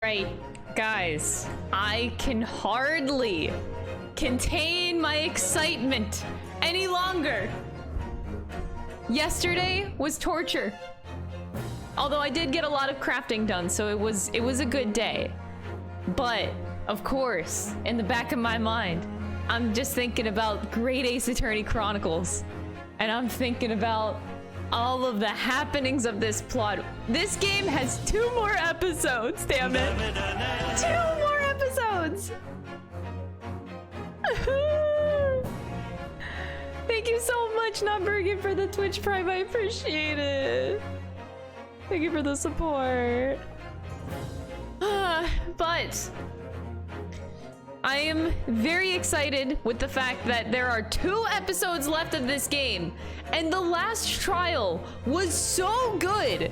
Right, guys, I can hardly contain my excitement any longer. Yesterday was torture. Although I did get a lot of crafting done, so it was a good day. But, of course, in the back of my mind, I'm just thinking about Great Ace Attorney Chronicles. And I'm thinking about all of the happenings of this plot. This game has 2 more episodes, damn it. 2 more episodes! Thank you so much, Notbergen, for the Twitch Prime. I appreciate it. Thank you for the support. But I am very excited with the fact that there are 2 episodes left of this game, and the last trial was so good.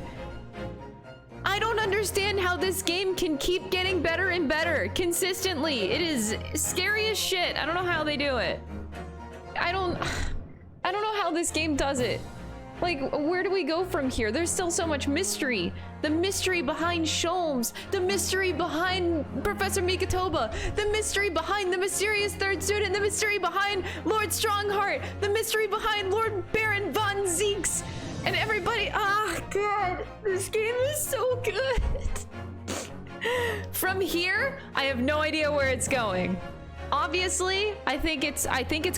I don't understand how this game can keep getting better and better consistently. It is scary as shit. I don't know how they do it. I don't know how this game does it. Like, where do we go from here? There's still so much mystery. The mystery behind Sholmes, the mystery behind Professor Mikatoba, the mystery behind the mysterious third student, the mystery behind Lord Strongheart, the mystery behind Lord Baron von Zeeks, and everybody. Ah, God, this game is so good. From here, I have no idea where it's going. Obviously, I think it's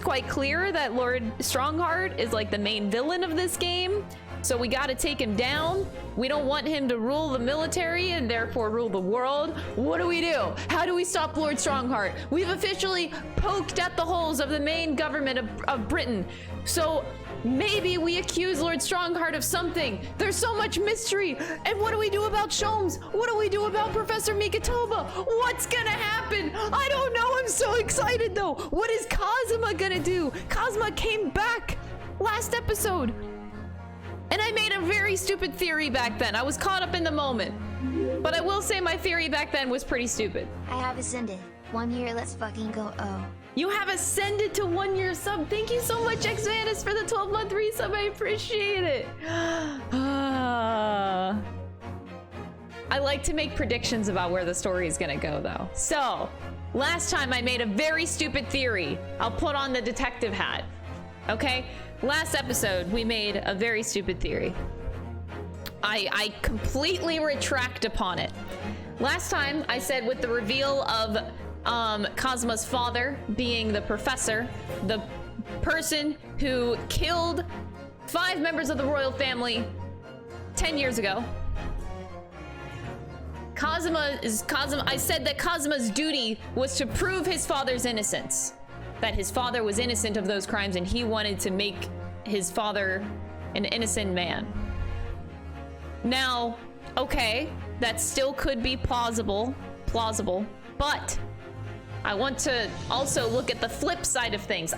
quite clear that Lord Strongheart is like the main villain of this game. So we gotta take him down. We don't want him to rule the military and therefore rule the world. What do? How do we stop Lord Strongheart? We've officially poked at the holes of the main government of Britain. So maybe we accuse Lord Strongheart of something. There's so much mystery. And what do we do about Sholmes? What do we do about Professor Mikatoba? What's gonna happen? I don't know. I'm so excited though. What is Kazuma gonna do? Kazuma came back last episode. And I made a very stupid theory back then. I was caught up in the moment. But I will say my theory back then was pretty stupid. I have ascended. 1 year, let's fucking go. Oh. You have ascended to 1 year sub. Thank you so much, Xvanus, for the 12-month resub. I appreciate it. I like to make predictions about where the story is gonna go, though. So, last time I made a very stupid theory. I'll put on the detective hat. Okay? Last episode, we made a very stupid theory. I completely retract upon it. Last time, I said with the reveal of Kazuma's father being the professor, the person who killed 5 members of the royal family 10 years ago. I said that Kazuma's duty was to prove his father's innocence. That his father was innocent of those crimes and he wanted to make his father an innocent man. Now, okay, that still could be plausible, but I want to also look at the flip side of things.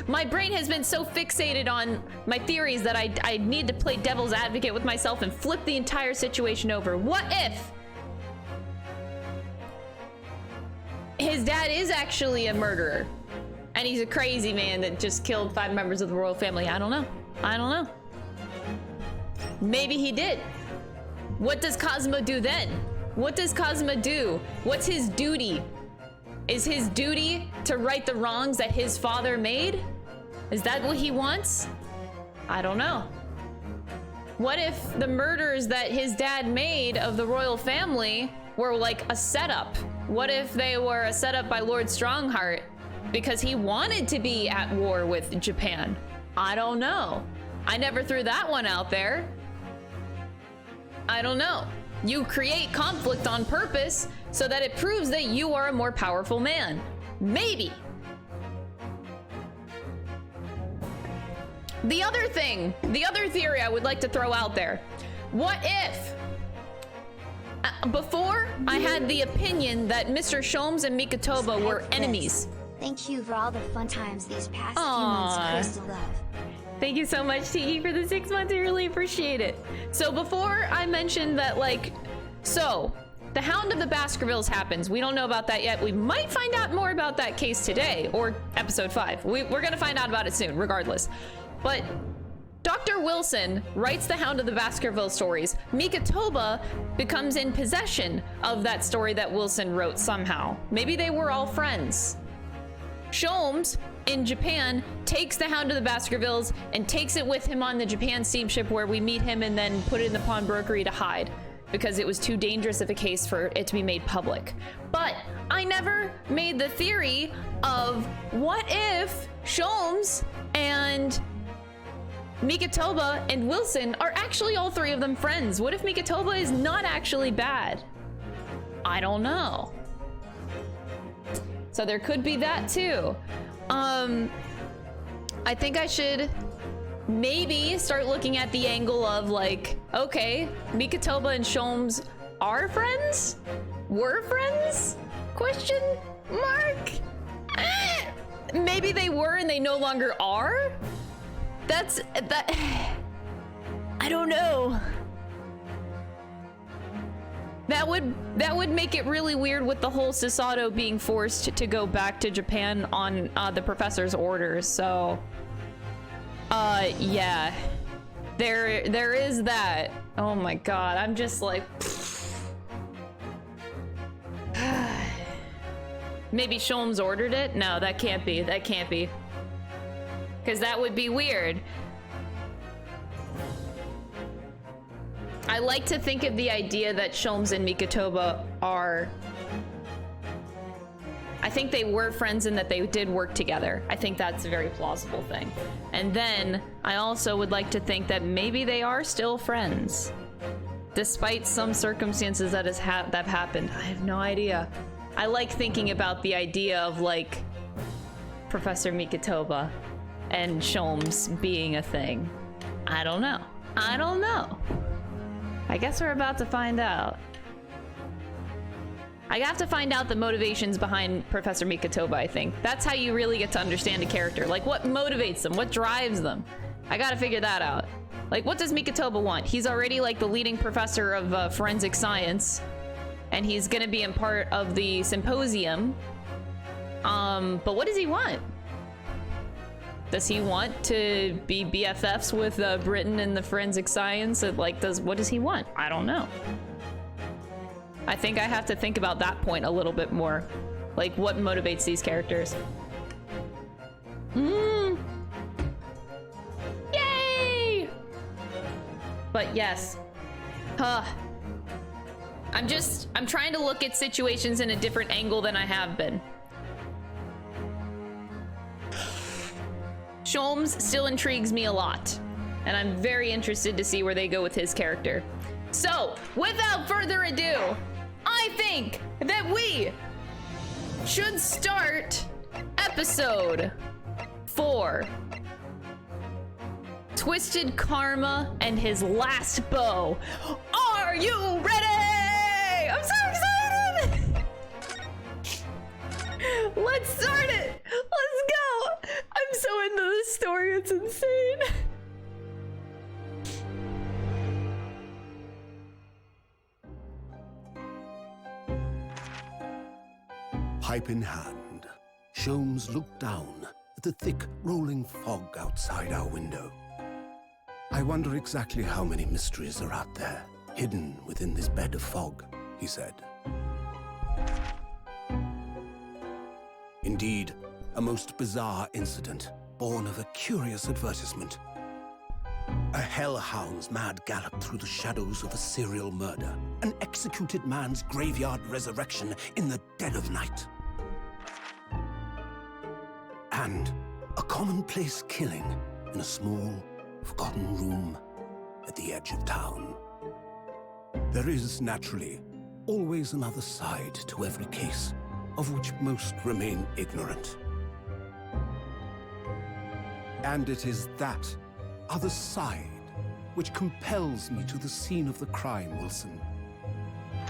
My brain has been so fixated on my theories that I need to play devil's advocate with myself and flip the entire situation over. What if his dad is actually a murderer and he's a crazy man that just killed 5 members of the royal family? I don't know. Maybe he did. What does Kazuma do then? What does Kazuma do? What's his duty? Is his duty to right the wrongs that his father made? Is that what he wants? I don't know. What if the murders that his dad made of the royal family were like a setup? What if they were a setup by Lord Strongheart because he wanted to be at war with Japan? I don't know. I never threw that one out there. I don't know. You create conflict on purpose so that it proves that you are a more powerful man. Maybe. The other theory I would like to throw out there. What if, before I had the opinion that Mr. Sholmes and Mikatoba were enemies. Thank you for all the fun times these past few months, Crystal Love. Thank you so much, Tiki, for the 6 months. I really appreciate it. So before I mentioned that, like, so the Hound of the Baskervilles happens. We don't know about that yet. We might find out more about that case today or episode 5. We're gonna find out about it soon, regardless. But Dr. Wilson writes the Hound of the Baskerville stories. Mikitoba becomes in possession of that story that Wilson wrote somehow. Maybe they were all friends. Sholmes in Japan takes the Hound of the Baskervilles and takes it with him on the Japan steamship, where we meet him and then put it in the pawnbrokery to hide because it was too dangerous of a case for it to be made public. But I never made the theory of what if Sholmes and Mikitoba and Wilson are actually all three of them friends? What if Mikitoba is not actually bad? I don't know. So there could be that too. I think I should maybe start looking at the angle of like, okay, Mikitoba and Sholmes are friends? Were friends? Question mark? Maybe they were and they no longer are? That I don't know. That would make it really weird with the whole Susato being forced to go back to Japan on the professor's orders. So yeah, there is that. Oh my god, I'm just like maybe Sholmes ordered it? No, that can't be. That can't be. Because that would be weird. I like to think of the idea that Sholmes and Mikitoba are... I think they were friends and that they did work together. I think that's a very plausible thing. And then I also would like to think that maybe they are still friends. Despite some circumstances that have happened. I have no idea. I like thinking about the idea of like Professor Mikitoba and Sholmes being a thing. I don't know. I don't know. I guess we're about to find out. I have to find out the motivations behind Professor Mikitoba, I think. That's how you really get to understand a character. Like, what motivates them? What drives them? I gotta figure that out. Like, what does Mikitoba want? He's already, like, the leading professor of forensic science. And he's gonna be in part of the symposium. But what does he want? Does he want to be BFFs with Britain and the forensic science? Like, what does he want? I don't know. I think I have to think about that point a little bit more. Like, what motivates these characters? Yay! But yes. I'm trying to look at situations in a different angle than I have been. Sholmes still intrigues me a lot, and I'm very interested to see where they go with his character. So, without further ado, I think that we should start episode 4. Twisted Karma and his last bow. Are you ready? I'm so excited! Let's start it! Let's go! I'm so into this story, it's insane. Pipe in hand, Sholmes looked down at the thick, rolling fog outside our window. I wonder exactly how many mysteries are out there, hidden within this bed of fog, he said. Indeed, a most bizarre incident, born of a curious advertisement. A hellhound's mad gallop through the shadows of a serial murder, an executed man's graveyard resurrection in the dead of night. And a commonplace killing in a small, forgotten room at the edge of town. There is, naturally, always another side to every case, of which most remain ignorant. And it is that other side which compels me to the scene of the crime, Wilson.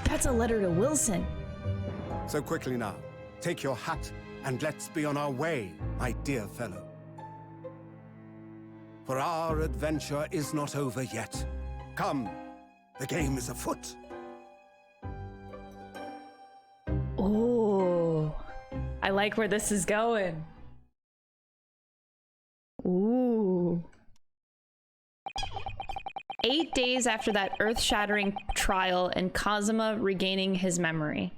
That's a letter to Wilson. So quickly now, take your hat and let's be on our way, my dear fellow. For our adventure is not over yet. Come, the game is afoot. Oh, I like where this is going. Ooh. 8 days after that earth-shattering trial and Kazuma regaining his memory.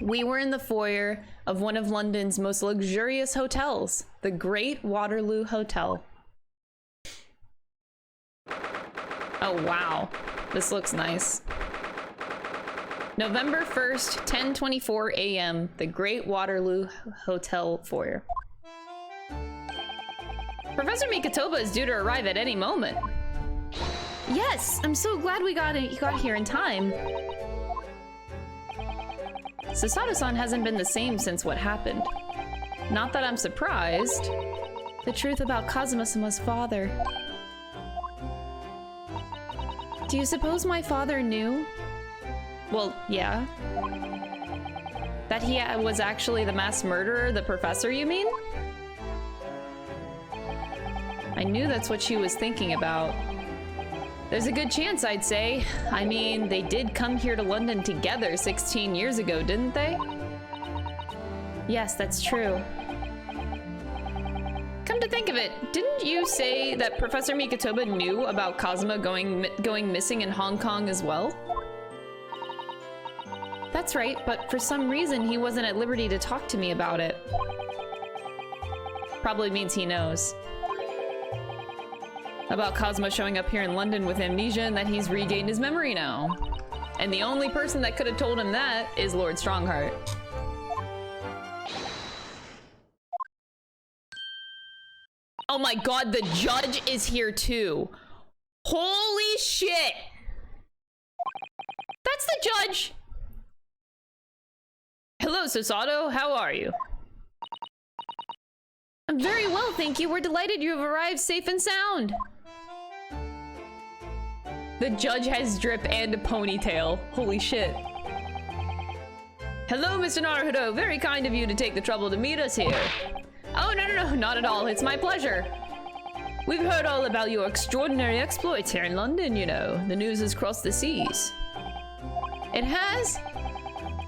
We were in the foyer of one of London's most luxurious hotels, the Great Waterloo Hotel. Oh, wow. This looks nice. November 1st, 10:24 a.m., the Great Waterloo Hotel foyer. Professor Mikotoba is due to arrive at any moment. Yes, I'm so glad we got here in time. Susato-san hasn't been the same since what happened. Not that I'm surprised. The truth about Kazuma-sama's father. Do you suppose my father knew? Well, yeah. That he was actually the mass murderer, the professor, you mean? I knew that's what she was thinking about. There's a good chance, I'd say. I mean, they did come here to London together 16 years ago, didn't they? Yes, that's true. Come to think of it, didn't you say that Professor Mikotoba knew about Kazuma going missing in Hong Kong as well? That's right, but for some reason he wasn't at liberty to talk to me about it. Probably means he knows. About Kazuma showing up here in London with amnesia and that he's regained his memory now. And the only person that could have told him that is Lord Strongheart. Oh my god, the judge is here too. Holy shit! That's the judge! Hello, Susato, how are you? I'm very well, thank you. We're delighted you have arrived safe and sound. The judge has drip and a ponytail. Holy shit. Hello, Mr. Naruhodo. Very kind of you to take the trouble to meet us here. Oh, no, not at all. It's my pleasure. We've heard all about your extraordinary exploits here in London, you know. The news has crossed the seas. It has?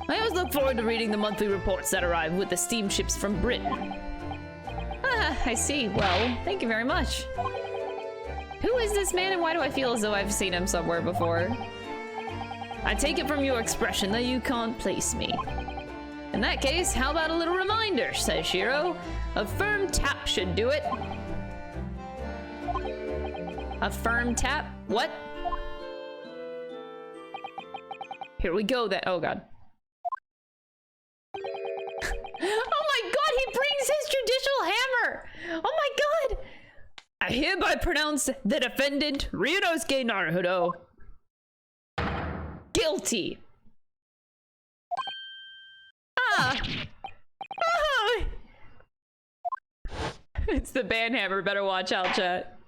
I always look forward to reading the monthly reports that arrive with the steamships from Britain. Ah, I see. Well, thank you very much. Who is this man and why do I feel as though I've seen him somewhere before? I take it from your expression that you can't place me. In that case, how about a little reminder, Seishiro? A firm tap should do it. A firm tap? What? Here we go then. Oh god. Oh my god, he brings his judicial hammer! Oh my god! I hereby pronounce the defendant, Ryunosuke Naruhodo, guilty. Ah! Ah! It's the banhammer, better watch out, chat.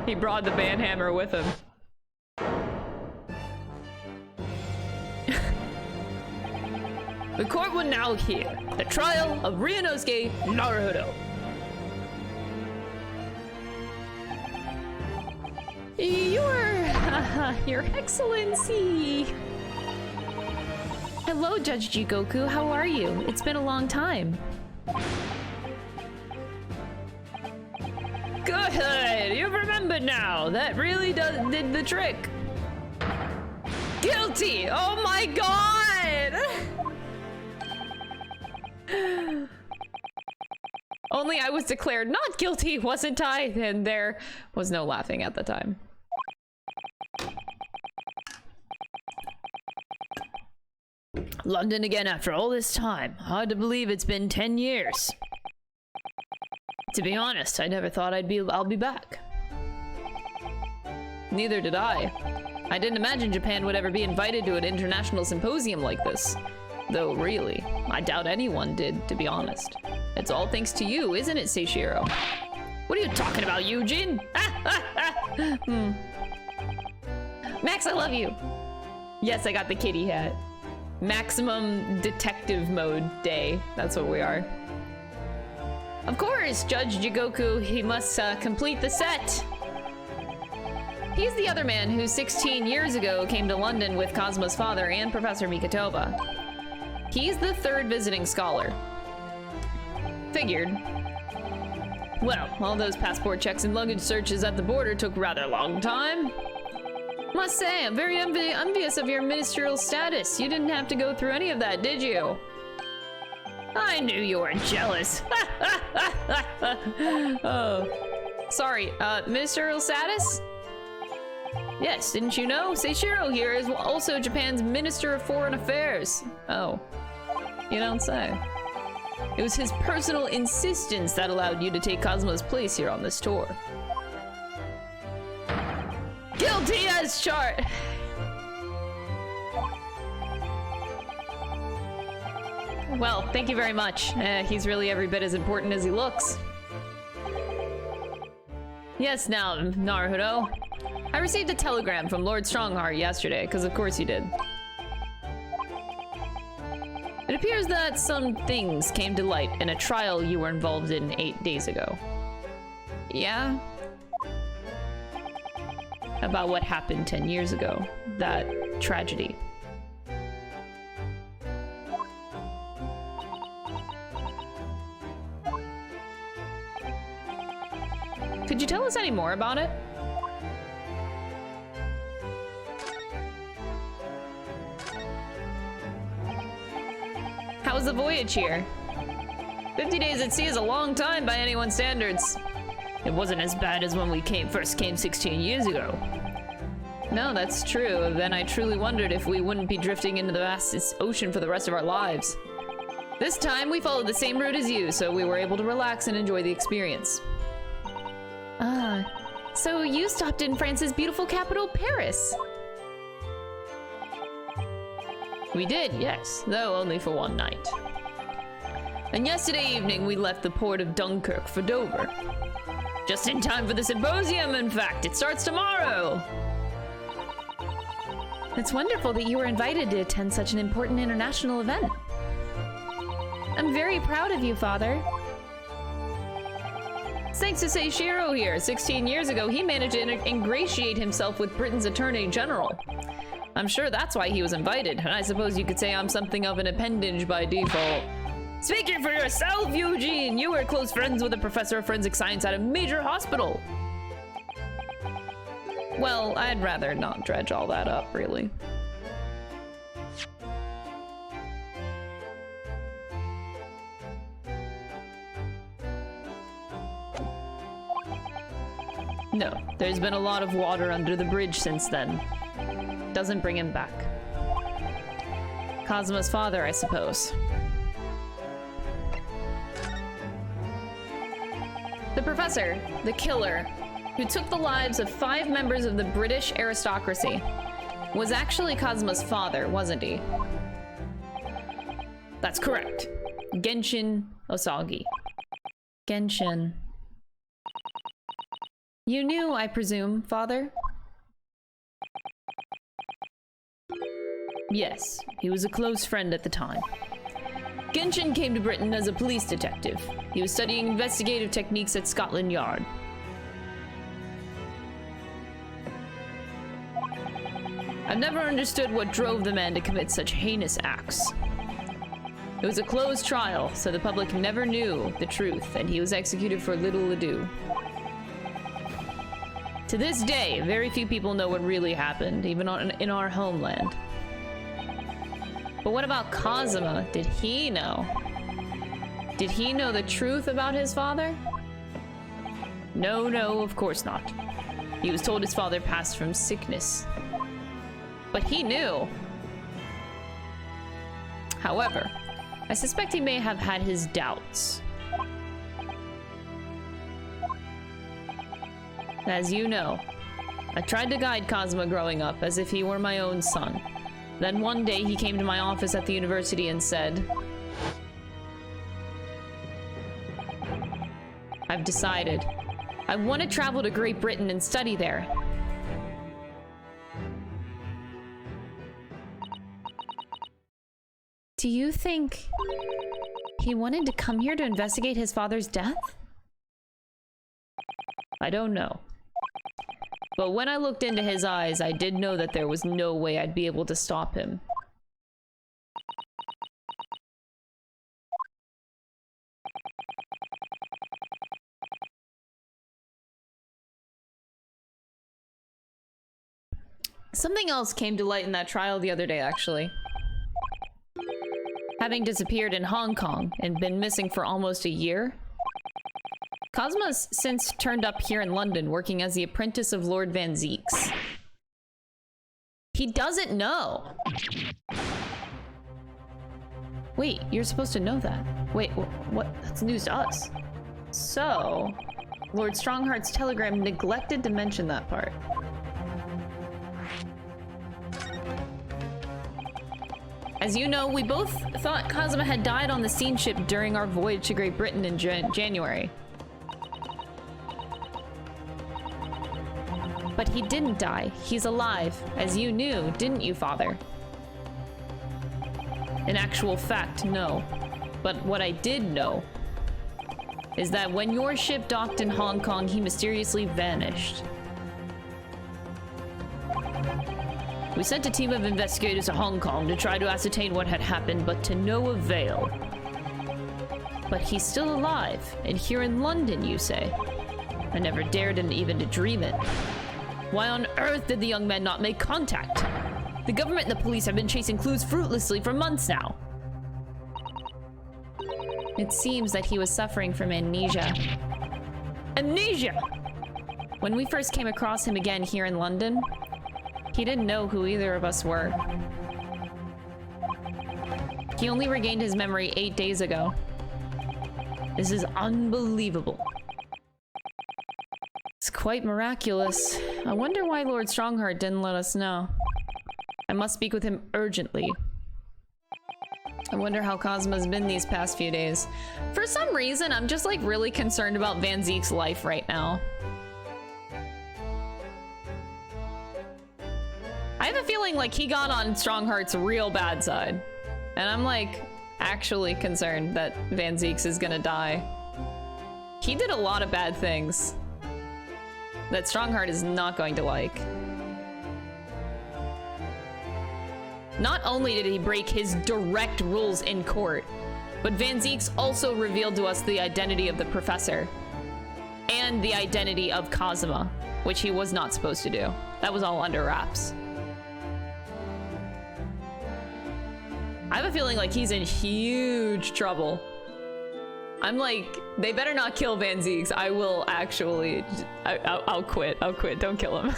He brought the banhammer with him. The court will now hear the trial of Ryunosuke Naruhodo. Your Excellency. Hello, Judge Jigoku. How are you? It's been a long time. Good. You've remembered now. That really did the trick. Guilty. Oh my god. Only I was declared not guilty, wasn't I? And there was no laughing at the time. London again after all this time. Hard to believe it's been 10 years. To be honest, I never thought I'll be back. Neither did I. I didn't imagine Japan would ever be invited to an international symposium like this. Though really, I doubt anyone did, to be honest. It's all thanks to you, isn't it, Seishiro? What are you talking about, Eugene? Max, I love you. Yes, I got the kitty hat. Maximum detective mode day. That's what we are. Of course, Judge Jigoku, he must complete the set. He's the other man who 16 years ago came to London with Kazuma's father and Professor Mikotoba. He's the third visiting scholar. Figured. Well, all those passport checks and luggage searches at the border took rather long time. Must say, I'm very envious of your ministerial status. You didn't have to go through any of that, did you? I knew you were jealous. Oh, sorry, ministerial status? Yes, didn't you know? Seishiro here is also Japan's Minister of Foreign Affairs. Oh, you don't say. It was his personal insistence that allowed you to take Cosmo's place here on this tour. Guilty as charged. Well, thank you very much. He's really every bit as important as he looks. Yes, now, Naruto. I received a telegram from Lord Strongheart yesterday, because of course you did. It appears that some things came to light in a trial you were involved in 8 days ago. Yeah? About what happened 10 years ago. That tragedy. Could you tell us any more about it? How was the voyage here? 50 days at sea is a long time by anyone's standards. It wasn't as bad as when we first came 16 years ago. No, that's true. Then I truly wondered if we wouldn't be drifting into the vast ocean for the rest of our lives. This time we followed the same route as you, so we were able to relax and enjoy the experience. Ah, so you stopped in France's beautiful capital, Paris. We did, yes, though only for one night. And yesterday evening we left the port of Dunkirk for Dover. Just in time for the symposium, in fact. It starts tomorrow. It's wonderful that you were invited to attend such an important international event. I'm very proud of you, Father. Thanks to Seishiro here. 16 years ago, he managed to ingratiate himself with Britain's Attorney General. I'm sure that's why he was invited, and I suppose you could say I'm something of an appendage by default. Speaking for yourself, Eugene, you were close friends with a professor of forensic science at a major hospital. Well, I'd rather not dredge all that up, really. No, there's been a lot of water under the bridge since then. Doesn't bring him back. Cosmo's father, I suppose. The professor, the killer, who took the lives of 5 members of the British aristocracy, was actually Cosmo's father, wasn't he? That's correct. Genshin Osagi. Genshin. You knew, I presume, father? Yes, he was a close friend at the time. Genshin came to Britain as a police detective. He was studying investigative techniques at Scotland Yard. I've never understood what drove the man to commit such heinous acts. It was a closed trial, so the public never knew the truth, and he was executed for little ado. To this day, very few people know what really happened, even in our homeland. But what about Kazuma? Did he know? Did he know the truth about his father? No, of course not. He was told his father passed from sickness. But he knew. However, I suspect he may have had his doubts. As you know, I tried to guide Kazuma growing up as if he were my own son. Then one day he came to my office at the university and said, I've decided. I want to travel to Great Britain and study there. Do you think he wanted to come here to investigate his father's death? I don't know. But when I looked into his eyes, I did know that there was no way I'd be able to stop him. Something else came to light in that trial the other day, actually. Having disappeared in Hong Kong and been missing for almost a year, Cosmo's since turned up here in London working as the apprentice of Lord Van Zeeks. He doesn't know. Wait, you're supposed to know that. Wait, what? That's news to us. So, Lord Strongheart's telegram neglected to mention that part. As you know, we both thought Cosmo had died on the steam ship during our voyage to Great Britain in January. But he didn't die. He's alive, as you knew, didn't you, Father? In actual fact, no. But what I did know is that when your ship docked in Hong Kong, he mysteriously vanished. We sent a team of investigators to Hong Kong to try to ascertain what had happened, but to no avail. But he's still alive, and here in London, you say? I never dared even to dream it. Why on earth did the young man not make contact? The government and the police have been chasing clues fruitlessly for months now. It seems that he was suffering from amnesia. Amnesia! When we first came across him again here in London, he didn't know who either of us were. He only regained his memory 8 days ago. This is unbelievable. It's quite miraculous. I wonder why Lord Strongheart didn't let us know. I must speak with him urgently. I wonder how Cosmo's been these past few days. For some reason, I'm just like really concerned about Van Zeek's life right now. I have a feeling like he got on Strongheart's real bad side. And I'm like actually concerned that Van Zeeks is gonna die. He did a lot of bad things that Strongheart is not going to like. Not only did he break his direct rules in court, but Van Zeeks also revealed to us the identity of the professor and the identity of Cosmo, which he was not supposed to do. That was all under wraps. I have a feeling like he's in huge trouble. I'm like, they better not kill Van Zeeks. I will actually, I'll quit. I'll quit. Don't kill him.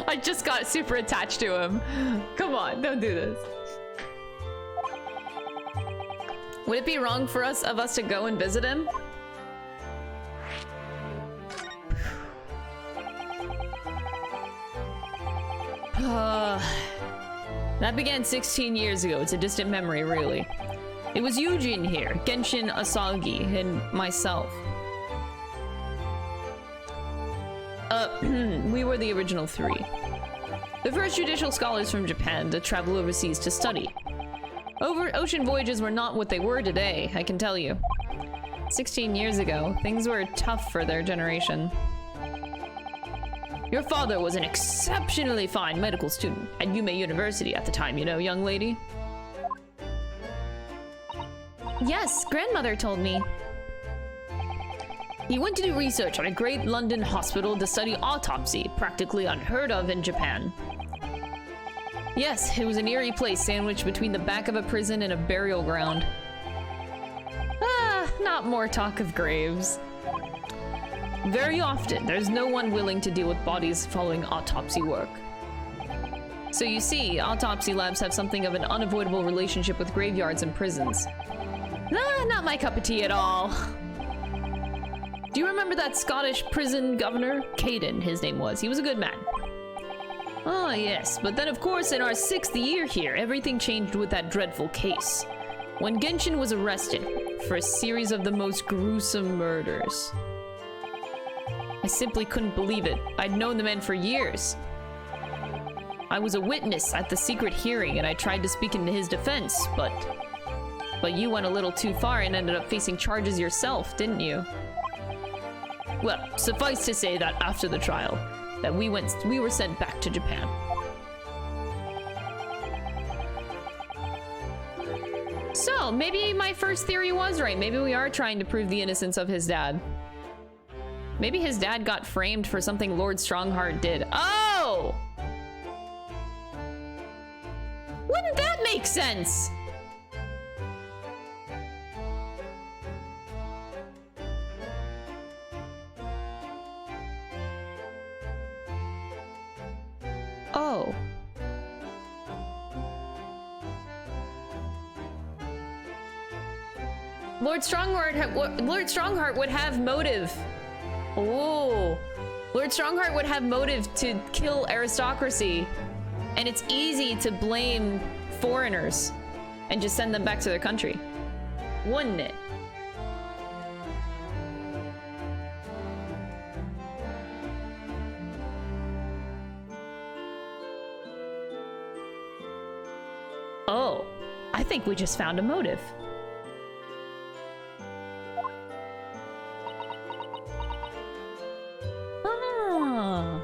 I just got super attached to him. Come on, don't do this. Would it be wrong for us to go and visit him? That began 16 years ago. It's a distant memory, really. It was Eugene here, Genshin Asagi, and myself. We were the original three. The first judicial scholars from Japan to travel overseas to study. Ocean voyages were not what they were today, I can tell you. 16 years ago, things were tough for their generation. Your father was an exceptionally fine medical student at Yume University at the time, you know, young lady. Yes, grandmother told me. He went to do research at a great London hospital to study autopsy, practically unheard of in Japan. Yes, it was an eerie place sandwiched between the back of a prison and a burial ground. Not more talk of graves. Very often, there's no one willing to deal with bodies following autopsy work. So you see, autopsy labs have something of an unavoidable relationship with graveyards and prisons. Not my cup of tea at all. Do you remember that Scottish prison governor? Caden, his name was. He was a good man. Oh, yes. But then, of course, in our 6th year here, everything changed with that dreadful case. When Genshin was arrested for a series of the most gruesome murders. I simply couldn't believe it. I'd known the man for years. I was a witness at the secret hearing, and I tried to speak in his defense, but you went a little too far and ended up facing charges yourself, didn't you? Well, suffice to say that after the trial, that we were sent back to Japan. So, maybe my first theory was right. Maybe we are trying to prove the innocence of his dad. Maybe his dad got framed for something Lord Strongheart did. Oh! Wouldn't that make sense? Oh. Lord Strongheart would have motive. Oh. Lord Strongheart would have motive to kill aristocracy. And it's easy to blame foreigners and just send them back to their country. Wouldn't it? Oh, I think we just found a motive. Ah.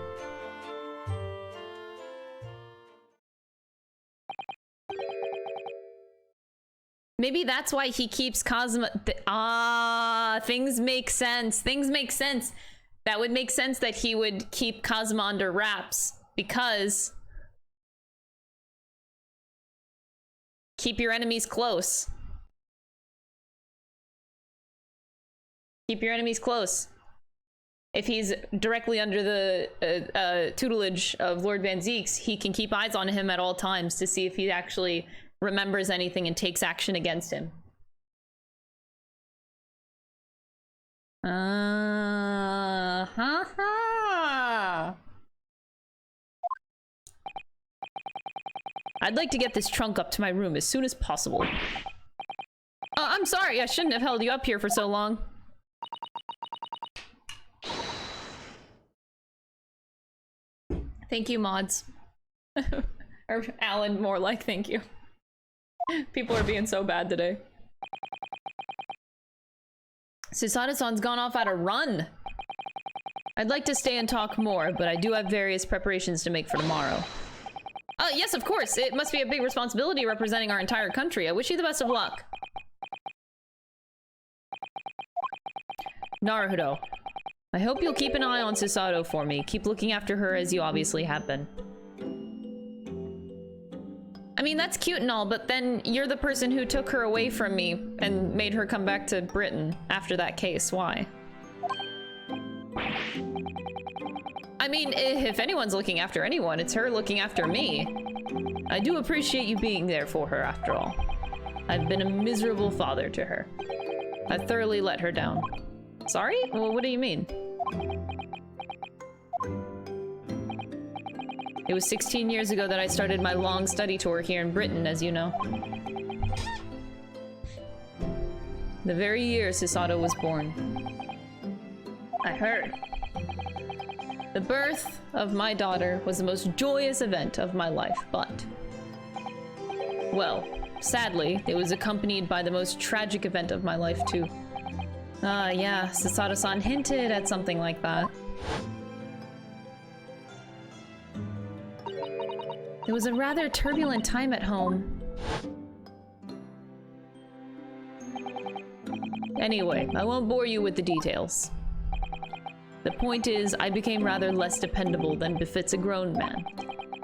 Maybe that's why he keeps Cosmo. Things make sense. Things make sense. That would make sense that he would keep Cosmo under wraps because keep your enemies close. Keep your enemies close. If he's directly under the tutelage of Lord Van Zeeks, he can keep eyes on him at all times to see if he actually remembers anything and takes action against him. I'd like to get this trunk up to my room as soon as possible. Oh, I'm sorry, I shouldn't have held you up here for so long. Thank you, mods. Or Alan, more like thank you. People are being so bad today. Susato-san's gone off at a run. I'd like to stay and talk more, but I do have various preparations to make for tomorrow. Yes, of course. It must be a big responsibility representing our entire country. I wish you the best of luck. Naruhodo. I hope you'll keep an eye on Susato for me. Keep looking after her as you obviously have been. I mean, that's cute and all, but then you're the person who took her away from me and made her come back to Britain after that case. Why? I mean, if anyone's looking after anyone, it's her looking after me. I do appreciate you being there for her, after all. I've been a miserable father to her. I thoroughly let her down. Sorry? Well, what do you mean? It was 16 years ago that I started my long study tour here in Britain, as you know. The very year Susato was born. I heard. The birth of my daughter was the most joyous event of my life, but... well, sadly, it was accompanied by the most tragic event of my life, too. Yeah, Susato-san hinted at something like that. It was a rather turbulent time at home. Anyway, I won't bore you with the details. The point is, I became rather less dependable than befits a grown man.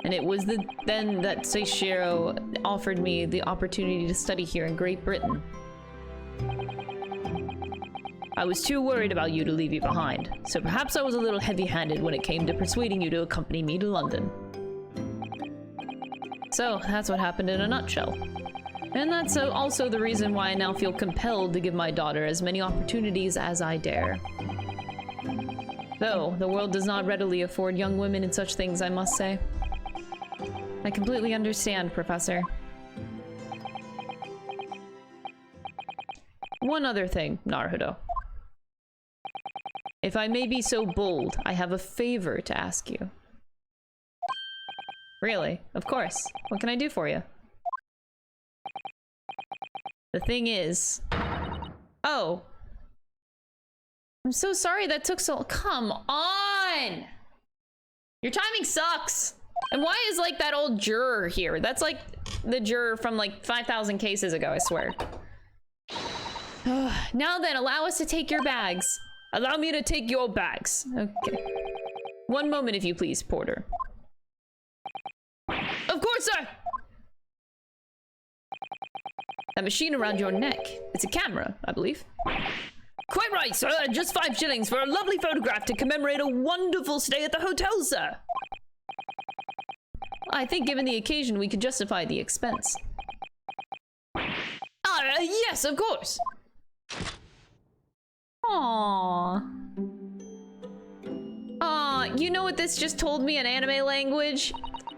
And it was then that Seishiro offered me the opportunity to study here in Great Britain. I was too worried about you to leave you behind, so perhaps I was a little heavy-handed when it came to persuading you to accompany me to London. So, that's what happened in a nutshell. And that's also the reason why I now feel compelled to give my daughter as many opportunities as I dare. Though, the world does not readily afford young women in such things, I must say. I completely understand, Professor. One other thing, Naruhodo. If I may be so bold, I have a favor to ask you. Really? Of course. What can I do for you? The thing is... oh. I'm so sorry that took so... come on! Your timing sucks! And why is, like, that old juror here? That's, like, the juror from, like, 5,000 cases ago, I swear. Now then, allow us to take your bags. Allow me to take your bags. Okay. One moment, if you please, Porter. Of course, sir! That machine around your neck. It's a camera, I believe. Quite right, sir. Just 5 shillings for a lovely photograph to commemorate a wonderful stay at the hotel, sir. I think given the occasion, we could justify the expense. Yes, of course. Aww. You know what this just told me in anime language?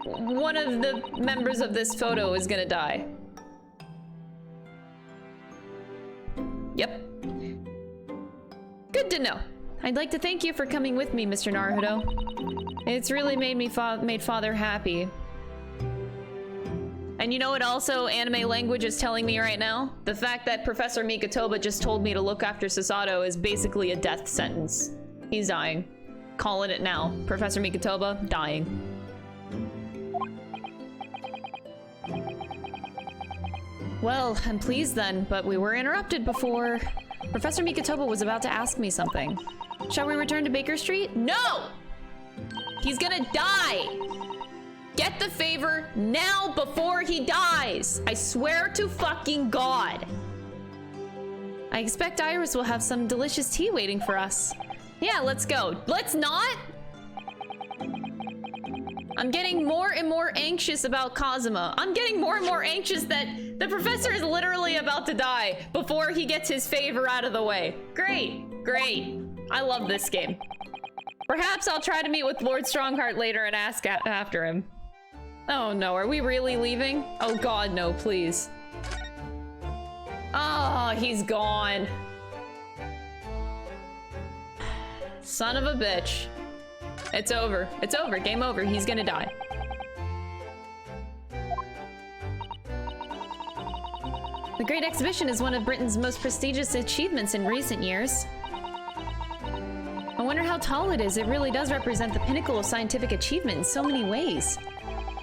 One of the members of this photo is gonna die. Yep. Good to know. I'd like to thank you for coming with me, Mr. Naruto. It's really made me made Father happy. And you know what also anime language is telling me right now? The fact that Professor Mikotoba just told me to look after Susato is basically a death sentence. He's dying. Calling it now. Professor Mikotoba, dying. Well, I'm pleased then, but we were interrupted before. Professor Mikotoba was about to ask me something. Shall we return to Baker Street? No! He's gonna die! Get the favor now before he dies! I swear to fucking God! I expect Iris will have some delicious tea waiting for us. Yeah, let's go. Let's not? I'm getting more and more anxious about Kazuma. I'm getting more and more anxious that the professor is literally about to die before he gets his favor out of the way. Great, great. I love this game. Perhaps I'll try to meet with Lord Strongheart later and ask after him. Oh no, are we really leaving? Oh God, no, please. Oh, he's gone. Son of a bitch. It's over. It's over. Game over. He's gonna die. The Great Exhibition is one of Britain's most prestigious achievements in recent years. I wonder how tall it is. It really does represent the pinnacle of scientific achievement in so many ways.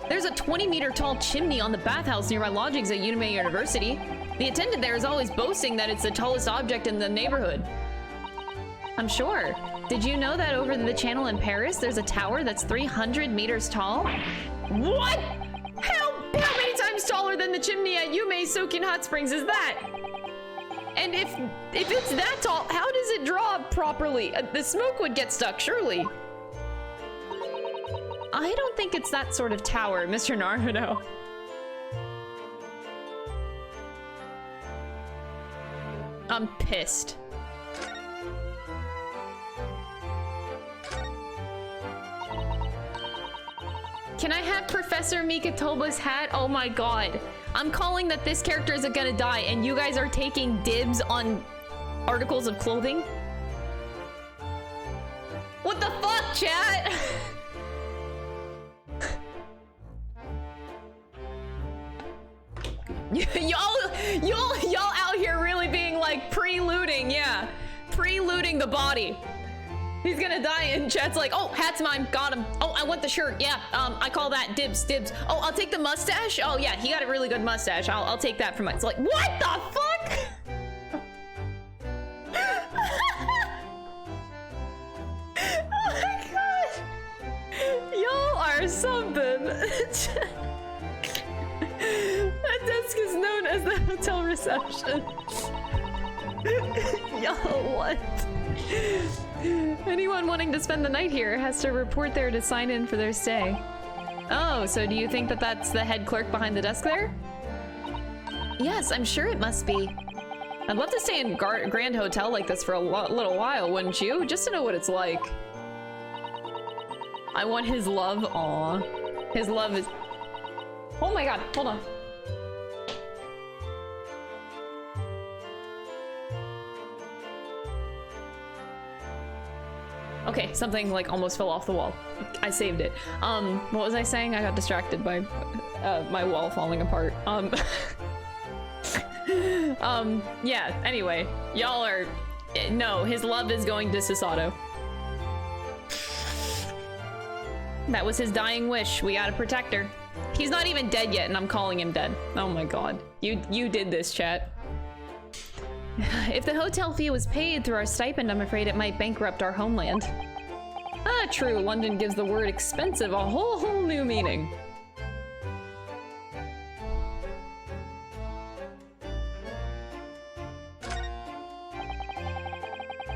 There's a 20-meter tall chimney on the bathhouse near my lodgings at Unime University. The attendant there is always boasting that it's the tallest object in the neighborhood. I'm sure. Did you know that over the channel in Paris, there's a tower that's 300 meters tall? What? How many times taller than the chimney at Yume Sokin Hot Springs is that? And if it's that tall, how does it draw properly? The smoke would get stuck, surely. I don't think it's that sort of tower, Mr. Naruto. I'm pissed. Can I have Professor Mikotoba's hat? Oh my God. I'm calling that this character isn't gonna die and you guys are taking dibs on articles of clothing? What the fuck, chat? y'all out here really being like pre-looting, yeah. Pre-looting the body. He's gonna die and chat's like, oh, hat's mine, got him. Oh, I want the shirt, yeah, I call that dibs. Oh, I'll take the mustache. Oh yeah, he got a really good mustache. I'll take that for mine. It's like, what the fuck? Oh my God. Y'all are something. That desk is known as the hotel reception. Y'all, what? Anyone wanting to spend the night here has to report there to sign in for their stay. Oh, so do you think that that's the head clerk behind the desk there? Yes, I'm sure it must be. I'd love to stay in Grand Hotel like this for a little while, wouldn't you? Just to know what it's like. I want his love. Aw. His love is... Oh my God, hold on. Okay, something like almost fell off the wall. I saved it. What was I saying? I got distracted by my wall falling apart. Yeah, anyway. Y'all are... No, his love is going to Susato. That was his dying wish. We gotta protect her. He's not even dead yet, and I'm calling him dead. Oh my God. You did this, chat. If the hotel fee was paid through our stipend, I'm afraid it might bankrupt our homeland. Ah, true. London gives the word expensive a whole new meaning.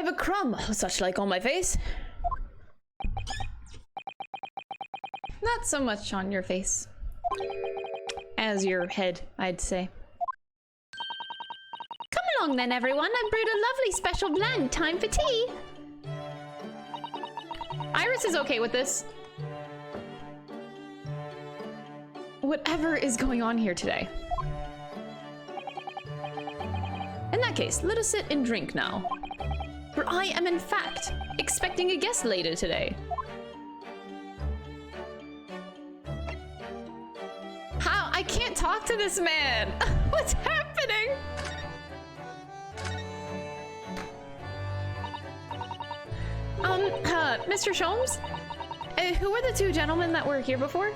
have a crumb of such like on my face. Not so much on your face as your head, I'd say. Come along then, everyone. I brewed a lovely special blend. Time for tea. Iris is okay with this. Whatever is going on here today. In that case, let us sit and drink now. For I am in fact expecting a guest later today. How? I can't talk to this man. What's happening? Mr. Sholmes? Who are the two gentlemen that were here before?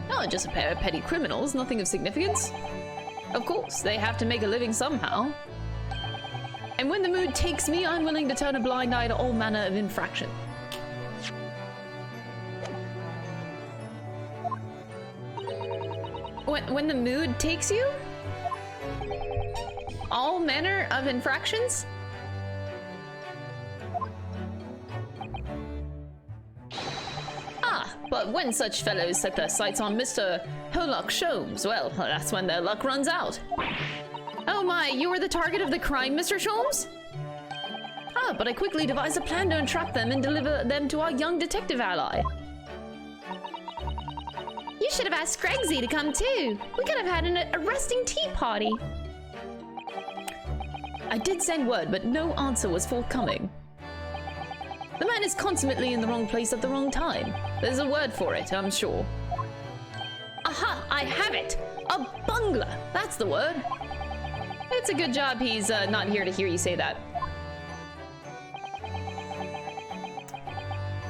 Oh, just a pair of petty criminals, nothing of significance. Of course, they have to make a living somehow. And when the mood takes me, I'm willing to turn a blind eye to all manner of infraction. When the mood takes you? All manner of infractions? Ah, but when such fellows set their sights on Mr. Hollock Sholmes, well, that's when their luck runs out. Oh my, you were the target of the crime, Mr. Sholmes? Ah, but I quickly devised a plan to entrap them and deliver them to our young detective ally. You should have asked Scregsy to come too. We could have had an arresting tea party. I did send word, but no answer was forthcoming. The man is consummately in the wrong place at the wrong time. There's a word for it, I'm sure. Aha! I have it! A bungler! That's the word. It's a good job he's not here to hear you say that.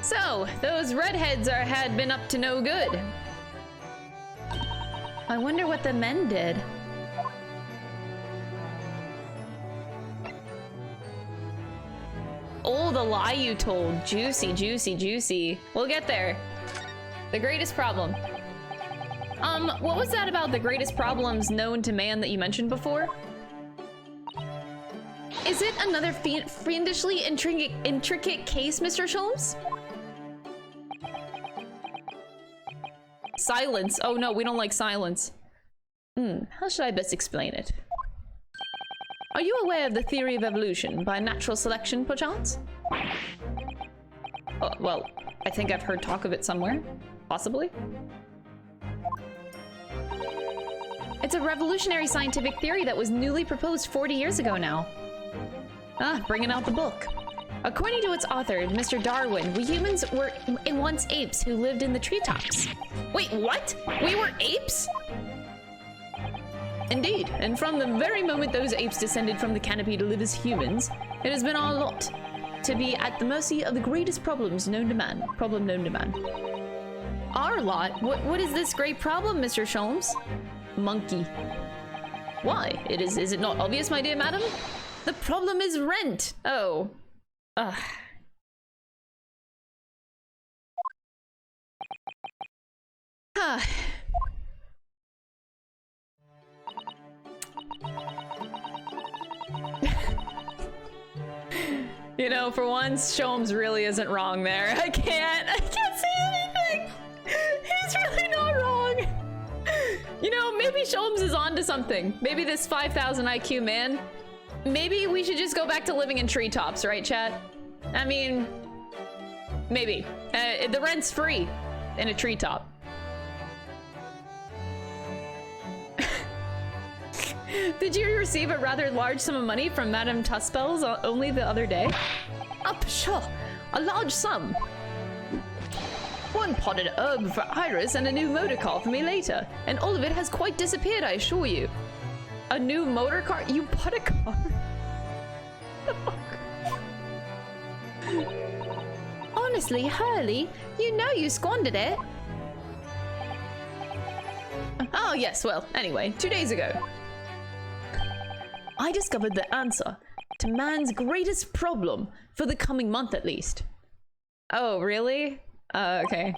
So, those redheads had been up to no good. I wonder what the men did. Oh, the lie you told. Juicy, juicy, juicy. We'll get there. The greatest problem. What was that about the greatest problems known to man that you mentioned before? Is it another fiendishly intricate case, Mr. Sholmes? Silence. Oh no, we don't like silence. How should I best explain it? Are you aware of the theory of evolution by natural selection, perchance? Well, I think I've heard talk of it somewhere. Possibly. It's a revolutionary scientific theory that was newly proposed 40 years ago now. Ah, bringing out the book. According to its author, Mr. Darwin, we humans were once apes who lived in the treetops. Wait, what? We were apes? Indeed, and from the very moment those apes descended from the canopy to live as humans, it has been our lot to be at the mercy of the greatest problems known to man. Our lot? What is this great problem, Mr. Sholmes? Monkey. Why? Is it not obvious, my dear madam? The problem is rent. Oh. Ugh. You know, for once, Sholmes really isn't wrong there. I can't say anything. He's really not wrong. You know, maybe Sholmes is onto something. Maybe this 5,000 IQ man. Maybe we should just go back to living in treetops, right, chat? I mean, maybe. The rent's free in a treetop. Did you receive a rather large sum of money from Madame Tuspel's only the other day? Oh, pshaw! A large sum. One potted herb for Iris and a new motor car for me later. And all of it has quite disappeared, I assure you. A new motor car? You bought a car? The fuck? Honestly, Hurley, you know you squandered it. Oh, yes, well, anyway, 2 days ago. I discovered the answer to man's greatest problem for the coming month, at least. Oh, really? Okay.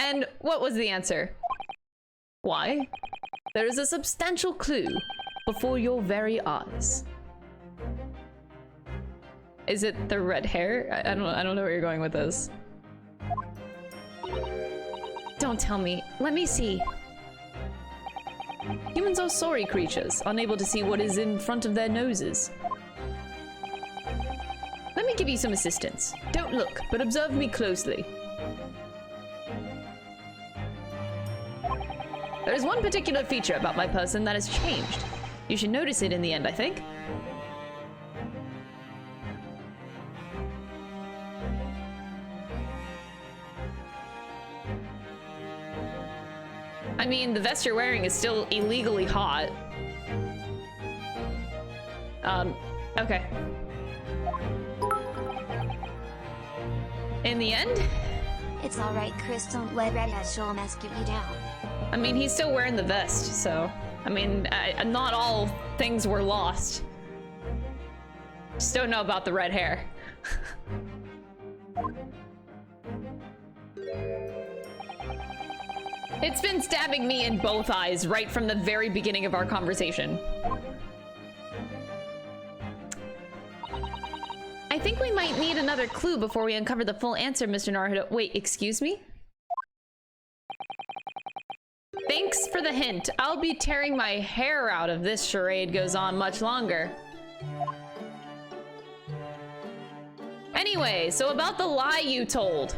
And what was the answer? Why? There is a substantial clue before your very eyes. Is it the red hair? I don't know where you're going with this. Don't tell me. Let me see. Humans are sorry creatures, unable to see what is in front of their noses. Let me give you some assistance. Don't look, but observe me closely. There is one particular feature about my person that has changed. You should notice it in the end, I think. I mean, the vest you're wearing is still illegally hot. Okay. In the end? It's alright, Chris. Don't let Red Scholes get you down. I mean, he's still wearing the vest, so... I mean, not all things were lost. Just don't know about the red hair. It's been stabbing me in both eyes right from the very beginning of our conversation. I think we might need another clue before we uncover the full answer, Mr. Naruto. Wait, excuse me? Thanks for the hint. I'll be tearing my hair out if this charade goes on much longer. Anyway, so about the lie you told.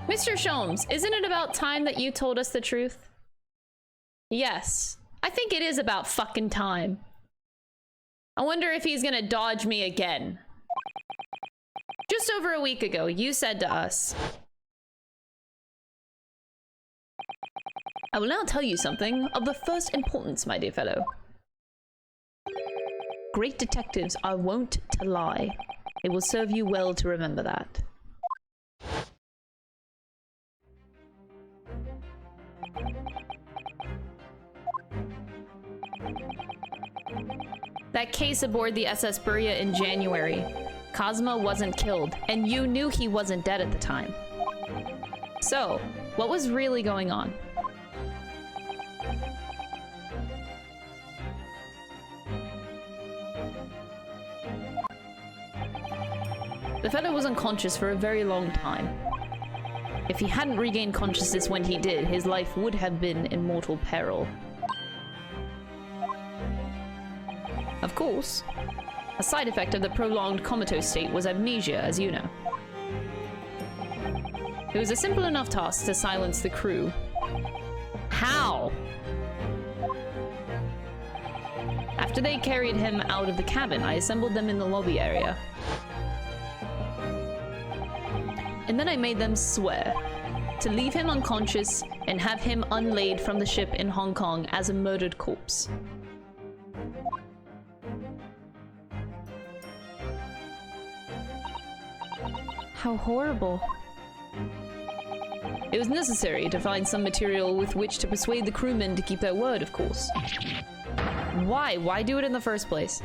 Mr. Sholmes, isn't it about time that you told us the truth? Yes, I think it is about fucking time. I wonder if he's gonna dodge me again. Just over a week ago, you said to us, I will now tell you something of the first importance, my dear fellow. Great detectives are wont to lie. It will serve you well to remember that. That case aboard the SS Buria in January. Cosmo wasn't killed, and you knew he wasn't dead at the time. So, what was really going on? The fellow was unconscious for a very long time. If he hadn't regained consciousness when he did, his life would have been in mortal peril. Of course, a side effect of the prolonged comatose state was amnesia, as you know. It was a simple enough task to silence the crew. How? After they carried him out of the cabin, I assembled them in the lobby area. And then I made them swear to leave him unconscious and have him unlaid from the ship in Hong Kong as a murdered corpse. How horrible. It was necessary to find some material with which to persuade the crewmen to keep their word, of course. Why? Why do it in the first place?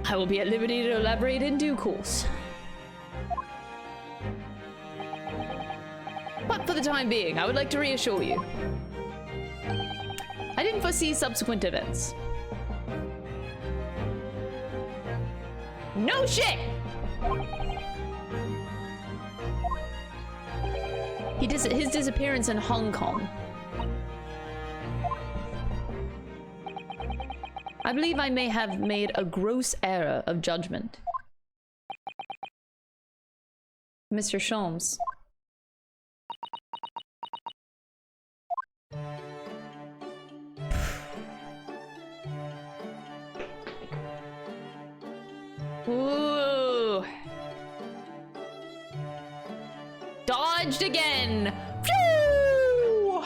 I will be at liberty to elaborate in due course. But for the time being, I would like to reassure you. I didn't foresee subsequent events. No shit! His disappearance in Hong Kong. I believe I may have made a gross error of judgment. Mr. Sholmes. Ooh. Dodged again. Phew!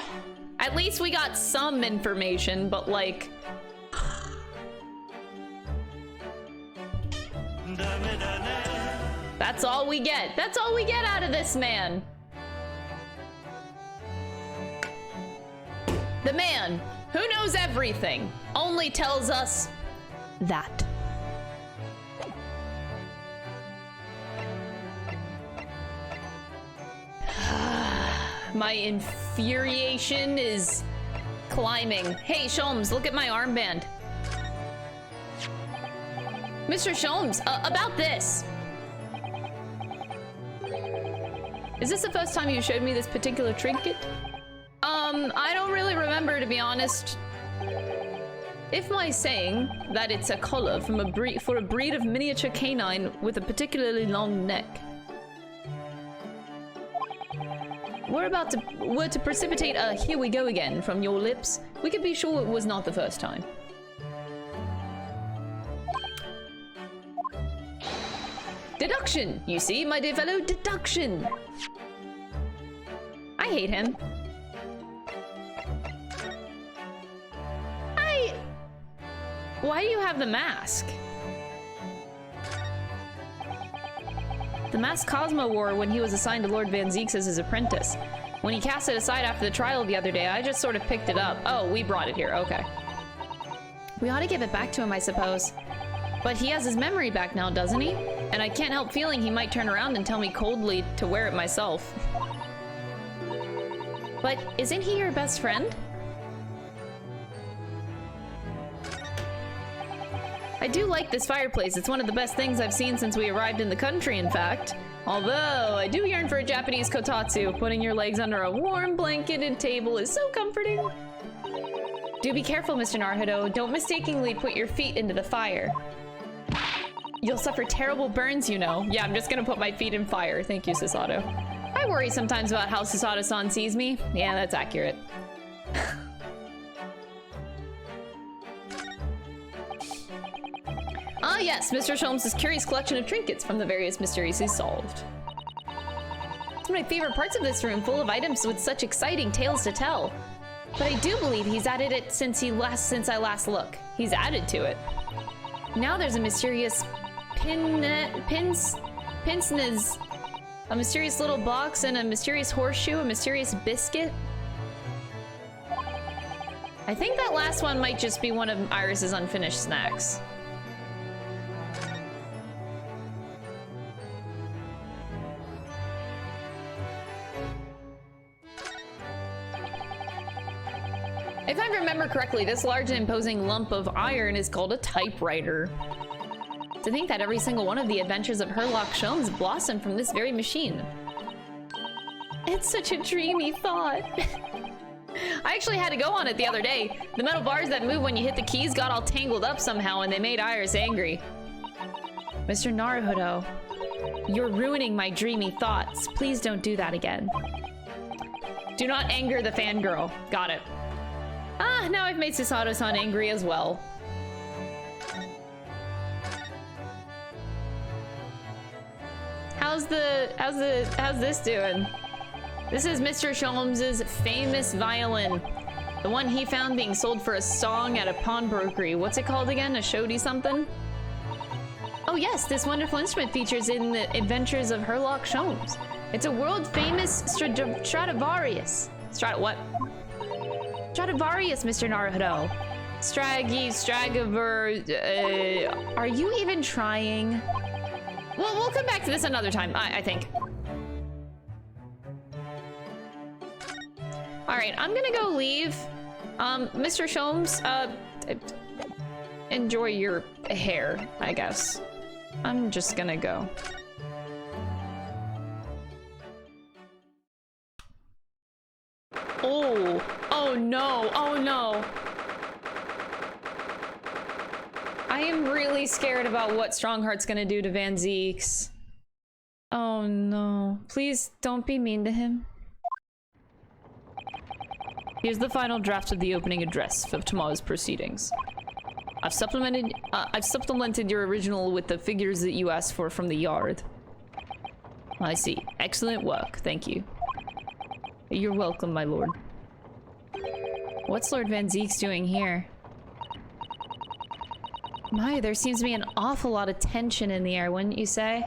At least we got some information, but like... That's all we get. That's all we get out of this man. The man who knows everything only tells us that. My infuriation is climbing. Hey, Sholmes, look at my armband. Mr. Sholmes, about this. Is this the first time you showed me this particular trinket? I don't really remember, to be honest. If my saying that it's a collar from for a breed of miniature canine with a particularly long neck were to precipitate a "here we go again" from your lips, we could be sure it was not the first time. Deduction! You see, my dear fellow, deduction! I hate him. Why do you have the mask? The mask Cosmo wore when he was assigned to Lord Van Zieks as his apprentice. When he cast it aside after the trial the other day, I just sort of picked it up. Oh, we brought it here, okay. We ought to give it back to him, I suppose. But he has his memory back now, doesn't he? And I can't help feeling he might turn around and tell me coldly to wear it myself. But isn't he your best friend? I do like this fireplace. It's one of the best things I've seen since we arrived in the country, in fact. Although, I do yearn for a Japanese kotatsu. Putting your legs under a warm blanketed table is so comforting. Do be careful, Mr. Naruhodo. Don't mistakenly put your feet into the fire. You'll suffer terrible burns, you know. Yeah, I'm just gonna put my feet in fire. Thank you, Susato. I worry sometimes about how Susato-san sees me. Yeah, that's accurate. Ah yes, Mr. Sholmes' curious collection of trinkets from the various mysteries he's solved. It's one of my favorite parts of this room, full of items with such exciting tales to tell. But I do believe he's added it since I last looked. He's added to it. Now there's a mysterious pince-nez, a mysterious little box, and a mysterious horseshoe, a mysterious biscuit. I think that last one might just be one of Iris's unfinished snacks. If I remember correctly, this large and imposing lump of iron is called a typewriter. To think that every single one of the adventures of Sherlock Sholmes blossomed from this very machine. It's such a dreamy thought. I actually had to go on it the other day. The metal bars that move when you hit the keys got all tangled up somehow and they made Iris angry. Mr. Naruhodo, you're ruining my dreamy thoughts. Please don't do that again. Do not anger the fangirl. Got it. Ah, now I've made Susato-san angry as well. How's this doing? This is Mr. Sholmes' famous violin. The one he found being sold for a song at a pawnbrokery. What's it called again? A shoddy something? Oh yes, this wonderful instrument features in the adventures of Sherlock Sholmes. It's a world-famous Stradivarius. What? Stradivarius, Mr. Naruhodo. Are you even trying? Well, we'll come back to this another time, I think. Alright, I'm gonna go leave. Mr. Sholmes, enjoy your hair, I guess. I'm just gonna go. Oh, oh no, oh no. I am really scared about what Strongheart's gonna do to Van Zieks. Oh no. Please don't be mean to him. Here's the final draft of the opening address for tomorrow's proceedings. I've supplemented your original with the figures that you asked for from the yard. I see. Excellent work. Thank you. You're welcome, my lord. What's Lord Van Zieks doing here? My, there seems to be an awful lot of tension in the air, wouldn't you say?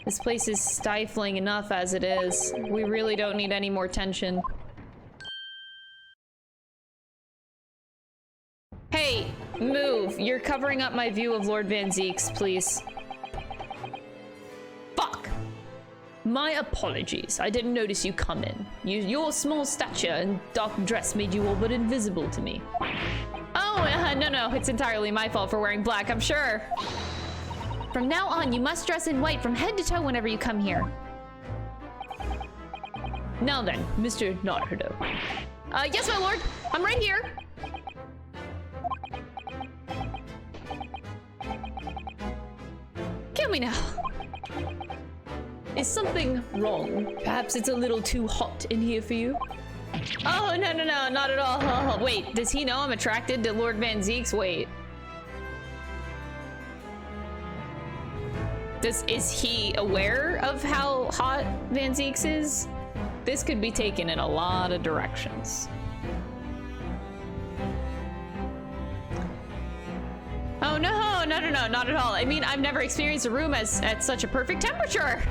This place is stifling enough as it is. We really don't need any more tension. Hey, move! You're covering up my view of Lord Van Zieks, please. Fuck! My apologies. I didn't notice you come in. Your small stature and dark dress made you all but invisible to me. Oh, no. It's entirely my fault for wearing black, I'm sure. From now on, you must dress in white from head to toe whenever you come here. Now then, Mr. Naruto. Yes, my lord. I'm right here. Kill me now. Is something wrong? Perhaps it's a little too hot in here for you? Oh, no, not at all. Wait, does he know I'm attracted to Lord Van Zeke's? Wait. Is he aware of how hot Van Zeke's is? This could be taken in a lot of directions. Oh no, not at all. I mean, I've never experienced a room at such a perfect temperature.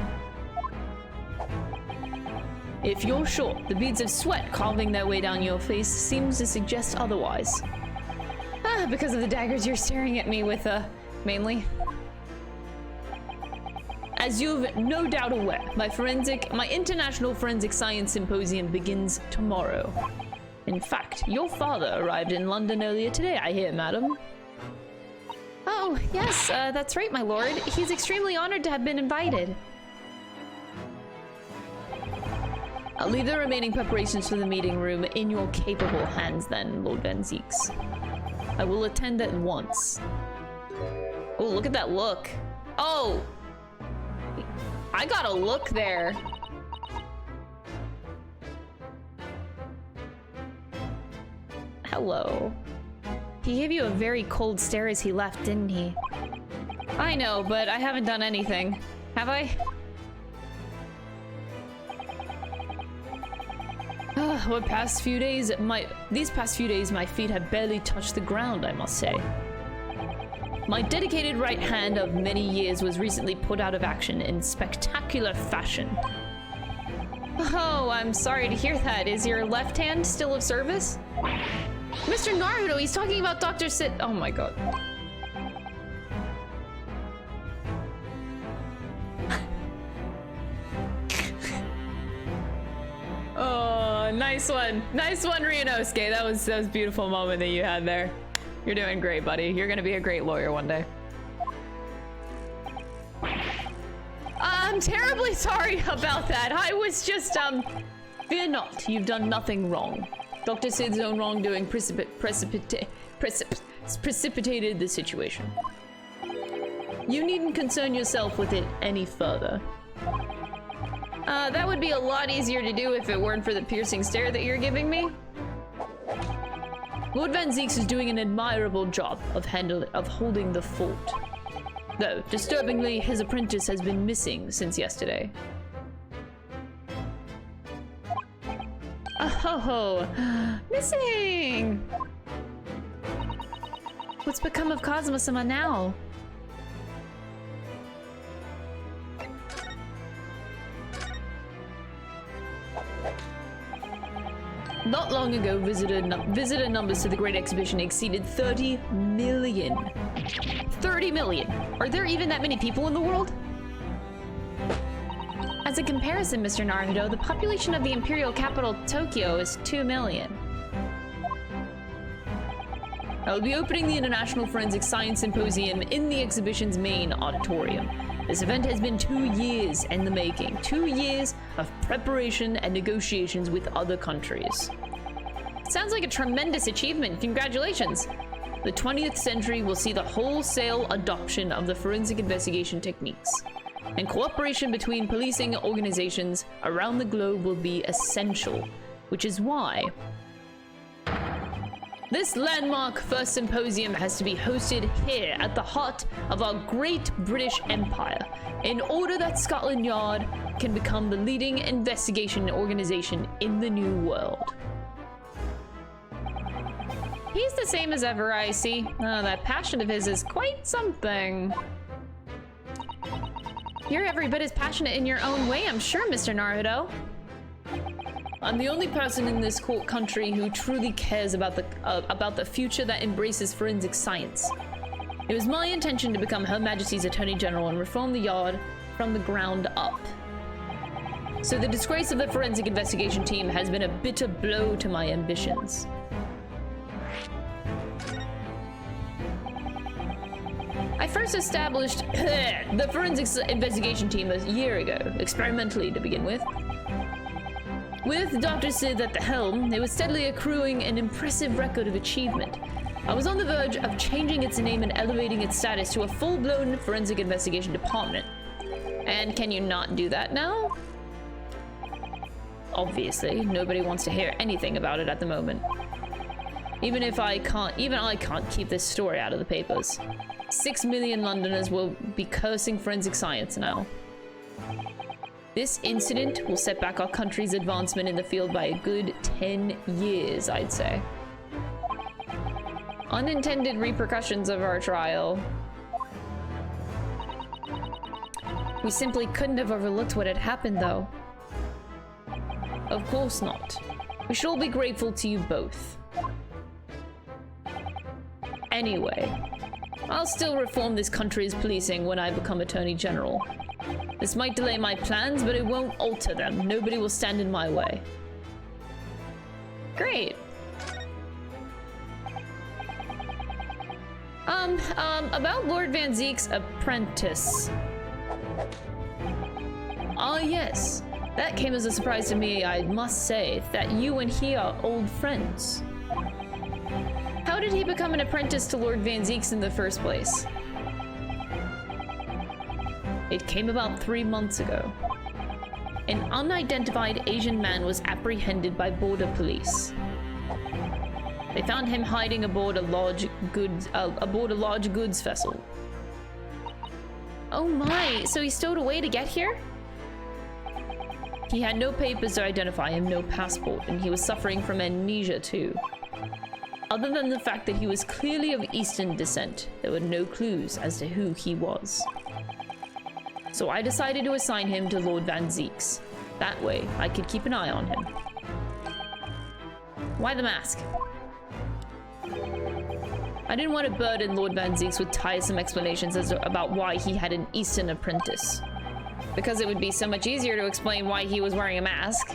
If you're short, the beads of sweat carving their way down your face seems to suggest otherwise. Because of the daggers you're staring at me with, mainly. As you've no doubt aware, my International Forensic Science Symposium begins tomorrow. In fact, your father arrived in London earlier today, I hear, madam. Oh, yes, that's right, my lord. He's extremely honored to have been invited. I'll leave the remaining preparations for the meeting room in your capable hands then, Lord Van Zeeks. I will attend at once. Oh, look at that look. Oh! I got a look there. Hello. He gave you a very cold stare as he left, didn't he? I know, but I haven't done anything. Have I? These past few days, my feet have barely touched the ground, I must say. My dedicated right hand of many years was recently put out of action in spectacular fashion. Oh, I'm sorry to hear that. Is your left hand still of service? Mr. Naruto, he's talking about Dr. Sit. Oh my god. Oh, nice one. Nice one, Ryunosuke. That was a beautiful moment that you had there. You're doing great, buddy. You're gonna be a great lawyer one day. I'm terribly sorry about that. I was just, fear not. You've done nothing wrong. Dr. Sid's own wrongdoing precipitated the situation. You needn't concern yourself with it any further. That would be a lot easier to do if it weren't for the piercing stare that you're giving me. Lord Van Zeeks is doing an admirable job of holding the fort. Though, disturbingly, his apprentice has been missing since yesterday. Oh, missing! What's become of Kazuma-sama now? Not long ago, visitor numbers to the Great Exhibition exceeded 30 million. 30 million! Are there even that many people in the world? As a comparison, Mr. Naruto, the population of the imperial capital, Tokyo, is 2 million. I will be opening the International Forensic Science Symposium in the exhibition's main auditorium. This event has been 2 years in the making. 2 years of preparation and negotiations with other countries. Sounds like a tremendous achievement. Congratulations. The 20th century will see the wholesale adoption of the forensic investigation techniques. And cooperation between policing organizations around the globe will be essential, which is why this landmark first symposium has to be hosted here at the heart of our great British Empire, in order that Scotland Yard can become the leading investigation organization in the New World. He's the same as ever, I see. Oh, that passion of his is quite something. You're every bit as passionate in your own way, I'm sure, Mr. Naruto. I'm the only person in this country who truly cares about the future that embraces forensic science. It was my intention to become Her Majesty's Attorney General and reform the Yard from the ground up. So the disgrace of the forensic investigation team has been a bitter blow to my ambitions. I first established the forensics investigation team a year ago, experimentally to begin with. With Dr. Sid at the helm, it was steadily accruing an impressive record of achievement. I was on the verge of changing its name and elevating its status to a full-blown forensic investigation department. And can you not do that now? Obviously, nobody wants to hear anything about it at the moment. Even I can't keep this story out of the papers. 6 million Londoners will be cursing forensic science now. This incident will set back our country's advancement in the field by a good 10 years, I'd say. Unintended repercussions of our trial. We simply couldn't have overlooked what had happened, though. Of course not. We should all be grateful to you both. Anyway, I'll still reform this country's policing when I become Attorney General. This might delay my plans, but it won't alter them. Nobody will stand in my way. Great. About Lord Van Zeek's apprentice. Ah, yes. That came as a surprise to me, I must say, that you and he are old friends. How did he become an apprentice to Lord Van Zeek's in the first place? It came about 3 months ago. An unidentified Asian man was apprehended by border police. They found him hiding aboard a large goods vessel. Oh my, so he stowed away to get here? He had no papers to identify him, no passport, and he was suffering from amnesia too. Other than the fact that he was clearly of Eastern descent, there were no clues as to who he was. So I decided to assign him to Lord Van Zeek's. That way, I could keep an eye on him. Why the mask? I didn't want to burden Lord Van Zeek's with tiresome explanations about why he had an Eastern apprentice. Because it would be so much easier to explain why he was wearing a mask.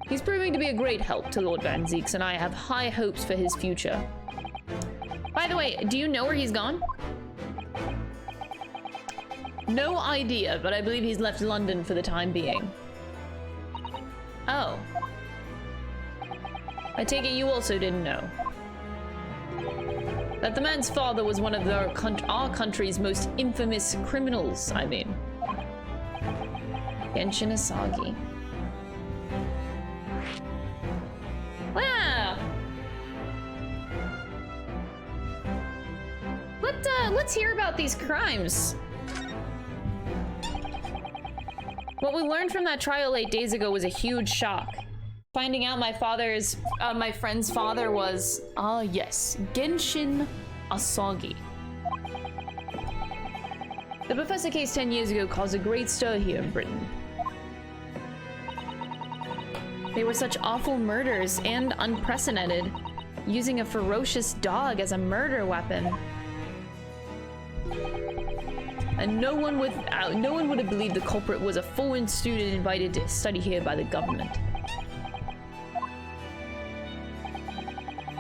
He's proving to be a great help to Lord Van Zeek's, and I have high hopes for his future. By the way, do you know where he's gone? No idea, but I believe he's left London for the time being. Oh. I take it you also didn't know. That the man's father was one of our country's most infamous criminals, I mean. Genshin Asagi. Wow! Let's hear about these crimes. What we learned from that trial 8 days ago was a huge shock. Finding out my friend's father was, yes, Genshin Asagi. The Professor case 10 years ago caused a great stir here in Britain. They were such awful murders and unprecedented, using a ferocious dog as a murder weapon. And no one would have believed the culprit was a foreign student invited to study here by the government.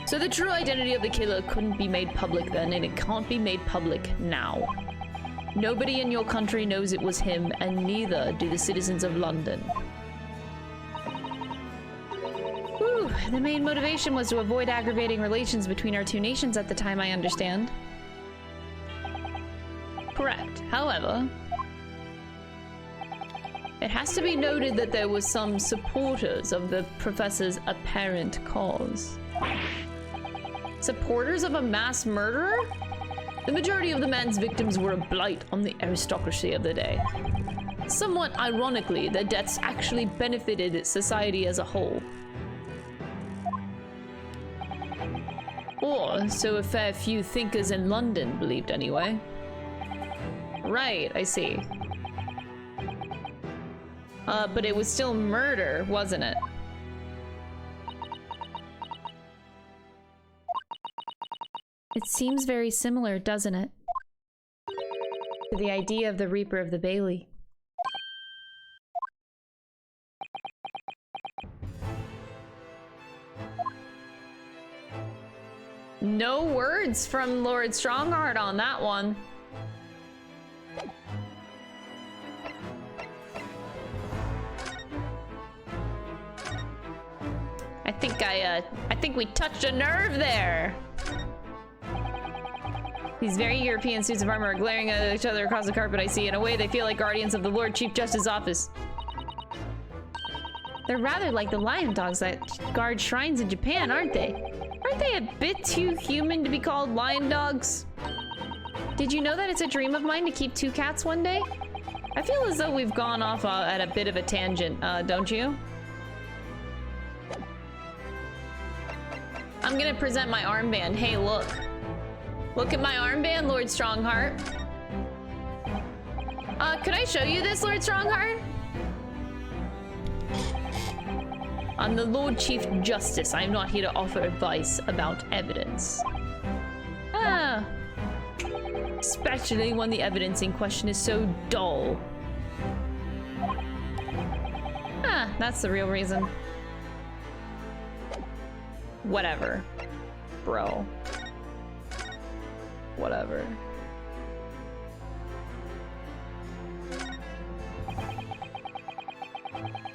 So the true identity of the killer couldn't be made public then, and it can't be made public now. Nobody in your country knows it was him, and neither do the citizens of London. Whew, the main motivation was to avoid aggravating relations between our two nations at the time, I understand. Correct. However, it has to be noted that there were some supporters of the professor's apparent cause. Supporters of a mass murderer? The majority of the man's victims were a blight on the aristocracy of the day. Somewhat ironically, their deaths actually benefited society as a whole. Or so a fair few thinkers in London believed anyway. Right, I see. But it was still murder, wasn't it? It seems very similar, doesn't it? To the idea of the Reaper of the Bailey. words from Lord Strongheart on that one. I think we touched a nerve there. These very European suits of armor are glaring at each other across the carpet I see. In a way, they feel like guardians of the Lord Chief Justice's office. They're rather like the lion dogs that guard shrines in Japan, aren't they? Aren't they a bit too human to be called lion dogs? Did you know that it's a dream of mine to keep 2 cats one day? I feel as though we've gone off at a bit of a tangent, don't you? I'm gonna present my armband. Hey, look. Look at my armband, Lord Strongheart. Could I show you this, Lord Strongheart? I'm the Lord Chief Justice. I am not here to offer advice about evidence. Ah. Especially when the evidence in question is so dull. Ah, that's the real reason. Whatever. Bro. Whatever.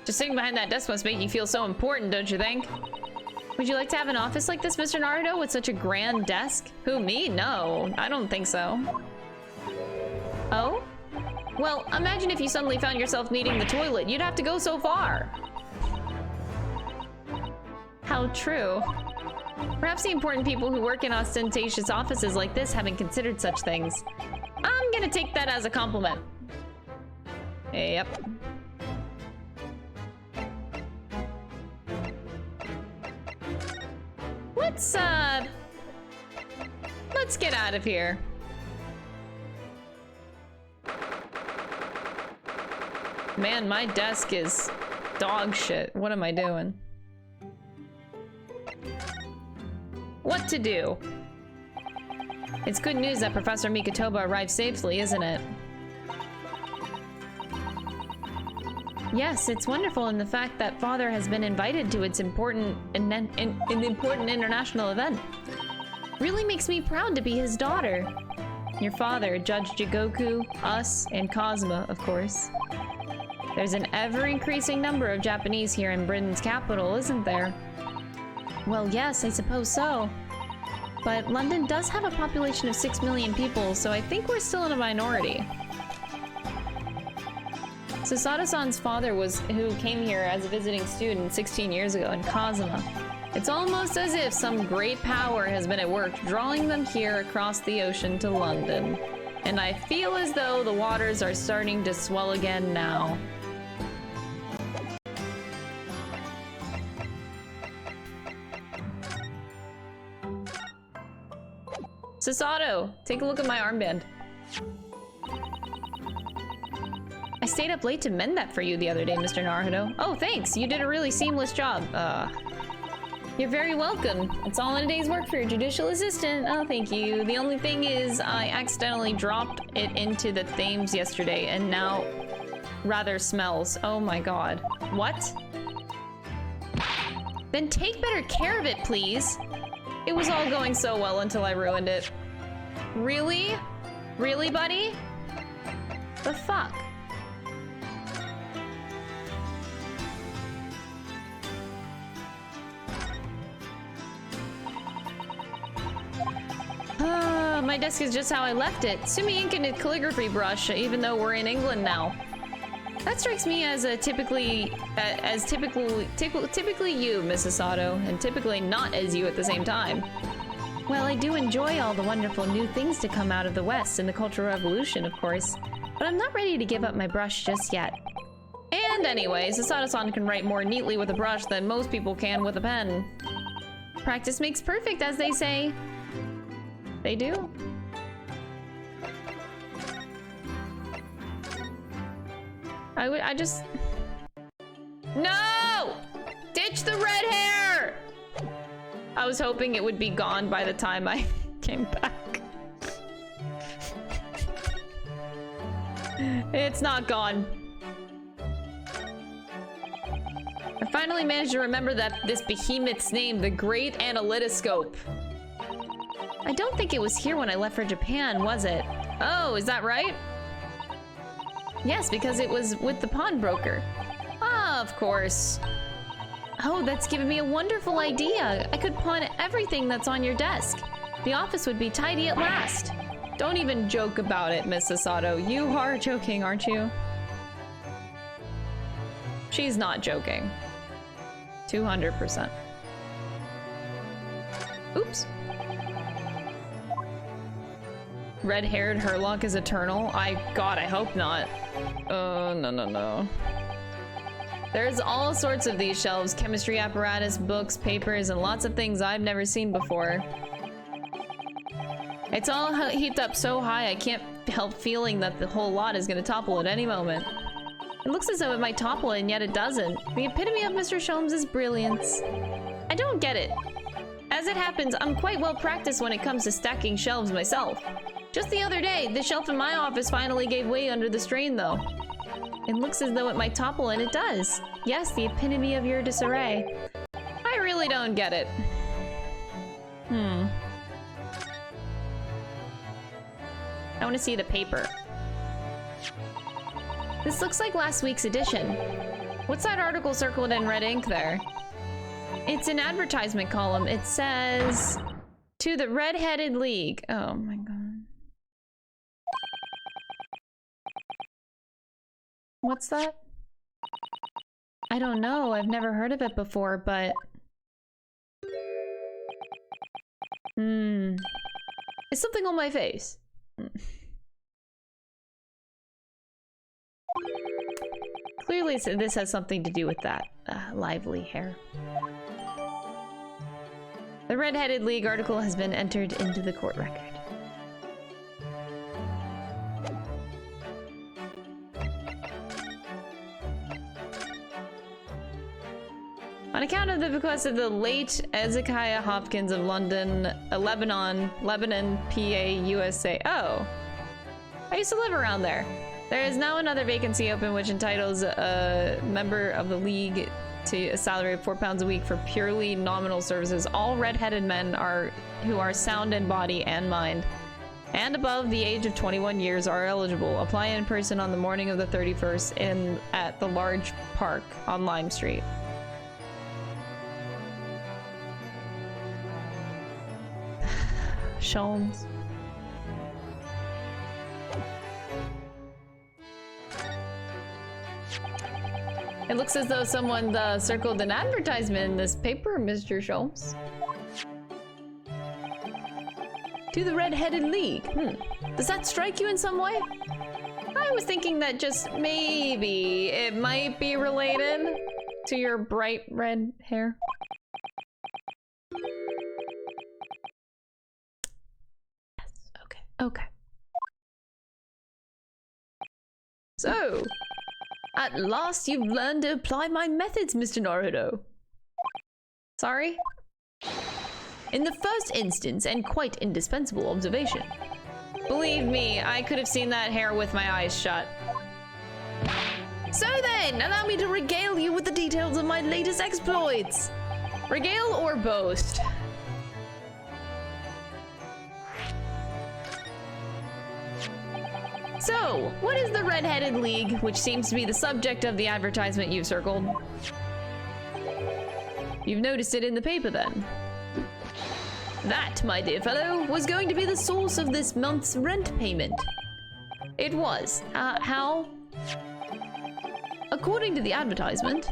Just sitting behind that desk must make you feel so important, don't you think? Would you like to have an office like this, Mr. Naruto, with such a grand desk? Who, me? No, I don't think so. Oh? Well, imagine if you suddenly found yourself needing the toilet. You'd have to go so far. How true. Perhaps the important people who work in ostentatious offices like this haven't considered such things. I'm gonna take that as a compliment. Yep. Let's get out of here. Man, my desk is dog shit. What am I doing? What to do? It's good news that Professor Mikotoba arrived safely, isn't it? Yes, it's wonderful in the fact that Father has been invited to its important international event. Really makes me proud to be his daughter. Your father, Judge Jigoku, us, and Cosmo, of course. There's an ever-increasing number of Japanese here in Britain's capital, isn't there? Well, yes, I suppose so. But London does have a population of 6 million people, so I think we're still in a minority. Susato-san's father who came here as a visiting student 16 years ago in Kazuma. It's almost as if some great power has been at work drawing them here across the ocean to London. And I feel as though the waters are starting to swell again now. Susato, take a look at my armband. I stayed up late to mend that for you the other day, Mr. Naruto. Oh, thanks. You did a really seamless job. You're very welcome. It's all in a day's work for your judicial assistant. Oh, thank you. The only thing is, I accidentally dropped it into the Thames yesterday, and now rather smells. Oh my god. What? Then take better care of it, please. It was all going so well until I ruined it. Really? Really, buddy? The fuck? My desk is just how I left it. Sumi ink and a calligraphy brush, even though we're in England now. That strikes me as typically you, Mrs. Sato, and typically not as you at the same time. Well, I do enjoy all the wonderful new things to come out of the West and the Cultural Revolution, of course, but I'm not ready to give up my brush just yet. And anyway, Susato-san can write more neatly with a brush than most people can with a pen. Practice makes perfect, as they say. They do. I just... No! Ditch the red hair! I was hoping it would be gone by the time I came back. It's not gone. I finally managed to remember this behemoth's name, the Great Analytoscope. I don't think it was here when I left for Japan, was it? Oh, is that right? Yes, because it was with the pawnbroker. Ah, of course. Oh, that's given me a wonderful idea. I could pawn everything that's on your desk. The office would be tidy at last. Don't even joke about it, Miss Sasato. You are joking, aren't you? She's not joking. 200%. Oops. Red-haired Herlock is eternal? God, I hope not. Oh, no. There's all sorts of these shelves. Chemistry apparatus, books, papers, and lots of things I've never seen before. It's all heaped up so high I can't help feeling that the whole lot is gonna topple at any moment. It looks as though it might topple, and yet it doesn't. The epitome of Mr. Sholmes' brilliance. I don't get it. As it happens, I'm quite well practiced when it comes to stacking shelves myself. Just the other day, the shelf in my office finally gave way under the strain, though. It looks as though it might topple, and it does. Yes, the epitome of your disarray. I really don't get it. I want to see the paper. This looks like last week's edition. What's that article circled in red ink there? It's an advertisement column. It says, "To the Red-Headed League." Oh my god. What's that? I don't know. I've never heard of it before, but... Is something on my face? Clearly this has something to do with that lively hair. The Red-Headed League article has been entered into the court record. On account of the bequest of the late Ezekiah Hopkins of London, Lebanon, PA, USA. Oh, I used to live around there. There is now another vacancy open which entitles a member of the league to a salary of £4 a week for purely nominal services. All red-headed men who are sound in body and mind and above the age of 21 years are eligible. Apply in person on the morning of the 31st at the large park on Lime Street. Sholmes. It looks as though someone circled an advertisement in this paper, Mr. Sholmes. To the Red-Headed League. Does that strike you in some way? I was thinking that just maybe it might be related to your bright red hair. Yes, okay. So, at last you've learned to apply my methods, Mr. Naruto. Sorry? In the first instance, and quite indispensable observation. Believe me, I could have seen that hair with my eyes shut. So then, allow me to regale you with the details of my latest exploits. Regale or boast? So, what is the Red-Headed League, which seems to be the subject of the advertisement you've circled? You've noticed it in the paper then. That, my dear fellow, was going to be the source of this month's rent payment. It was. How? According to the advertisement,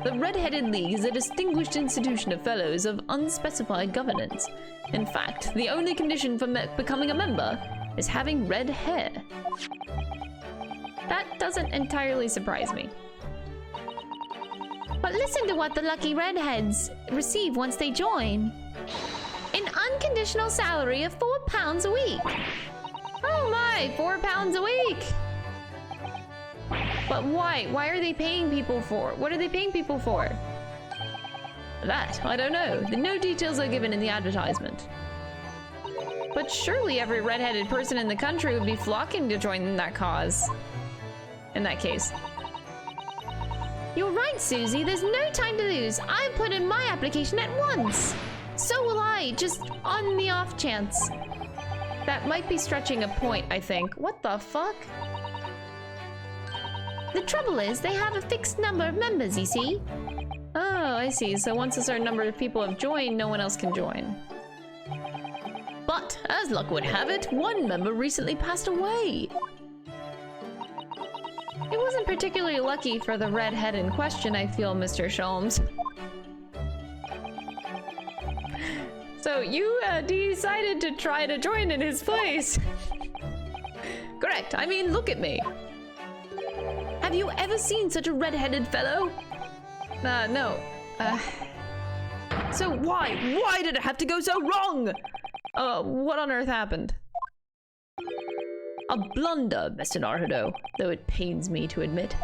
the Red-Headed League is a distinguished institution of fellows of unspecified governance. In fact, the only condition for becoming a member is having red hair. That doesn't entirely surprise me. But listen to what the lucky redheads receive once they join. An unconditional salary of £4 a week. Oh my, £4 a week. But why? Why are they paying people for? What are they paying people for? That, I don't know. No details are given in the advertisement. But surely every red-headed person in the country would be flocking to join that cause. In that case. You're right, Susie. There's no time to lose. I put in my application at once. So will I. try, just on the off chance. That might be stretching a point, I think. What the fuck? The trouble is, they have a fixed number of members, you see. Oh, I see. So once a certain number of people have joined, no one else can join. But, as luck would have it, one member recently passed away. It wasn't particularly lucky for the redhead in question, I feel, Mr. Sholmes. So you decided to try to join in his place. Correct. I mean, look at me. Have you ever seen such a red-headed fellow? No. So why did it have to go so wrong? What on earth happened? A blunder, Mr. Naruto, though it pains me to admit.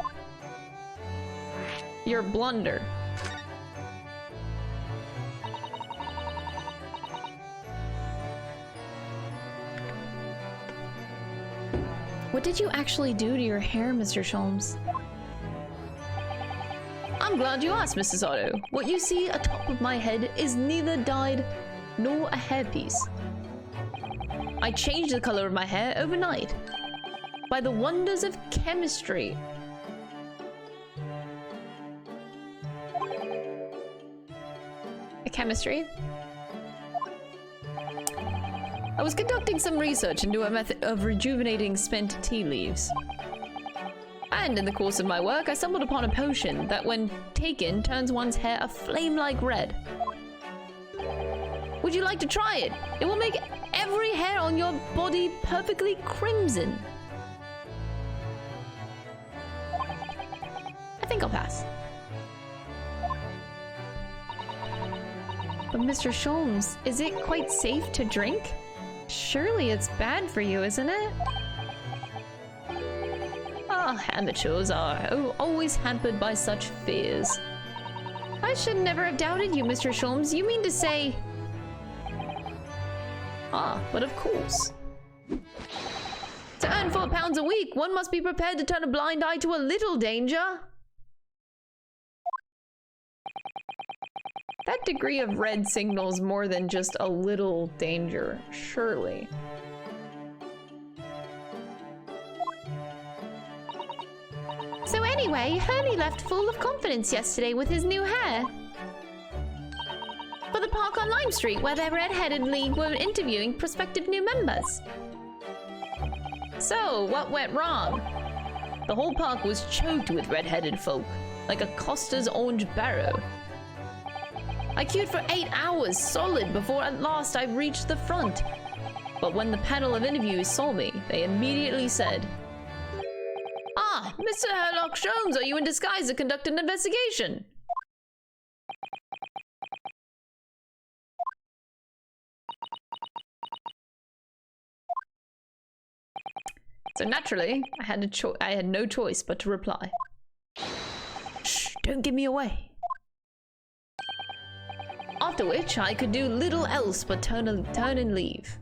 Your blunder. What did you actually do to your hair, Mr. Sholmes? I'm glad you asked, Mrs. Otto. What you see atop of my head is neither dyed nor a hairpiece. I changed the color of my hair overnight by the wonders of chemistry. Chemistry? I was conducting some research into a method of rejuvenating spent tea leaves. And in the course of my work, I stumbled upon a potion that, when taken, turns one's hair a flame-like red. Would you like to try it? It will make every hair on your body perfectly crimson. I think I'll pass. But Mr. Sholmes, is it quite safe to drink? Surely it's bad for you, isn't it? Ah, amateurs are always hampered by such fears. I should never have doubted you, Mr. Sholmes. You mean to say... Ah, but of course. To earn £4 a week, one must be prepared to turn a blind eye to a little danger. That degree of red signals more than just a little danger, surely. So anyway, Hurley left full of confidence yesterday with his new hair. For the park on Lime Street, where their Red-Headed League were interviewing prospective new members. So, what went wrong? The whole park was choked with red-headed folk, like a Costa's orange barrow. I queued for 8 hours solid before at last I reached the front. But when the panel of interviews saw me, they immediately said, "Ah, Mr. Sherlock Sholmes, are you in disguise to conduct an investigation?" So naturally, I had no choice but to reply. Shh, don't give me away. After which, I could do little else but turn and leave.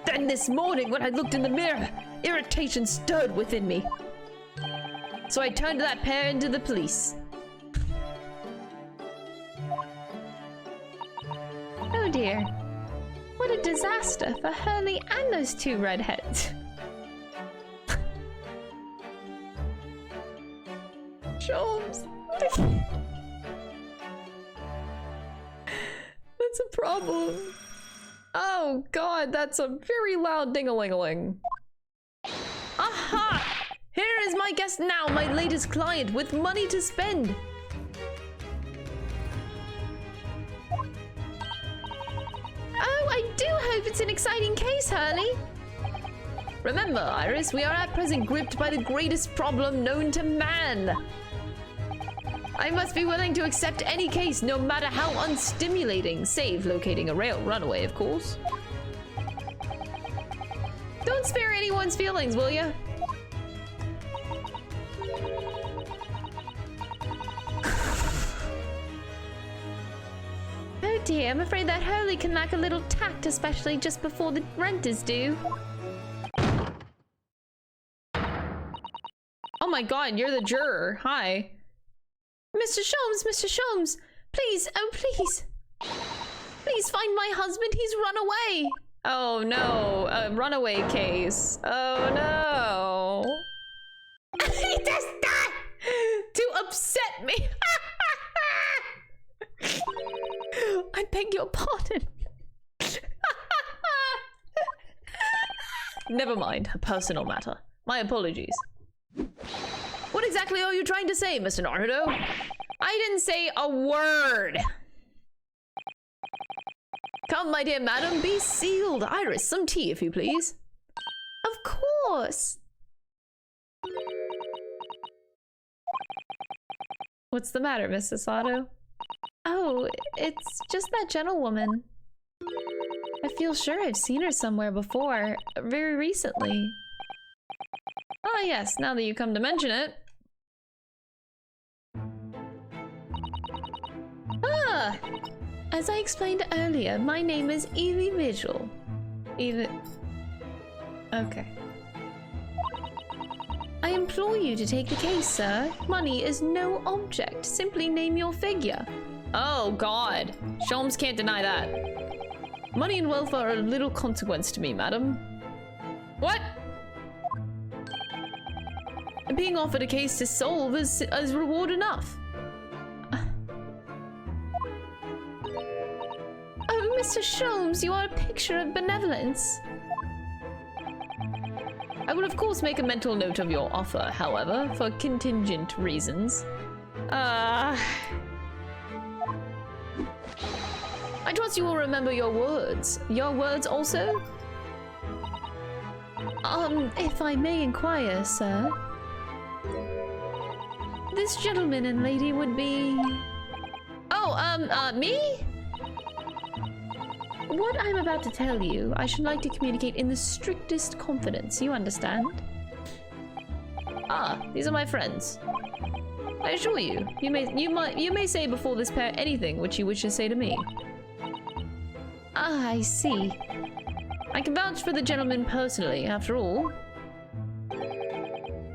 Then this morning, when I looked in the mirror, irritation stirred within me. So I turned that pair into the police. Oh dear. What a disaster for Hurley and those two redheads. Sholmes. That's a problem. Oh god, that's a very loud ding-a-ling-a-ling. Aha! Here is my guest now, my latest client with money to spend. Oh, I do hope it's an exciting case, Hurley. Remember, Iris, we are at present gripped by the greatest problem known to man. I must be willing to accept any case, no matter how unstimulating, save locating a rail runaway, of course. Don't spare anyone's feelings, will ya? Oh dear, I'm afraid that Hurley can lack a little tact, especially just before the rent is due. Oh my god, you're the juror. Hi. Mr. Sholmes, please, oh please. Please find my husband. He's run away. Oh no, a runaway case. Oh no. He does that to upset me. I beg your pardon. Never mind, a personal matter. My apologies. What exactly are you trying to say, Mr. Naruto? I didn't say a word. Come, my dear madam, be sealed. Iris, some tea, if you please. Of course. What's the matter, Miss Sasato? Oh, it's just that gentlewoman. I feel sure I've seen her somewhere before, very recently. Ah, yes, now that you come to mention it. Ah! As I explained earlier, my name is Evie Vigil. Okay. I implore you to take the case, sir. Money is no object. Simply name your figure. Oh, God. Sholmes can't deny that. Money and wealth are of little consequence to me, madam. What? Being offered a case to solve is reward enough. Oh, Mr. Sholmes, you are a picture of benevolence. I will of course make a mental note of your offer, however, for contingent reasons. I trust you will remember your words. Your words also? If I may inquire, sir. This gentleman and lady would be... Oh, me? What I'm about to tell you, I should like to communicate in the strictest confidence, you understand? Ah, these are my friends. I assure you, you may say before this pair anything which you wish to say to me. Ah, I see. I can vouch for the gentleman personally, after all.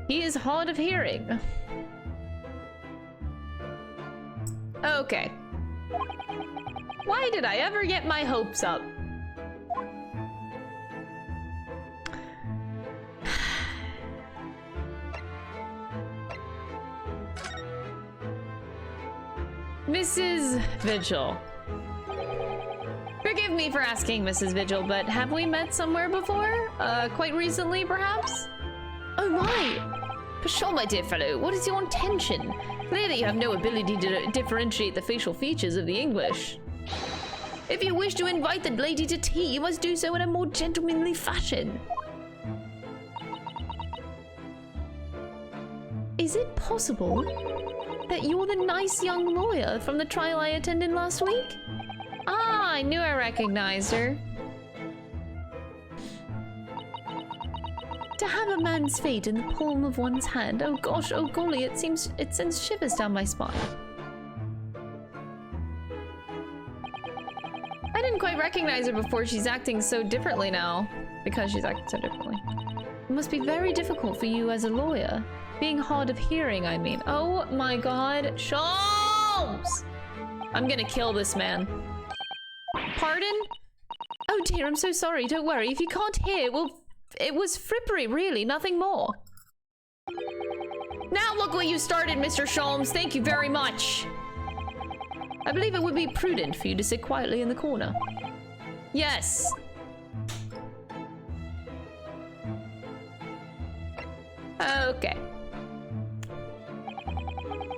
He is hard of hearing. Okay. Why did I ever get my hopes up? Mrs. Vigil. Forgive me for asking, Mrs. Vigil, but have we met somewhere before? Quite recently, perhaps? Oh my! Pshaw, my dear fellow, what is your intention? Clearly you have no ability to differentiate the facial features of the English. If you wish to invite the lady to tea, you must do so in a more gentlemanly fashion. Is it possible that you're the nice young lawyer from the trial I attended last week? Ah, I knew I recognized her. To have a man's fate in the palm of one's hand, oh gosh, oh golly, it sends shivers down my spine. I didn't quite recognize her before. She's acting so differently now. Because she's acting so differently. It must be very difficult for you as a lawyer. Being hard of hearing, I mean. Oh my god. Sholmes! I'm gonna kill this man. Pardon? Oh dear, I'm so sorry. Don't worry. If you can't hear, well, it was frippery, really. Nothing more. Now look what you started, Mr. Sholmes. Thank you very much. I believe it would be prudent for you to sit quietly in the corner. Yes. Okay.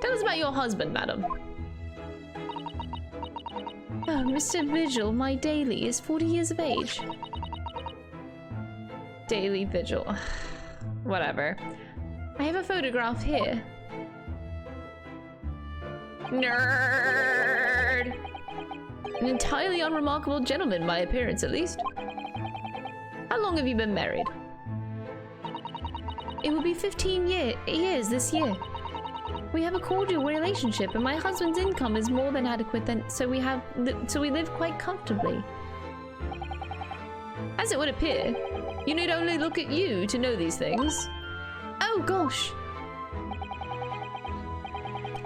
Tell us about your husband, madam. Oh, Mr. Vigil, my daily, is 40 years of age. Daily Vigil. Whatever. I have a photograph here. Nerd! An entirely unremarkable gentleman, by appearance at least. How long have you been married? It will be 15 years this year. We have a cordial relationship, and my husband's income is more than adequate, so we live quite comfortably. As it would appear, you need only look at you to know these things. Oh gosh!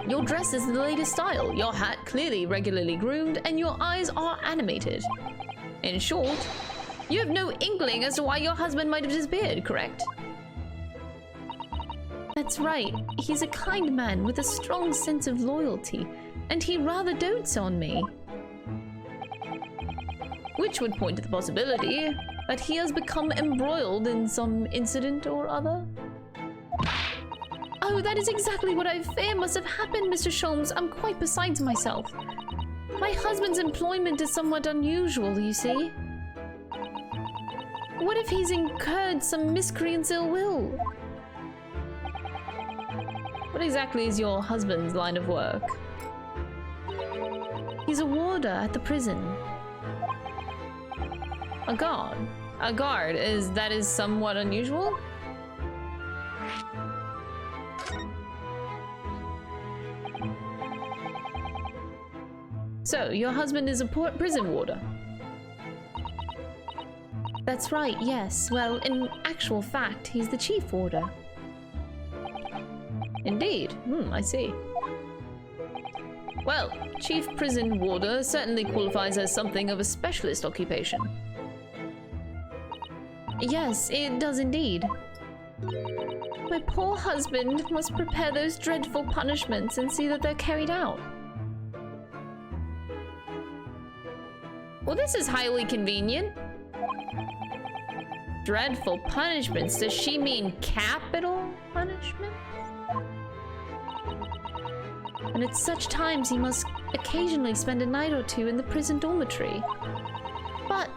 Your dress is the latest style, your hat clearly regularly groomed, and your eyes are animated. In short, you have no inkling as to why your husband might have disappeared, correct? That's right. He's a kind man with a strong sense of loyalty, and he rather dotes on me. Which would point to the possibility that he has become embroiled in some incident or other. Oh, that is exactly what I fear must have happened, Mr. Sholmes. I'm quite besides myself. My husband's employment is somewhat unusual, you see. What if he's incurred some miscreant's ill will? What exactly is your husband's line of work? He's a warder at the prison. A guard? A guard, that is somewhat unusual? So, your husband is a prison warder? That's right, yes. Well, in actual fact, he's the chief warder. Indeed. I see. Well, chief prison warder certainly qualifies as something of a specialist occupation. Yes, it does indeed. My poor husband must prepare those dreadful punishments and see that they're carried out. Well, this is highly convenient. Dreadful punishments? Does she mean capital punishments? And at such times he must occasionally spend a night or two in the prison dormitory. But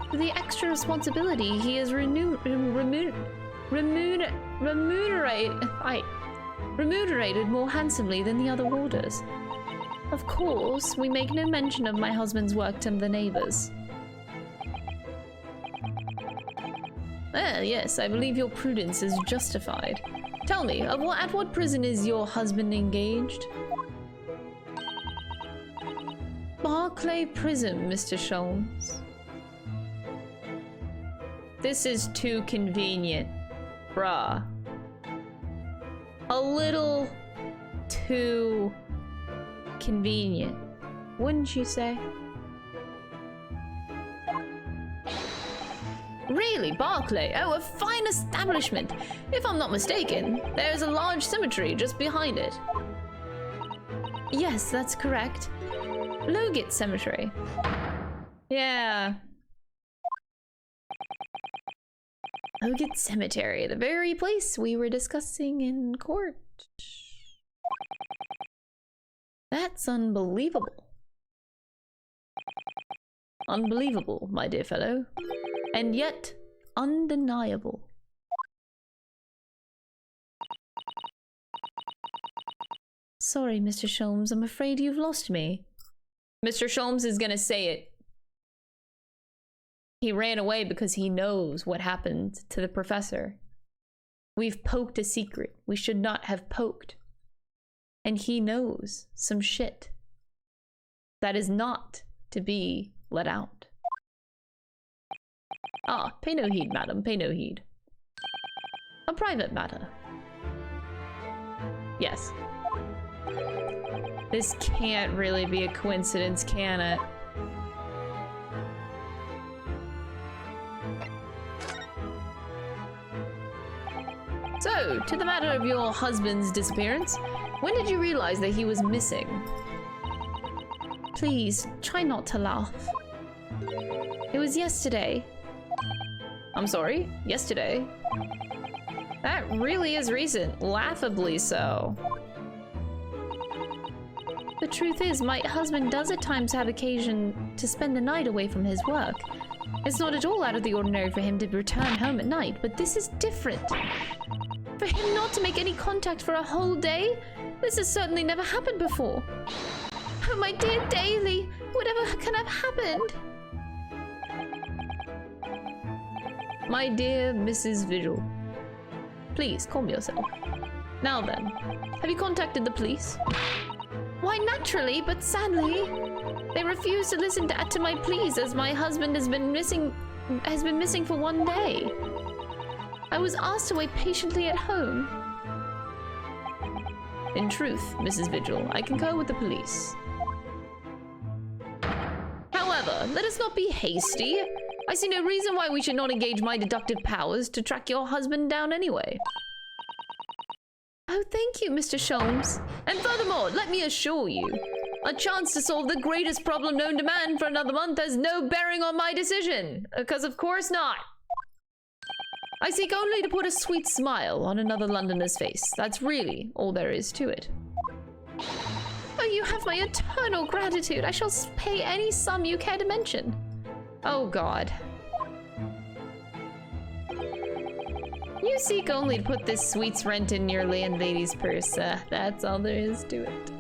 for the extra responsibility, he is remunerated more handsomely than the other warders. Of course, we make no mention of my husband's work to the neighbors. Yes, I believe your prudence is justified. Tell me, at what prison is your husband engaged? Barclay Prison, Mr. Sholmes. This is too convenient, bruh. A little too convenient, wouldn't you say? Really, Barclay? Oh, a fine establishment. If I'm not mistaken, there's a large cemetery just behind it. Yes, that's correct. Logit Cemetery. Yeah. Logit Cemetery, the very place we were discussing in court. That's unbelievable. Unbelievable, my dear fellow. And yet, undeniable. Sorry, Mr. Sholmes, I'm afraid you've lost me. Mr. Sholmes is gonna say it. He ran away because he knows what happened to the professor. We've poked a secret we should not have poked. And he knows some shit that is not to be let out. Ah, pay no heed, madam, pay no heed. A private matter. Yes. This can't really be a coincidence, can it? So, to the matter of your husband's disappearance, when did you realize that he was missing? Please, try not to laugh. It was yesterday. I'm sorry? Yesterday? That really is recent. Laughably so. The truth is, my husband does at times have occasion to spend the night away from his work. It's not at all out of the ordinary for him to return home at night, but this is different. For him not to make any contact for a whole day? This has certainly never happened before. Oh, my dear Daly, whatever can have happened? My dear Mrs. Vigil, please calm yourself. Now then, have you contacted the police? Why, naturally, but sadly, they refuse to listen to my pleas as my husband has been missing for 1 day. I was asked to wait patiently at home. In truth, Mrs. Vigil, I concur with the police. However, let us not be hasty. I see no reason why we should not engage my deductive powers to track your husband down anyway. Oh, thank you, Mr. Sholmes. And furthermore, let me assure you, a chance to solve the greatest problem known to man for another month has no bearing on my decision. Because of course not. I seek only to put a sweet smile on another Londoner's face. That's really all there is to it. Oh, you have my eternal gratitude. I shall pay any sum you care to mention. Oh, God. You seek only to put this sweet's rent in your landlady's purse. That's all there is to it.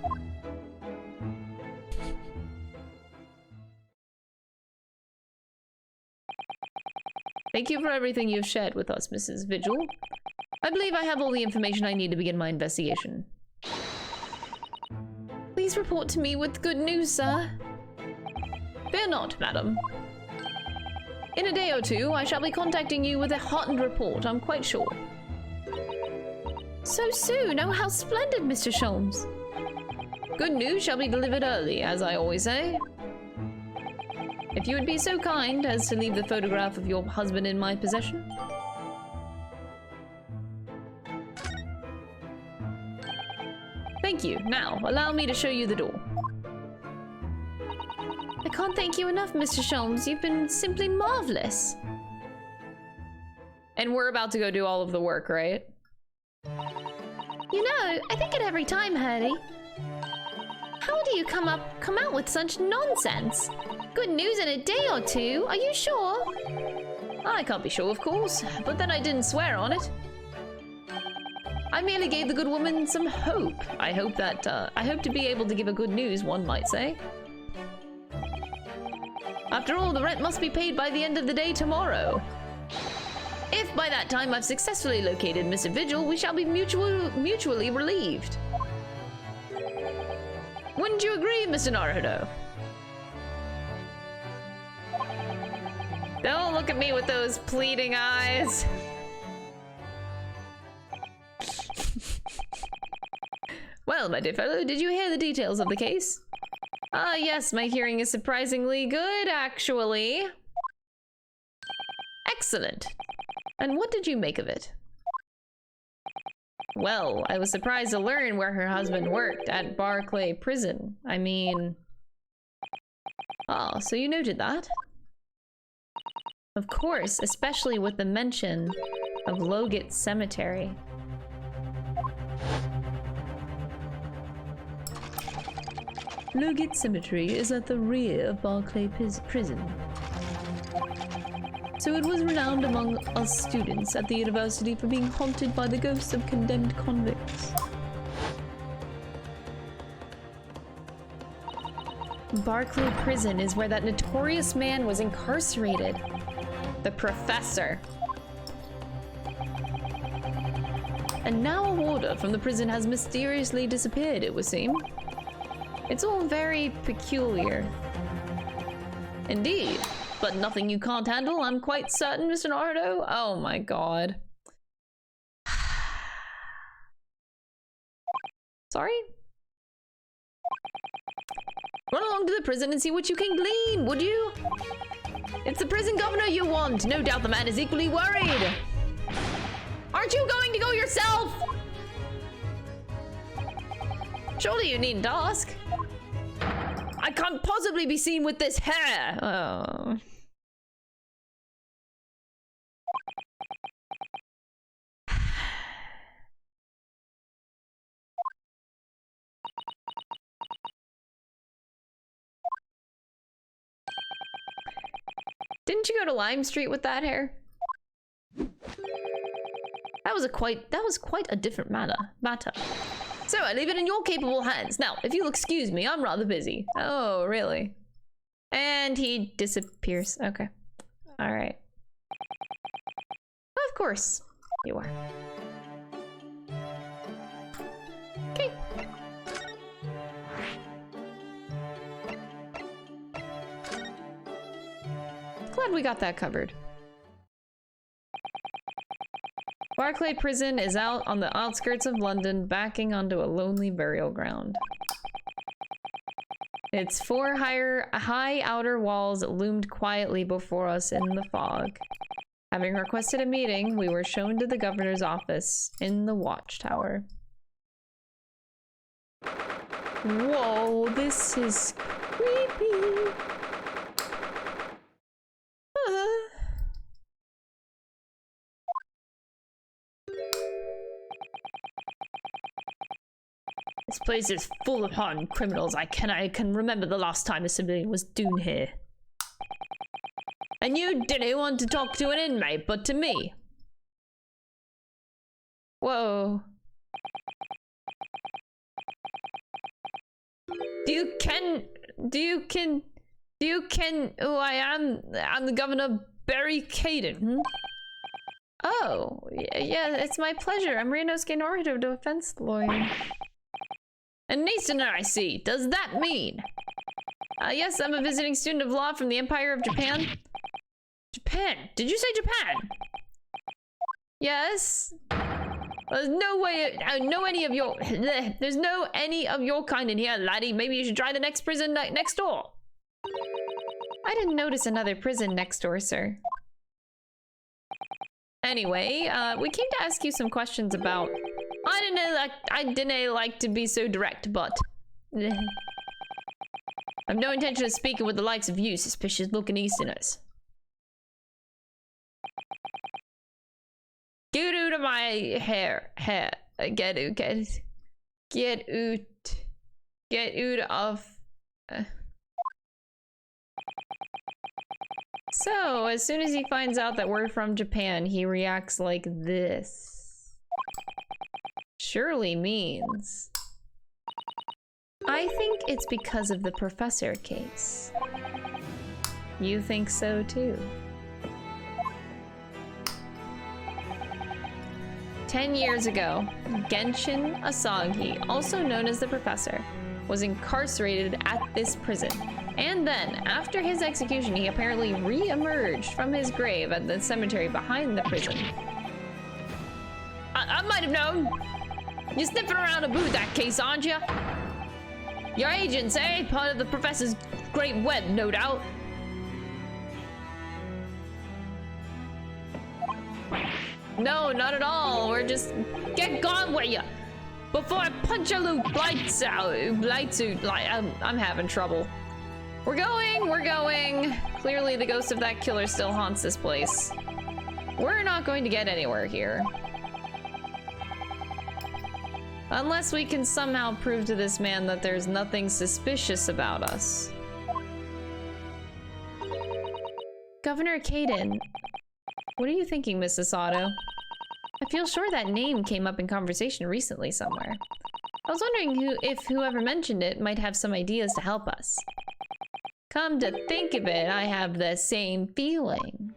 Thank you for everything you've shared with us, Mrs. Vigil. I believe I have all the information I need to begin my investigation. Please report to me with good news, sir. Fear not, madam. In a day or two, I shall be contacting you with a heartened report, I'm quite sure. So soon? Oh, how splendid, Mr. Sholmes. Good news shall be delivered early, as I always say. If you would be so kind as to leave the photograph of your husband in my possession. Thank you. Now, allow me to show you the door. I can't thank you enough, Mr. Sholmes. You've been simply marvelous. And we're about to go do all of the work, right? You know, I think at every time, Hurley. How do you come out with such nonsense? Good news in a day or two? Are you sure? I can't be sure, of course, but then I didn't swear on it. I merely gave the good woman some hope. I hope to be able to give a good news, one might say. After all, the rent must be paid by the end of the day tomorrow. If by that time I've successfully located Mr. Vigil, we shall be mutually relieved. Wouldn't you agree, Mr. Naruto? Don't look at me with those pleading eyes. Well, my dear fellow, did you hear the details of the case? Ah, yes, my hearing is surprisingly good, actually. Excellent. And what did you make of it? Well, I was surprised to learn where her husband worked, at Barclay Prison. I mean... Ah, so you noted that? Of course, especially with the mention of Logate Cemetery. Logate Cemetery is at the rear of Barclay Prison. So it was renowned among us students at the university for being haunted by the ghosts of condemned convicts. Barclay Prison is where that notorious man was incarcerated. The professor. And now a warder from the prison has mysteriously disappeared, it would seem. It's all very peculiar. Indeed. But nothing you can't handle, I'm quite certain, Mr. Naruto. Oh my god. Sorry? Run along to the prison and see what you can glean, would you? It's the prison governor you want. No doubt the man is equally worried. Aren't you going to go yourself? Surely you needn't ask. I can't possibly be seen with this hair. Oh. Didn't you go to Lime Street with that hair? That was quite a different matter. So I leave it in your capable hands. Now, if you'll excuse me, I'm rather busy. Oh, really? And he disappears. Okay. All right. Of course you are. Okay. Glad we got that covered. Barclay Prison is out on the outskirts of London, backing onto a lonely burial ground. Its four high outer walls loomed quietly before us in the fog. Having requested a meeting, we were shown to the governor's office in the watchtower. Whoa, this is creepy. This place is full of hardened criminals. I can remember the last time a civilian was doomed here. And you didn't want to talk to an inmate, but to me. Whoa. Do you ken who I am? I'm the Governor Barry Caden. Hmm? Oh, yeah, it's my pleasure. I'm Ryunosuke Naruto, defense lawyer. An Easterner, I see. Does that mean? Yes, I'm a visiting student of law from the Empire of Japan. Japan? Did you say Japan? Yes. There's no way, there's no any of your kind in here, laddie. Maybe you should try the next prison next door. I didn't notice another prison next door, sir. Anyway, we came to ask you some questions about... I didn't like to be so direct, but... I've no intention of speaking with the likes of you, suspicious-looking Easterners. Get out of my hair. Get out of... So, as soon as he finds out that we're from Japan, he reacts like this. Surely means... I think it's because of the professor case. You think so too? 10 years ago, Genshin Asagi, also known as the Professor, was incarcerated at this prison. And then, after his execution, he apparently re-emerged from his grave at the cemetery behind the prison. I might have known. You're sniffing around about that case, aren't you? Your agents, eh? Part of the professor's great web, no doubt. No, not at all. We're just... Get gone with you! Before I punch your lights out. I'm having trouble. We're going! Clearly the ghost of that killer still haunts this place. We're not going to get anywhere here. Unless we can somehow prove to this man that there's nothing suspicious about us. Governor Caden. What are you thinking, Mrs. Sato? I feel sure that name came up in conversation recently somewhere. I was wondering if whoever mentioned it might have some ideas to help us. Come to think of it, I have the same feeling.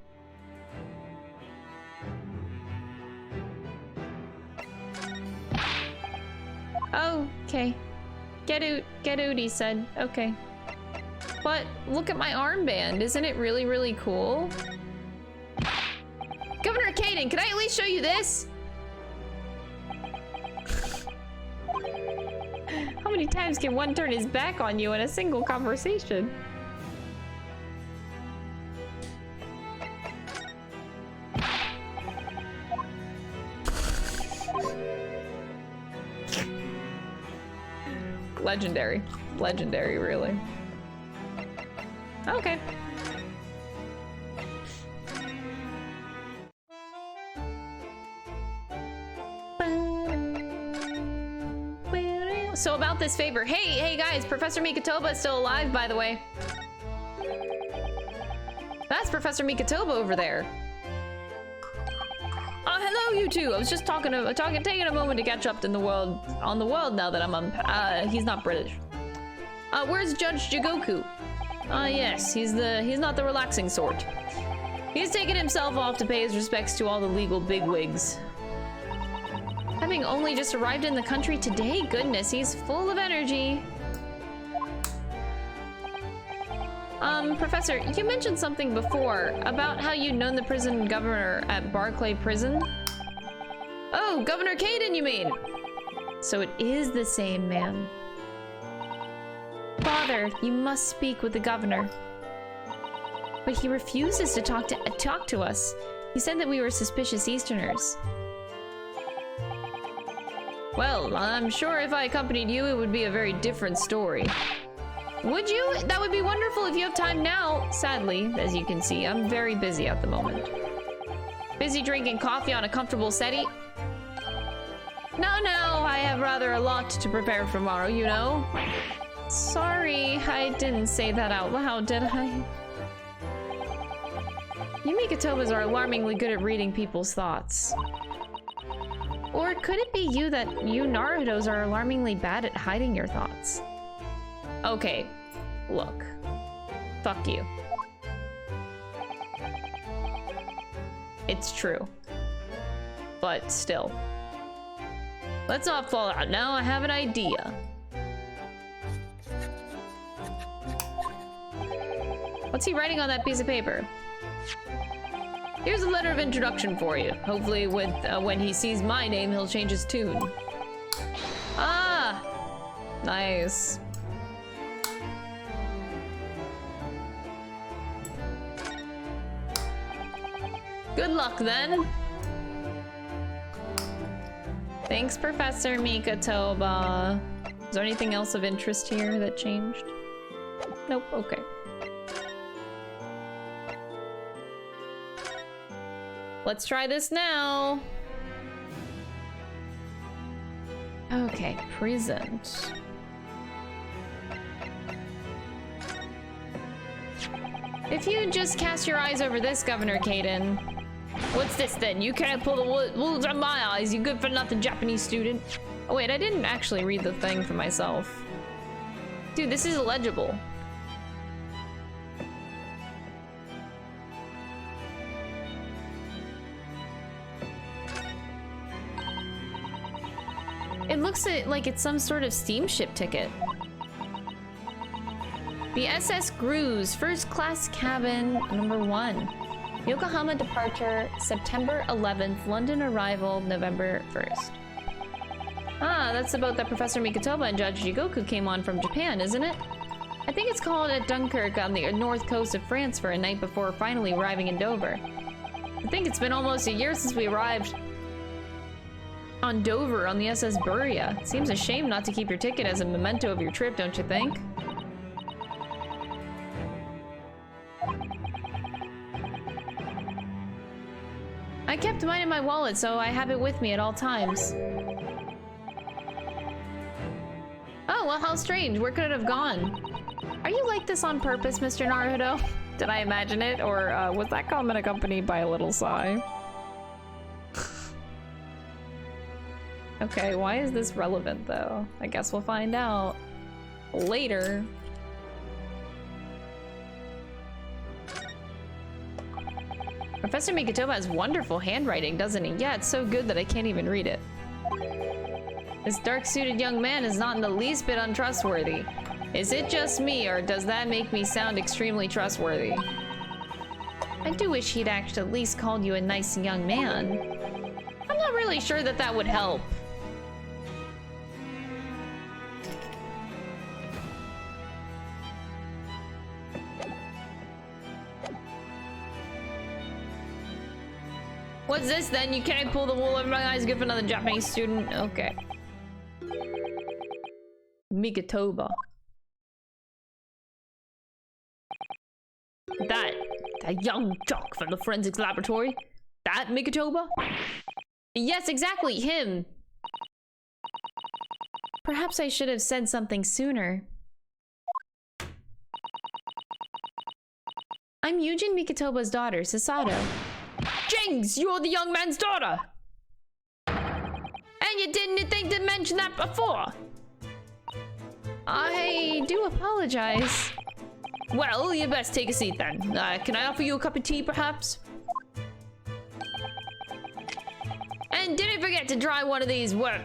Oh, okay. Get out, he said. Okay. But look at my armband. Isn't it really, really cool? Governor Caden, can I at least show you this? How many times can one turn his back on you in a single conversation? Legendary. Legendary, really. Okay. So about this favor. Hey guys, Professor Mikatoba is still alive, by the way. That's Professor Mikatoba over there. Hello, you two. I was just taking a moment to catch up on the world now that I'm on. He's not British. Where's Judge Jigoku? Yes, he's not the relaxing sort. He's taken himself off to pay his respects to all the legal bigwigs. Having only just arrived in the country today, goodness, he's full of energy. Professor, you mentioned something before about how you'd known the prison governor at Barclay Prison. Oh, Governor Caden, you mean? So it is the same man. Father, you must speak with the governor. But he refuses to talk to us. He said that we were suspicious Easterners. Well, I'm sure if I accompanied you, it would be a very different story. Would you? That would be wonderful if you have time now. Sadly, as you can see, I'm very busy at the moment. Busy drinking coffee on a comfortable settee. No, I have rather a lot to prepare for tomorrow, you know. Sorry, I didn't say that out loud, did I? You Mikitobas are alarmingly good at reading people's thoughts. Or could it be you that you Narutos are alarmingly bad at hiding your thoughts? Okay, look. Fuck you. It's true. But still. Let's not fall out now, I have an idea. What's he writing on that piece of paper? Here's a letter of introduction for you. Hopefully with when he sees my name, he'll change his tune. Ah! Nice. Good luck then. Thanks, Professor Mikitoba. Is there anything else of interest here that changed? Nope, okay. Let's try this now. Okay, present. If you just cast your eyes over this, Governor Caden. What's this then? You can't pull the wool from my eyes, you good for nothing Japanese student. Oh wait, I didn't actually read the thing for myself. Dude, this is illegible. It looks like it's some sort of steamship ticket. The SS Gruz, first class cabin, number 1. Yokohama departure, September 11th, London arrival, November 1st. Ah, that's about that Professor Mikitoba and Judge Jigoku came on from Japan, isn't it? I think it's called at Dunkirk on the north coast of France for a night before finally arriving in Dover. I think it's been almost a year since we arrived on Dover on the SS Buria. Seems a shame not to keep your ticket as a memento of your trip, don't you think? I kept mine in my wallet, so I have it with me at all times. Oh, well, how strange. Where could it have gone? Are you like this on purpose, Mr. Naruto? Did I imagine it, or was that comment accompanied by a little sigh? Okay, why is this relevant, though? I guess we'll find out later. Professor Mikitoba has wonderful handwriting, doesn't he? Yeah, it's so good that I can't even read it. This dark-suited young man is not in the least bit untrustworthy. Is it just me, or does that make me sound extremely trustworthy? I do wish he'd actually at least called you a nice young man. I'm not really sure that that would help. What's this then? You can't pull the wool over my eyes, good for another Japanese student. Okay. Mikitoba. That young jock from the forensics laboratory? That Mikitoba? Yes, exactly, him. Perhaps I should have said something sooner. I'm Yujin Mikitoba's daughter, Sasato. Jings, you're the young man's daughter! And you didn't think to mention that before? I do apologize. Well, you best take a seat then. Can I offer you a cup of tea, perhaps? And didn't forget to try one of these were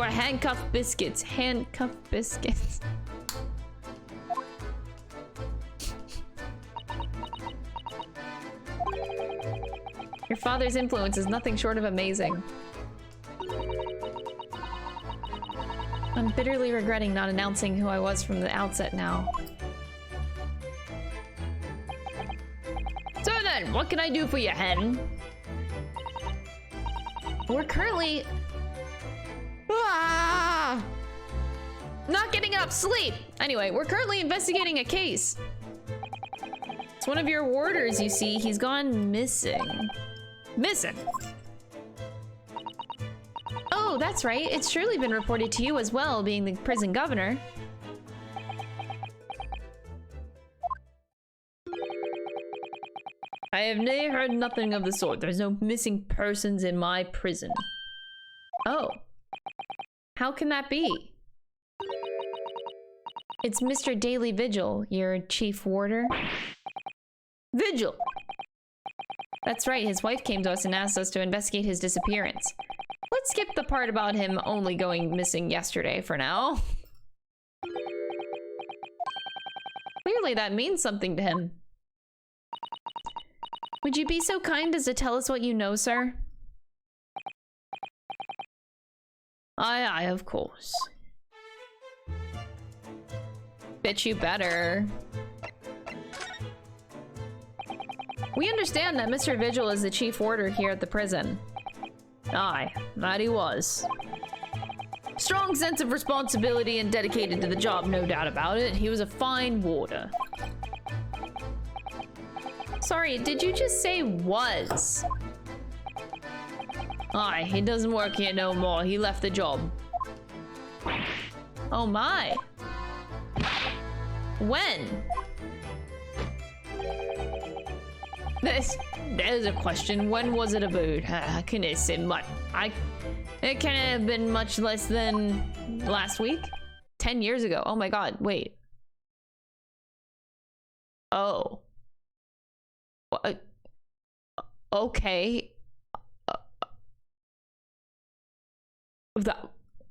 handcuffed biscuits. Handcuffed biscuits. Your father's influence is nothing short of amazing. I'm bitterly regretting not announcing who I was from the outset now. So then, what can I do for you, hen? We're currently... Ah! Not getting enough sleep! Anyway, we're currently investigating a case. It's one of your warders, you see. He's gone missing. Missing? Oh, that's right. It's surely been reported to you as well, being the prison governor. I have heard nothing of the sort. There's no missing persons in my prison. Oh. How can that be? It's Mr. Daily Vigil, your chief warder. Vigil! That's right, his wife came to us and asked us to investigate his disappearance. Let's skip the part about him only going missing yesterday for now. Clearly that means something to him. Would you be so kind as to tell us what you know, sir? Aye, of course. Bet you better. We understand that Mr. Vigil is the chief warder here at the prison. Aye, that he was. Strong sense of responsibility and dedicated to the job, no doubt about it. He was a fine warder. Sorry, did you just say was? Aye, he doesn't work here no more. He left the job. Oh my. When? There's a question. When was it about? Can it say much? It can have been much less than last week? 10 years ago. Oh my god, wait. Oh. Okay.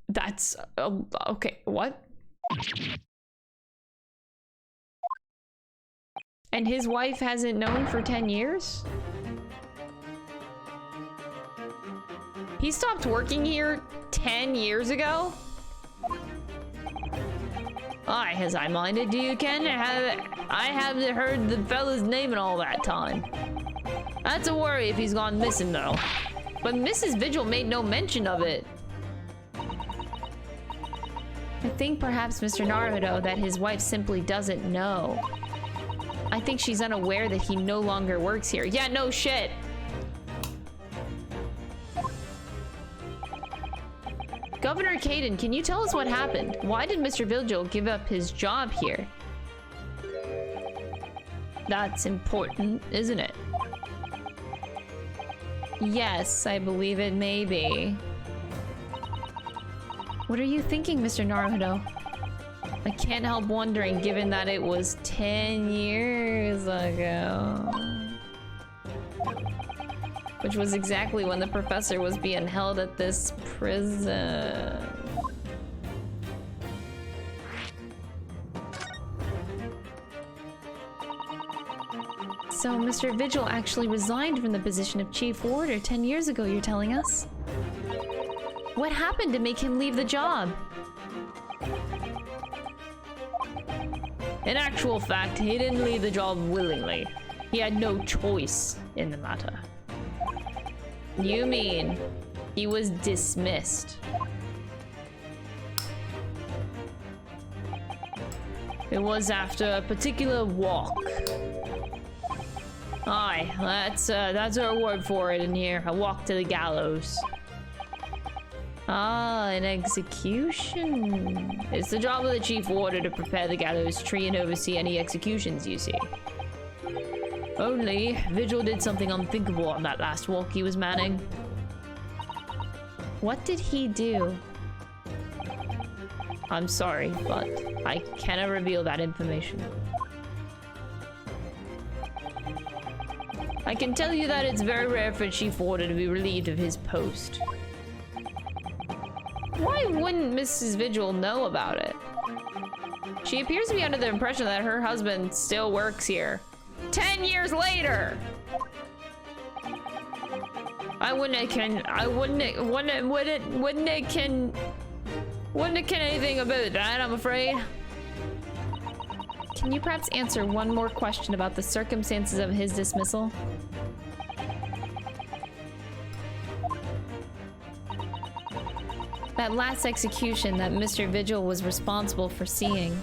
That's okay, what? And his wife hasn't known for 10 years? He stopped working here 10 years ago? Aye, has I minded, do you, Ken? I haven't heard the fella's name in all that time. That's a worry if he's gone missing, though. But Mrs. Vigil made no mention of it. I think perhaps, Mr. Naruto, that his wife simply doesn't know. I think she's unaware that he no longer works here. Yeah, no shit. Governor Caden, can you tell us what happened? Why did Mr. Vigil give up his job here? That's important, isn't it? Yes, I believe it may be. What are you thinking, Mr. Naruto? I can't help wondering, given that it was 10 years ago. Which was exactly when the professor was being held at this prison. So Mr. Vigil actually resigned from the position of chief warder 10 years ago, you're telling us? What happened to make him leave the job? In actual fact, he didn't leave the job willingly. He had no choice in the matter. You mean he was dismissed? It was after a particular walk. Aye, that's our word for it in here. A walk to the gallows. Ah, an execution. It's the job of the chief warder to prepare the gallows tree and oversee any executions, you see. Only, Vigil did something unthinkable on that last walk he was manning. What did he do? I'm sorry, but I cannot reveal that information. I can tell you that it's very rare for a chief warder to be relieved of his post. Why wouldn't Mrs. Vigil know about it? She appears to be under the impression that her husband still works here. 10 years later! wouldn't can anything about that, I'm afraid. Can you perhaps answer one more question about the circumstances of his dismissal? That last execution that Mr. Vigil was responsible for seeing.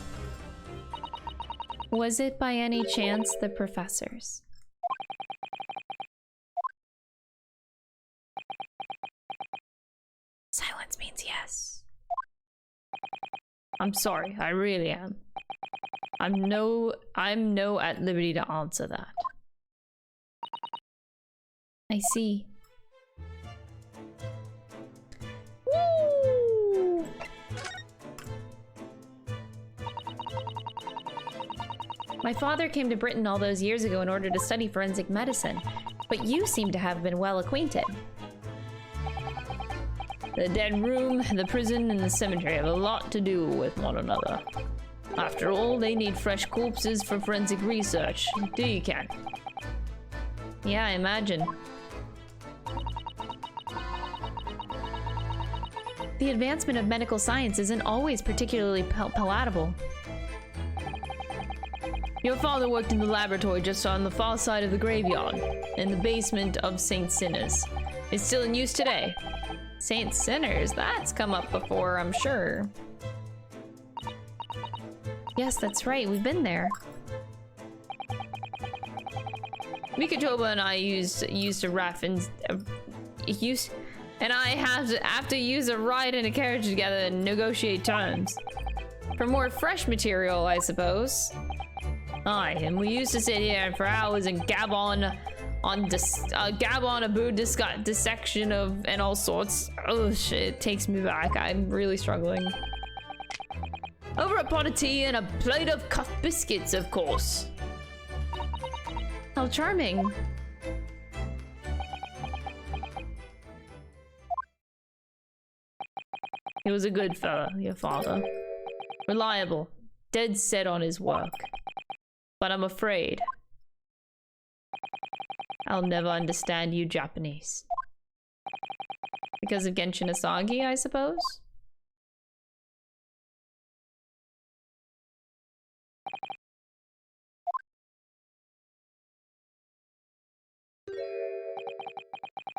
Was it by any chance the professor's? Silence means yes. I'm sorry, I really am. I'm no at liberty to answer that. I see. Woo! My father came to Britain all those years ago in order to study forensic medicine, but you seem to have been well acquainted. The dead room, the prison, and the cemetery have a lot to do with one another. After all, they need fresh corpses for forensic research. Do you, Ken? Yeah, I imagine. The advancement of medical science isn't always particularly palatable. Your father worked in the laboratory just on the far side of the graveyard, in the basement of St. Sinners. It's still in use today. St. Sinners, that's come up before, I'm sure. Yes, that's right, we've been there. Mikatoba and I used a raft and I have to use a ride in a carriage together and negotiate terms. For more fresh material, I suppose. Aye, and we used to sit here for hours and gab on about dissection of and all sorts. Oh shit, it takes me back. I'm really struggling. Over a pot of tea and a plate of cuffed biscuits, of course. How charming. He was a good fella, your father. Reliable, dead set on his work. But I'm afraid I'll never understand you Japanese. Because of Genshin Asagi, I suppose?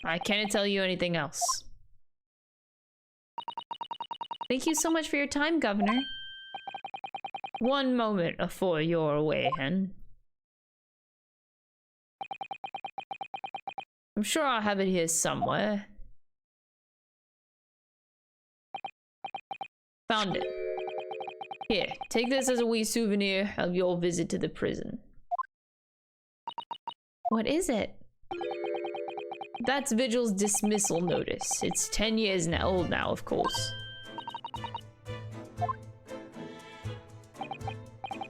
I can't tell you anything else. Thank you so much for your time, Governor. One moment afore you're away, Hen. I'm sure I'll have it here somewhere. Found it. Here, take this as a wee souvenir of your visit to the prison. What is it? That's Vigil's dismissal notice. It's 10 years old now, of course.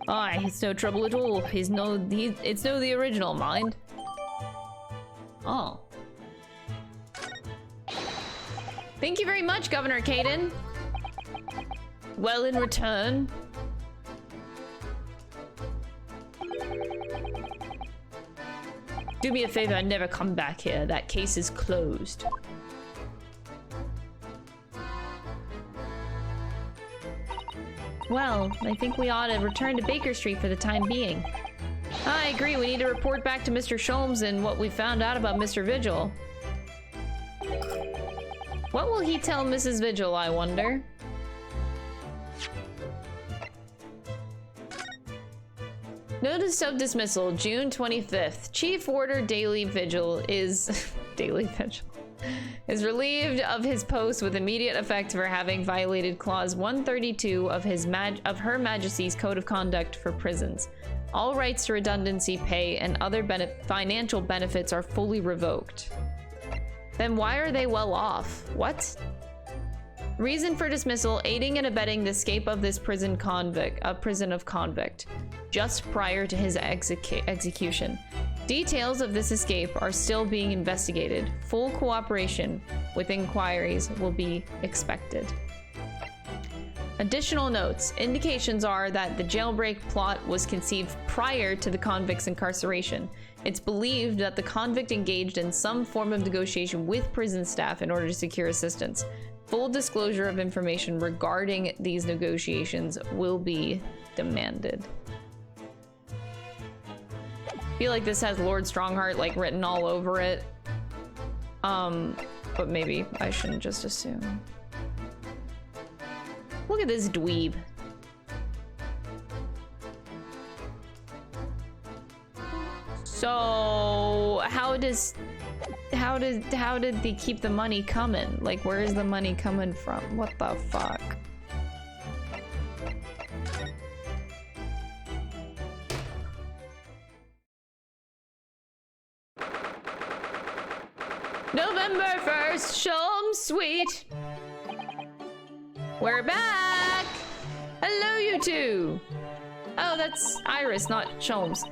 Aye, it's no trouble at all. It's no the original, mind. Oh. Thank you very much, Governor Caden. Well, in return... do me a favor and never come back here. That case is closed. Well, I think we ought to return to Baker Street for the time being. I agree. We need to report back to Mr. Sholmes and what we found out about Mr. Vigil. What will he tell Mrs. Vigil, I wonder? Notice of dismissal, June 25th. Chief Warder Daily Vigil is... Daily Vigil. Is relieved of his post with immediate effect for having violated Clause 132 of Her Majesty's Code of Conduct for Prisons. All rights to redundancy pay and other financial benefits are fully revoked. Then why are they well off? What? Reason for dismissal, aiding and abetting the escape of this prison of convict, just prior to his execution. Details of this escape are still being investigated. Full cooperation with inquiries will be expected. Additional notes. Indications are that the jailbreak plot was conceived prior to the convict's incarceration. It's believed that the convict engaged in some form of negotiation with prison staff in order to secure assistance. Full disclosure of information regarding these negotiations will be demanded. I feel like this has Lord Strongheart like written all over it. But maybe I shouldn't just assume. Look at this dweeb. So how did they keep the money coming? Like, where is the money coming from? What the fuck? November 1st, Shom Sweet. We're back! Hello, you two! Oh, that's Iris, not Sholmes.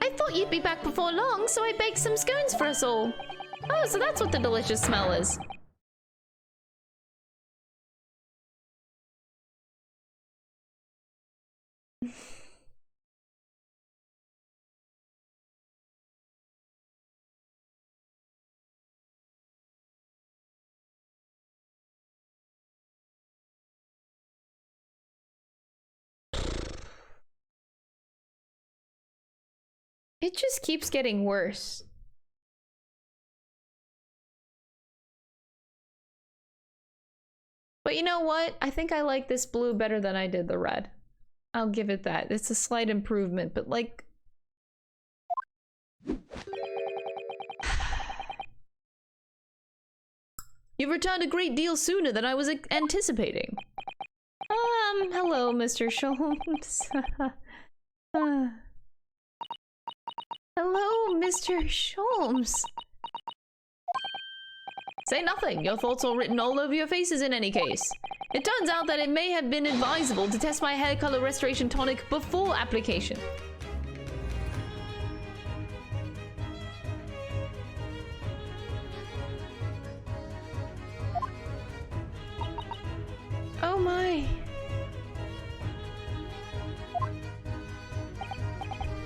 I thought you'd be back before long, so I baked some scones for us all. Oh, so that's what the delicious smell is. It just keeps getting worse. But you know what? I think I like this blue better than I did the red. I'll give it that. It's a slight improvement, but like... You've returned a great deal sooner than I was anticipating. Hello, Mr. Sholmes. Hello, Mr. Sholmes. Say nothing. Your thoughts are written all over your faces in any case. It turns out that it may have been advisable to test my hair color restoration tonic before application. Oh my.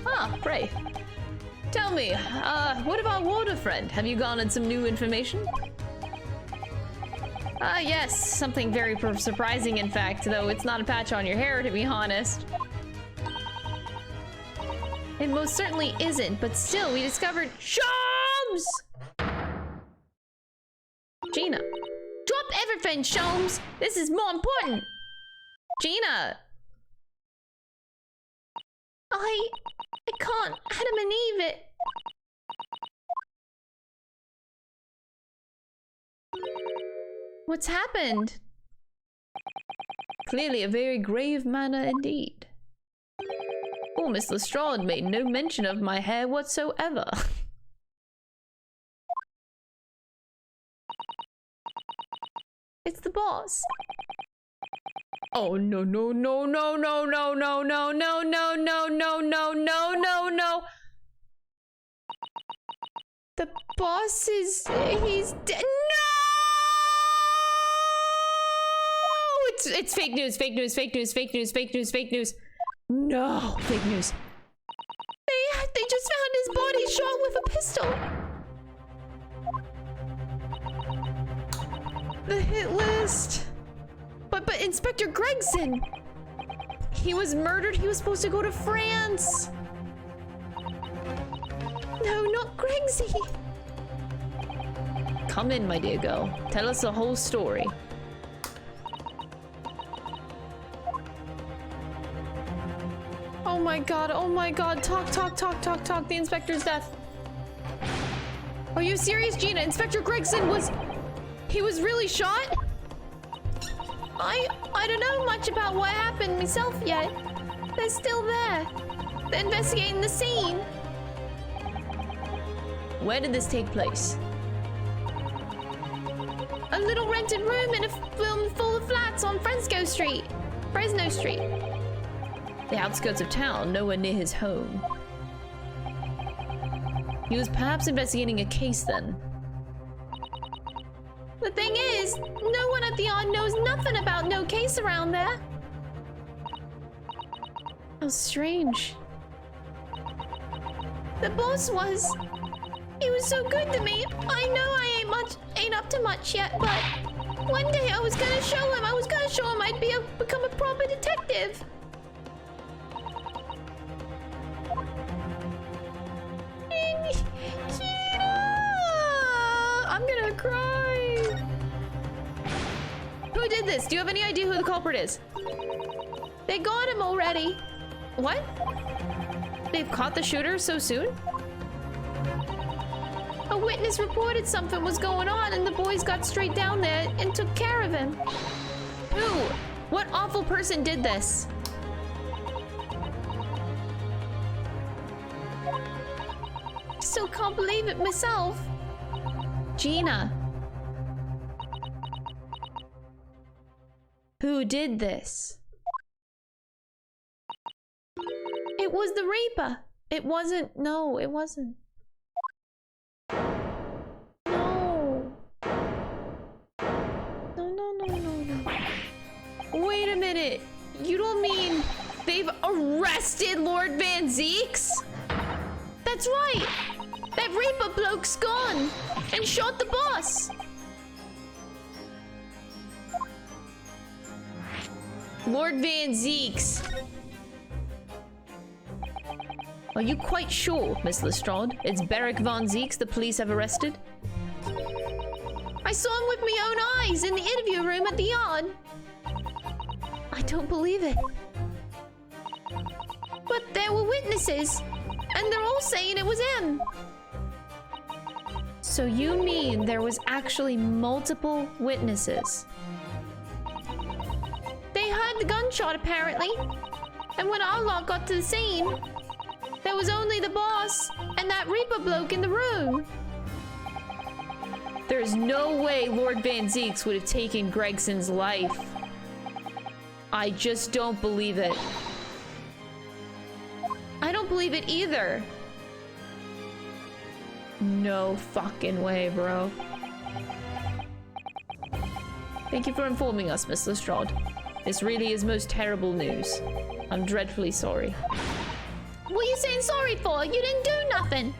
Ah, brave. Tell me, what about Water Friend? Have you garnered some new information? Yes, something very surprising in fact, though it's not a patch on your hair to be honest. It most certainly isn't, but still we discovered Sholmes! Gina. Drop everything, Sholmes! This is more important! Gina! I can't. Adam and Eve it. What's happened? Clearly a very grave matter indeed. Poor Miss Lestrade made no mention of my hair whatsoever. It's the boss. Oh no no no no no no no no no no no no no no no no. The boss is he's dead. No! It's fake news, fake news, fake news, fake news, fake news, fake news. No, fake news. They just found his body shot with a pistol. The hit list. But Inspector Gregson! He was murdered. He was supposed to go to France. No, not Gregsy. Come in, my dear girl. Tell us the whole story. Oh my god, oh my god. Talk. The inspector's death. Are you serious, Gina? Inspector Gregson was... He was really shot? I don't know much about what happened myself yet. They're still there. They're investigating the scene. Where did this take place? A little rented room in a room full of flats on Fresno Street. The outskirts of town, nowhere near his home. He was perhaps investigating a case then. The thing is, no one at the yard knows nothing about no case around there. How strange. The boss was. He was so good to me. I know I ain't up to much yet, but one day I was gonna show him. I'd become a proper detective. I'm gonna cry. Who did this? Do you have any idea who the culprit is? They got him already. What? They've caught the shooter so soon? A witness reported something was going on, and the boys got straight down there and took care of him. Who? What awful person did this? Still can't believe it myself. Gina. Who did this? It was the Reaper. It wasn't. No, it wasn't. No. No. Wait a minute. You don't mean they've arrested Lord Van Zeeks? That's right. That Reaper bloke's gone and shot the boss. Lord Van Zeeks. Are you quite sure, Miss Lestrade? It's Beric Von Zeeks the police have arrested? I saw him with my own eyes in the interview room at the yard. I don't believe it. But there were witnesses, and they're all saying it was him. So you mean there was actually multiple witnesses? They heard the gunshot, apparently. And when our lot got to the scene, there was only the boss and that Reaper bloke in the room. There's no way Lord Van Zeeks would have taken Gregson's life. I just don't believe it. I don't believe it either. No fucking way, bro. Thank you for informing us, Miss Lestrade. This really is most terrible news. I'm dreadfully sorry. What are you saying sorry for? You didn't do nothing.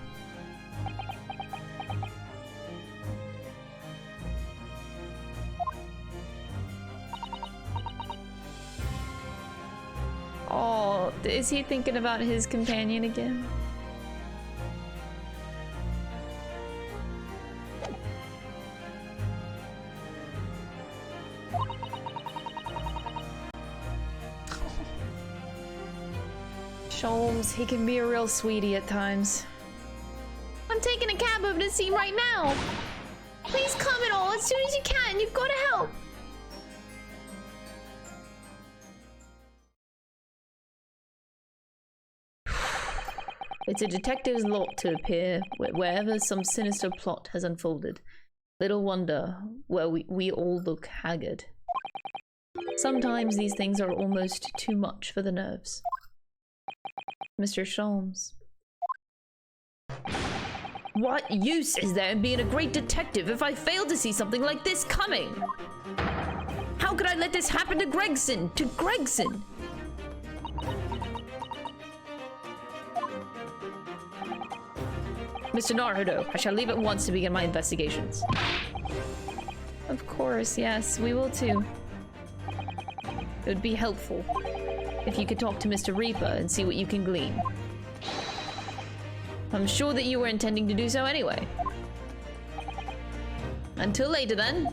Oh, is he thinking about his companion again? Scholes, he can be a real sweetie at times. I'm taking a cab over to see him right now. Please come at all as soon as you can. You've got to help. It's a detective's lot to appear wherever some sinister plot has unfolded. Little wonder where we all look haggard. Sometimes these things are almost too much for the nerves. Mr. Sholmes. What use is there in being a great detective if I fail to see something like this coming? How could I let this happen to Gregson? To Gregson? Mr. Naruto, I shall leave at once to begin my investigations. Of course, yes, we will too. It would be helpful if you could talk to Mr. Reaper and see what you can glean. I'm sure that you were intending to do so anyway. Until later then.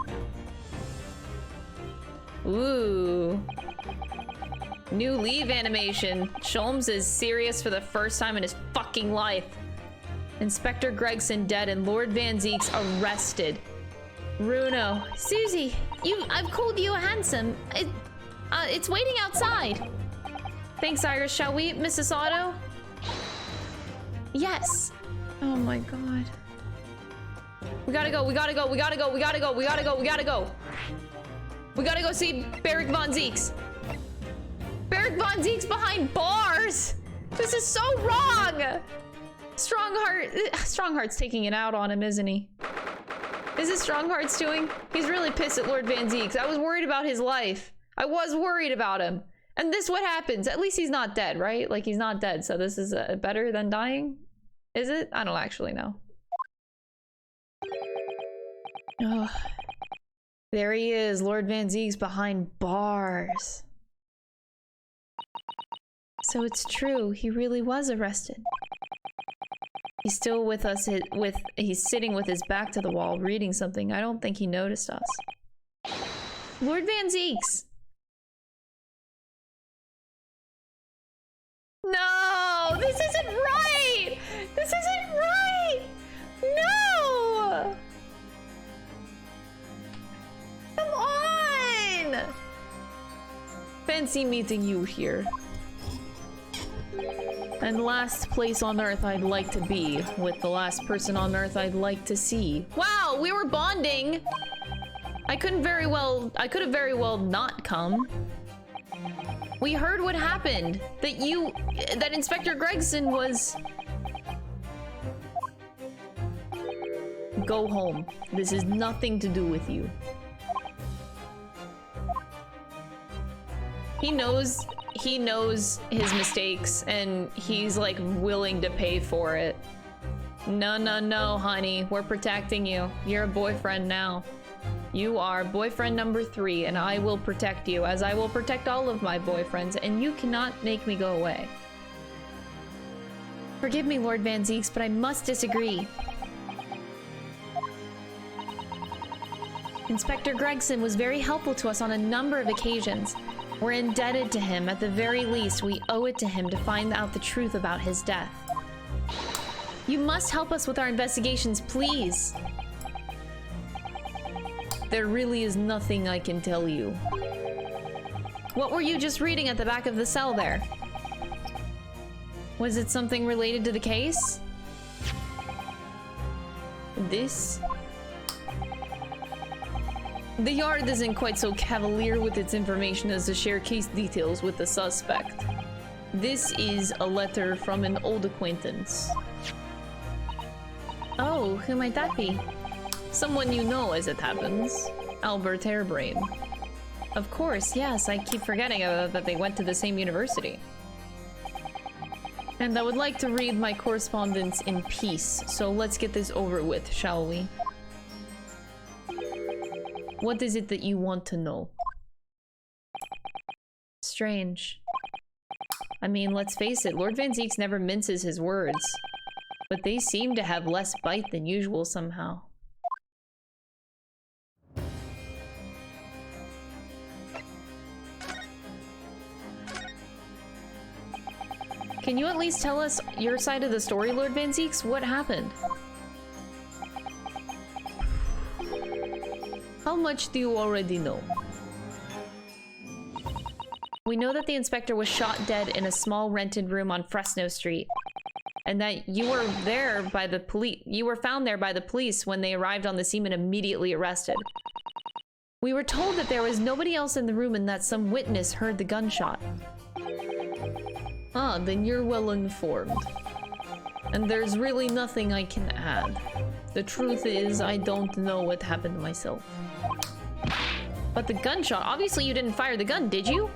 Ooh. New leave animation. Sholmes is serious for the first time in his fucking life. Inspector Gregson dead and Lord Van Zeeks arrested. Runo. Susie, I've called you a handsome. It's waiting outside. Thanks, Iris. Shall we, Mrs. Otto? Yes. Oh my god. We gotta go, we gotta go, we gotta go, we gotta go, we gotta go, we gotta go. We gotta go see Beric Von Zeeks. Beric Von Zeeks behind bars! This is so wrong! Strongheart's taking it out on him, isn't he? Is it Strongheart's doing? He's really pissed at Lord Van Zeeks. I was worried about his life. I was worried about him. And this what happens. At least he's not dead, right? Like, he's not dead, so this is better than dying? Is it? I don't actually know. Oh. There he is, Lord Van Ziek's behind bars. So it's true, he really was arrested. He's still with us, he's sitting with his back to the wall, reading something. I don't think he noticed us. Lord Van Ziek's! No! This isn't right! This isn't right! No! Come on! Fancy meeting you here. And last place on Earth I'd like to be, with the last person on Earth I'd like to see. Wow, we were bonding! I could have very well not come. We heard what happened. That Inspector Gregson was... Go home. This has nothing to do with you. He knows his mistakes, and he's like willing to pay for it. No, no, no, honey. We're protecting you. You're a boyfriend now. You are boyfriend number 3, and I will protect you, as I will protect all of my boyfriends, and you cannot make me go away. Forgive me, Lord Van Zieks, but I must disagree. Inspector Gregson was very helpful to us on a number of occasions. We're indebted to him. At the very least, we owe it to him to find out the truth about his death. You must help us with our investigations, please. There really is nothing I can tell you. What were you just reading at the back of the cell there? Was it something related to the case? This? The Yard isn't quite so cavalier with its information as to share case details with the suspect. This is a letter from an old acquaintance. Oh, who might that be? Someone you know, as it happens. Albert Harebrain. Of course, yes, I keep forgetting that they went to the same university. And I would like to read my correspondence in peace, so let's get this over with, shall we? What is it that you want to know? Strange. I mean, let's face it, Lord Van Zieks never minces his words. But they seem to have less bite than usual somehow. Can you at least tell us your side of the story, Lord Van Zieks? What happened? How much do you already know? We know that the inspector was shot dead in a small rented room on Fresno Street. And that you were there by the police. You were found there by the police when they arrived on the scene and immediately arrested. We were told that there was nobody else in the room and that some witness heard the gunshot. Ah, then you're well informed. And there's really nothing I can add. The truth is, I don't know what happened myself. But the gunshot, obviously you didn't fire the gun, did you?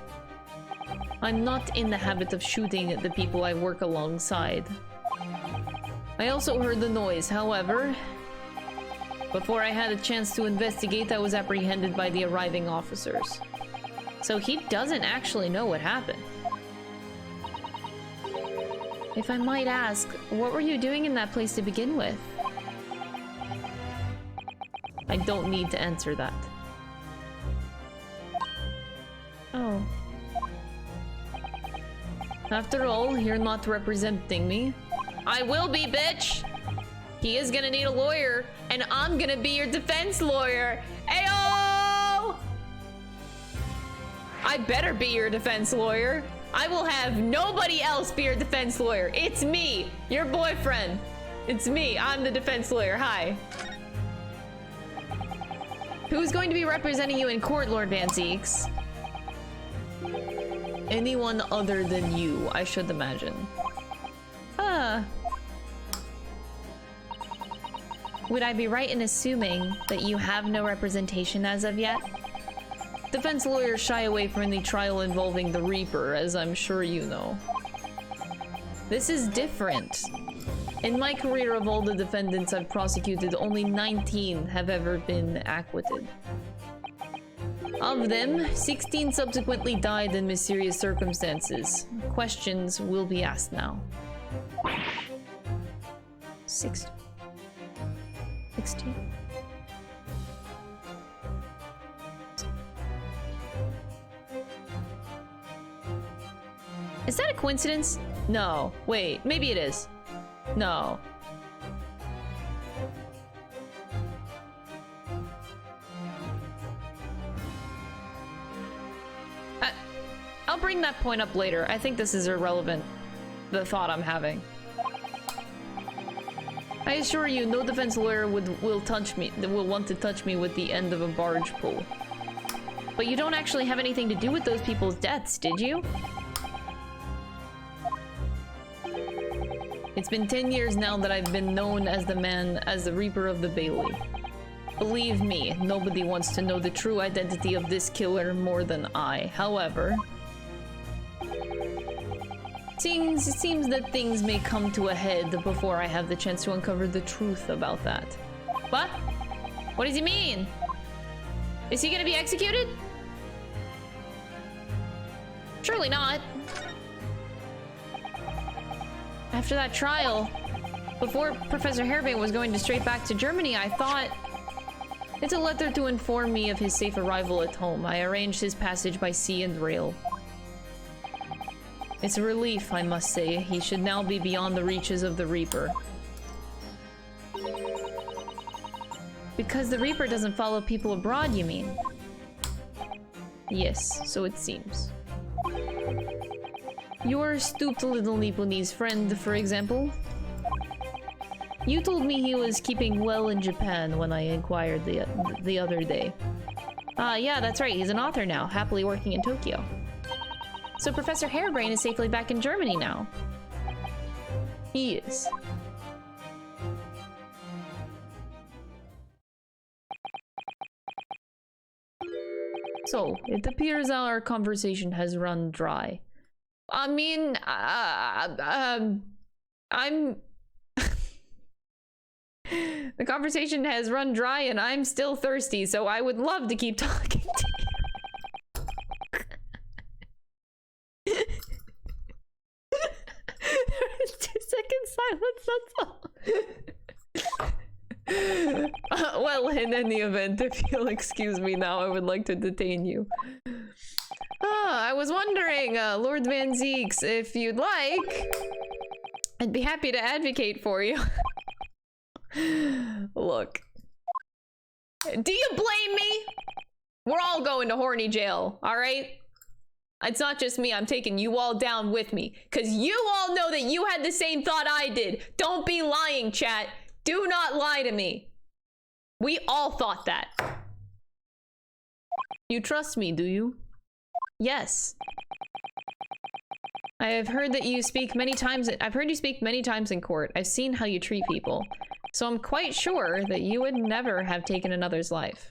I'm not in the habit of shooting at the people I work alongside. I also heard the noise, however. Before I had a chance to investigate, I was apprehended by the arriving officers. So he doesn't actually know what happened. If I might ask, what were you doing in that place to begin with? I don't need to answer that. Oh. After all, you're not representing me. I will be, bitch! He is gonna need a lawyer, and I'm gonna be your defense lawyer! Ayo! I better be your defense lawyer. I will have nobody else be your defense lawyer. It's me, your boyfriend. It's me, I'm the defense lawyer, hi. Who's going to be representing you in court, Lord Van Zieks? Anyone other than you, I should imagine. Would I be right in assuming that you have no representation as of yet? defense lawyers shy away from any trial involving the Reaper, as I'm sure you know. This is different. In my career of all the defendants I've prosecuted, only 19 have ever been acquitted. Of them, 16 subsequently died in mysterious circumstances. Questions will be asked now. 16. Is that a coincidence? No. Wait, maybe it is. No. I'll bring that point up later. I think this is irrelevant, the thought I'm having. I assure you, no defense lawyer will want to touch me with the end of a barge pole. But you don't actually have anything to do with those people's deaths, did you? It's been 10 years now that I've been known as the Reaper of the Bailey. Believe me, nobody wants to know the true identity of this killer more than I. However, it seems that things may come to a head before I have the chance to uncover the truth about that. What? What does he mean? Is he gonna be executed? Surely not. After that trial, before Professor Hairbane was going straight back to Germany, I thought it's a letter to inform me of his safe arrival at home. I arranged his passage by sea and rail. It's a relief, I must say. He should now be beyond the reaches of the Reaper. Because the Reaper doesn't follow people abroad, you mean? Yes, so it seems. Your stooped little Nipponese friend, for example. You told me he was keeping well in Japan when I inquired the other day. Yeah, that's right. He's an author now, happily working in Tokyo. So Professor Hairbrain is safely back in Germany now. He is. So, it appears our conversation has run dry. I mean, the conversation has run dry and I'm still thirsty, so I would love to keep talking to you. 2-second silence, that's all. Well, in any event, if you'll excuse me now, I would like to detain you. I was wondering, Lord Van Zeeks, if you'd like, I'd be happy to advocate for you. Look. Do you blame me? We're all going to horny jail, alright? It's not just me, I'm taking you all down with me. Cause you all know that you had the same thought I did. Don't be lying, chat. Do not lie to me. We all thought that. You trust me, do you? Yes. I have heard that you speak many times. I've heard you speak many times in court. I've seen how you treat people. So I'm quite sure that you would never have taken another's life.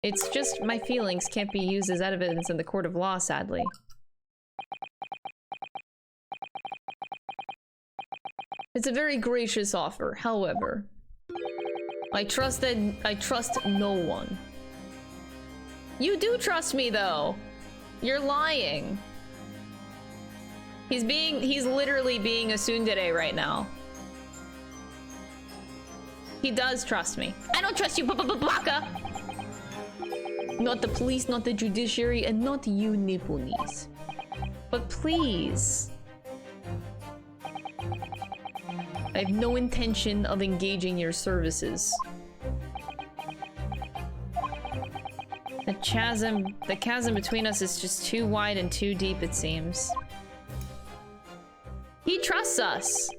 It's just my feelings can't be used as evidence in the court of law, sadly. It's a very gracious offer, however. I trust no one. You do trust me, though. You're lying. He's literally being a tsundere right now. He does trust me. I don't trust you, baka! Not the police, not the judiciary, and not you Nipponese. But please. I have no intention of engaging your services. The chasm between us is just too wide and too deep, it seems. He trusts us.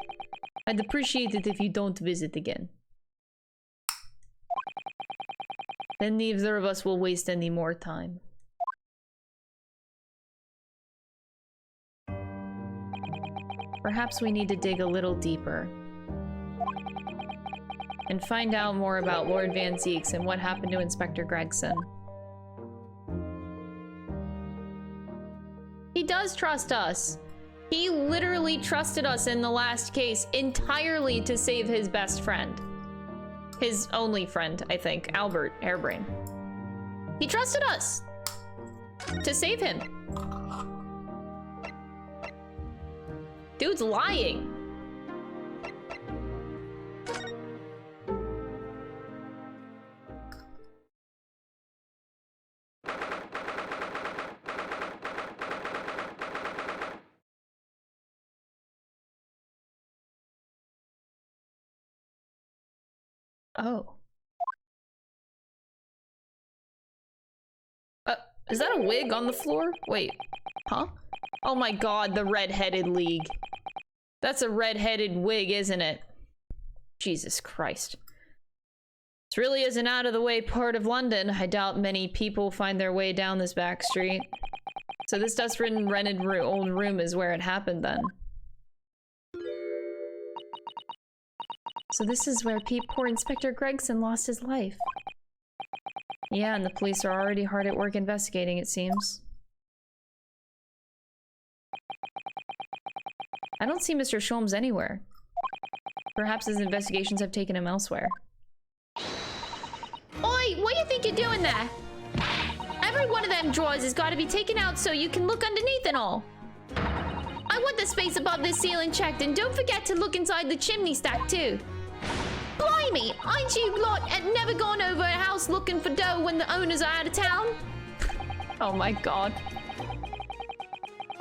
I'd appreciate it if you don't visit again. Then neither of us will waste any more time. Perhaps we need to dig a little deeper. And find out more about Lord Van Zeeks and what happened to Inspector Gregson. does trust us. He literally trusted us in the last case entirely to save his best friend. His only friend, I think, Albert Hairbrain. He trusted us to save him. Dude's lying. Oh. Is that a wig on the floor? Wait, huh? Oh my god, the red-headed league. That's a red-headed wig, isn't it? Jesus Christ. This really is an out-of-the-way part of London. I doubt many people find their way down this back street. So this dust-ridden rented old room is where it happened then. So this is where poor Inspector Gregson lost his life. Yeah, and the police are already hard at work investigating, it seems. I don't see Mr. Sholmes anywhere. Perhaps his investigations have taken him elsewhere. Oi, what do you think you're doing there? Every one of them drawers has got to be taken out so you can look underneath and all. I want the space above this ceiling checked, and don't forget to look inside the chimney stack too. Blimey, aren't you lot never gone over a house looking for dough when the owners are out of town? Oh my god.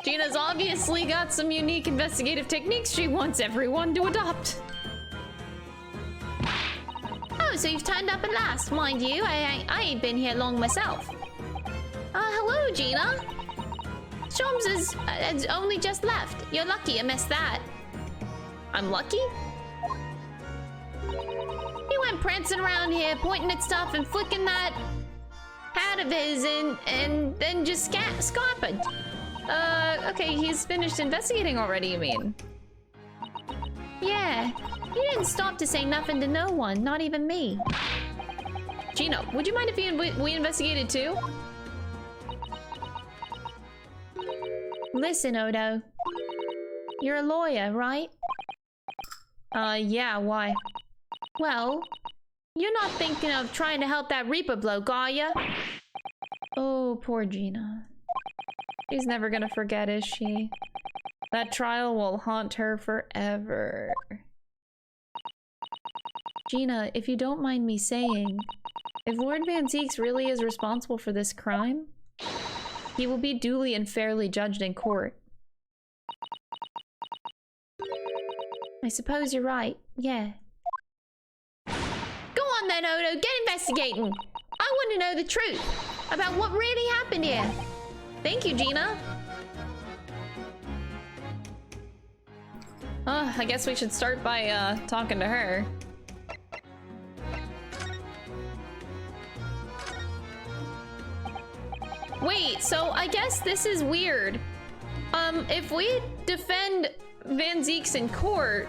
Gina's obviously got some unique investigative techniques she wants everyone to adopt. Oh, so you've turned up at last. Mind you, I ain't been here long myself. Hello, Gina. Sholmes has only just left. You're lucky I missed that. I'm lucky? He went prancing around here, pointing at stuff and flicking that hat of his and then just scarpered. Okay, he's finished investigating already, you mean? Yeah, he didn't stop to say nothing to no one, not even me. Gina, would you mind if we investigated too? Listen, Odo. You're a lawyer, right? Yeah, why? Well, you're not thinking of trying to help that Reaper bloke, are ya? Oh, poor Gina. She's never gonna forget, is she? That trial will haunt her forever. Gina, if you don't mind me saying, if Lord Van Zeeks really is responsible for this crime, he will be duly and fairly judged in court. I suppose you're right, yeah. Go on then, Odo, get investigating. I want to know the truth about what really happened here. Thank you, Gina. I guess we should start by talking to her. Wait, so I guess this is weird. If we defend Van Zeeks in court,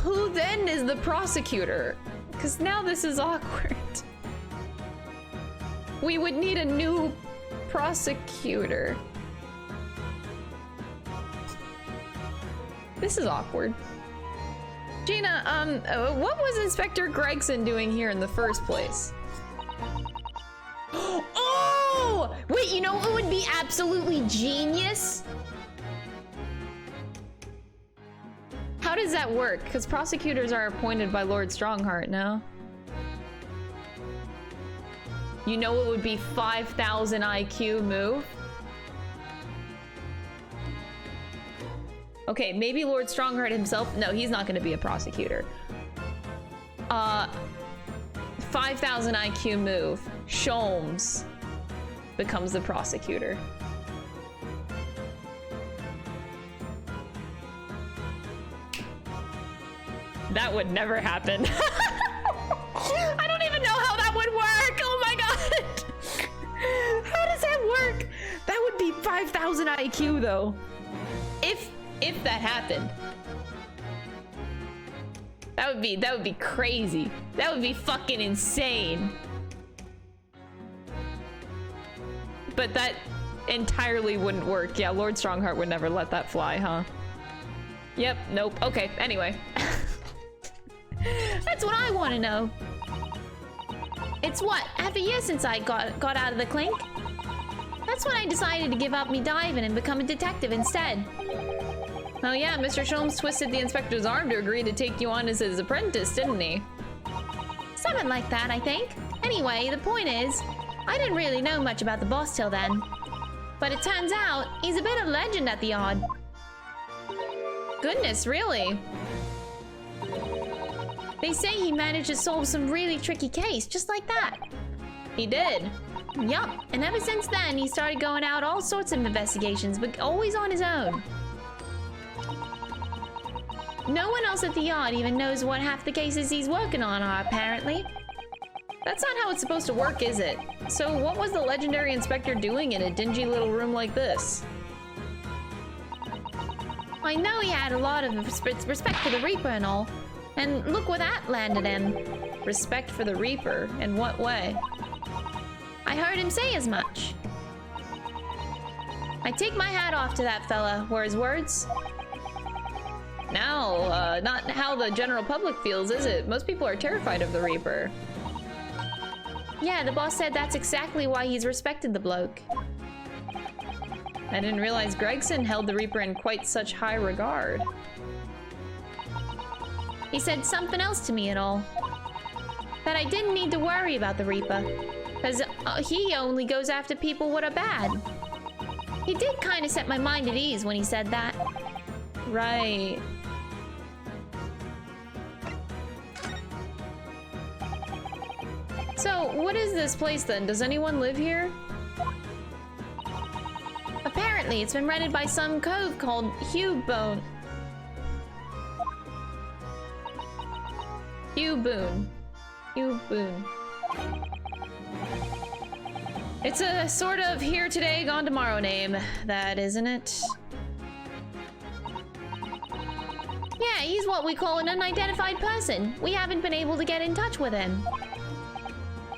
who then is the prosecutor? Because now this is awkward. We would need a new prosecutor. This is awkward. Gina, what was Inspector Gregson doing here in the first place? Oh! Wait, you know what would be absolutely genius? How does that work? Because prosecutors are appointed by Lord Strongheart now. You know what would be 5,000 IQ move? Okay, maybe Lord Strongheart himself. No, he's not going to be a prosecutor. 5,000 IQ move. Sholmes becomes the prosecutor. That would never happen. I don't even know how that would work. Oh my god. How does that work? That would be 5,000 IQ though. If that happened. That would be crazy. That would be fucking insane. but that entirely wouldn't work. Yeah, Lord Strongheart would never let that fly, huh? Yep, nope. Okay, anyway. That's what I want to know. It's what, half a year since I got out of the clink? That's when I decided to give up me diving and become a detective instead. Oh yeah, Mr. Sholmes twisted the inspector's arm to agree to take you on as his apprentice, didn't he? Something like that, I think. Anyway, the point is, I didn't really know much about the boss till then. But it turns out, he's a bit of a legend at the Yard. Goodness, really? They say he managed to solve some really tricky case, just like that. He did. Yup, and ever since then, he started going out all sorts of investigations, but always on his own. No one else at the Yard even knows what half the cases he's working on are, apparently. That's not how it's supposed to work, is it? So what was the legendary inspector doing in a dingy little room like this? I know he had a lot of respect for the Reaper and all, and look where that landed him. Respect for the Reaper? In what way? I heard him say as much. I take my hat off to that fella, were his words. Now, not how the general public feels, is it? Most people are terrified of the Reaper. Yeah, the boss said that's exactly why he's respected the bloke. I didn't realize Gregson held the Reaper in quite such high regard. He said something else to me and all. That I didn't need to worry about the Reaper, because he only goes after people what are bad. He did kind of set my mind at ease when he said that. Right. So, what is this place then? Does anyone live here? Apparently, it's been rented by some cove called Hugh Boone. It's a sort of here today, gone tomorrow name, that isn't it? Yeah, he's what we call an unidentified person. We haven't been able to get in touch with him.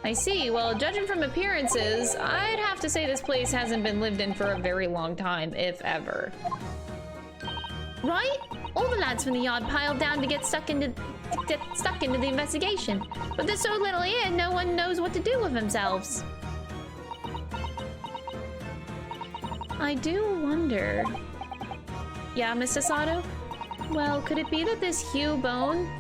I see. Well, judging from appearances, I'd have to say this place hasn't been lived in for a very long time, if ever. Right? All the lads from the Yard piled down to get stuck into the investigation. But there's so little here, no one knows what to do with themselves. I do wonder. Yeah, Mr. Sato? Well, could it be that this Hugh Boone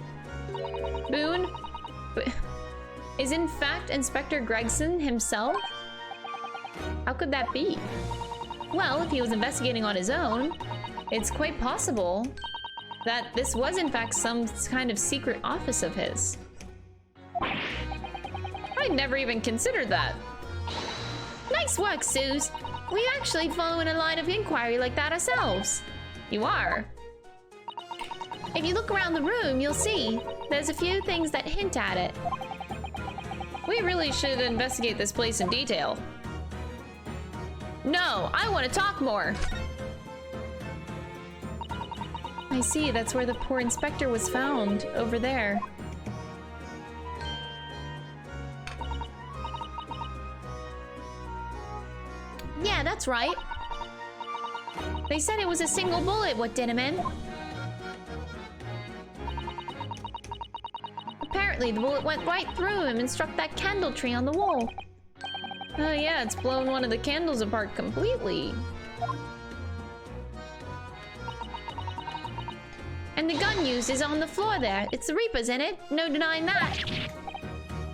is in fact Inspector Gregson himself? How could that be? Well, if he was investigating on his own, it's quite possible that this was in fact some kind of secret office of his. I'd never even considered that. Nice work, Suze. We're actually following a line of inquiry like that ourselves. You are? If you look around the room, you'll see there's a few things that hint at it. We really should investigate this place in detail. No, I want to talk more. I see, that's where the poor inspector was found, over there. Yeah, that's right. They said it was a single bullet what did him in. Apparently, the bullet went right through him and struck that candle tree on the wall. Oh yeah, it's blown one of the candles apart completely. And the gun used is on the floor there. It's the Reaper's in it. No denying that.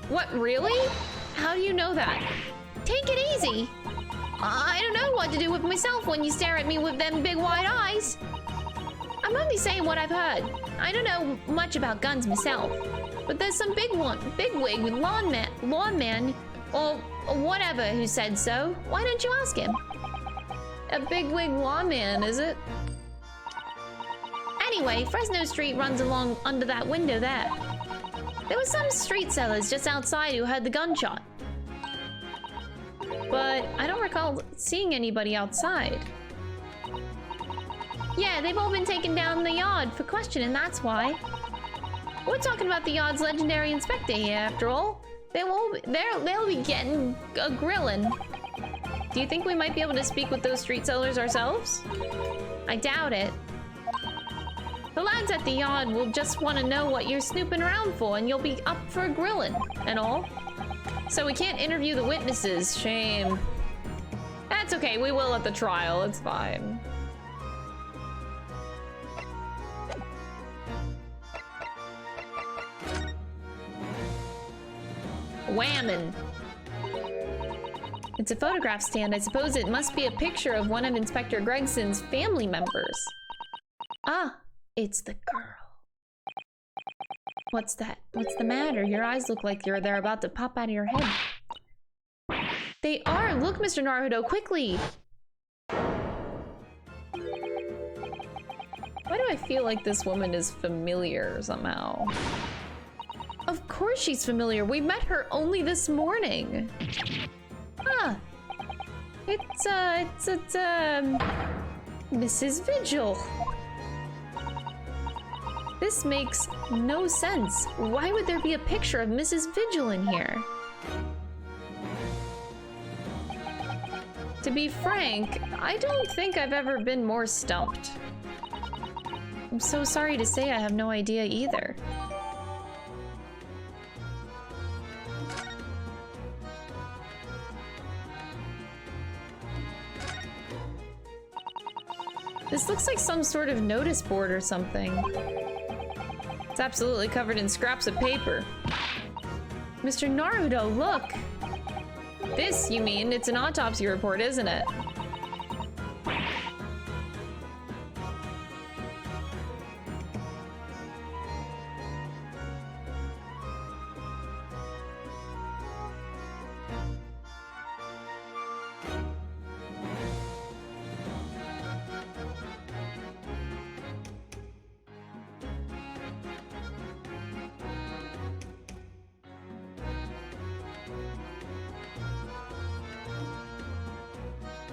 What, really? How do you know that? Take it easy. I don't know what to do with myself when you stare at me with them big wide eyes. I'm only saying what I've heard. I don't know much about guns myself. But there's some bigwig lawman, or whatever who said so. Why don't you ask him? A bigwig lawman, is it? Anyway, Fresno Street runs along under that window there. There were some street sellers just outside who heard the gunshot. But I don't recall seeing anybody outside. Yeah, they've all been taken down the Yard for questioning, that's why. We're talking about the Yard's legendary inspector here, after all. They'll be getting a grilling. Do you think we might be able to speak with those street sellers ourselves? I doubt it. The lads at the yard will just want to know what you're snooping around for, and you'll be up for a grilling and all. So we can't interview the witnesses. Shame. That's okay, we will at the trial, it's fine. Whammon. It's a photograph stand. I suppose it must be a picture of one of Inspector Gregson's family members. Ah, it's the girl. What's that? What's the matter? Your eyes look like they're about to pop out of your head. They are! Look, Mr. Naruto, quickly! Why do I feel like this woman is familiar somehow? Of course she's familiar. We met her only this morning. Ah. It's Mrs. Vigil. This makes no sense. Why would there be a picture of Mrs. Vigil in here? To be frank, I don't think I've ever been more stumped. I'm so sorry to say I have no idea either. This looks like some sort of notice board or something. It's absolutely covered in scraps of paper. Mr. Naruto, look! This, you mean, it's an autopsy report, isn't it?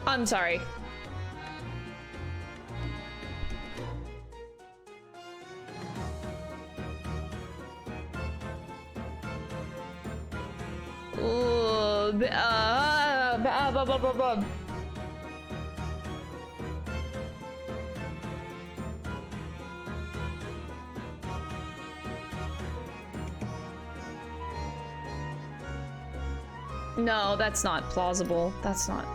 I'm sorry. No, that's not plausible. That's not.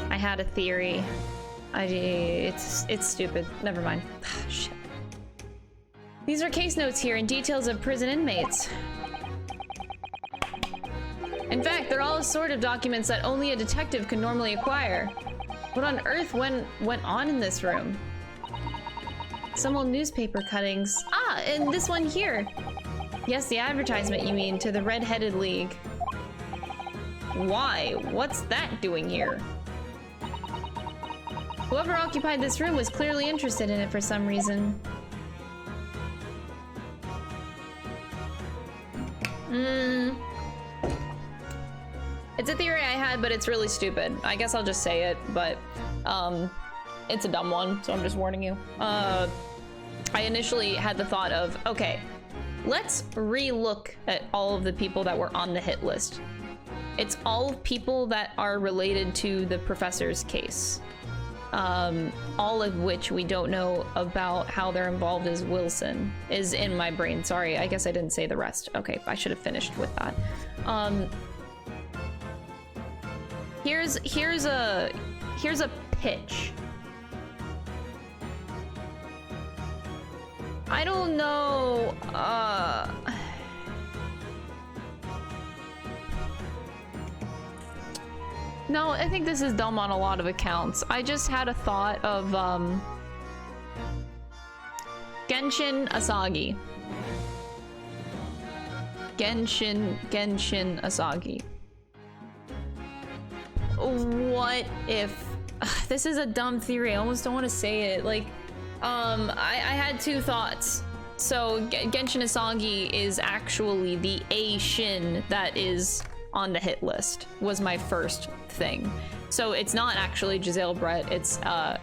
I had a theory. It's stupid. Never mind. Shit. These are case notes here and details of prison inmates. In fact, they're all a sort of documents that only a detective can normally acquire. What on earth went on in this room? Some old newspaper cuttings. Ah, and this one here. Yes, the advertisement, you mean, to the Red-Headed League. Why? What's that doing here? Whoever occupied this room was clearly interested in it for some reason. It's a theory I had, but it's really stupid. I guess I'll just say it, but it's a dumb one, so I'm just warning you. I initially had the thought of, okay, let's re-look at all of the people that were on the hit list. It's all people that are related to the professor's case. All of which we don't know about how they're involved as Wilson is in my brain. Sorry, I guess I didn't say the rest. Okay, I should have finished with that. Here's a pitch. I don't know, no, I think this is dumb on a lot of accounts. I just had a thought of, Genshin Asagi. Genshin Asagi. What if... this is a dumb theory. I almost don't want to say it. Like, I had two thoughts. So, Genshin Asagi is actually the A Shin that is on the hit list, was my first thing. So it's not actually Giselle Brett, it's A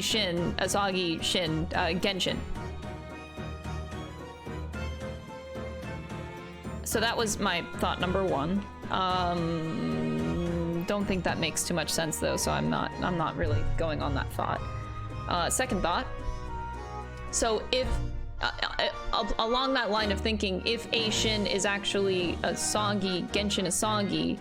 Shin, Asagi Shin, Genshin. so that was my thought number one. Don't think that makes too much sense though, so I'm not really going on that thought. Second thought. So if along that line of thinking, if Aishin is actually Asagi, Genshin Asagi,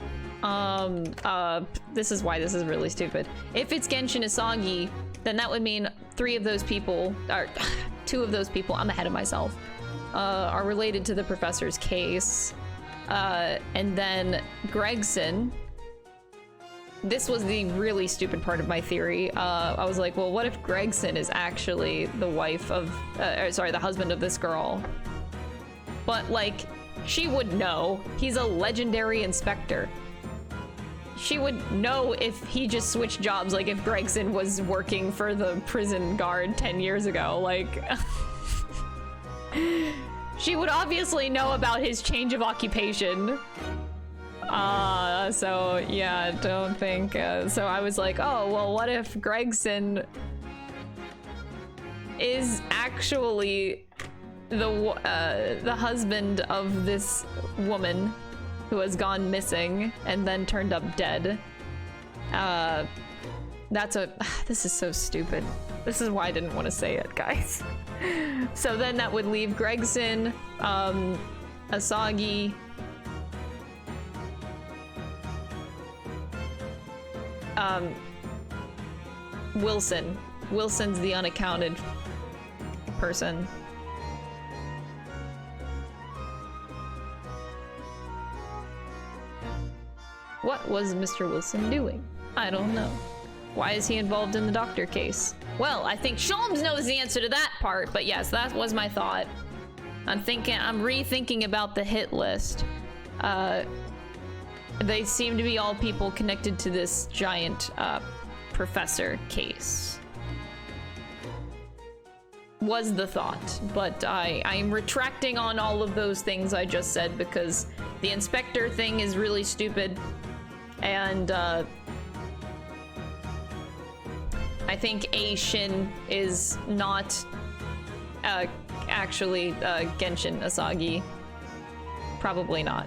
this is why this is really stupid. If it's Genshin Asagi, then that would mean 3 of those people, or 2 of those people, I'm ahead of myself, are related to the professor's case. And then Gregson, this was the really stupid part of my theory. I was like, well, what if Gregson is actually the wife of, sorry, the husband of this girl? But like, she would know. He's a legendary inspector. She would know if he just switched jobs, like if Gregson was working for the prison guard 10 years ago, like... She would obviously know about his change of occupation. So yeah, don't think, so I was like, oh, well, what if Gregson is actually the husband of this woman who has gone missing and then turned up dead? This is so stupid. This is why I didn't want to say it, guys. So then that would leave Gregson, Asagi, Wilson. Wilson's the unaccounted person. What was Mr. Wilson doing? I don't know. Why is he involved in the doctor case? Well, I think Sholmes knows the answer to that part, but yes, that was my thought. I'm rethinking about the hit list. They seem to be all people connected to this giant professor case. Was the thought, but I'm retracting on all of those things I just said because the inspector thing is really stupid, and I think Aishin is not actually Genshin Asagi. Probably not.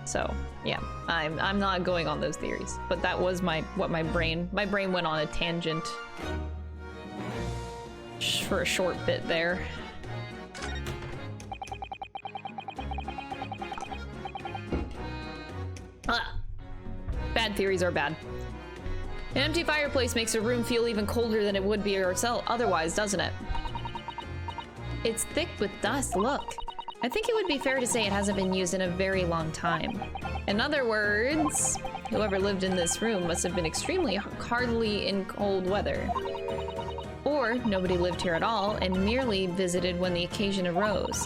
So yeah, I'm not going on those theories. But that was my brain went on a tangent for a short bit there. Bad theories are bad. An empty fireplace makes a room feel even colder than it would be otherwise, doesn't it? It's thick with dust, look. I think it would be fair to say it hasn't been used in a very long time. In other words, whoever lived in this room must have been extremely hardly in cold weather. Or nobody lived here at all and merely visited when the occasion arose.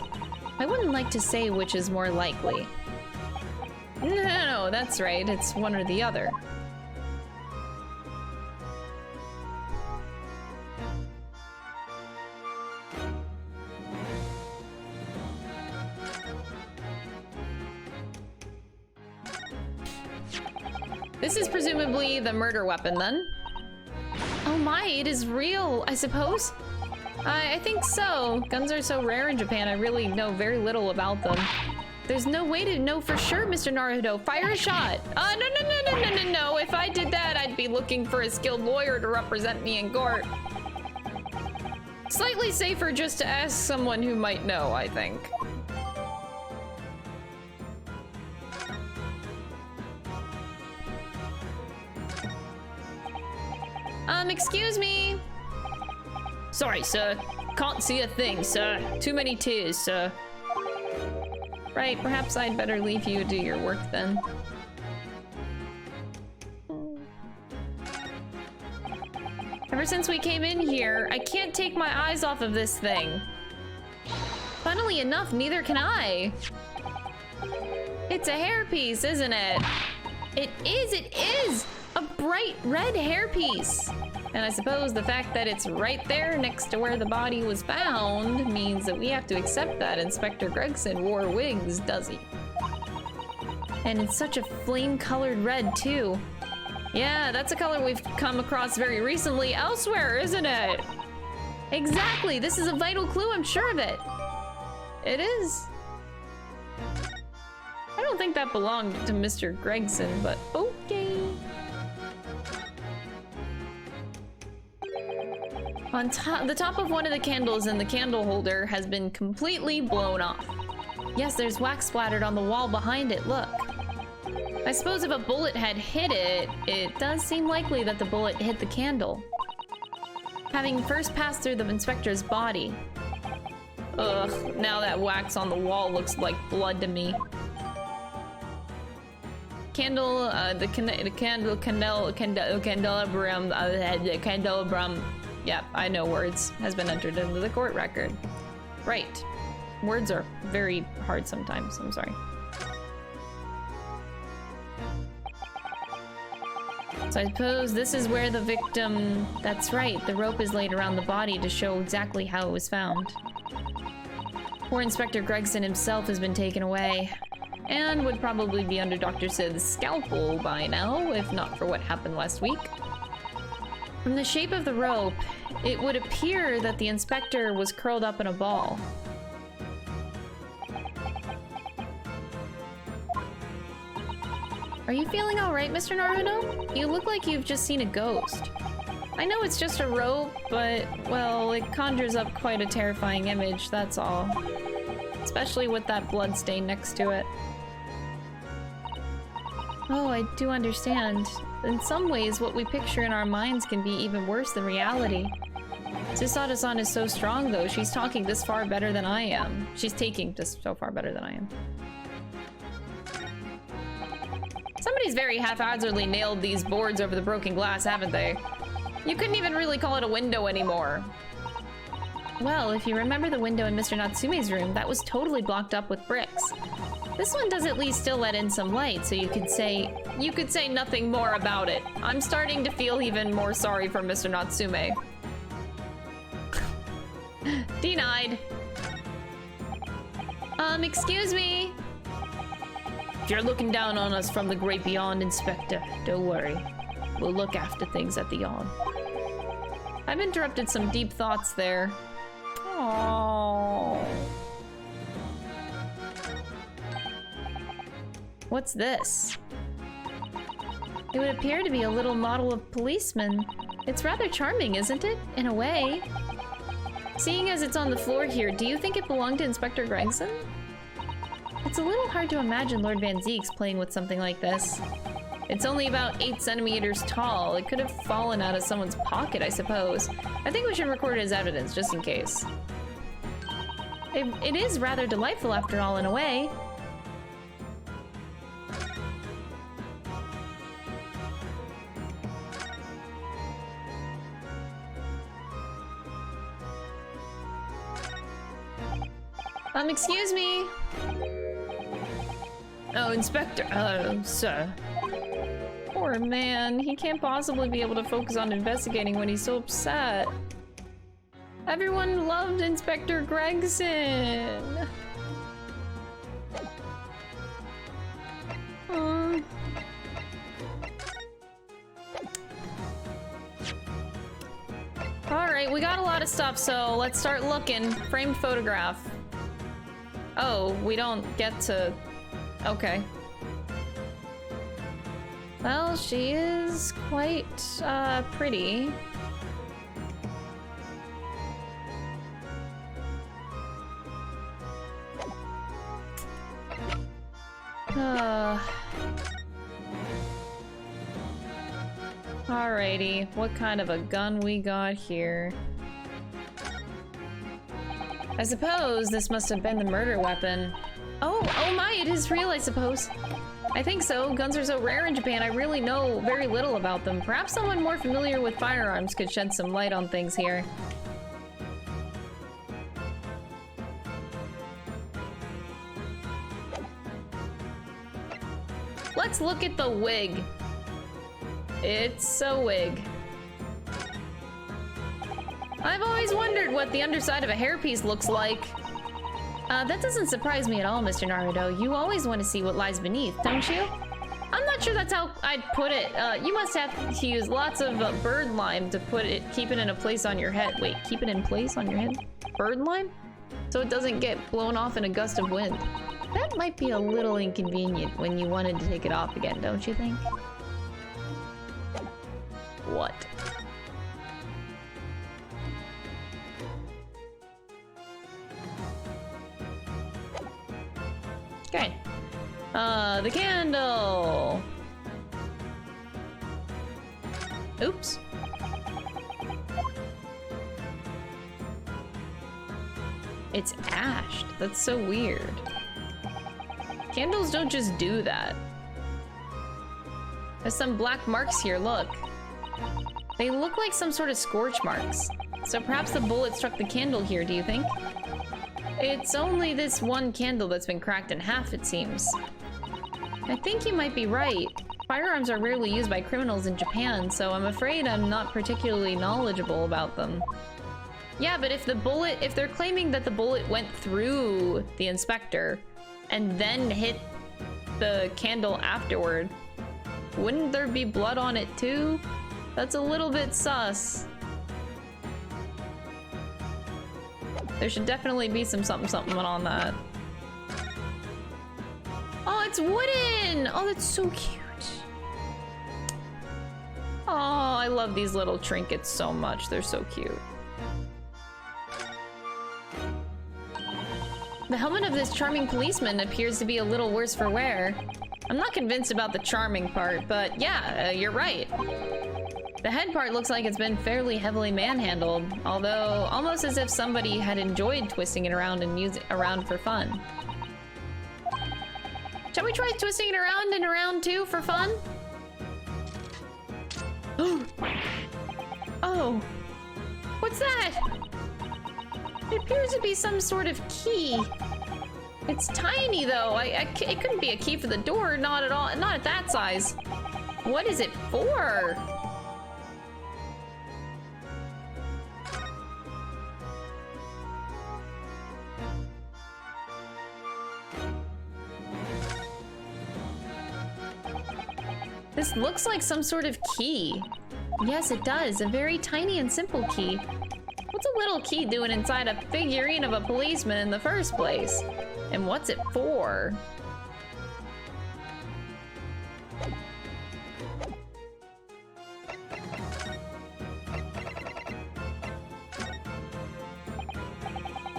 I wouldn't like to say which is more likely. No, that's right, it's one or the other. This is presumably the murder weapon, then. Oh my, it is real, I suppose? I think so. Guns are so rare in Japan, I really know very little about them. There's no way to know for sure, Mr. Naruto. Fire a shot. No. If I did that, I'd be looking for a skilled lawyer to represent me in court. Slightly safer just to ask someone who might know, I think. Excuse me. Sorry, sir. Can't see a thing, sir. Too many tears, sir. Right, perhaps I'd better leave you to do your work then. Ever since we came in here, I can't take my eyes off of this thing. Funnily enough, neither can I. It's a hairpiece, isn't it? It is! A bright red hairpiece! And I suppose the fact that it's right there next to where the body was found means that we have to accept that Inspector Gregson wore wigs, does he? And it's such a flame-colored red, too. Yeah, that's a color we've come across very recently elsewhere, isn't it? Exactly! This is a vital clue, I'm sure of it. It is. don't think that belonged to Mr. Gregson, but okay. On top, the top of one of the candles in the candle holder has been completely blown off. Yes, there's wax splattered on the wall behind it, look. I suppose if a bullet had hit it, it does seem likely that the bullet hit the candle, having first passed through the inspector's body. Ugh, now that wax on the wall looks like blood to me. Candle, the candelabrum, yep, I know words, has been entered into the court record. Right. Words are very hard sometimes, I'm sorry. So I suppose this is where the victim... That's right, the rope is laid around the body to show exactly how it was found. Poor Inspector Gregson himself has been taken away, and would probably be under Dr. Sid's scalpel by now, if not for what happened last week. From the shape of the rope, it would appear that the inspector was curled up in a ball. Are you feeling all right, Mr. Naruto? You look like you've just seen a ghost. I know it's just a rope, but, well, it conjures up quite a terrifying image, that's all. Especially with that blood stain next to it. Oh, I do understand. In some ways, what we picture in our minds can be even worse than reality. Susato-san is so strong, though. She's talking this far better than I am. She's taking this so far better than I am. Somebody's very haphazardly nailed these boards over the broken glass, haven't they? You couldn't even really call it a window anymore. Well, if you remember the window in Mr. Natsume's room, that was totally blocked up with bricks. This one does at least still let in some light, so you could say nothing more about it. I'm starting to feel even more sorry for Mr. Natsume. Denied. Excuse me. If you're looking down on us from the great beyond, Inspector, don't worry. We'll look after things at the yawn. I've interrupted some deep thoughts there. Oh. What's this? It would appear to be a little model of policeman. It's rather charming, isn't it? In a way. Seeing as it's on the floor here, do you think it belonged to Inspector Gregson? It's a little hard to imagine Lord Van Zieks playing with something like this. It's only about 8 centimeters tall. It could have fallen out of someone's pocket, I suppose. I think we should record it as evidence, just in case. It is rather delightful, after all, in a way. Excuse me. Oh, Inspector. Sir. Poor man. He can't possibly be able to focus on investigating when he's so upset. Everyone loved Inspector Gregson. Alright, we got a lot of stuff, so let's start looking. Framed photograph. Oh, we don't get to... Okay. Well, she is quite, pretty. Alrighty, what kind of a gun we got here? I suppose this must have been the murder weapon. Oh my, it is real, I suppose. I think so. Guns are so rare in Japan, I really know very little about them. Perhaps someone more familiar with firearms could shed some light on things here. Let's look at the wig. It's a wig. I've always wondered what the underside of a hairpiece looks like. That doesn't surprise me at all, Mr. Naruto. You always want to see what lies beneath, don't you? I'm not sure that's how I'd put it. You must have to use lots of bird lime to keep it in a place on your head. Wait, keep it in place on your head? Bird lime? So it doesn't get blown off in a gust of wind. That might be a little inconvenient when you wanted to take it off again, don't you think? What? Okay. The candle! Oops. It's ashed. That's so weird. Candles don't just do that. There's some black marks here, look. They look like some sort of scorch marks. So perhaps the bullet struck the candle here, do you think? It's only this one candle that's been cracked in half, it seems. I think you might be right. Firearms are rarely used by criminals in Japan, so I'm afraid I'm not particularly knowledgeable about them. Yeah, but if they're claiming that the bullet went through the inspector and then hit the candle afterward, wouldn't there be blood on it too? That's a little bit sus. There should definitely be some something on that. Oh, it's wooden! Oh, that's so cute. Oh, I love these little trinkets so much. They're so cute. The helmet of this charming policeman appears to be a little worse for wear. I'm not convinced about the charming part, but yeah, you're right. The head part looks like it's been fairly heavily manhandled, although almost as if somebody had enjoyed twisting it around and using it around for fun. Shall we try twisting it around and around too for fun? Oh, what's that? It appears to be some sort of key. It's tiny though. It couldn't be a key for the door, not at all, not at that size. What is it for? This looks like some sort of key. Yes, it does. A very tiny and simple key. What's a little key doing inside a figurine of a policeman in the first place? And what's it for?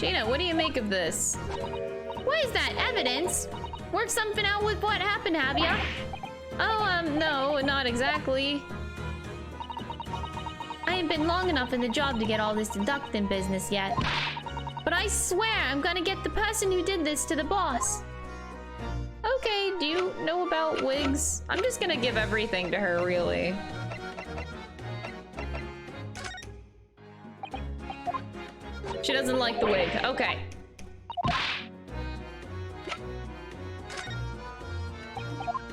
Gina, what do you make of this? What is that, evidence? Worked something out with what happened, have ya? Oh, no, not exactly. I ain't been long enough in the job to get all this deducting business yet. But I swear I'm gonna get the person who did this to the boss. Okay, do you know about wigs? I'm just gonna give everything to her, really. She doesn't like the wig. Okay.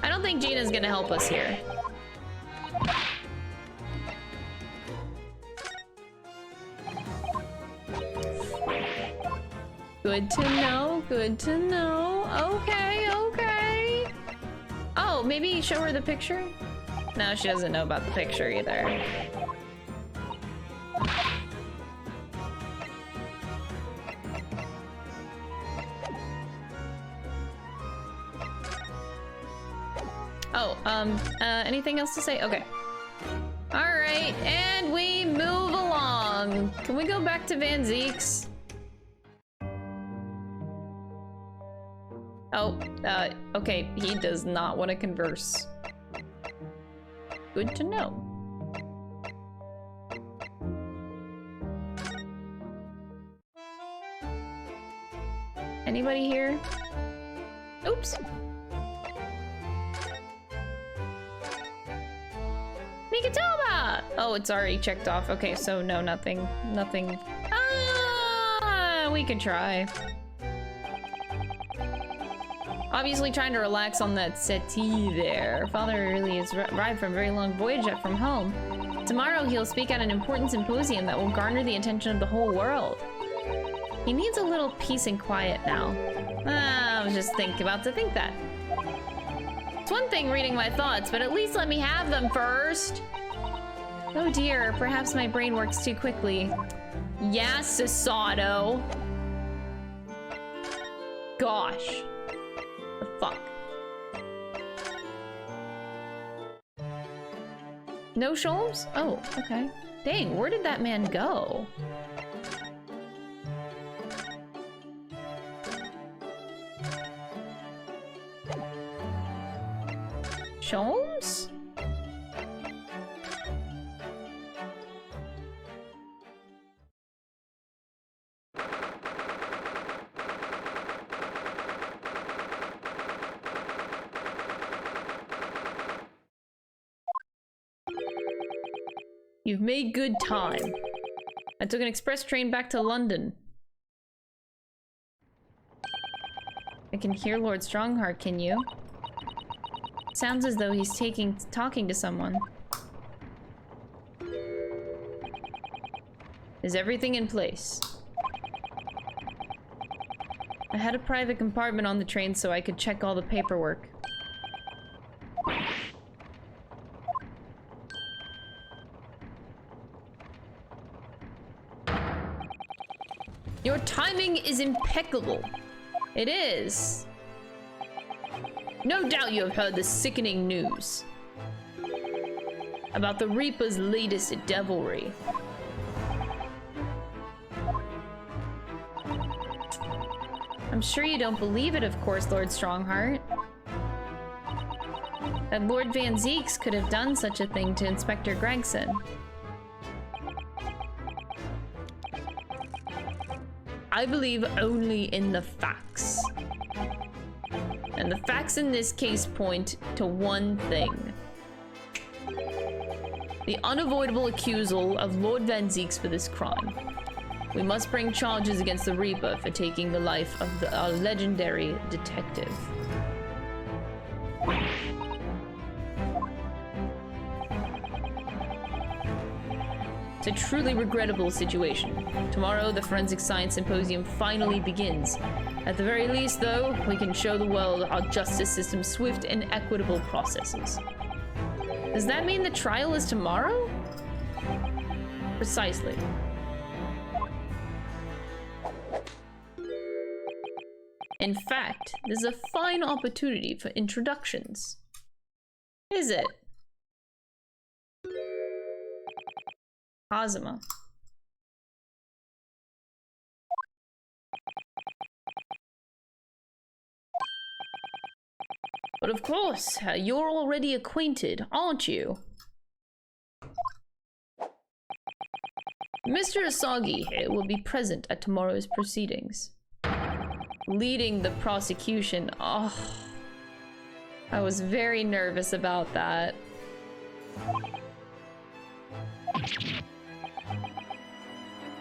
I don't think Gina's gonna help us here. Good to know, good to know. Okay, okay. Oh, maybe show her the picture? No, she doesn't know about the picture either. Oh, anything else to say? Okay. All right, and we move along. Can we go back to Van Zeek's? Oh, okay, he does not want to converse. Good to know. Anybody here? Oops. Mikatoba! Oh, it's already checked off. Okay, so no, nothing. Nothing. Ah, we can try. Obviously trying to relax on that settee there. Father really has arrived from a very long voyage from home. Tomorrow he'll speak at an important symposium that will garner the attention of the whole world. He needs a little peace and quiet now. I was just about to think that. It's one thing reading my thoughts, but at least let me have them first. Oh dear, perhaps my brain works too quickly. Yeah, Sasato. Gosh. fuck? No Scholes? Oh, okay. Dang, where did that man go? Scholes? You've made good time. I took an express train back to London. I can hear Lord Strongheart, can you? Sounds as though he's talking to someone. Is everything in place? I had a private compartment on the train so I could check all the paperwork. Your timing is impeccable. It is. No doubt you have heard the sickening news about the Reaper's latest devilry. I'm sure you don't believe it, of course, Lord Strongheart. That Lord Van Zeeks could have done such a thing to Inspector Gregson. I believe only in the facts. And the facts in this case point to one thing. The unavoidable accusal of Lord Van Zeeks for this crime. We must bring charges against the Reaper for taking the life of our legendary detective. It's a truly regrettable situation. Tomorrow, the Forensic Science Symposium finally begins. At the very least, though, we can show the world our justice system's swift and equitable processes. Does that mean the trial is tomorrow? Precisely. In fact, this is a fine opportunity for introductions. Is it? Kazuma. But of course, you're already acquainted, aren't you? Mr. Asagi here will be present at tomorrow's proceedings. Leading the prosecution. Oh, I was very nervous about that.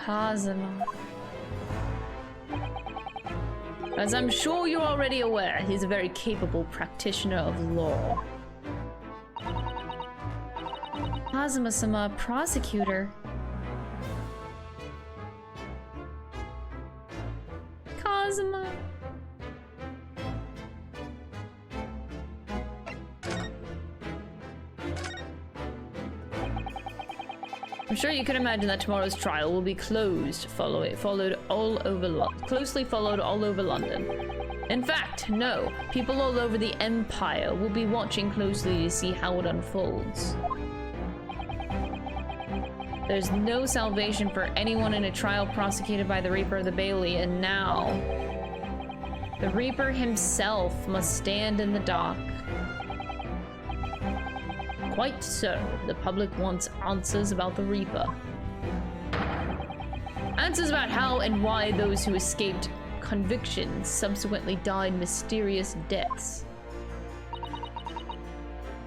Kazuma. As I'm sure you're already aware, he's a very capable practitioner of law. Kazuma-sama, prosecutor. Kazuma. I'm sure you can imagine that tomorrow's trial will be closely followed all over London. In fact, no, people all over the Empire will be watching closely to see how it unfolds. There's no salvation for anyone in a trial prosecuted by the Reaper of the Bailey, and now the Reaper himself must stand in the dock. Quite so. The public wants answers about the Reaper. Answers about how and why those who escaped conviction subsequently died mysterious deaths.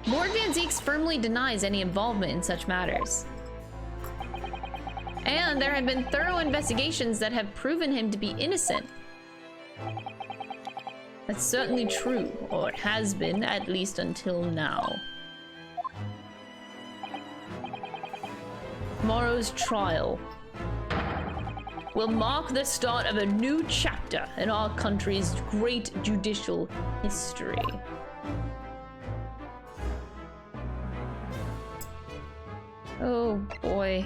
Lord Van Zeeks firmly denies any involvement in such matters. And there have been thorough investigations that have proven him to be innocent. That's certainly true, or it has been, at least until now. Tomorrow's trial will mark the start of a new chapter in our country's great judicial history. Oh boy.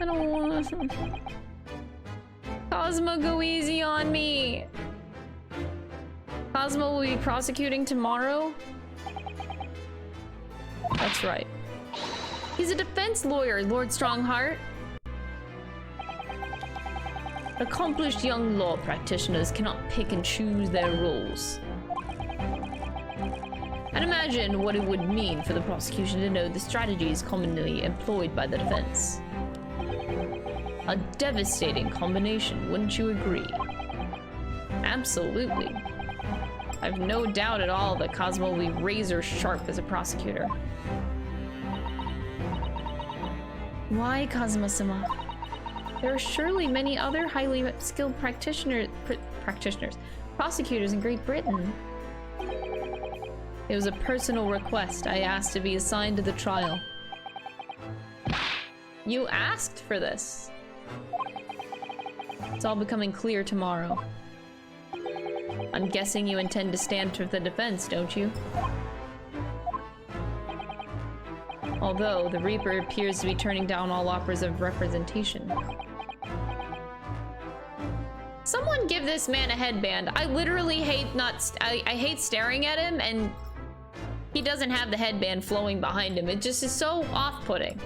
I don't want to. Cosmo, go easy on me. Cosmo will be prosecuting tomorrow? That's right. He's a defense lawyer, Lord Strongheart. Accomplished young law practitioners cannot pick and choose their roles. And imagine what it would mean for the prosecution to know the strategies commonly employed by the defense. A devastating combination, wouldn't you agree? Absolutely. I've no doubt at all that Cosmo will be razor sharp as a prosecutor. Why, Cosmo-sama? There are surely many other highly skilled prosecutors in Great Britain. It was a personal request. I asked to be assigned to the trial. You asked for this. It's all becoming clear tomorrow. I'm guessing you intend to stand for the defense, don't you? Although, the Reaper appears to be turning down all offers of representation. Someone give this man a headband. I literally hate I hate staring at him, and he doesn't have the headband flowing behind him. It just is so off-putting.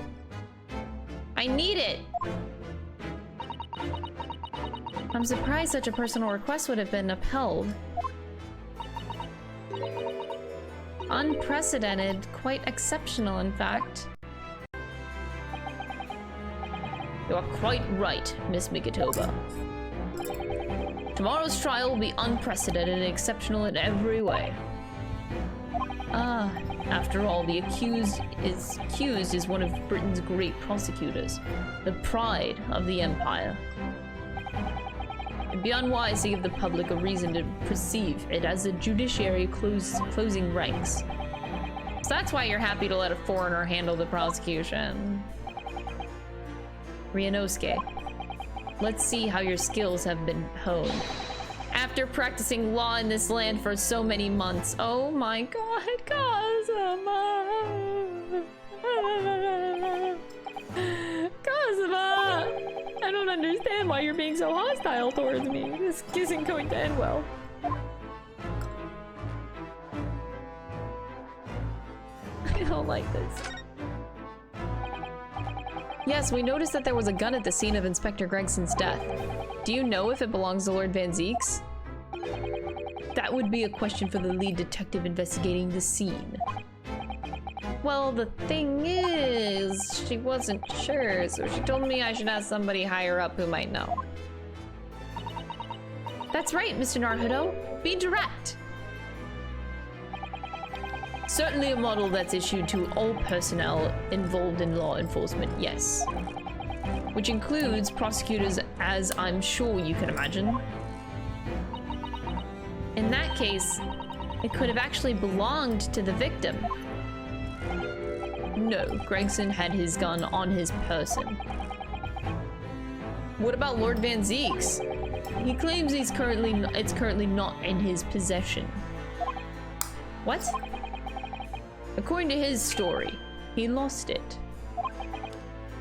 I need it. I'm surprised such a personal request would have been upheld. Unprecedented, quite exceptional, in fact. You are quite right, Miss Migatoba. Tomorrow's trial will be unprecedented and exceptional in every way. After all, the accused is one of Britain's great prosecutors, the pride of the empire. It'd be unwise to give the public a reason to perceive it as a judiciary closing ranks. So that's why you're happy to let a foreigner handle the prosecution. Ryunosuke, let's see how your skills have been honed. After practicing law in this land for so many months. Oh my god, Kazuma! Kazuma! I don't understand why you're being so hostile towards me. This isn't going to end well. I don't like this. Yes, we noticed that there was a gun at the scene of Inspector Gregson's death. Do you know if it belongs to Lord Van Zeeks? That would be a question for the lead detective investigating the scene. Well, the thing is, she wasn't sure, so she told me I should ask somebody higher up who might know. That's right, Mr. Naruto. Be direct. Certainly a model that's issued to all personnel involved in law enforcement, yes. Which includes prosecutors, as I'm sure you can imagine. In that case, it could have actually belonged to the victim. No, Gregson had his gun on his person. What about Lord Van Zeeks? He claims it's currently not in his possession. What? According to his story, he lost it.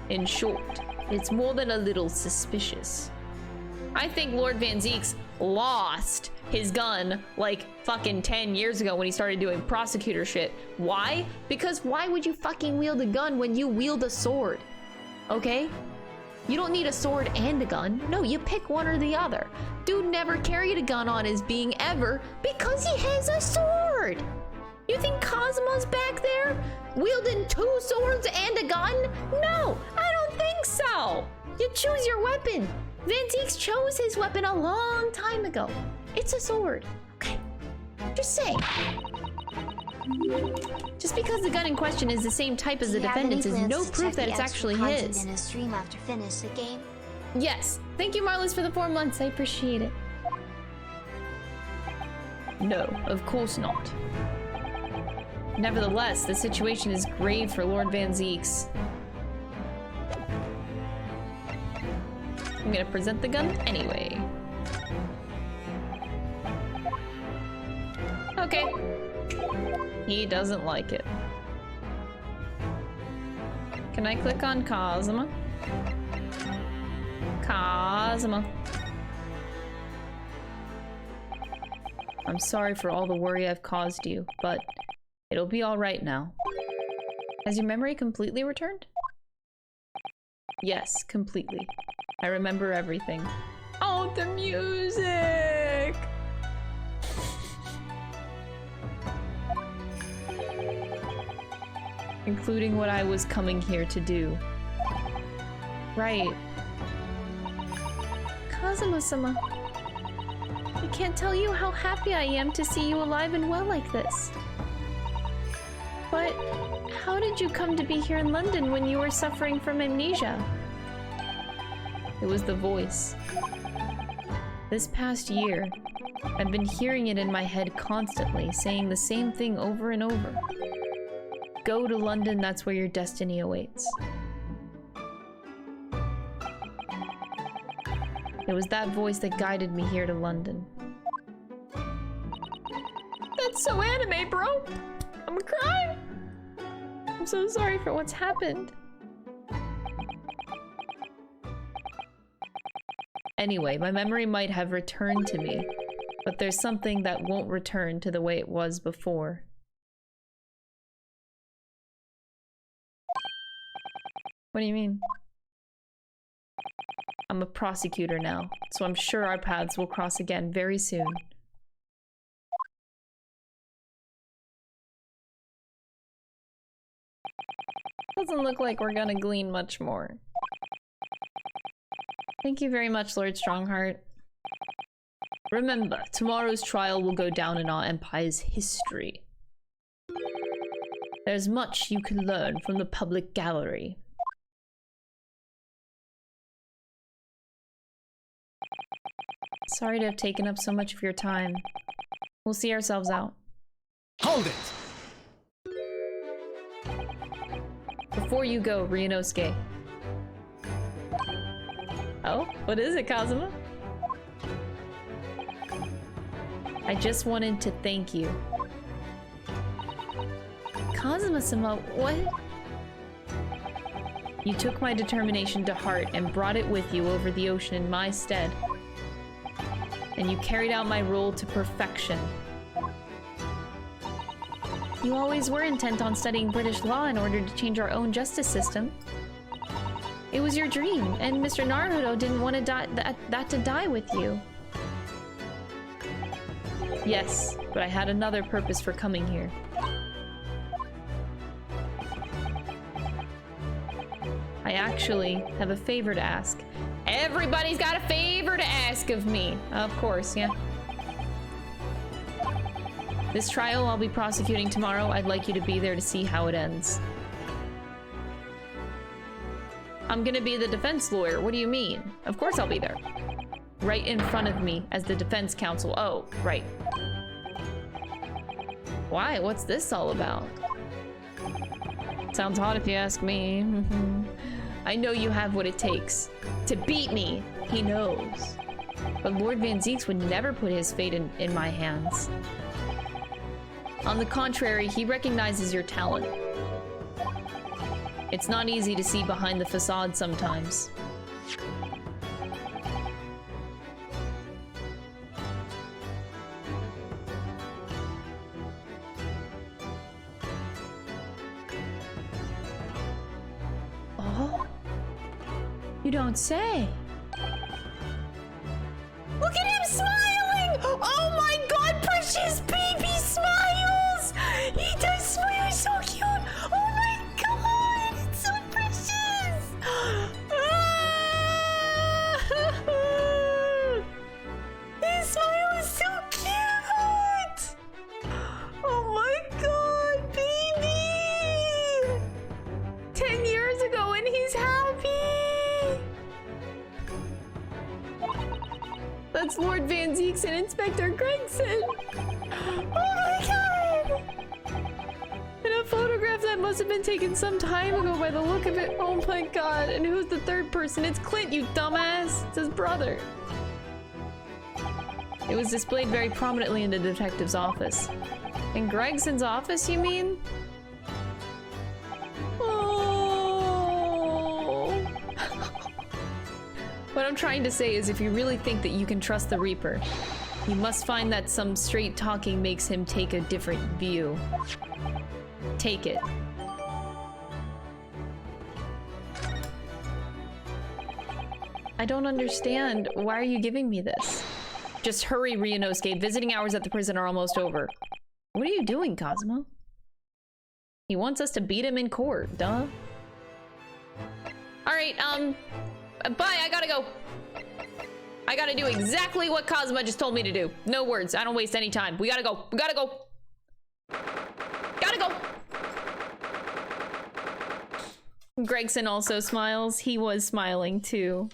In short, it's more than a little suspicious. I think Lord Van Zeeks lost his gun like fucking 10 years ago when he started doing prosecutor shit. Why? Because why would you fucking wield a gun when you wield a sword? Okay? You don't need a sword and a gun. No, you pick one or the other. Dude never carried a gun on his being ever because he has a sword. You think Cosmo's back there wielding 2 swords and a gun? No, I don't think so. You choose your weapon. Van Zeeks chose his weapon a long time ago. It's a sword. Okay. Just saying. Just because the gun in question is the same type as the defendant's is no proof that it's actually his. In a stream after finish the game. Yes. Thank you, Marlis, for the 4 months. I appreciate it. No, of course not. Nevertheless, the situation is grave for Lord Van Zeeks. I'm gonna present the gun anyway. Okay. He doesn't like it. Can I click on Cosmo? Cosmo. I'm sorry for all the worry I've caused you, but it'll be alright now. Has your memory completely returned? Yes, completely. I remember everything. Oh, the music! Including what I was coming here to do. Right. Kazuma-sama. I can't tell you how happy I am to see you alive and well like this. But how did you come to be here in London when you were suffering from amnesia? It was the voice. This past year, I've been hearing it in my head constantly, saying the same thing over and over. Go to London, that's where your destiny awaits. It was that voice that guided me here to London. That's so anime, bro! I'm crying! I'm so sorry for what's happened. Anyway, my memory might have returned to me, but there's something that won't return to the way it was before. What do you mean? I'm a prosecutor now, so I'm sure our paths will cross again very soon. Doesn't look like we're gonna glean much more. Thank you very much, Lord Strongheart. Remember, tomorrow's trial will go down in our empire's history. There's much you can learn from the public gallery. Sorry to have taken up so much of your time. We'll see ourselves out. Hold it! Before you go, Ryunosuke. Oh, what is it, Kazuma? I just wanted to thank you. Kazuma-sama, what? You took my determination to heart and brought it with you over the ocean in my stead. And you carried out my role to perfection. You always were intent on studying British law in order to change our own justice system. It was your dream, and Mr. Naruto didn't want to that to die with you. Yes, but I had another purpose for coming here. I actually have a favor to ask. Everybody's got a favor to ask of me. Of course, yeah. This trial I'll be prosecuting tomorrow, I'd like you to be there to see how it ends. I'm gonna be the defense lawyer. What do you mean? Of course I'll be there. Right in front of me as the defense counsel. Oh, right. Why? What's this all about? Sounds hot if you ask me. I know you have what it takes to beat me. He knows. But Lord Van Zieks would never put his fate in my hands. On the contrary, he recognizes your talent. It's not easy to see behind the facade sometimes. Oh? You don't say. Look at him smiling! Oh my god, precious baby smiles! He does smile so cute! Oh my god, it's so precious! His smile is so cute! Oh my god, baby! 10 years ago and he's happy! That's Lord Van Zieks and Inspector Gregson! Oh my god! In a photograph that must have been taken some time ago by the look of it. Oh my god, and who's the third person? It's Clint, you dumbass! It's his brother. It was displayed very prominently in the detective's office. In Gregson's office, you mean? What I'm trying to say is if you really think that you can trust the Reaper, He must find that some straight talking makes him take a different view. Take it. I don't understand. Why are you giving me this? Just hurry, Ryunosuke. Visiting hours at the prison are almost over. What are you doing, Cosmo? He wants us to beat him in court, duh. Alright, bye, I gotta go. I gotta do exactly what Cosmo just told me to do. No words, I don't waste any time. We gotta go, we gotta go. Gotta go. Gregson also smiles. He was smiling too.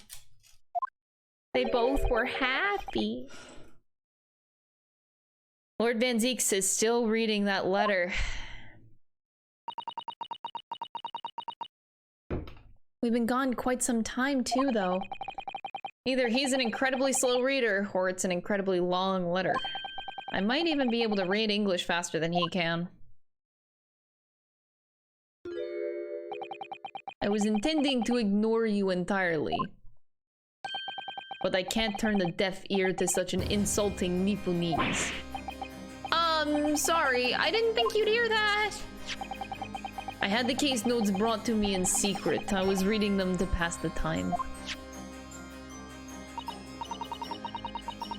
They both were happy. Lord Van Zeeks is still reading that letter. We've been gone quite some time too, though. Either he's an incredibly slow reader, or it's an incredibly long letter. I might even be able to read English faster than he can. I was intending to ignore you entirely. But I can't turn a deaf ear to such an insulting Nipponese. Sorry, I didn't think you'd hear that. I had the case notes brought to me in secret. I was reading them to pass the time.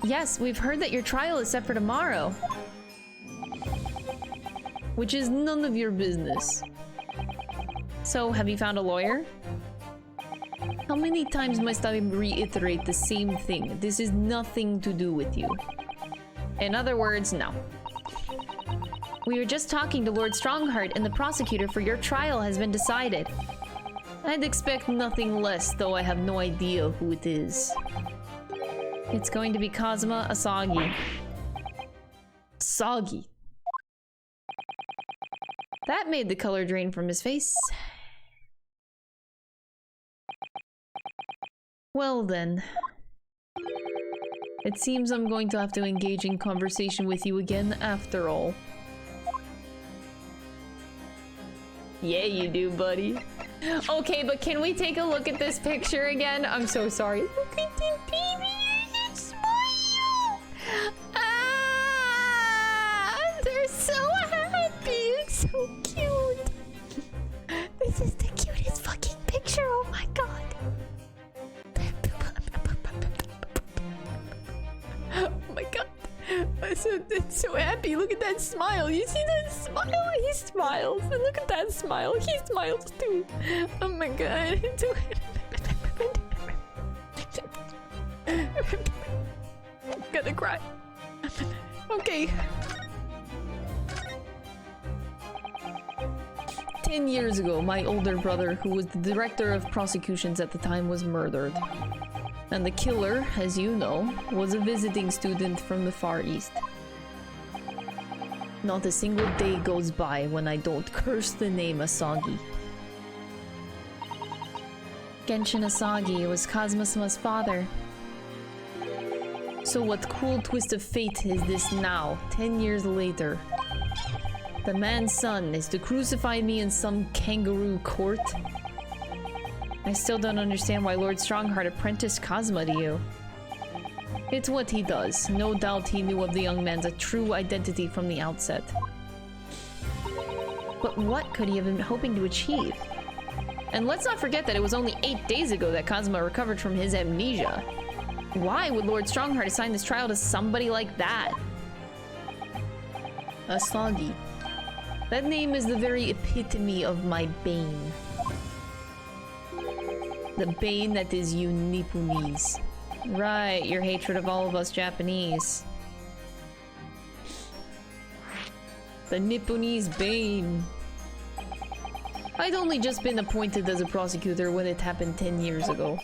Yes, we've heard that your trial is set for tomorrow. Which is none of your business. So, have you found a lawyer? How many times must I reiterate the same thing? This is nothing to do with you. In other words, no. We were just talking to Lord Strongheart, and the prosecutor for your trial has been decided. I'd expect nothing less, though I have no idea who it is. It's going to be Kazuma Asagi. Asagi. That made the color drain from his face. Well then. It seems I'm going to have to engage in conversation with you again after all. Yeah, you do, buddy. Okay, but can we take a look at this picture again? I'm so sorry. Look at the baby and his smile! Ah! They're so happy! It's so cute! This is the cutest fucking picture, oh my god! Oh my god. It's so happy. Look at that smile. You see that smile? He smiles. And look at that smile. He smiles too. Oh my god. I'm gonna cry. Okay. 10 years ago, my older brother, who was the director of prosecutions at the time, was murdered. And the killer, as you know, was a visiting student from the Far East. Not a single day goes by when I don't curse the name Asagi. Genshin Asagi was Kazuma-sama's father. So what cool twist of fate is this now, 10 years later? The man's son is to crucify me in some kangaroo court? I still don't understand why Lord Strongheart apprenticed Kazuma to you. It's what he does. No doubt he knew of the young man's true identity from the outset. But what could he have been hoping to achieve? And let's not forget that it was only 8 days ago that Kazuma recovered from his amnesia. Why would Lord Strongheart assign this trial to somebody like that? Asagi. That name is the very epitome of my bane. The bane that is you Nipponese. Right, your hatred of all of us Japanese. The Nipponese bane. I'd only just been appointed as a prosecutor when it happened 10 years ago.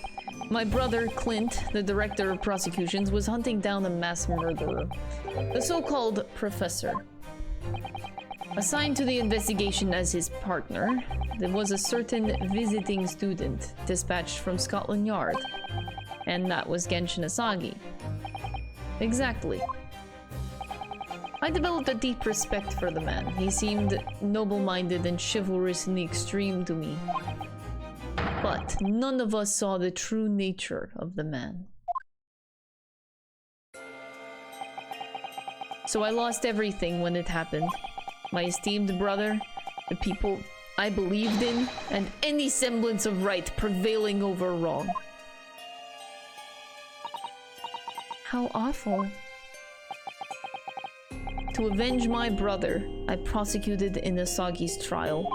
My brother, Clint, the director of prosecutions, was hunting down a mass murderer. The so-called professor. Assigned to the investigation as his partner, there was a certain visiting student dispatched from Scotland Yard. And that was Genshin Asagi. Exactly. I developed a deep respect for the man. He seemed noble-minded and chivalrous in the extreme to me. But none of us saw the true nature of the man. So I lost everything when it happened. My esteemed brother, the people I believed in, and any semblance of right prevailing over wrong. How awful. To avenge my brother, I prosecuted Inasagi's trial.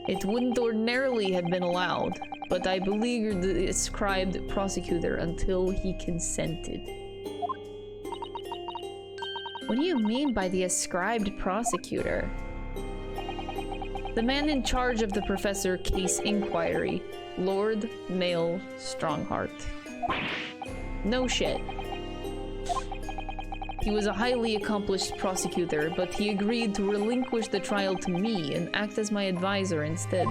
It wouldn't ordinarily have been allowed, but I beleaguered the ascribed prosecutor until he consented. What do you mean by the ascribed prosecutor? The man in charge of the Professor Case Inquiry, Lord Male Strongheart. No shit. He was a highly accomplished prosecutor, but he agreed to relinquish the trial to me and act as my advisor instead.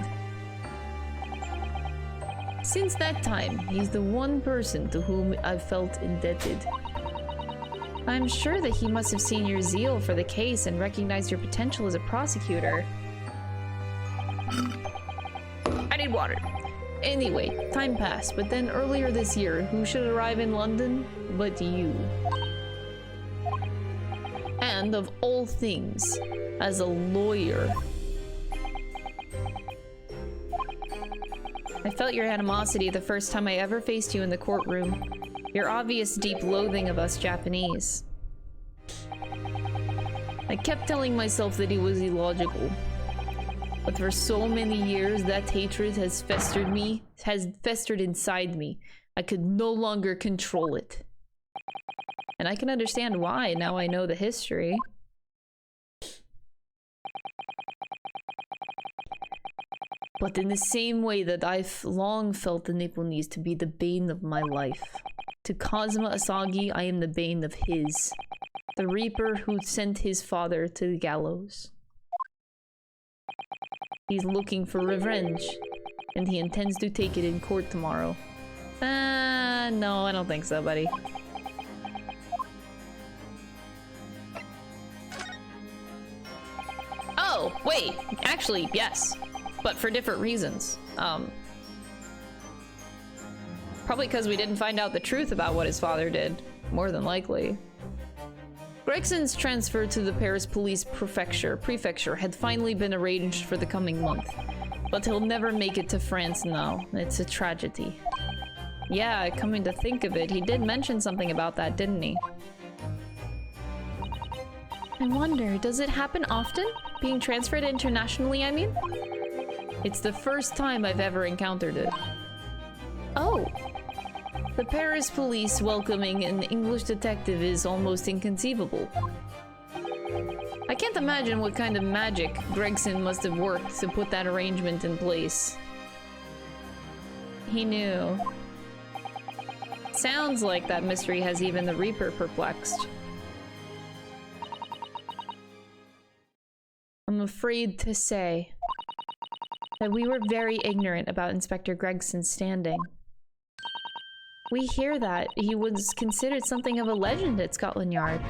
Since that time, he's the one person to whom I've felt indebted. I'm sure that he must have seen your zeal for the case and recognized your potential as a prosecutor. I need water. Anyway, time passed, but then earlier this year, who should arrive in London but you? And of all things, as a lawyer. I felt your animosity the first time I ever faced you in the courtroom. Your obvious deep loathing of us Japanese. I kept telling myself that he was illogical. But for so many years, that hatred has festered inside me. I could no longer control it. And I can understand why, now I know the history. But in the same way that I've long felt the Nipponese to be the bane of my life, to Kazuma Asagi I am the bane of his. The Reaper who sent his father to the gallows. He's looking for revenge, and he intends to take it in court tomorrow. No, I don't think so, buddy. Oh, wait, actually, yes. But for different reasons. Probably because we didn't find out the truth about what his father did. More than likely. Gregson's transfer to the Paris Police Prefecture had finally been arranged for the coming month. But he'll never make it to France now. It's a tragedy. Yeah, coming to think of it, he did mention something about that, didn't he? I wonder, does it happen often? Being transferred internationally, I mean? It's the first time I've ever encountered it. Oh. The Paris police welcoming an English detective is almost inconceivable. I can't imagine what kind of magic Gregson must have worked to put that arrangement in place. He knew. Sounds like that mystery has even the Reaper perplexed. I'm afraid to say that we were very ignorant about Inspector Gregson's standing. We hear that he was considered something of a legend at Scotland Yard.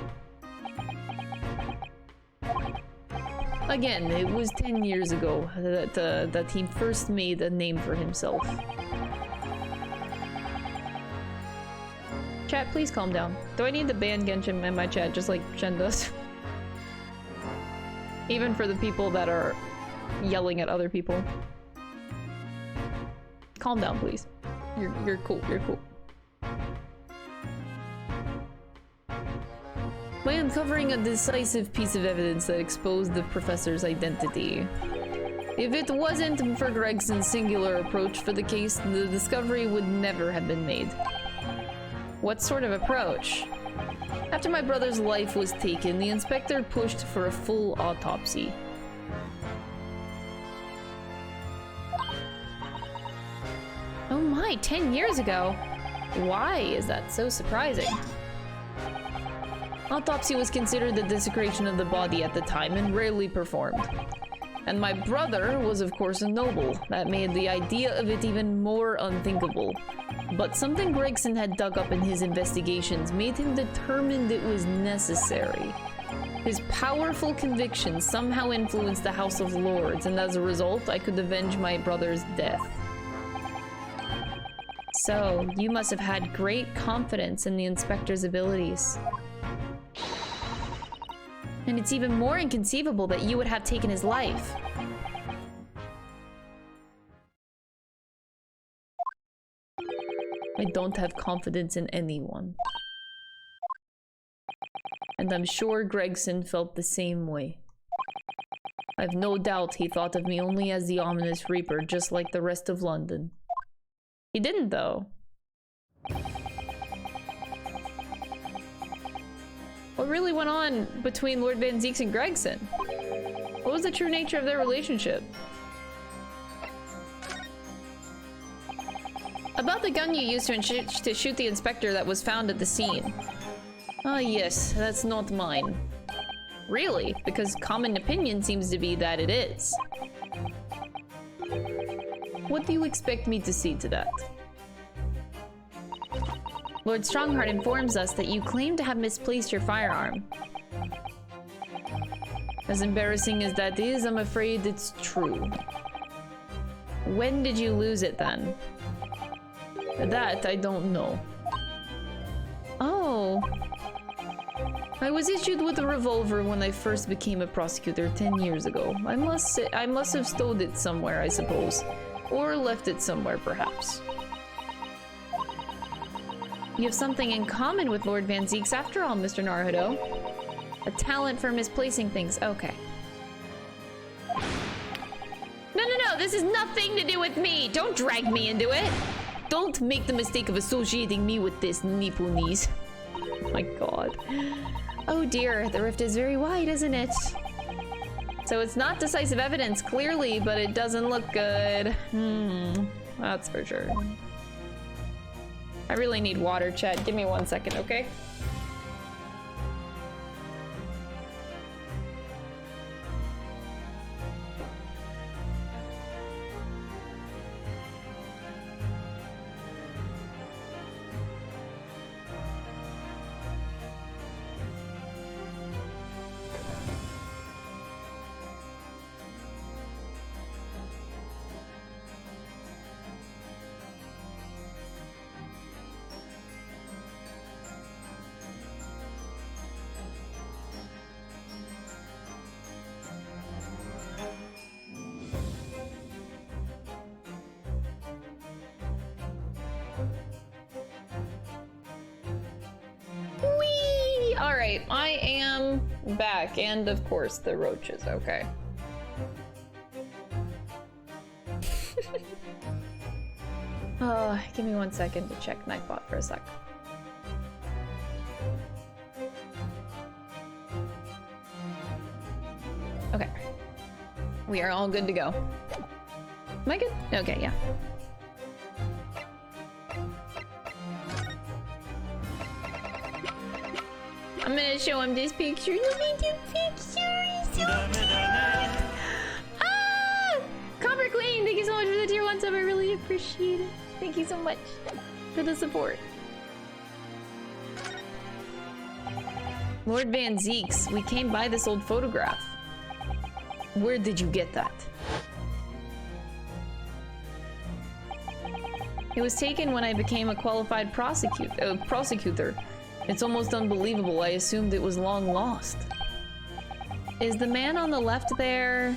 Again, it was 10 years ago that he first made a name for himself. Chat, please calm down. Do I need to ban Genshin in my chat just like Jen does? Even for the people that are yelling at other people. Calm down, please. You're cool, you're cool. By uncovering a decisive piece of evidence that exposed the professor's identity. If it wasn't for Gregson's singular approach for the case, the discovery would never have been made. What sort of approach? After my brother's life was taken, the inspector pushed for a full autopsy. Oh my, 10 years ago? Why is that so surprising? Autopsy was considered the desecration of the body at the time and rarely performed. And my brother was of course a noble. That made the idea of it even more unthinkable. But something Gregson had dug up in his investigations made him determined it was necessary. His powerful conviction somehow influenced the House of Lords, and as a result, I could avenge my brother's death. So, you must have had great confidence in the inspector's abilities. And it's even more inconceivable that you would have taken his life. I don't have confidence in anyone. And I'm sure Gregson felt the same way. I've no doubt he thought of me only as the ominous Reaper, just like the rest of London. He didn't, though. What really went on between Lord Van Zieks and Gregson? What was the true nature of their relationship? About the gun you used to shoot the inspector that was found at the scene. Ah, yes, that's not mine. Really? Because common opinion seems to be that it is. What do you expect me to see to that? Lord Strongheart informs us that you claim to have misplaced your firearm. As embarrassing as that is, I'm afraid it's true. When did you lose it then? That I don't know. Oh. I was issued with a revolver when I first became a prosecutor 10 years ago. I must have stowed it somewhere, I suppose. Or left it somewhere, perhaps. You have something in common with Lord Van Zieks after all, Mr. Naruhodo. A talent for misplacing things. Okay. No, this has nothing to do with me! Don't drag me into it! Don't make the mistake of associating me with this, Nipponese. Oh my god. Oh dear, the rift is very wide, isn't it? So it's not decisive evidence, clearly, but it doesn't look good. That's for sure. I really need water, chat. Give me 1 second, okay? I am back, and of course the roaches, okay. Give me 1 second to check Nightbot for a sec. Okay. We are all good to go. Am I good? Okay, yeah. I'm gonna show him this picture. Look at the picture. He's so cute. Ah! Copper Queen, thank you so much for the tier 1 sub. I really appreciate it. Thank you so much for the support. Lord Van Zieks, we came by this old photograph. Where did you get that? It was taken when I became a qualified prosecutor. It's almost unbelievable. I assumed it was long lost. Is the man on the left there?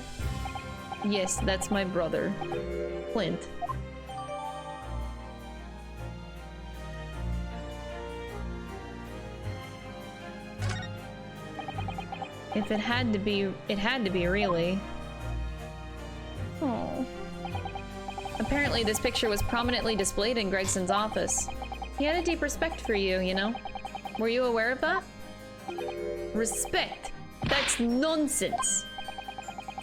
Yes, that's my brother, Clint. If it had to be, it had to be, really. Oh. Apparently this picture was prominently displayed in Gregson's office. He had a deep respect for you, you know? Were you aware of that? Respect? That's nonsense.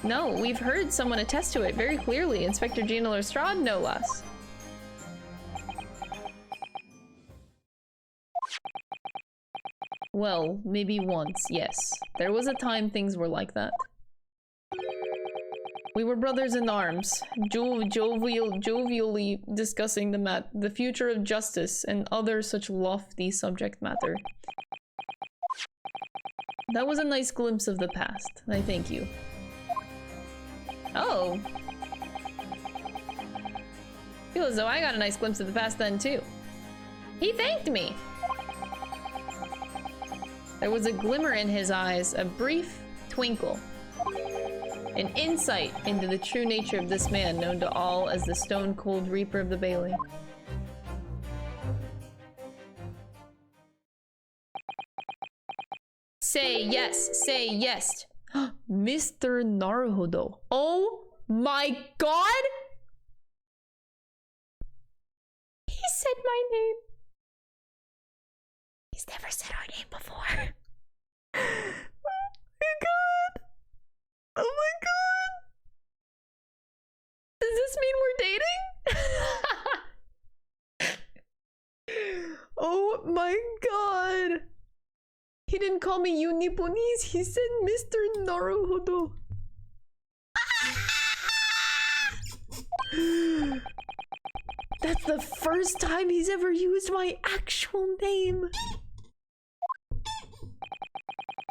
No, we've heard someone attest to it very clearly. Inspector Gina Lestrade, no less. Well, maybe once, yes. There was a time things were like that. We were brothers in arms, jovially discussing the future of justice and other such lofty subject matter. That was a nice glimpse of the past. I thank you. Oh. Feel as though I got a nice glimpse of the past then too. He thanked me. There was a glimmer in his eyes, a brief twinkle. An insight into the true nature of this man, known to all as the stone-cold Reaper of the Bailey. Say yes, say yes. Mr. Naruhodo. Oh my god! He said my name. He's never said our name before. Oh my god. Oh my god. Does this mean we're dating? Oh my god. He didn't call me you Nipponese, he said Mr. Naruhodo. That's the first time he's ever used my actual name.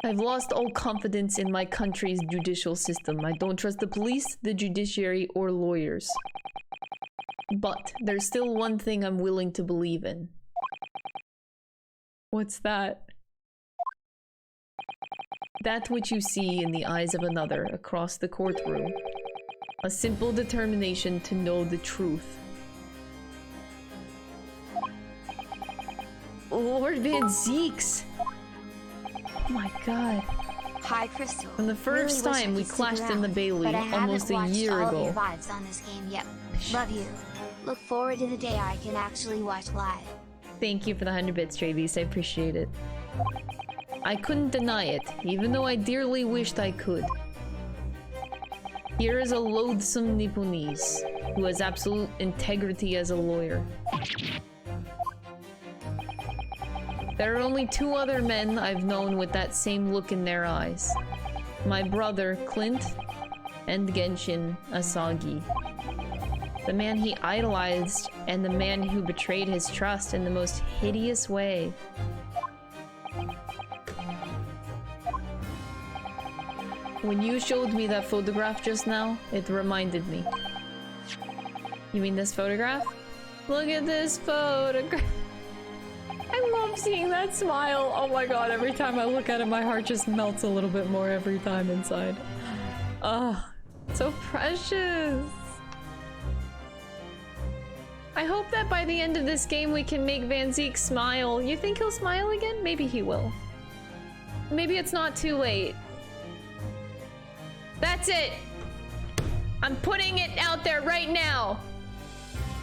I've lost all confidence in my country's judicial system. I don't trust the police, the judiciary, or lawyers. But there's still one thing I'm willing to believe in. What's that? That which you see in the eyes of another across the courtroom. A simple determination to know the truth. Lord Van Zeeks! Oh my god. Hi, Crystal. From the first Really wish I time we could stick clashed in the around, Bailey but I almost haven't a watched year all of ago. your VODs on this game yet. Love you. Look forward to the day I can actually watch live. Thank you for the 100 bits, Travis. I appreciate it. I couldn't deny it, even though I dearly wished I could. Here is a loathsome Nipponese, who has absolute integrity as a lawyer. There are only two other men I've known with that same look in their eyes. My brother, Clint, and Genshin Asagi. The man he idolized, and the man who betrayed his trust in the most hideous way. When you showed me that photograph just now, it reminded me. You mean this photograph? Look at this photograph. I love seeing that smile. Oh my god, every time I look at it, my heart just melts a little bit more every time inside. Oh, so precious. I hope that by the end of this game we can make Van Zeek smile. You think he'll smile again? Maybe he will. Maybe it's not too late. That's it. I'm putting it out there right now.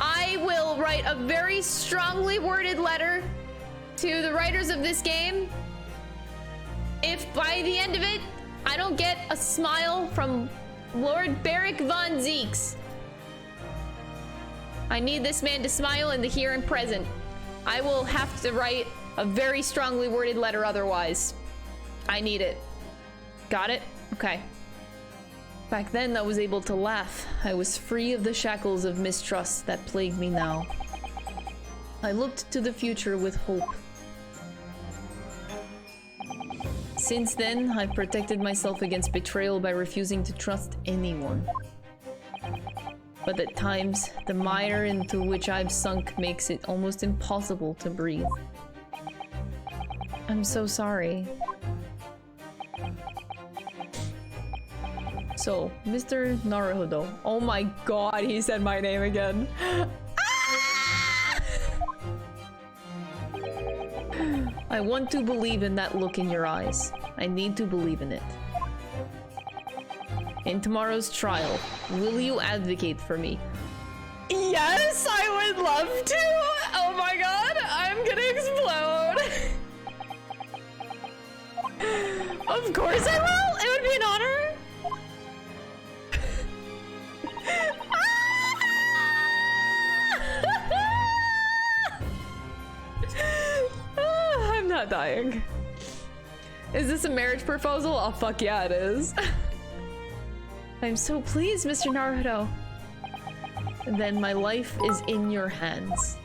I will write a very strongly worded letter to the writers of this game. If by the end of it, I don't get a smile from Lord Beric von Zeeks, I need this man to smile in the here and present. I will have to write a very strongly worded letter otherwise. I need it. Got it? Okay. Back then, I was able to laugh. I was free of the shackles of mistrust that plague me now. I looked to the future with hope. Since then, I've protected myself against betrayal by refusing to trust anyone. But at times, the mire into which I've sunk makes it almost impossible to breathe. I'm so sorry. So, Mr. Naruhodo. Oh my god, he said my name again. Ah! I want to believe in that look in your eyes. I need to believe in it. In tomorrow's trial, will you advocate for me? Yes, I would love to! Oh my god, I'm gonna explode! Of course I will! It would be an honor! I'm not dying. Is this a marriage proposal? Oh fuck yeah, it is. I'm so pleased, Mr. Naruto. Then my life is in your hands.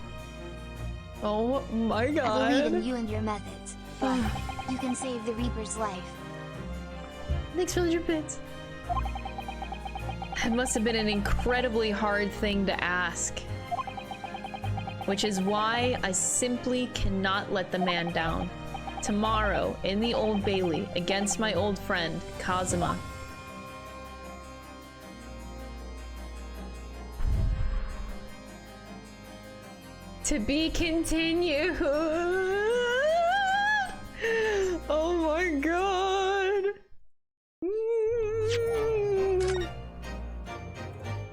Oh my god. I believe in you and your methods, but you can save the Reaper's life. Thanks for the 100 bits. It must have been an incredibly hard thing to ask. Which is why I simply cannot let the man down. tomorrow in the Old Bailey against my old friend, Kazuma. To be continued. Oh my god.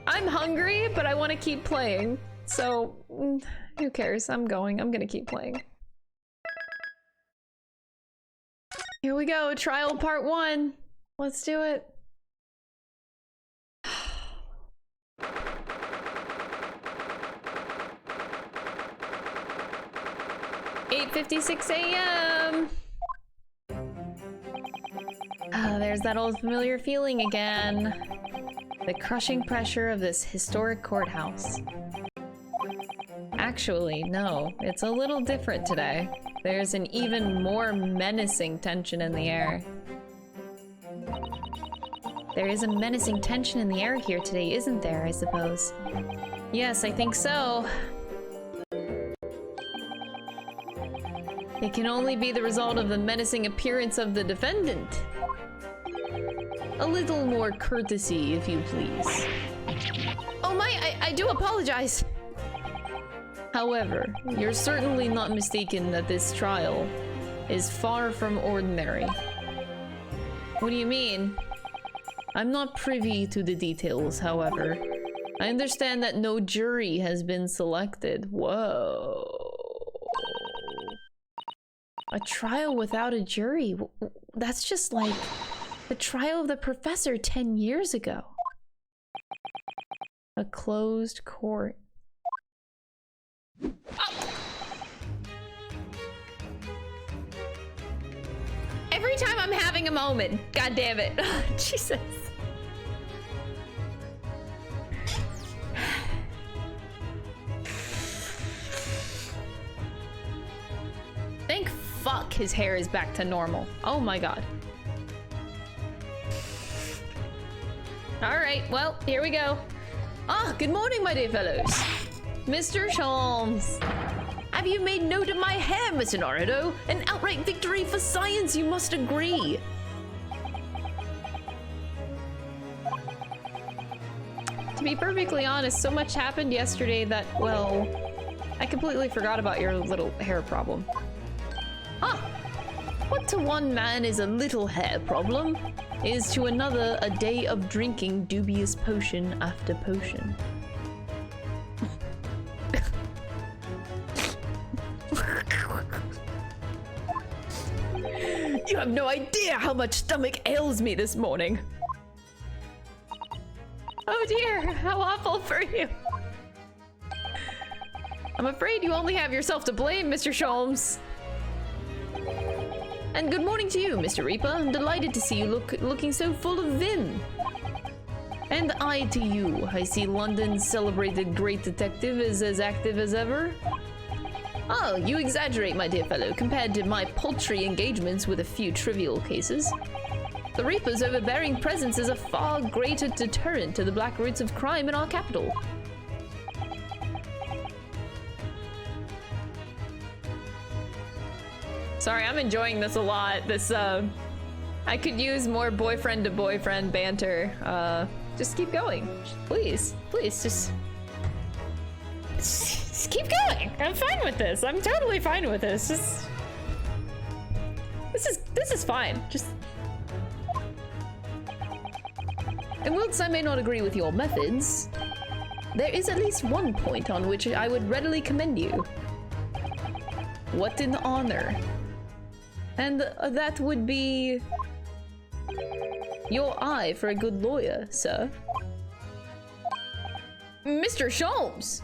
I'm hungry, but I want to keep playing. So, who cares? I'm gonna keep playing. Here we go, trial part 1. Let's do it. 8:56 a.m. There's that old familiar feeling again. The crushing pressure of this historic courthouse. Actually, no, it's a little different today. There's an even more menacing tension in the air. There is a menacing tension in the air here today, isn't there, I suppose? Yes, I think so. It can only be the result of the menacing appearance of the defendant. A little more courtesy, if you please. Oh my, I do apologize. However, you're certainly not mistaken that this trial is far from ordinary. What do you mean? I'm not privy to the details, however. I understand that no jury has been selected. Whoa. A trial without a jury? That's just like the trial of the professor 10 years ago. A closed court. Oh. Every time I'm having a moment, god damn it. Jesus. Thank fuck his hair is back to normal. Oh my god. Alright, well, here we go. Ah, good morning, my dear fellows. Mr. Scholes. Have you made note of my hair, Mr. Naruto? An outright victory for science, you must agree. To be perfectly honest, so much happened yesterday that, well, I completely forgot about your little hair problem. Ah! What to one man is a little hair problem, is to another a day of drinking dubious potion after potion. You have no idea how much stomach ails me this morning. Oh dear, how awful for you. I'm afraid you only have yourself to blame, Mr. Sholmes. And good morning to you, Mr. Reaper. I'm delighted to see you looking so full of vim. And I to you. I see London's celebrated great detective is as active as ever. Oh, you exaggerate, my dear fellow, compared to my paltry engagements with a few trivial cases. The Reaper's overbearing presence is a far greater deterrent to the black roots of crime in our capital. Sorry, I'm enjoying this a lot. This, I could use more boyfriend-to-boyfriend banter. Just keep going. Please, just keep going. I'm fine with this. I'm totally fine with this. This is fine. Just. And whilst I may not agree with your methods, there is at least one point on which I would readily commend you. What an honor. And that would be your eye for a good lawyer, sir. Mr. Sholmes!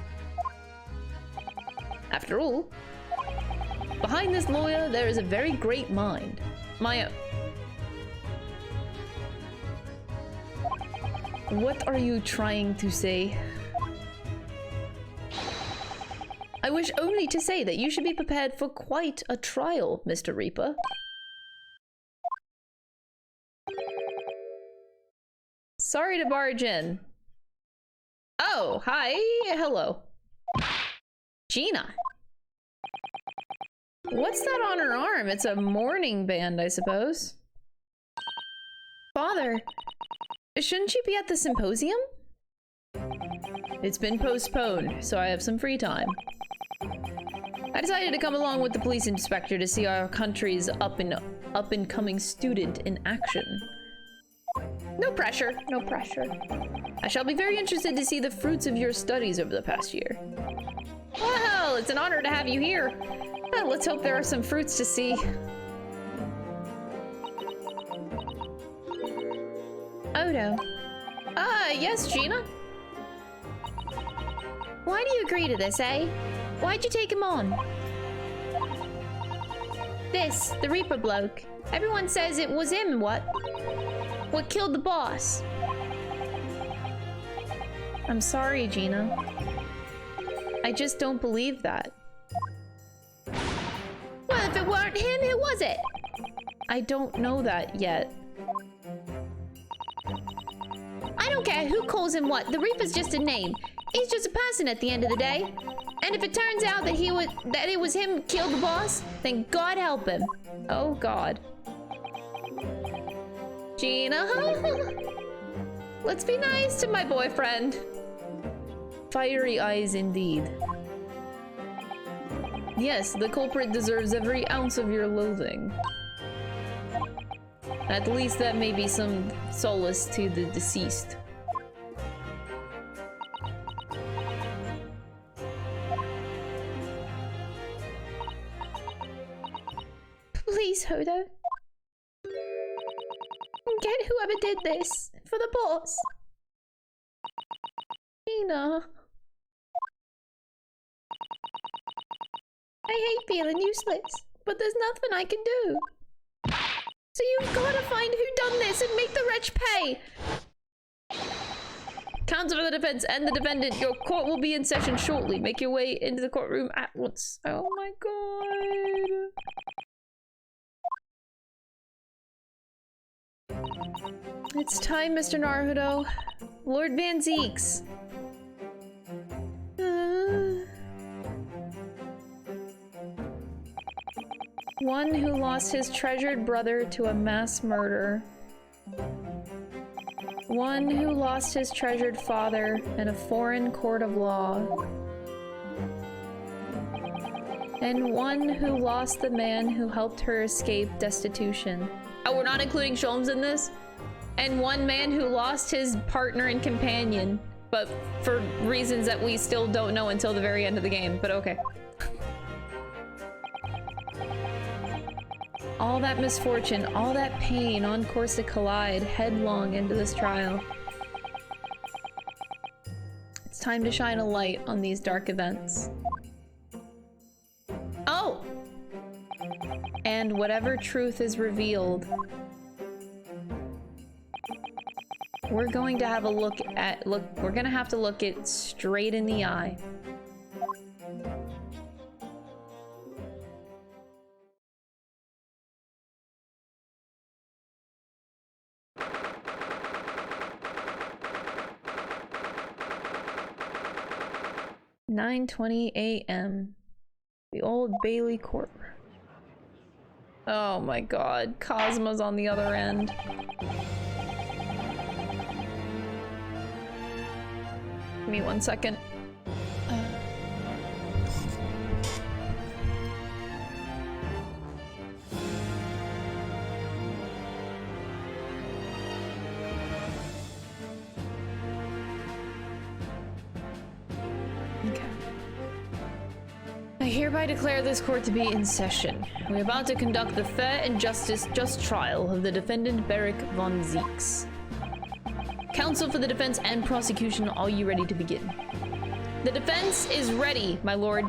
After all, behind this lawyer there is a very great mind. My What are you trying to say? I wish only to say that you should be prepared for quite a trial, Mr. Reaper. Sorry to barge in. Oh, hi, hello. Gina. What's that on her arm? It's a mourning band, I suppose. Father, shouldn't you be at the symposium? It's been postponed, so I have some free time. I decided to come along with the police inspector to see our country's up-and-coming student in action. No pressure, no pressure. I shall be very interested to see the fruits of your studies over the past year. Well, it's an honor to have you here. Well, let's hope there are some fruits to see. Odo. Ah, yes, Gina? Why do you agree to this, eh? Why'd you take him on? This, the Reaper bloke. Everyone says it was him, what killed the boss. I'm sorry, Gina. I just don't believe that. Well, if it weren't him, who was it? I don't know that yet. I don't care who calls him what. The Reaper's just a name. He's just a person at the end of the day. And if it turns out that it was him who killed the boss, then God help him. Oh God. Gina, let's be nice to my boyfriend. Fiery eyes indeed. Yes, the culprit deserves every ounce of your loathing. At least that may be some solace to the deceased. Please, Hodo. Get whoever did this for the boss. Gina. I hate feeling useless, but there's nothing I can do. So you've got to find who done this and make the wretch pay. Counsel for the defense and the defendant, your court will be in session shortly. Make your way into the courtroom at once. Oh my God. It's time, Mr. Naruto. Lord Van Zeeks. One who lost his treasured brother to a mass murder. One who lost his treasured father in a foreign court of law. And one who lost the man who helped her escape destitution. Oh, we're not including Sholmes in this? And one man who lost his partner and companion, but for reasons that we still don't know until the very end of the game, but okay. All that misfortune, all that pain on course to collide headlong into this trial. It's time to shine a light on these dark events. Oh! And whatever truth is revealed, we're going to have a look at, we're gonna have to look it straight in the eye. "9:20 a.m. The Old Bailey Court." Oh my God, Cosmo's on the other end. Give me 1 second. Okay. I hereby declare this court to be in session. We're about to conduct the fair and just trial of the defendant Beric von Zeeks. Counsel for the defense and prosecution, are you ready to begin? The defense is ready, my lord.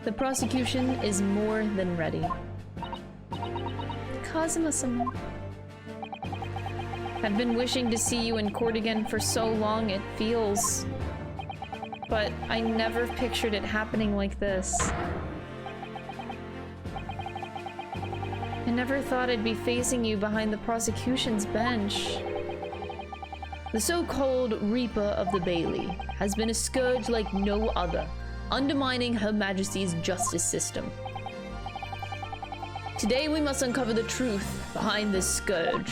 The prosecution is more than ready. Kazuma-sama. I've been wishing to see you in court again for so long, it feels... But I never pictured it happening like this. I never thought I'd be facing you behind the prosecution's bench. The so-called Reaper of the Bailey has been a scourge like no other, undermining Her Majesty's justice system. Today we must uncover the truth behind this scourge.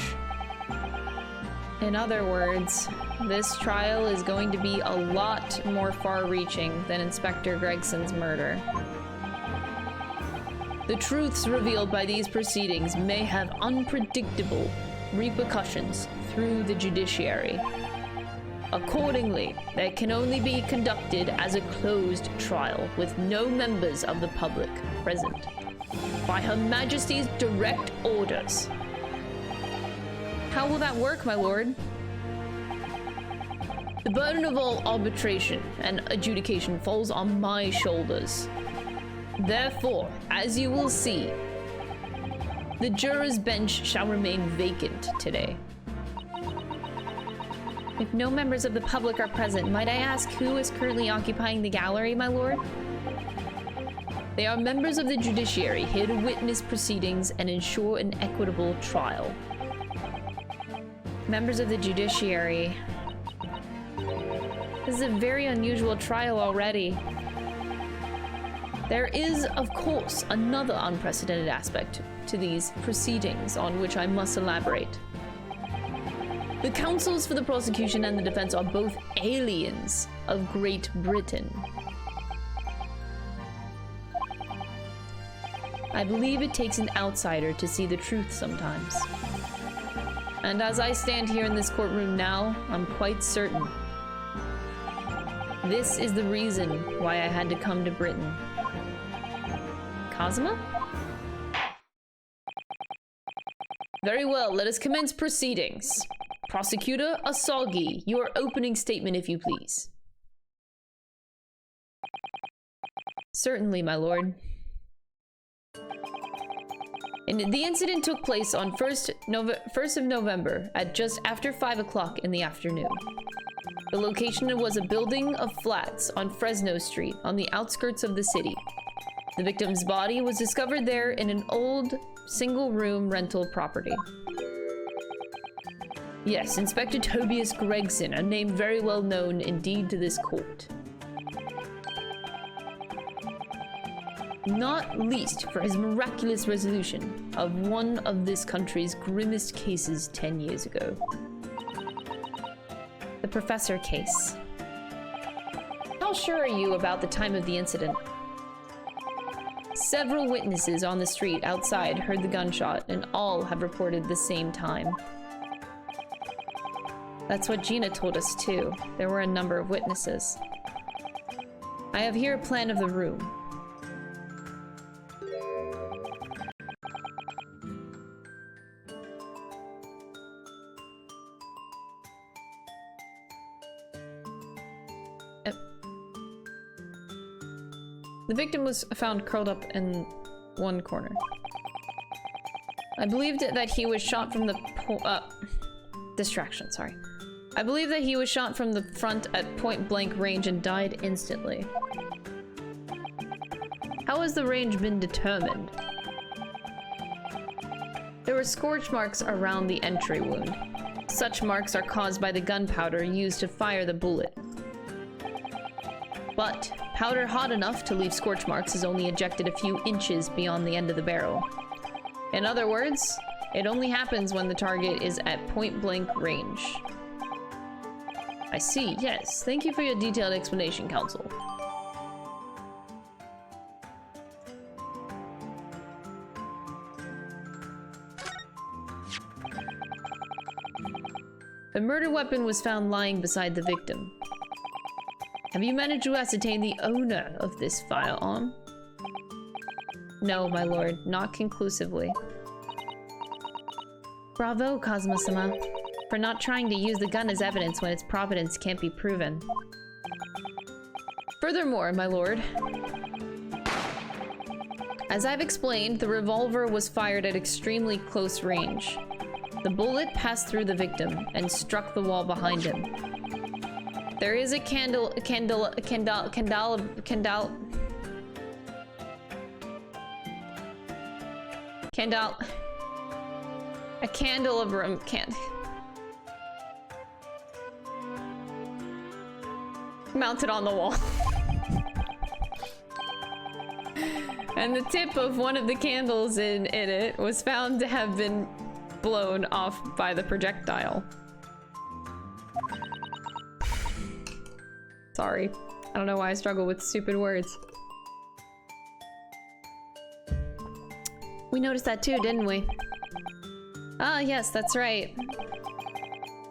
In other words, this trial is going to be a lot more far-reaching than Inspector Gregson's murder. The truths revealed by these proceedings may have unpredictable repercussions through the judiciary. Accordingly, they can only be conducted as a closed trial with no members of the public present, by Her Majesty's direct orders. How will that work, my lord? The burden of all arbitration and adjudication falls on my shoulders. Therefore, as you will see, the juror's bench shall remain vacant today. If no members of the public are present, might I ask who is currently occupying the gallery, my lord? They are members of the judiciary here to witness proceedings and ensure an equitable trial. Members of the judiciary. This is a very unusual trial already. There is, of course, another unprecedented aspect to these proceedings on which I must elaborate. The counsels for the prosecution and the defense are both aliens of Great Britain. I believe it takes an outsider to see the truth sometimes. And as I stand here in this courtroom now, I'm quite certain. This is the reason why I had to come to Britain. Cosmo? Very well, let us commence proceedings. Prosecutor Asagi, your opening statement, if you please. Certainly, my lord. And the incident took place on 1st of November at just after 5 o'clock in the afternoon. The location was a building of flats on Fresno Street on the outskirts of the city. The victim's body was discovered there in an old single-room rental property. Yes, Inspector Tobias Gregson, a name very well known indeed to this court. Not least for his miraculous resolution of one of this country's grimmest cases 10 years ago. The Professor case. How sure are you about the time of the incident? Several witnesses on the street outside heard the gunshot, and all have reported the same time. That's what Gina told us too. There were a number of witnesses. I have here a plan of the room. The victim was found curled up in one corner. I believed that he was shot from the distraction, sorry. I believe that he was shot from the front at point-blank range and died instantly. How has the range been determined? There were scorch marks around the entry wound. Such marks are caused by the gunpowder used to fire the bullet. But powder hot enough to leave scorch marks is only ejected a few inches beyond the end of the barrel. In other words, it only happens when the target is at point-blank range. I see, yes. Thank you for your detailed explanation, Counsel. The murder weapon was found lying beside the victim. Have you managed to ascertain the owner of this firearm? No, my lord, not conclusively. Bravo, Cosmo-sama, for not trying to use the gun as evidence when its provenance can't be proven. Furthermore, my lord, as I've explained, the revolver was fired at extremely close range. The bullet passed through the victim and struck the wall behind him. There is a candelabrum mounted on the wall. And the tip of one of the candles in it was found to have been blown off by the projectile. Sorry. I don't know why I struggle with stupid words. We noticed that too, didn't we? Ah, yes, that's right.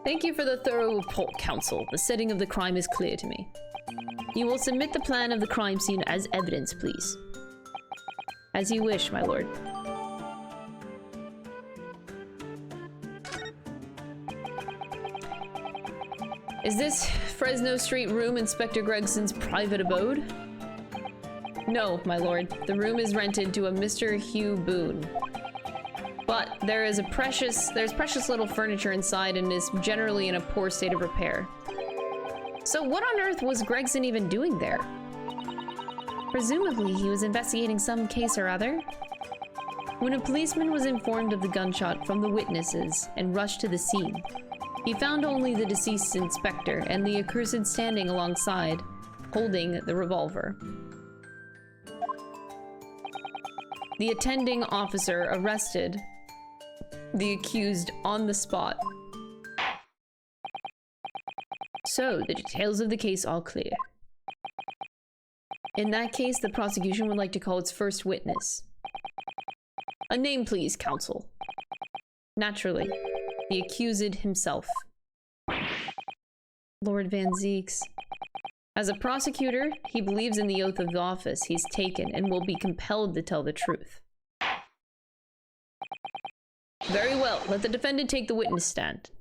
Thank you for the thorough report, Counsel. The setting of the crime is clear to me. You will submit the plan of the crime scene as evidence, please. As you wish, my lord. Is this Fresno Street room Inspector Gregson's private abode? No, my lord. The room is rented to a Mr. Hugh Boone. But there's precious little furniture inside and is generally in a poor state of repair. So what on earth was Gregson even doing there? Presumably he was investigating some case or other. When a policeman was informed of the gunshot from the witnesses and rushed to the scene, he found only the deceased inspector and the accursed standing alongside, holding the revolver. The attending officer arrested the accused on the spot. So, the details of the case all clear. In that case, the prosecution would like to call its first witness. A name, please, counsel. Naturally, the accused himself. Lord Van Zeeks. As a prosecutor, he believes in the oath of office he's taken and will be compelled to tell the truth. Very well, let the defendant take the witness stand.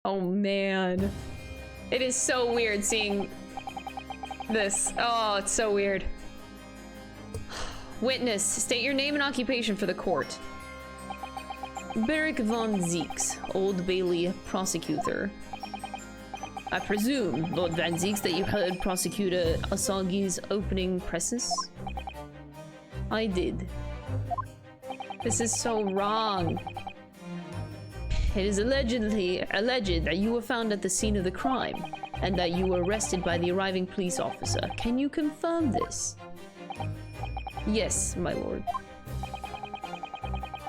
Oh man. It is so weird seeing this. Oh, it's so weird. Witness, state your name and occupation for the court. Beric von Zeeks, Old Bailey prosecutor. I presume, Lord Van Zeeks, that you heard Prosecutor Asagi's opening preces? I did. This is so wrong. It is alleged that you were found at the scene of the crime, and that you were arrested by the arriving police officer. Can you confirm this? Yes, my lord.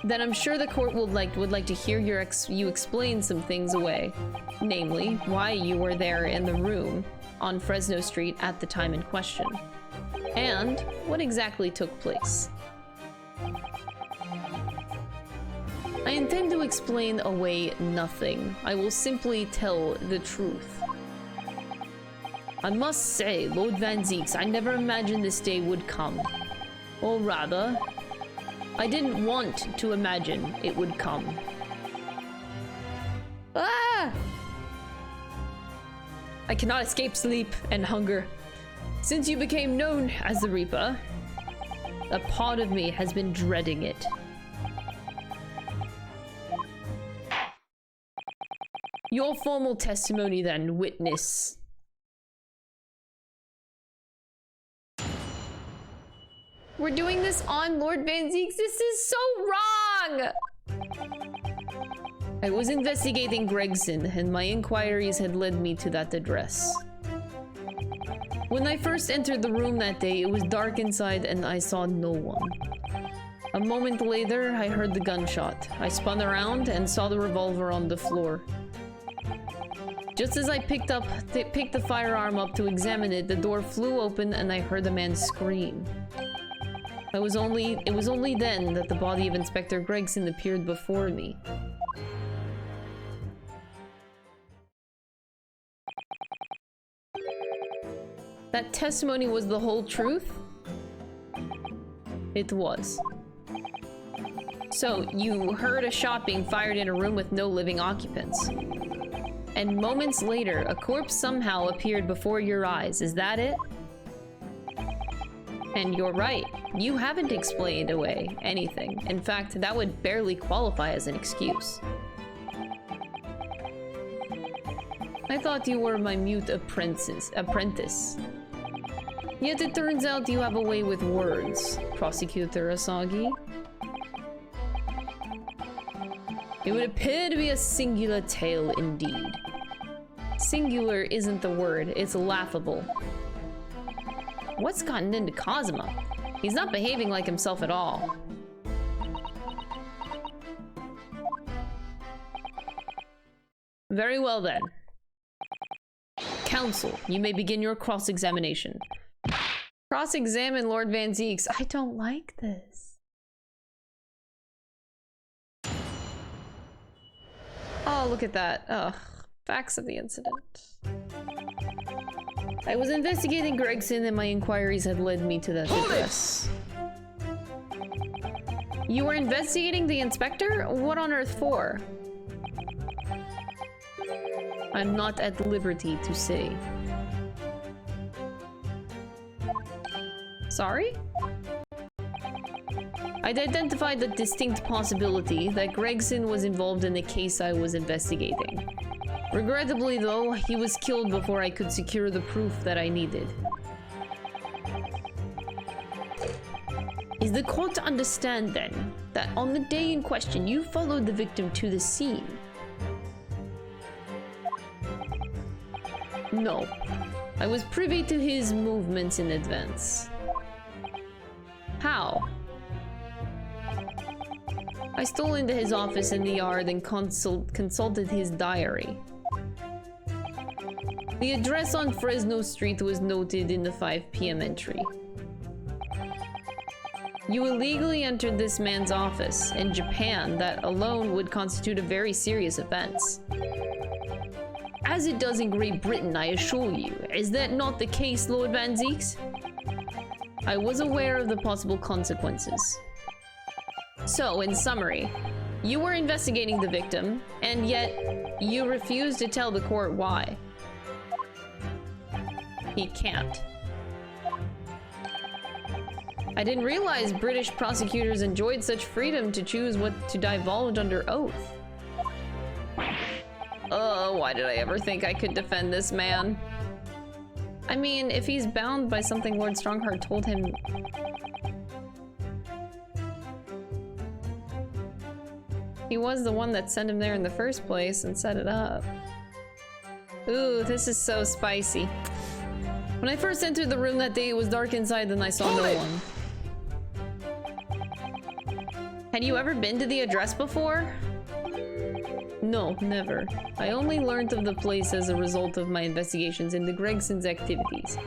Then I'm sure the court would like to hear you explain some things away. Namely, why you were there in the room on Fresno Street at the time in question. And what exactly took place. I intend to explain away nothing. I will simply tell the truth. I must say, Lord Van Zeeks, I never imagined this day would come. Or rather, I didn't want to imagine it would come. Ah! I cannot escape sleep and hunger. Since you became known as the Reaper, a part of me has been dreading it. Your formal testimony then, witness. We're doing this on Lord Van Zeeks. This is so wrong! I was investigating Gregson, and my inquiries had led me to that address. When I first entered the room that day, it was dark inside and I saw no one. A moment later, I heard the gunshot. I spun around and saw the revolver on the floor. Just as I picked the firearm up to examine it, the door flew open and I heard the man scream. It was only then that the body of Inspector Gregson appeared before me. That testimony was the whole truth? It was. So, you heard a shot being fired in a room with no living occupants. And moments later, a corpse somehow appeared before your eyes. Is that it? And you're right. You haven't explained away anything. In fact, that would barely qualify as an excuse. I thought you were my mute apprentice. Yet it turns out you have a way with words, Prosecutor Asagi. It would appear to be a singular tale indeed. Singular isn't the word, it's laughable. What's gotten into Cosmo? He's not behaving like himself at all. Very well then. Counsel, you may begin your cross-examination. Cross-examine Lord Van Zieks. I don't like this. Oh, look at that. Ugh. Facts of the incident. I was investigating Gregson and my inquiries had led me to that address. You were investigating the inspector? What on earth for? I'm not at liberty to say. Sorry? I'd identified the distinct possibility that Gregson was involved in the case I was investigating. Regrettably, though, he was killed before I could secure the proof that I needed. Is the court to understand, then, that on the day in question you followed the victim to the scene? No. I was privy to his movements in advance. How? I stole into his office in the yard and consulted his diary. The address on Fresno Street was noted in the 5 p.m. entry. You illegally entered this man's office. In Japan, that alone would constitute a very serious offense. As it does in Great Britain, I assure you. Is that not the case, Lord Van Zieks? I was aware of the possible consequences. So, in summary, you were investigating the victim, and yet you refused to tell the court why. He can't. I didn't realize British prosecutors enjoyed such freedom to choose what to divulge under oath. Why did I ever think I could defend this man? I mean, if he's bound by something Lord Strongheart told him... He was the one that sent him there in the first place and set it up. Ooh, this is so spicy. When I first entered the room that day, it was dark inside and I saw no one. Had you ever been to the address before? No, never. I only learned of the place as a result of my investigations into Gregson's activities.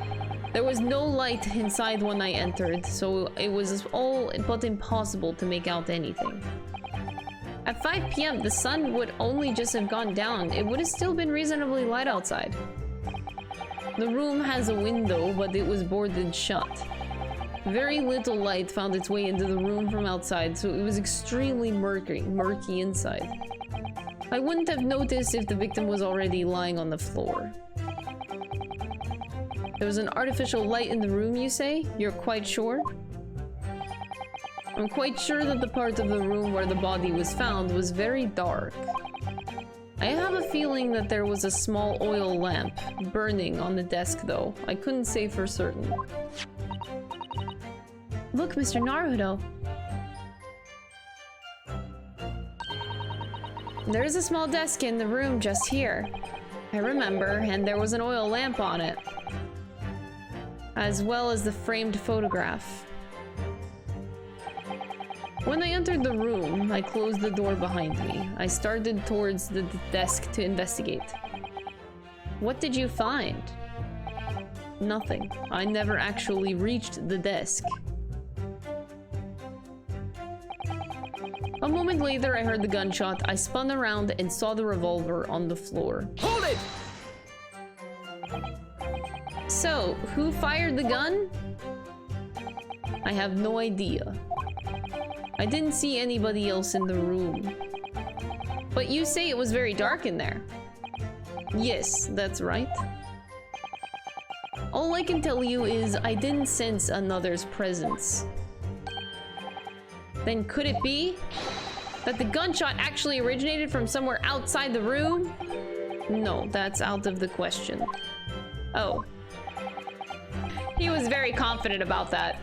There was no light inside when I entered, so it was all but impossible to make out anything. At 5 p.m., the sun would only just have gone down. It would have still been reasonably light outside. The room has a window, but it was boarded shut. Very little light found its way into the room from outside, so it was extremely murky inside. I wouldn't have noticed if the victim was already lying on the floor. There was an artificial light in the room, you say? You're quite sure? I'm quite sure that the part of the room where the body was found was very dark. I have a feeling that there was a small oil lamp burning on the desk, though. I couldn't say for certain. Look, Mr. Naruto. There's a small desk in the room just here. I remember, and there was an oil lamp on it. As well as the framed photograph. When I entered the room, I closed the door behind me. I started towards the desk to investigate. What did you find? Nothing. I never actually reached the desk. A moment later, I heard the gunshot. I spun around and saw the revolver on the floor. Hold it! So, who fired the gun? I have no idea. I didn't see anybody else in the room. But you say it was very dark in there. Yes, that's right. All I can tell you is I didn't sense another's presence. Then could it be that the gunshot actually originated from somewhere outside the room? No, that's out of the question. Oh. He was very confident about that.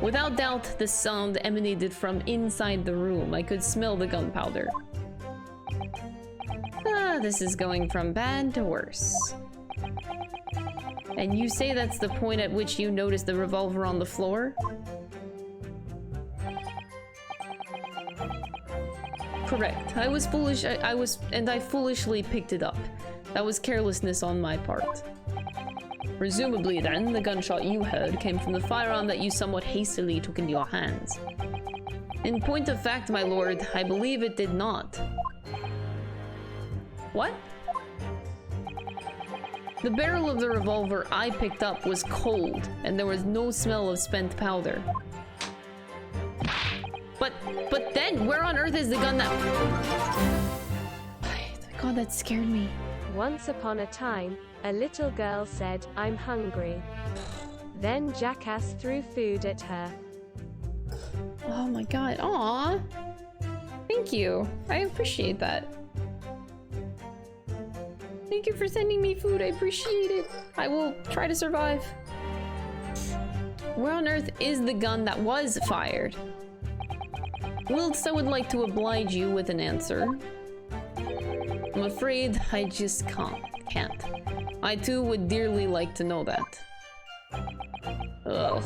Without doubt, the sound emanated from inside the room. I could smell the gunpowder. This is going from bad to worse. And you say that's the point at which you noticed the revolver on the floor? Correct. I was foolish. I foolishly picked it up. That was carelessness on my part. Presumably then, the gunshot you heard came from the firearm that you somewhat hastily took into your hands. In point of fact, my lord, I believe it did not. What? The barrel of the revolver I picked up was cold, and there was no smell of spent powder. But then, where on earth is the gun that... God, that scared me. Once upon a time, a little girl said, "I'm hungry." Then Jackass threw food at her. Oh my god. Aww. Thank you. I appreciate that. Thank you for sending me food. I appreciate it. I will try to survive. Where on earth is the gun that was fired? Whilst I would like to oblige you with an answer, I'm afraid I just can't. I too would dearly like to know that. Ugh.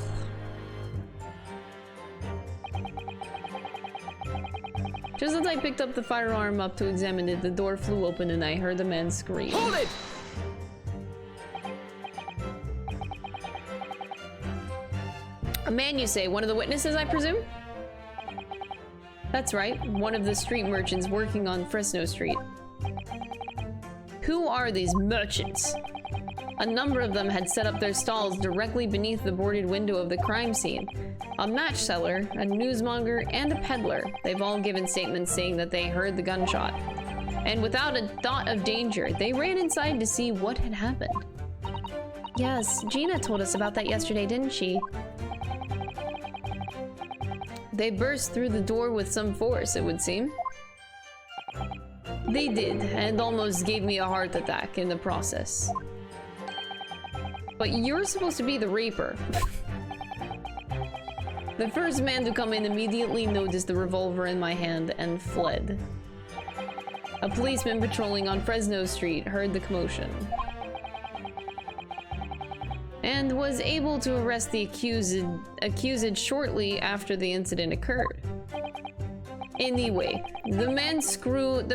Just as I picked up the firearm up to examine it, the door flew open and I heard a man scream. Hold it! A man, you say? One of the witnesses, I presume? That's right, one of the street merchants working on Fresno Street. Who are these merchants? A number of them had set up their stalls directly beneath the boarded window of the crime scene. A match seller, a newsmonger, and a peddler. They've all given statements saying that they heard the gunshot. And without a thought of danger, they ran inside to see what had happened. Yes, Gina told us about that yesterday, didn't she? They burst through the door with some force, it would seem. They did, and almost gave me a heart attack in the process. But you're supposed to be the raper. The first man to come in immediately noticed the revolver in my hand and fled. A policeman patrolling on Fresno Street heard the commotion and was able to arrest the accused shortly after the incident occurred. Anyway, the man's scream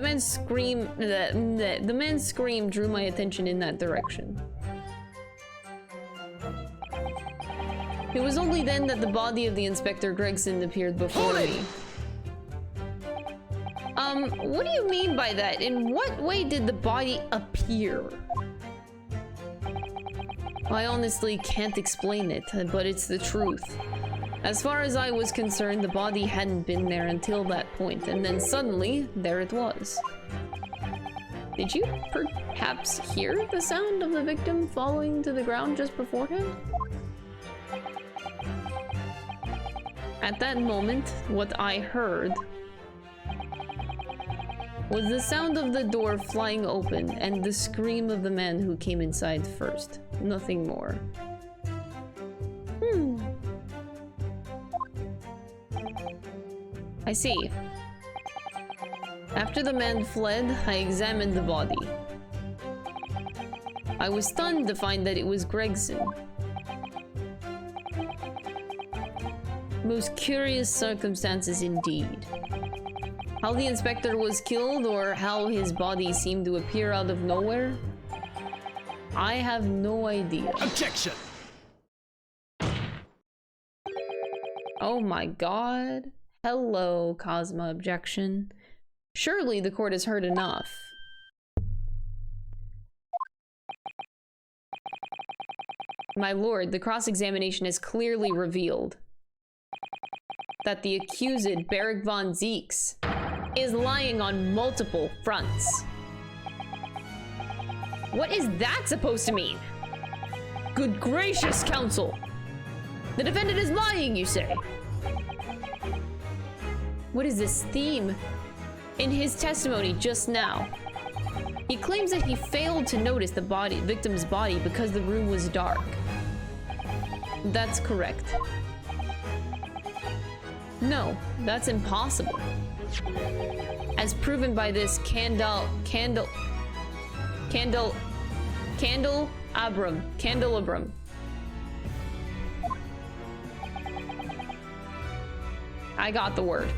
drew my attention in that direction. It was only then that the body of the Inspector Gregson appeared before me. What do you mean by that? In what way did the body appear? I honestly can't explain it, but it's the truth. As far as I was concerned, the body hadn't been there until that point, and then suddenly, there it was. Did you perhaps hear the sound of the victim falling to the ground just beforehand? At that moment, what I heard was the sound of the door flying open and the scream of the man who came inside first. Nothing more. I see. After the man fled, I examined the body. I was stunned to find that it was Gregson. Most curious circumstances indeed. How the inspector was killed or how his body seemed to appear out of nowhere, I have no idea. Objection! Oh my god. Hello, Cosma objection. Surely the court has heard enough. My lord, the cross-examination has clearly revealed that the accused, Barrick von Zeeks, is lying on multiple fronts. What is that supposed to mean? Good gracious, counsel! The defendant is lying, you say? What is this theme in his testimony just now? He claims that he failed to notice the victim's body because the room was dark. That's correct. No, that's impossible. As proven by this candle Abram. Candelabrum. I got the word.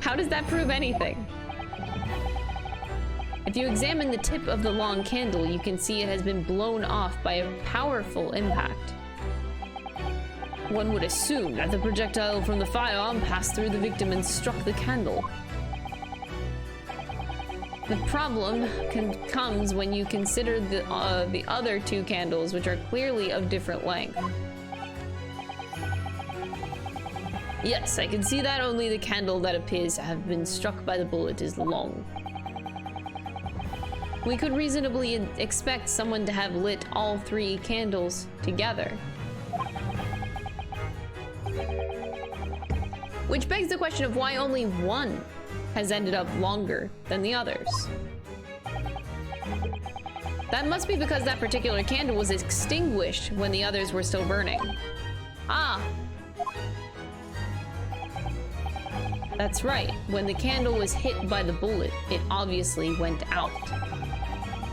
How does that prove anything? If you examine the tip of the long candle, you can see it has been blown off by a powerful impact. One would assume that the projectile from the firearm passed through the victim and struck the candle. The problem comes when you consider the other two candles, which are clearly of different length. Yes, I can see that only the candle that appears to have been struck by the bullet is long. We could reasonably expect someone to have lit all three candles together. Which begs the question of why only one has ended up longer than the others. That must be because that particular candle was extinguished when the others were still burning. Ah! That's right. When the candle was hit by the bullet, it obviously went out.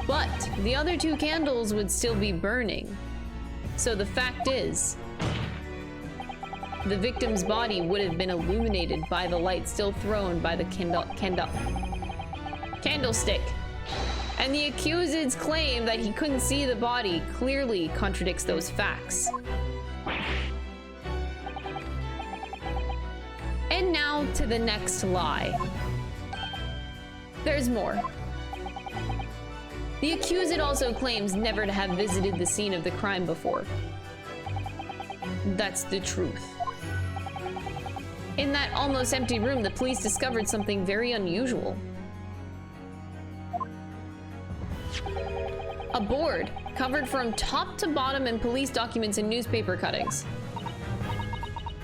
But the other two candles would still be burning. So the fact is, the victim's body would have been illuminated by the light still thrown by the candlestick. And the accused's claim that he couldn't see the body clearly contradicts those facts. And now to the next lie. There's more. The accused also claims never to have visited the scene of the crime before. That's the truth. In that almost empty room, the police discovered something very unusual. A board covered from top to bottom in police documents and newspaper cuttings.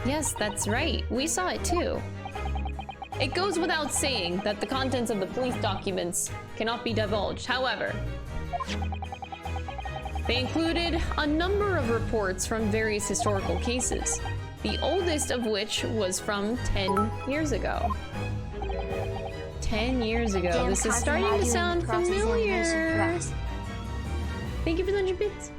Yes, that's right. We saw it too. It goes without saying that the contents of the police documents cannot be divulged. However, they included a number of reports from various historical cases, the oldest of which was from 10 years ago. 10 years ago. Damn, this is starting to sound familiar. Thank you for the 100 bits.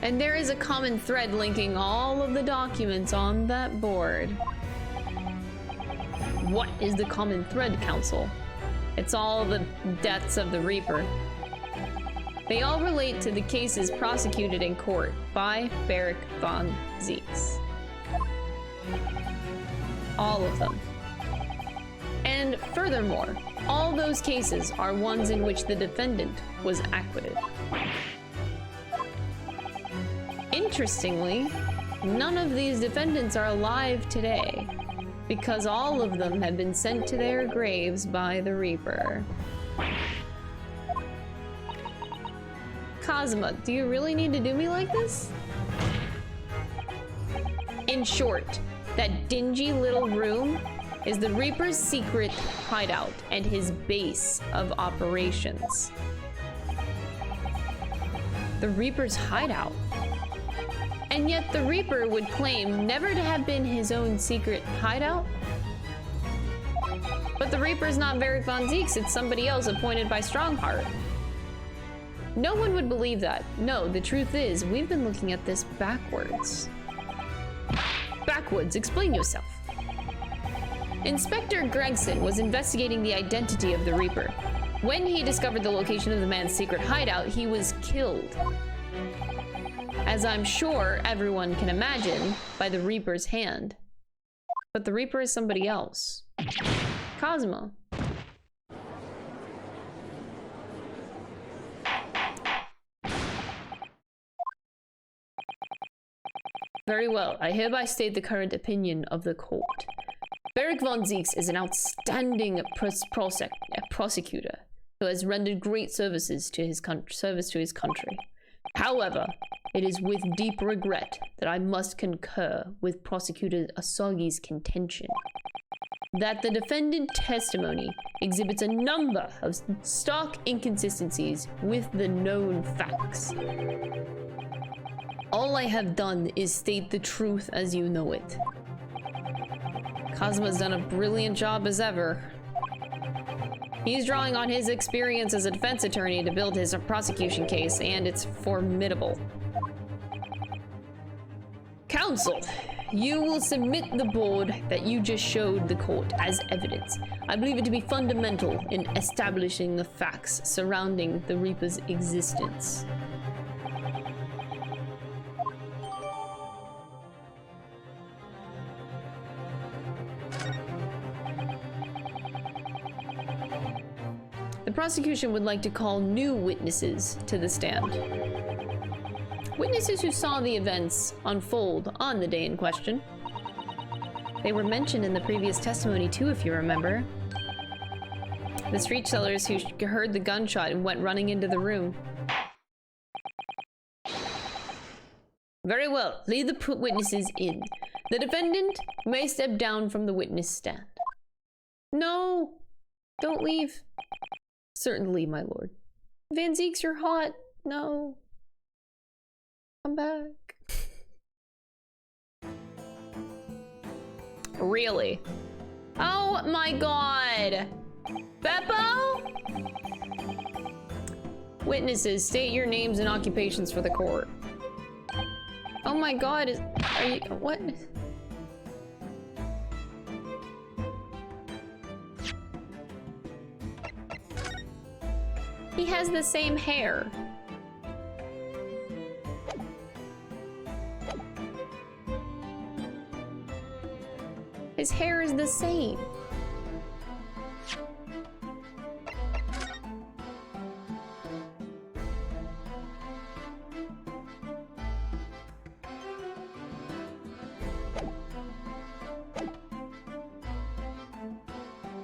And there is a common thread linking all of the documents on that board. What is the common thread, Council? It's all the deaths of the Reaper. They all relate to the cases prosecuted in court by Beric von Zieks. All of them. And furthermore, all those cases are ones in which the defendant was acquitted. Interestingly, none of these defendants are alive today, because all of them have been sent to their graves by the Reaper. Cosma, do you really need to do me like this? In short, that dingy little room is the Reaper's secret hideout and his base of operations. The Reaper's hideout? And yet the Reaper would claim never to have been his own secret hideout? But the Reaper's not Beric von Zieks, it's somebody else appointed by Strongheart. No one would believe that. No, the truth is, we've been looking at this backwards. Backwards, explain yourself. Inspector Gregson was investigating the identity of the Reaper. When he discovered the location of the man's secret hideout, he was killed. As I'm sure everyone can imagine, by the Reaper's hand. But the Reaper is somebody else. Cosmo. Very well, I hereby state the current opinion of the court. Beric von Zieks is an outstanding prosecutor who has rendered great services to his country. However, it is with deep regret that I must concur with Prosecutor Asagi's contention that the defendant's testimony exhibits a number of stark inconsistencies with the known facts. All I have done is state the truth as you know it. Cosmo's done a brilliant job as ever. He's drawing on his experience as a defense attorney to build his prosecution case, and it's formidable. Counsel, you will submit the board that you just showed the court as evidence. I believe it to be fundamental in establishing the facts surrounding the Reaper's existence. The prosecution would like to call new witnesses to the stand. Witnesses who saw the events unfold on the day in question. They were mentioned in the previous testimony too, if you remember. The street sellers who heard the gunshot and went running into the room. Very well, lead the witnesses in. The defendant may step down from the witness stand. No, don't leave. Certainly, my lord. Van Zeeks, you're hot. No. Come back. Really? Oh my god. Beppo? Witnesses, state your names and occupations for the court. Oh my god, are you, what? He has the same hair. His hair is the same.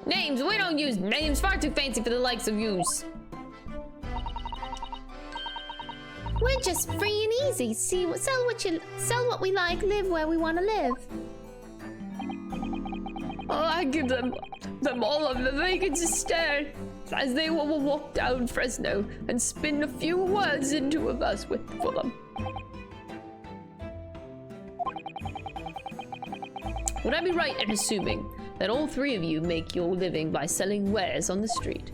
Names, we don't use names, far too fancy for the likes of yous. We're just free and easy. Sell what we like, live where we want to live. Oh, I give them all of the vacant stare as they will walk down Fresno and spin a few words into a verse for them. Would I be right in assuming that all three of you make your living by selling wares on the street?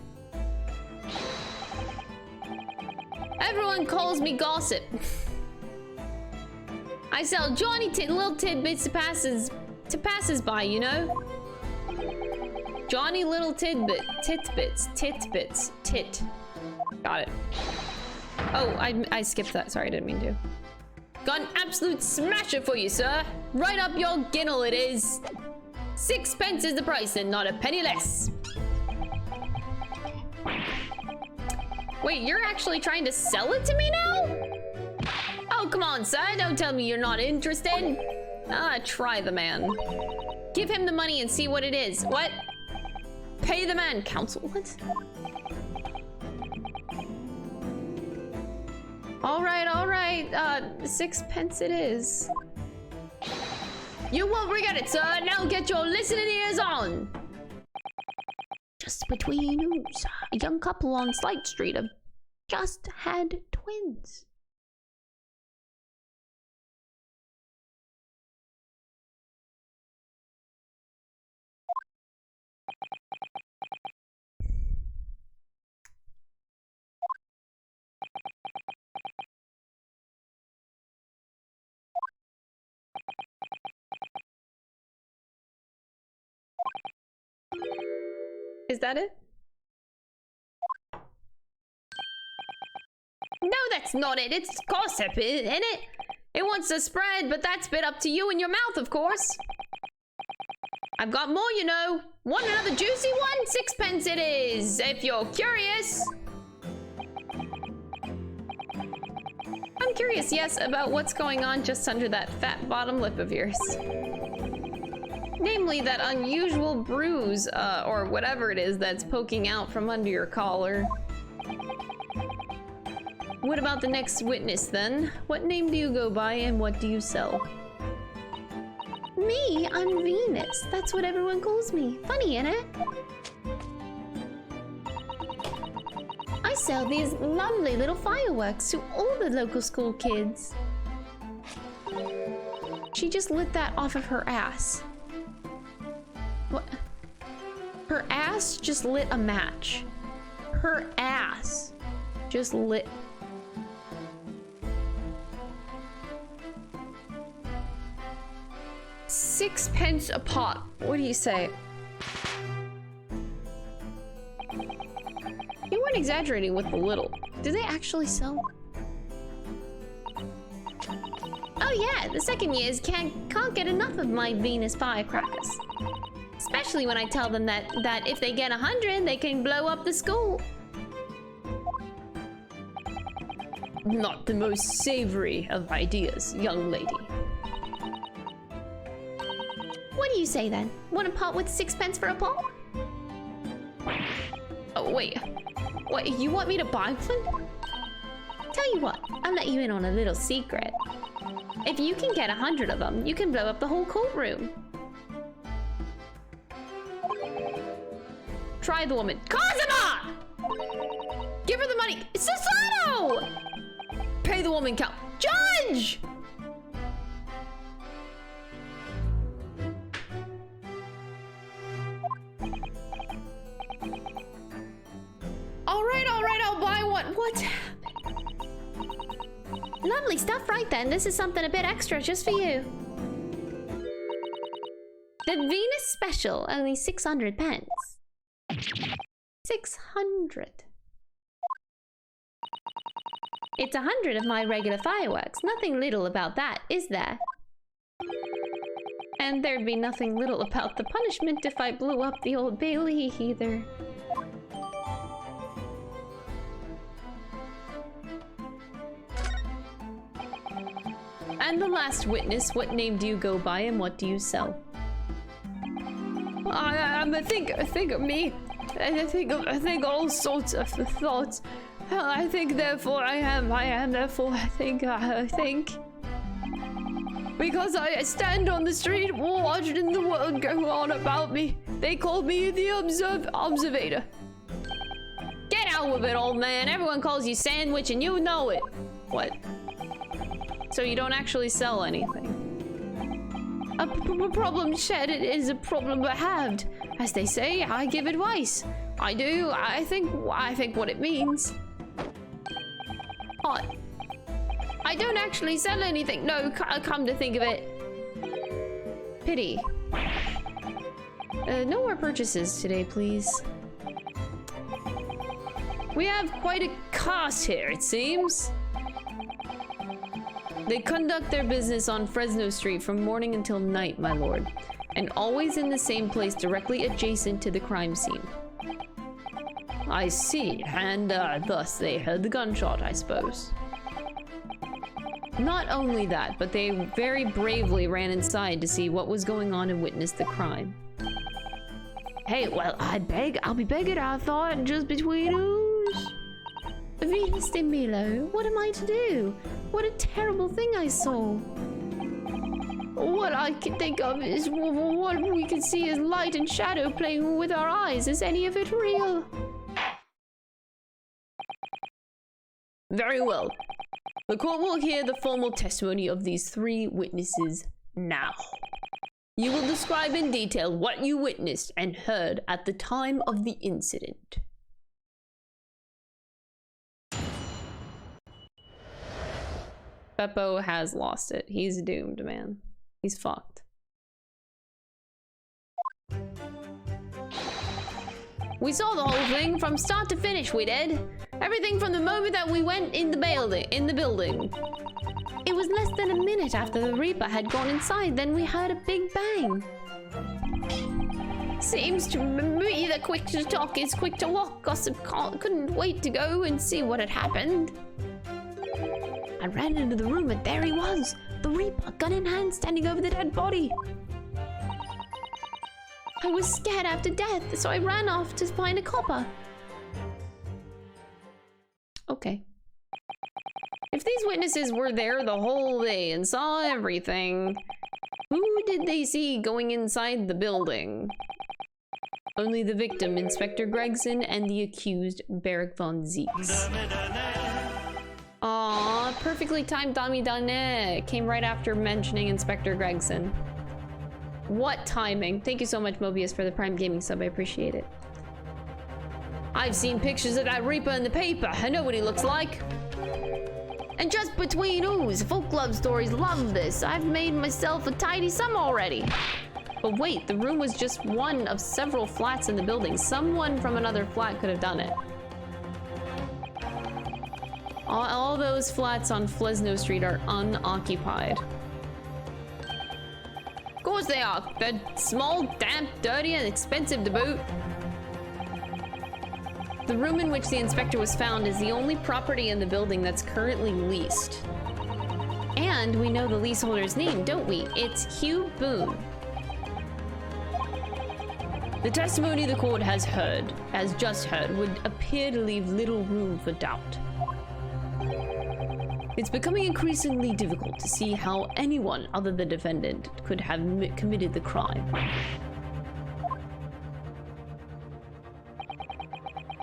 Everyone calls me gossip. I sell Johnny little tidbits to passers-by, you know? Johnny little titbits. Got it. Oh, I skipped that. Sorry, I didn't mean to. Got an absolute smasher for you, sir. Right up your ginnel it is. 6 pence is the price and not a penny less. Wait, you're actually trying to sell it to me now? Oh, come on, sir. Don't tell me you're not interested. Ah, try the man. Give him the money and see what it is. What? Pay the man, counsel. What? All right. 6 pence it is. You won't regret it, sir. Now get your listening ears on. Just between you, a young couple on Slight Street have just had twins. Is that it? No, that's not it. It's gossip, isn't it? It wants to spread, but that's bit up to you and your mouth, of course. I've got more, you know. Want another juicy one? 6 pence it is, if you're curious. I'm curious, yes, about what's going on just under that fat bottom lip of yours. Namely, that unusual bruise, or whatever it is that's poking out from under your collar. What about the next witness, then? What name do you go by, and what do you sell? Me? I'm Venus. That's what everyone calls me. Funny, innit? I sell these lovely little fireworks to all the local school kids. She just lit that off of her ass. What? Her ass just lit a match. Her ass just lit. £6 a pop. What do you say? You weren't exaggerating with the little. Do they actually sell? Oh yeah, the second years can't get enough of my Venus firecrackers. Especially when I tell them that if they get 100, they can blow up the school. Not the most savory of ideas, young lady. What do you say then? Want a pot with 6 for a pot? Oh, wait. What, you want me to buy one? Tell you what, I'll let you in on a little secret. If you can get 100 of them, you can blow up the whole courtroom. Try the woman. Kazuma! Give her the money. Susato! Pay the woman count. Judge! All right, I'll buy one. What's happening? Lovely stuff right then. This is something a bit extra just for you. The Venus Special, only 600 pence. 600. It's 100 of my regular fireworks. Nothing little about that, is there? And there'd be nothing little about the punishment if I blew up the Old Bailey either. And the last witness, what name do you go by and what do you sell? I think of me. I think all sorts of thoughts. I think therefore I am therefore I think. Because I stand on the street watching the world go on about me. They call me the observator. Get out with it, old man. Everyone calls you Sandwich and you know it. What? So you don't actually sell anything? A problem shared is a problem halved. As they say, I give advice. I do. I think what it means. What? I don't actually sell anything. No, come to think of it. Pity. No more purchases today, please. We have quite a cast here, it seems. They conduct their business on Fresno Street from morning until night, my lord, and always in the same place directly adjacent to the crime scene. I see, and thus they heard the gunshot, I suppose. Not only that, but they very bravely ran inside to see what was going on and witness the crime. Hey, well, I'll be begging, I thought, just between us. Venus de Milo, what am I to do? What a terrible thing I saw. What I can think of is what we can see is light and shadow playing with our eyes. Is any of it real? Very well. The court will hear the formal testimony of these three witnesses now. You will describe in detail what you witnessed and heard at the time of the incident. Beppo has lost it. He's doomed, man. He's fucked. We saw the whole thing from start to finish, we did. Everything from the moment that we went in the building. It was less than a minute after the Reaper had gone inside, then we heard a big bang. Seems to me that quick to talk is quick to walk. Gossip couldn't wait to go and see what had happened. I ran into the room and there he was, the Reaper, gun in hand, standing over the dead body. I was scared after death, so I ran off to find a copper. Okay. If these witnesses were there the whole day and saw everything, who did they see going inside the building? Only the victim, Inspector Gregson, and the accused, Beric von Zeeks. Aww, perfectly timed Dami Dane. Came right after mentioning Inspector Gregson. What timing? Thank you so much, Mobius, for the Prime Gaming sub. I appreciate it. I've seen pictures of that Reaper in the paper. I know what he looks like. And just between ooze, folk club stories love this. I've made myself a tidy sum already. But wait, the room was just one of several flats in the building. Someone from another flat could have done it. All those flats on Fresno Street are unoccupied. Of course they are. They're small, damp, dirty, and expensive to boot. The room in which the inspector was found is the only property in the building that's currently leased. And we know the leaseholder's name, don't we? It's Hugh Boone. The testimony the court has just heard, would appear to leave little room for doubt. It's becoming increasingly difficult to see how anyone other than the defendant could have committed the crime.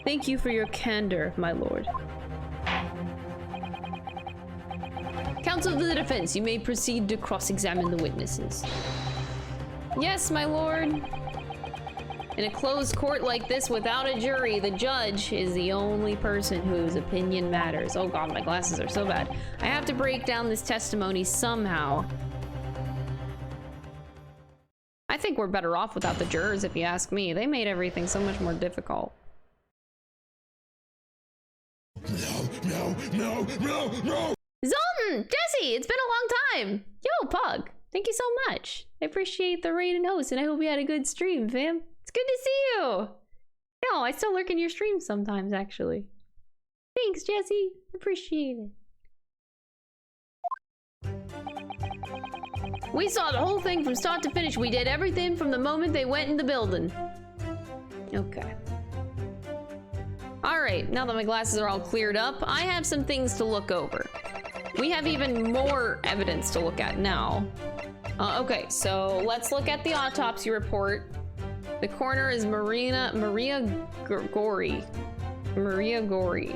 Thank you for your candor, my lord. Counsel for the defense, you may proceed to cross-examine the witnesses. Yes, my lord. In a closed court like this without a jury, the judge is the only person whose opinion matters. Oh god, my glasses are so bad. I have to break down this testimony somehow. I think we're better off without the jurors, if you ask me. They made everything so much more difficult. No. Zoltan! Jesse! It's been a long time! Yo, Pug! Thank you so much. I appreciate the raid and host, and I hope you had a good stream, fam. It's good to see you! No, I still lurk in your streams sometimes, actually. Thanks, Jesse. Appreciate it. We saw the whole thing from start to finish. We did everything from the moment they went in the building. Okay. Alright, now that my glasses are all cleared up, I have some things to look over. We have even more evidence to look at now. Okay, so let's look at the autopsy report. The coroner is Maria Gori. Maria Gori.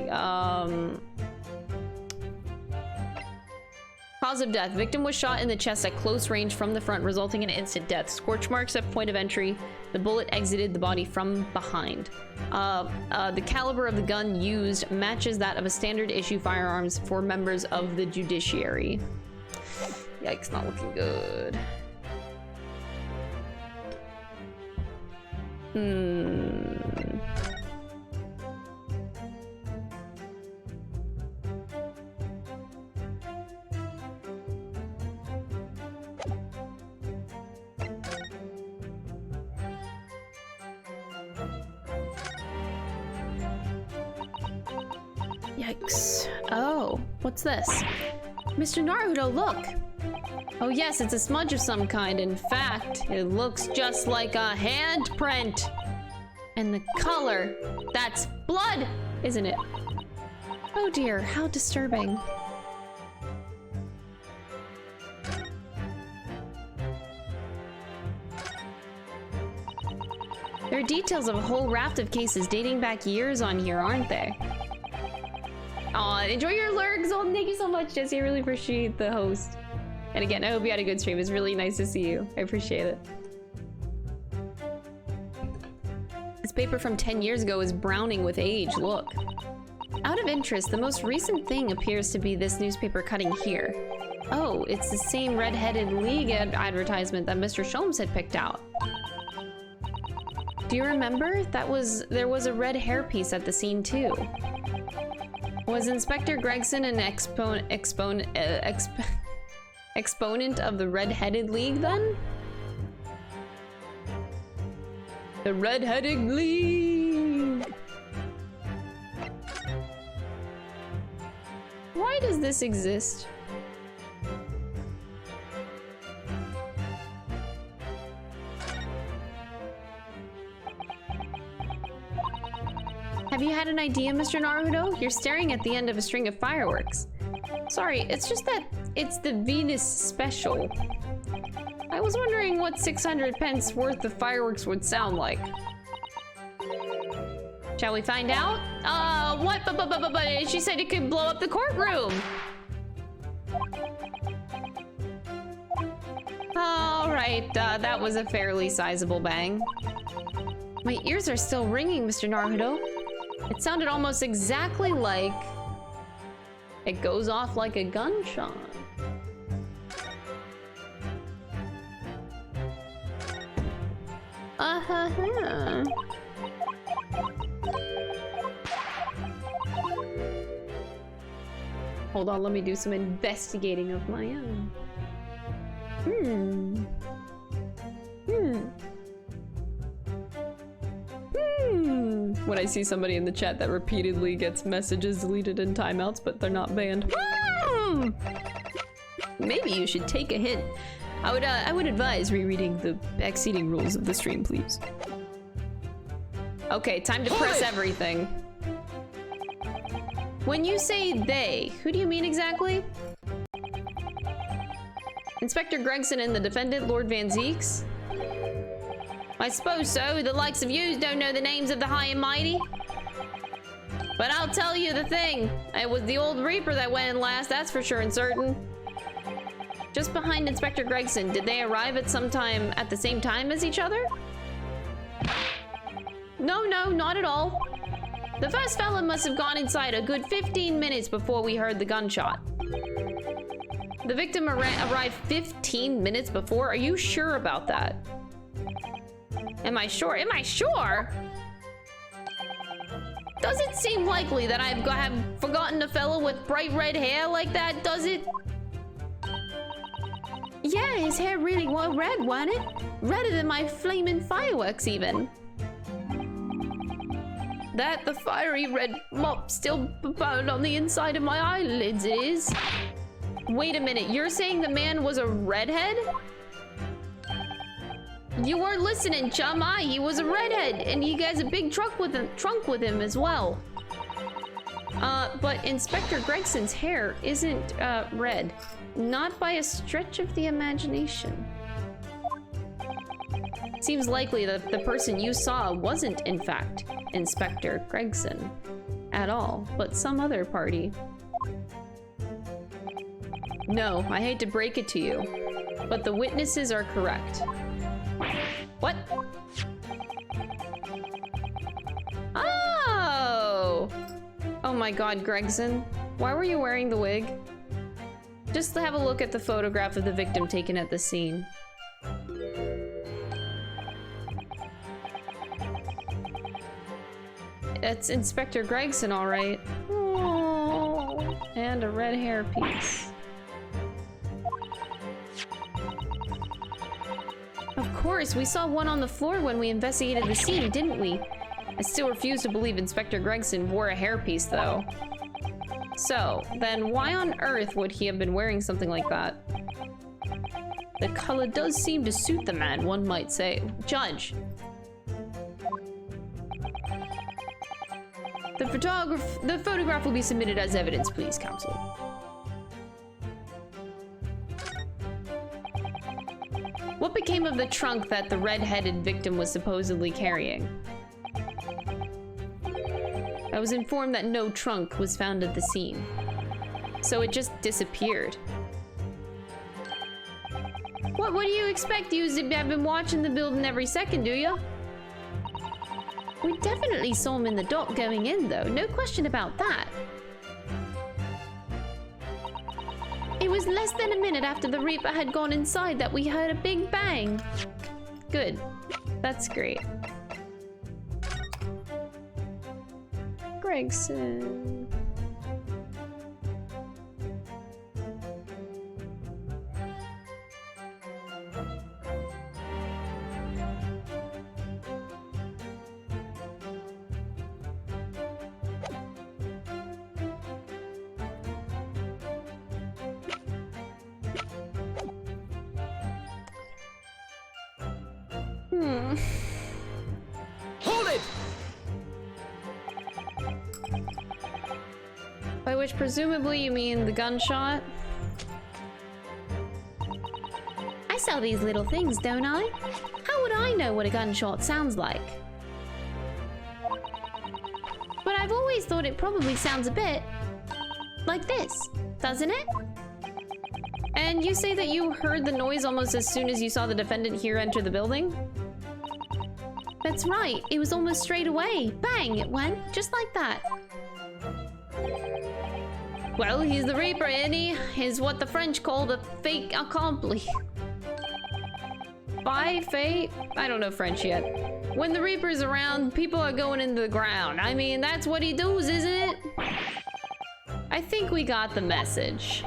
Cause of death. Victim was shot in the chest at close range from the front, resulting in instant death. Scorch marks at point of entry. The bullet exited the body from behind. The caliber of the gun used matches that of a standard issue firearms for members of the judiciary. Yikes, not looking good. Yikes. Oh, what's this? Mr. Naruto, look! Oh yes, it's a smudge of some kind. In fact, it looks just like a handprint. And the color, that's blood, isn't it? Oh dear, how disturbing. There are details of a whole raft of cases dating back years on here, aren't there? Aw, enjoy your lurks! Oh, thank you so much, Jesse. I really appreciate the host. And again, I hope you had a good stream. It's really nice to see you. I appreciate it. This paper from 10 years ago is browning with age. Look. Out of interest, the most recent thing appears to be this newspaper cutting here. Oh, it's the same Red-Headed League advertisement that Mr. Sholmes had picked out. Do you remember? There was a red hairpiece at the scene too. Was Inspector Gregson an exponent of the Red-Headed League then? The Red-Headed League! Why does this exist? Have you had an idea, Mr. Naruto? You're staring at the end of a string of fireworks. Sorry, it's just that it's the Venus special. I was wondering what 600 pence worth of fireworks would sound like. Shall we find out? What? But she said it could blow up the courtroom. All Alright, that was a fairly sizable bang. My ears are still ringing, Mr. Naruto. It sounded almost exactly like... it goes off like a gunshot. Uh-huh. Hold on, let me do some investigating of my own. When I see somebody in the chat that repeatedly gets messages deleted in timeouts, but they're not banned. Maybe you should take a hint. I would advise rereading the backseating rules of the stream, please. Okay, time to press everything. When you say they, who do you mean exactly? Inspector Gregson and the defendant, Lord Van Zeeks? I suppose so. The likes of you don't know the names of the high and mighty. But I'll tell you the thing. It was the old Reaper that went in last, that's for sure and certain. Just behind Inspector Gregson, did they arrive at the same time as each other? No, not at all. The first fella must have gone inside a good 15 minutes before we heard the gunshot. The victim arrived 15 minutes before? Are you sure about that? Am I sure? Am I sure? Does it seem likely that I have forgotten a fellow with bright red hair like that, does it? Yeah, his hair really was red, wasn't it? Redder than my flaming fireworks, even. That the fiery red mop still burned on the inside of my eyelids is. Wait a minute, you're saying the man was a redhead? You weren't listening, chum. He was a redhead, and he has a big trunk with him as well. But Inspector Gregson's hair isn't red. Not by a stretch of the imagination. Seems likely that the person you saw wasn't, in fact, Inspector Gregson at all, but some other party. No, I hate to break it to you, but the witnesses are correct. What? Oh! Oh my god, Gregson. Why were you wearing the wig? Just to have a look at the photograph of the victim taken at the scene. It's Inspector Gregson, all right. Oh, and a red hairpiece. Of course, we saw one on the floor when we investigated the scene, didn't we? I still refuse to believe Inspector Gregson wore a hairpiece, though. So, then why on earth would he have been wearing something like that? The color does seem to suit the man, one might say. Judge. The photograph will be submitted as evidence, please, counsel. What became of the trunk that the red-headed victim was supposedly carrying? I was informed that no trunk was found at the scene. So it just disappeared. What do you expect? You have been watching the building every second, do you? We definitely saw him in the dock going in, though. No question about that. It was less than a minute after the Reaper had gone inside that we heard a big bang. Good. That's great. Gregson. Hold it! By which presumably you mean the gunshot? I sell these little things, don't I? How would I know what a gunshot sounds like? But I've always thought it probably sounds a bit like this, doesn't it? And you say that you heard the noise almost as soon as you saw the defendant here enter the building? That's right. It was almost straight away. Bang, it went. Just like that. Well, he's the Reaper, Annie. Is what the French call the fait accompli. By fate? I don't know French yet. When the Reaper's around, people are going into the ground. I mean, that's what he does, isn't it? I think we got the message.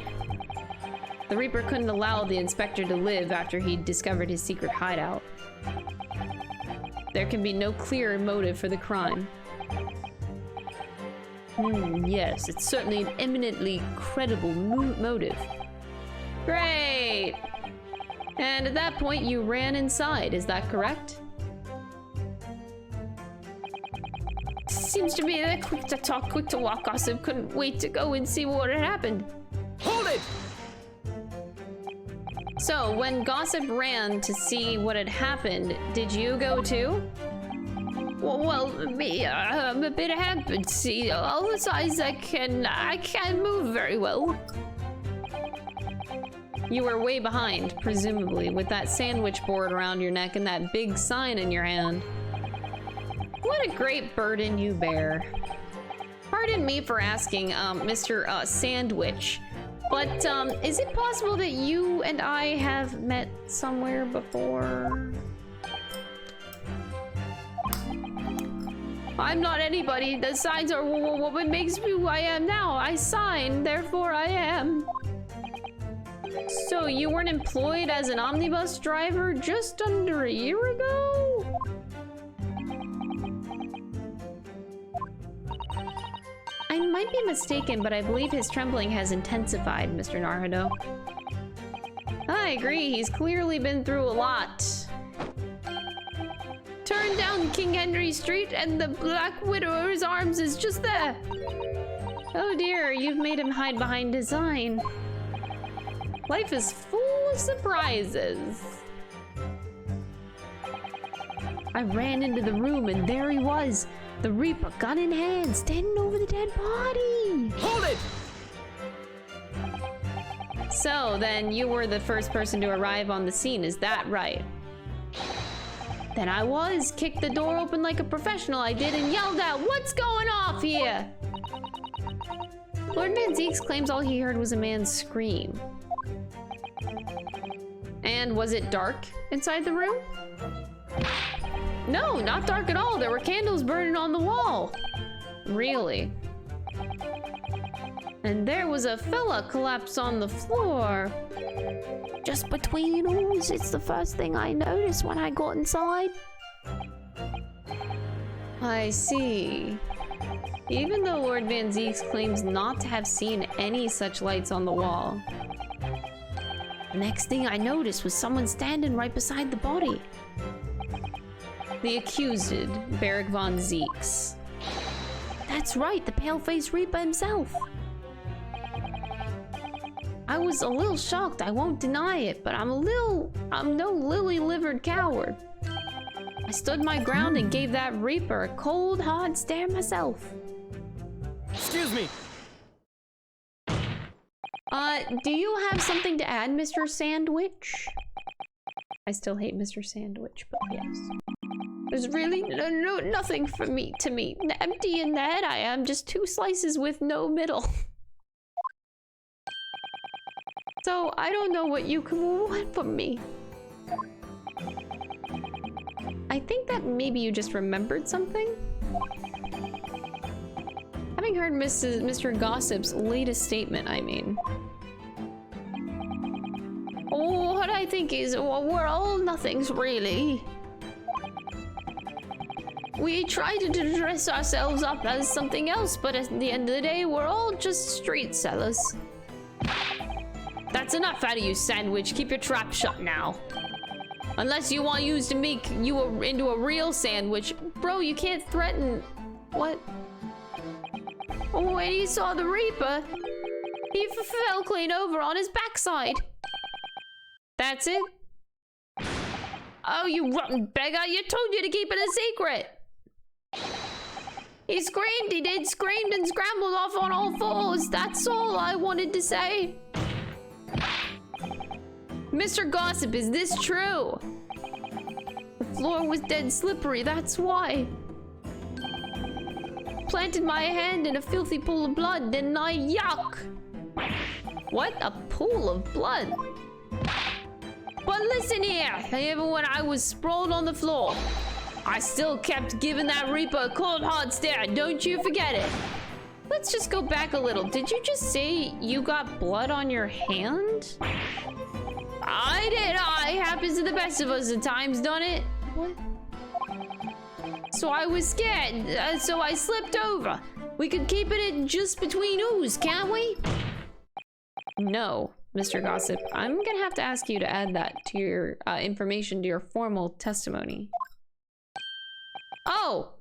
The Reaper couldn't allow the inspector to live after he'd discovered his secret hideout. There can be no clear motive for the crime. Yes, it's certainly an eminently credible motive. Great! And at that point, you ran inside, is that correct? Seems to be that quick to talk, quick to walk. Gossip couldn't wait to go and see what had happened. Hold it! So, when Gossip ran to see what had happened, did you go too? Well, me, I'm a bit hampered. See, all the size I can't move very well. You were way behind, presumably, with that sandwich board around your neck and that big sign in your hand. What a great burden you bear. Pardon me for asking, Mr. Sandwich, but, is it possible that you and I have met somewhere before? I'm not anybody. The signs are what makes me who I am now. I sign, therefore I am. So you weren't employed as an omnibus driver just under a year ago? I might be mistaken, but I believe his trembling has intensified, Mr. Naruto. I agree, he's clearly been through a lot. Turn down King Henry Street and the Black Widower's arms is just there. Oh dear, you've made him hide behind design. Life is full of surprises. I ran into the room and there he was. The Reaper, gun in hand, standing over the dead body. Hold it! So then you were the first person to arrive on the scene, is that right? Then I was. Kicked the door open like a professional I did and yelled out, "What's going off here?" Lord Van Zeeks claims all he heard was a man's scream. And was it dark inside the room? No, not dark at all. There were candles burning on the wall. Really? And there was a fella collapsed on the floor. Just between us, it's the first thing I noticed when I got inside. I see. Even though Lord Van Zeeks claims not to have seen any such lights on the wall, the next thing I noticed was someone standing right beside the body. The accused, Beric von Zeeks. That's right, the pale-faced Reaper himself. I was a little shocked, I won't deny it, but I'm no lily-livered coward. I stood my ground and gave that Reaper a cold, hard stare myself. Excuse me! Do you have something to add, Mr. Sandwich? I still hate Mr. Sandwich, but yes. There's really nothing for me to meet. Empty in the head I am, just 2 slices with no middle. So, I don't know what you can want from me. I think that maybe you just remembered something? Having heard Mr. Gossip's latest statement, I mean. Oh, what I think is, well, we're all nothings, really. We try to dress ourselves up as something else, but at the end of the day, we're all just street sellers. That's enough out of you, Sandwich. Keep your trap shut now. Unless you want yous to make you into a real sandwich. Bro, you can't threaten... What? Oh, when he saw the Reaper, he fell clean over on his backside. That's it? Oh, you rotten beggar. You told you to keep it a secret. He screamed, he did. Screamed and scrambled off on all 4s. That's all I wanted to say. Mr. Gossip, is this true? The floor was dead slippery, that's why. Planted my hand in a filthy pool of blood, didn't I? Yuck! What? A pool of blood? But listen here, even when I was sprawled on the floor, I still kept giving that Reaper a cold hard stare, don't you forget it. Let's just go back a little. Did you just say you got blood on your hand? I did. It happens to the best of us at times, don't it? What? So I was scared, so I slipped over. We could keep it in just between ooze, can't we? No, Mr. Gossip. I'm gonna have to ask you to add that to your information to your formal testimony. Oh,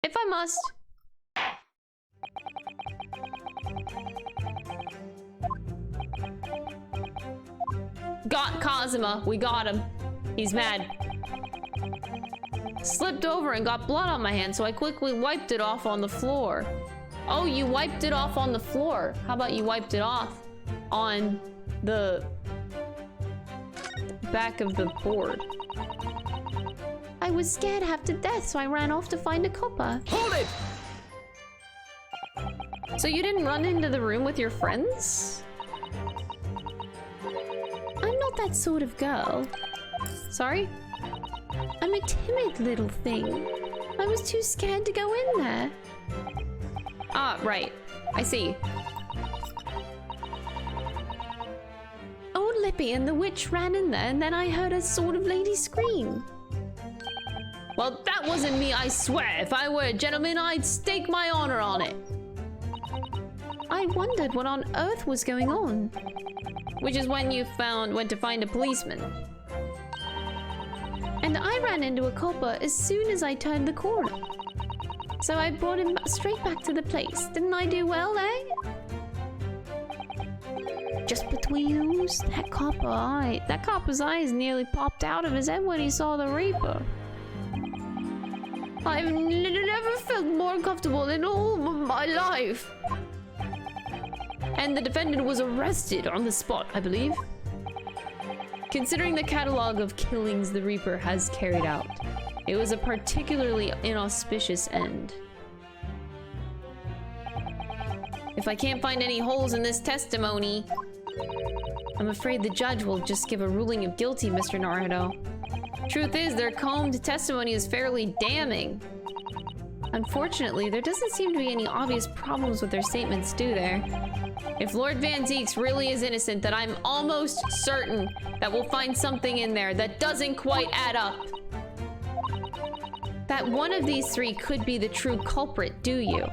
if I must. Got Kazuma. We got him. He's mad. Slipped over and got blood on my hand, so I quickly wiped it off on the floor. Oh, you wiped it off on the floor. How about you wiped it off on the back of the board? I was scared half to death, so I ran off to find a copper. Hold it! So you didn't run into the room with your friends? I'm not that sort of girl. Sorry? I'm a timid little thing. I was too scared to go in there. Ah, right. I see. Old Lippy and the witch ran in there, and then I heard a sort of lady scream. Well, that wasn't me, I swear. If I were a gentleman, I'd stake my honor on it. I wondered what on earth was going on. Which is when you went to find a policeman. And I ran into a copper as soon as I turned the corner. So I brought him straight back to the place. Didn't I do well, eh? Just between those, that copper's eyes nearly popped out of his head when he saw the Reaper. I've never felt more comfortable in all of my life. And the defendant was arrested on the spot, I believe. Considering the catalog of killings the Reaper has carried out, it was a particularly inauspicious end. If I can't find any holes in this testimony, I'm afraid the judge will just give a ruling of guilty, Mr. Naruto. Truth is, their combed testimony is fairly damning. Unfortunately, there doesn't seem to be any obvious problems with their statements, do there? If Lord Van Zeeks really is innocent, then I'm almost certain that we'll find something in there that doesn't quite add up. That one of these three could be the true culprit, do you?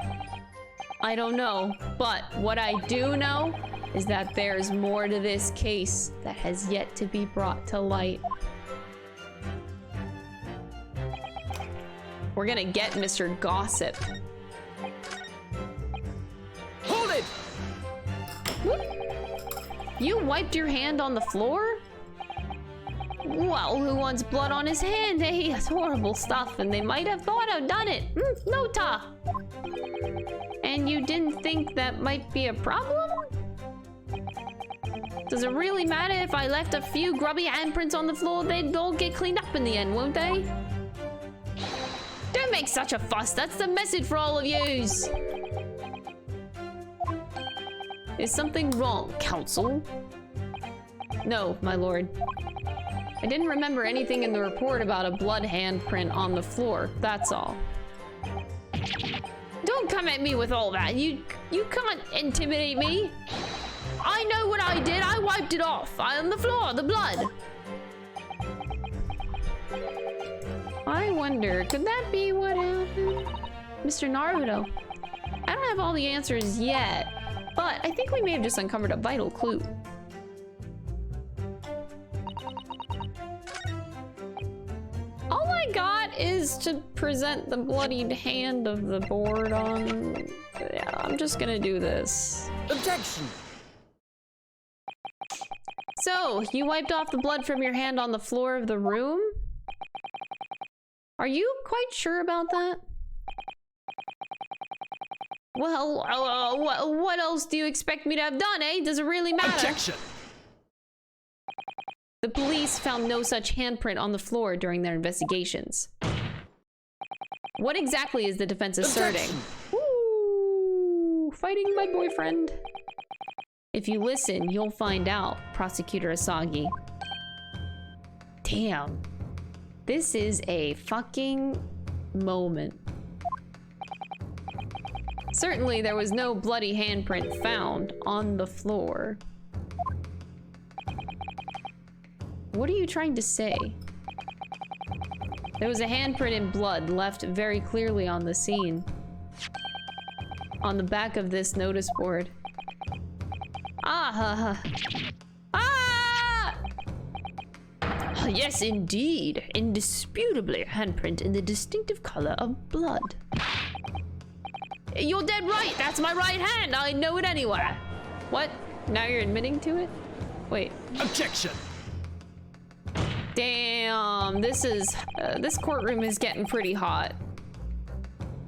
I don't know, but what I do know is that there's more to this case that has yet to be brought to light. We're gonna get Mr. Gossip. Hold it! Whoop. You wiped your hand on the floor? Well, who wants blood on his hand? Hey, that's horrible stuff, and they might have thought I've done it. No ta. And you didn't think that might be a problem? Does it really matter if I left a few grubby handprints on the floor? They'd all get cleaned up in the end, won't they? Don't make such a fuss. That's the message for all of yous. Is something wrong, counsel? No, my lord. I didn't remember anything in the report about a blood handprint on the floor, that's all. Don't come at me with all that. You can't intimidate me. I know what I did. I wiped it off. On the floor, the blood. I wonder, could that be what happened? Mr. Naruto, I don't have all the answers yet, but I think we may have just uncovered a vital clue. All I got is to present the bloodied hand of the board on... Yeah, I'm just gonna do this. Objection! So, you wiped off the blood from your hand on the floor of the room? Are you quite sure about that? Well, what else do you expect me to have done, eh? Does it really matter? Objection! The police found no such handprint on the floor during their investigations. What exactly is the defense asserting? Ooh, fighting my boyfriend. If you listen, you'll find out, Prosecutor Asagi. Damn. This is a fucking moment. Certainly, there was no bloody handprint found on the floor. What are you trying to say? There was a handprint in blood left very clearly on the scene. On the back of this notice board. Ah! Yes, indeed. Indisputably a handprint in the distinctive color of blood. You're dead right! That's my right hand! I know it anywhere! What? Now you're admitting to it? Wait. Objection! Damn, this courtroom is getting pretty hot.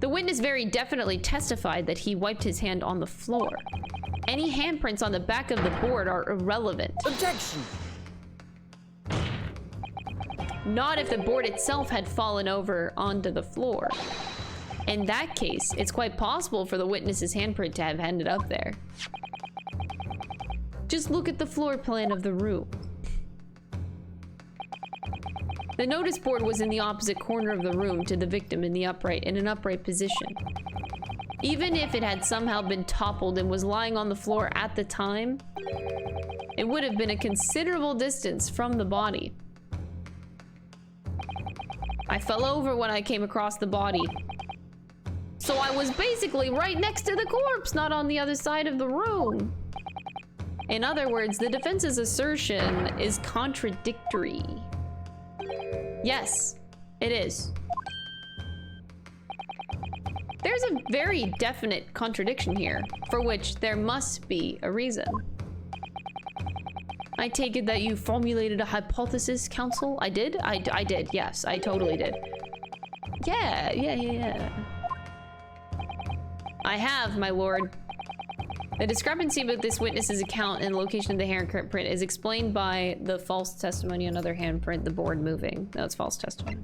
The witness very definitely testified that he wiped his hand on the floor. Any handprints on the back of the board are irrelevant. Objection! Not if the board itself had fallen over onto the floor. In that case, it's quite possible for the witness's handprint to have ended up there. Just look at the floor plan of the room. The notice board was in the opposite corner of the room to the victim in an upright position. Even if it had somehow been toppled and was lying on the floor at the time, it would have been a considerable distance from the body. I fell over when I came across the body. So I was basically right next to the corpse, not on the other side of the room. In other words, the defense's assertion is contradictory. Yes, it is. There's a very definite contradiction here, for which there must be a reason. I take it that you formulated a hypothesis, counsel? I did? I did, yes, I totally did. Yeah. I have, my lord. The discrepancy with this witness's account and location of the handprint is explained by the false testimony, another handprint, the board moving. No, it's false testimony.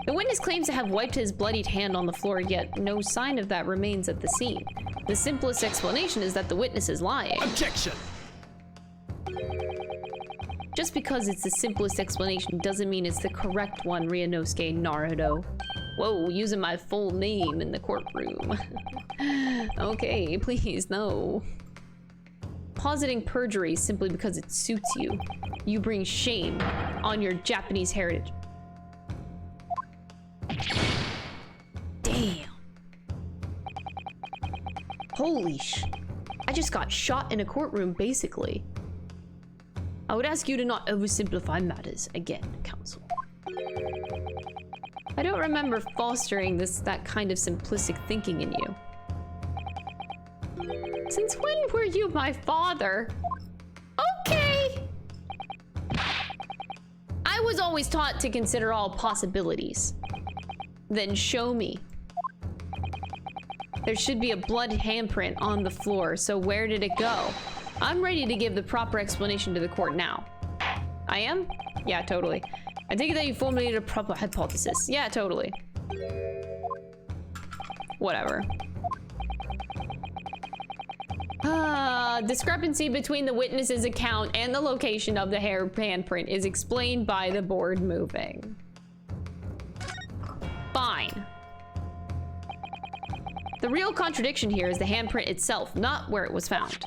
The witness claims to have wiped his bloodied hand on the floor, yet no sign of that remains at the scene. The simplest explanation is that the witness is lying. Objection! Just because it's the simplest explanation doesn't mean it's the correct one, Ryunosuke Naruto. Whoa, using my full name in the courtroom. Okay, please, no. Positing perjury simply because it suits you. You bring shame on your Japanese heritage. Damn. Holy sh... I just got shot in a courtroom, basically. I would ask you to not oversimplify matters again, counsel. I don't remember fostering that kind of simplistic thinking in you. Since when were you my father? Okay! I was always taught to consider all possibilities. Then show me. There should be a blood handprint on the floor, so where did it go? I'm ready to give the proper explanation to the court now. I am? Yeah, totally. I take it that you formulated a proper hypothesis. Yeah, totally. Whatever. Discrepancy between the witness's account and the location of the handprint is explained by the board moving. Fine. The real contradiction here is the handprint itself, not where it was found.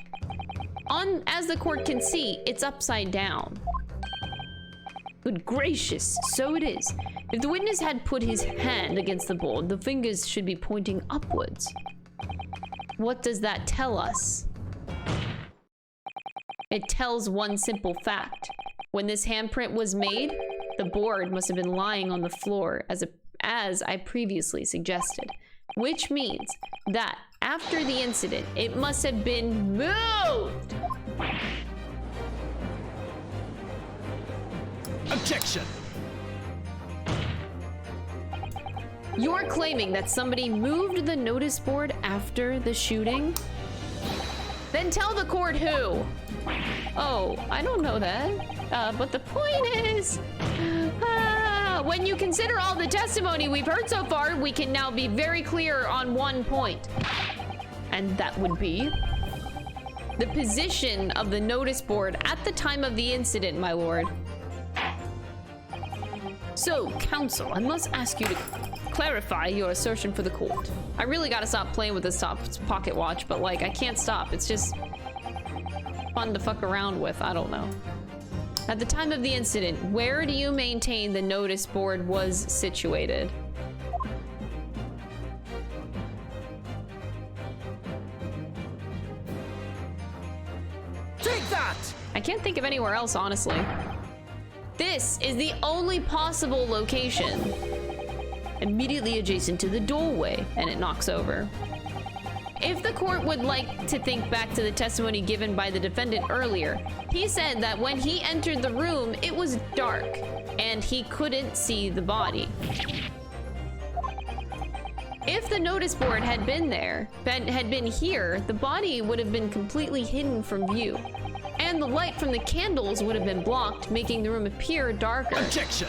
As the court can see, it's upside down. Good gracious, so it is. If the witness had put his hand against the board, the fingers should be pointing upwards. What does that tell us? It tells one simple fact. When this handprint was made, the board must have been lying on the floor as I previously suggested. Which means that after the incident, it must have been moved! Objection! You're claiming that somebody moved the notice board after the shooting? Then Then tell the court who. Oh, I don't know that. But the point is, when you consider all the testimony we've heard so far, we can now be very clear on one point. And that would be the position of the notice board at the time of the incident, my lord. So, counsel, I must ask you to clarify your assertion for the court. I really gotta stop playing with this pocket watch, but like, I can't stop. It's just fun to fuck around with. I don't know. At the time of the incident, where do you maintain the notice board was situated? Take that! I can't think of anywhere else, honestly. This is the only possible location. Immediately adjacent to the doorway, and it knocks over. If the court would like to think back to the testimony given by the defendant earlier, he said that when he entered the room, it was dark, and he couldn't see the body. If the notice board had been there, had been here, the body would have been completely hidden from view. And the light from the candles would have been blocked, making the room appear darker. Objection!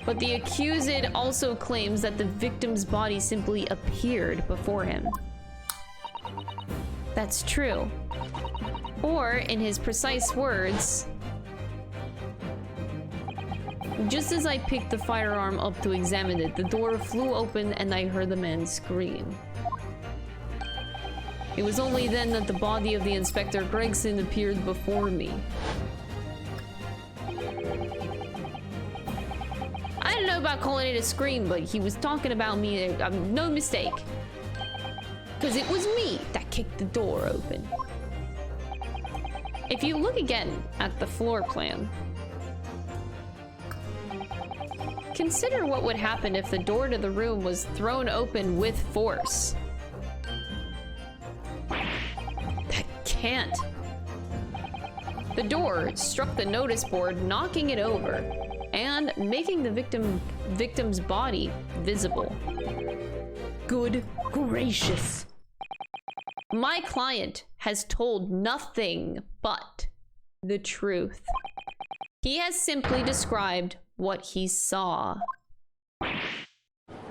But the accused also claims that the victim's body simply appeared before him. That's true. Or, in his precise words, just as I picked the firearm up to examine it, the door flew open and I heard the man scream. It was only then that the body of the Inspector Gregson appeared before me. I don't know about calling it a scream, but he was talking about me, no mistake. Because it was me that kicked the door open. If you look again at the floor plan, consider what would happen if the door to the room was thrown open with force. That can't. The door struck the notice board, knocking it over and making the victim's body visible. Good gracious. My client has told nothing but the truth. He has simply described what he saw.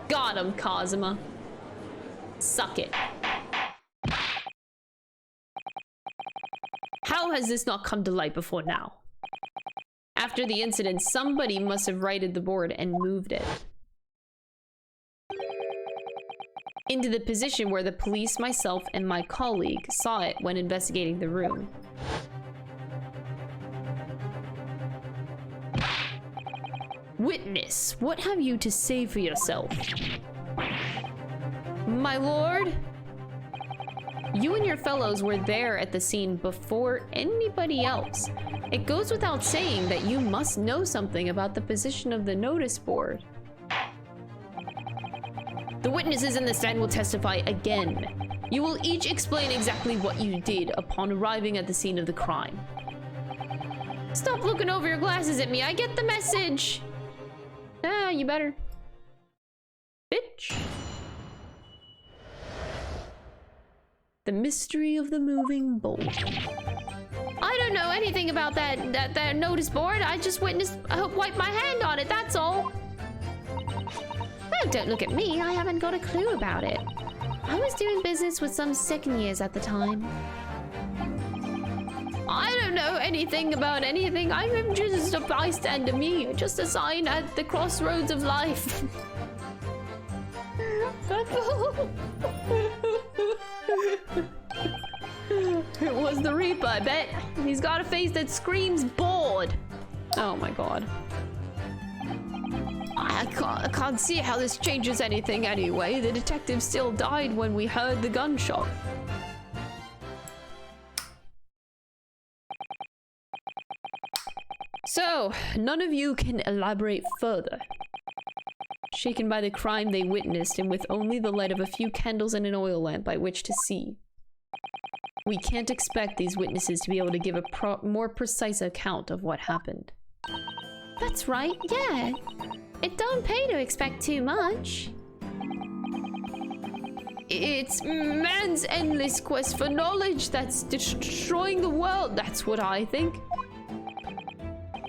Got him, Cosima. Suck it. How has this not come to light before now? After the incident, somebody must have righted the board and moved it into the position where the police, myself, and my colleague saw it when investigating the room. Witness, what have you to say for yourself? My lord, you and your fellows were there at the scene before anybody else. It goes without saying that you must know something about the position of the notice board. The witnesses in the stand will testify again. You will each explain exactly what you did upon arriving at the scene of the crime. Stop looking over your glasses at me. I get the message. Ah, you better. Bitch. The mystery of the moving bolt. I don't know anything about that notice board. I just wiped my hand on it, that's all. Oh, don't look at me. I haven't got a clue about it. I was doing business with some second years at the time. I don't know anything about anything. I'm just a bystander, me. Just a sign at the crossroads of life. It was the Reaper, I bet. He's got a face that screams bored. Oh my god. I can't see how this changes anything anyway. The detective still died when we heard the gunshot. So, none of you can elaborate further. Shaken by the crime they witnessed and with only the light of a few candles and an oil lamp by which to see. We can't expect these witnesses to be able to give a more precise account of what happened. That's right, yeah. It don't pay to expect too much. It's man's endless quest for knowledge that's destroying the world. That's what I think.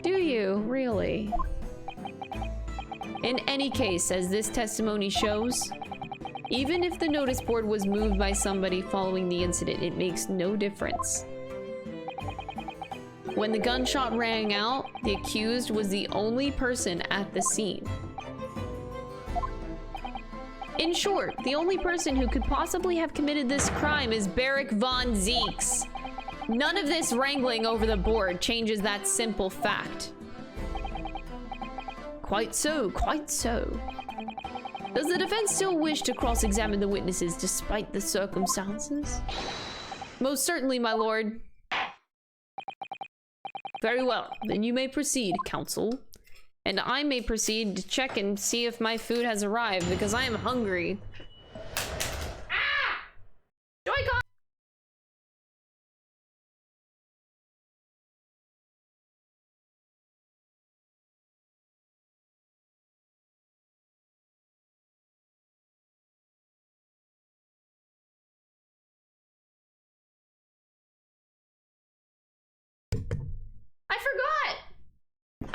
Do you, really? In any case, as this testimony shows, even if the notice board was moved by somebody following the incident, it makes no difference. When the gunshot rang out, the accused was the only person at the scene. In short, the only person who could possibly have committed this crime is Barrick von Zeeks. None of this wrangling over the board changes that simple fact. Quite so, quite so. Does the defense still wish to cross-examine the witnesses despite the circumstances? Most certainly, my lord. Very well, then you may proceed, counsel. And I may proceed to check and see if my food has arrived, because I am hungry. Ah! Joy-Con!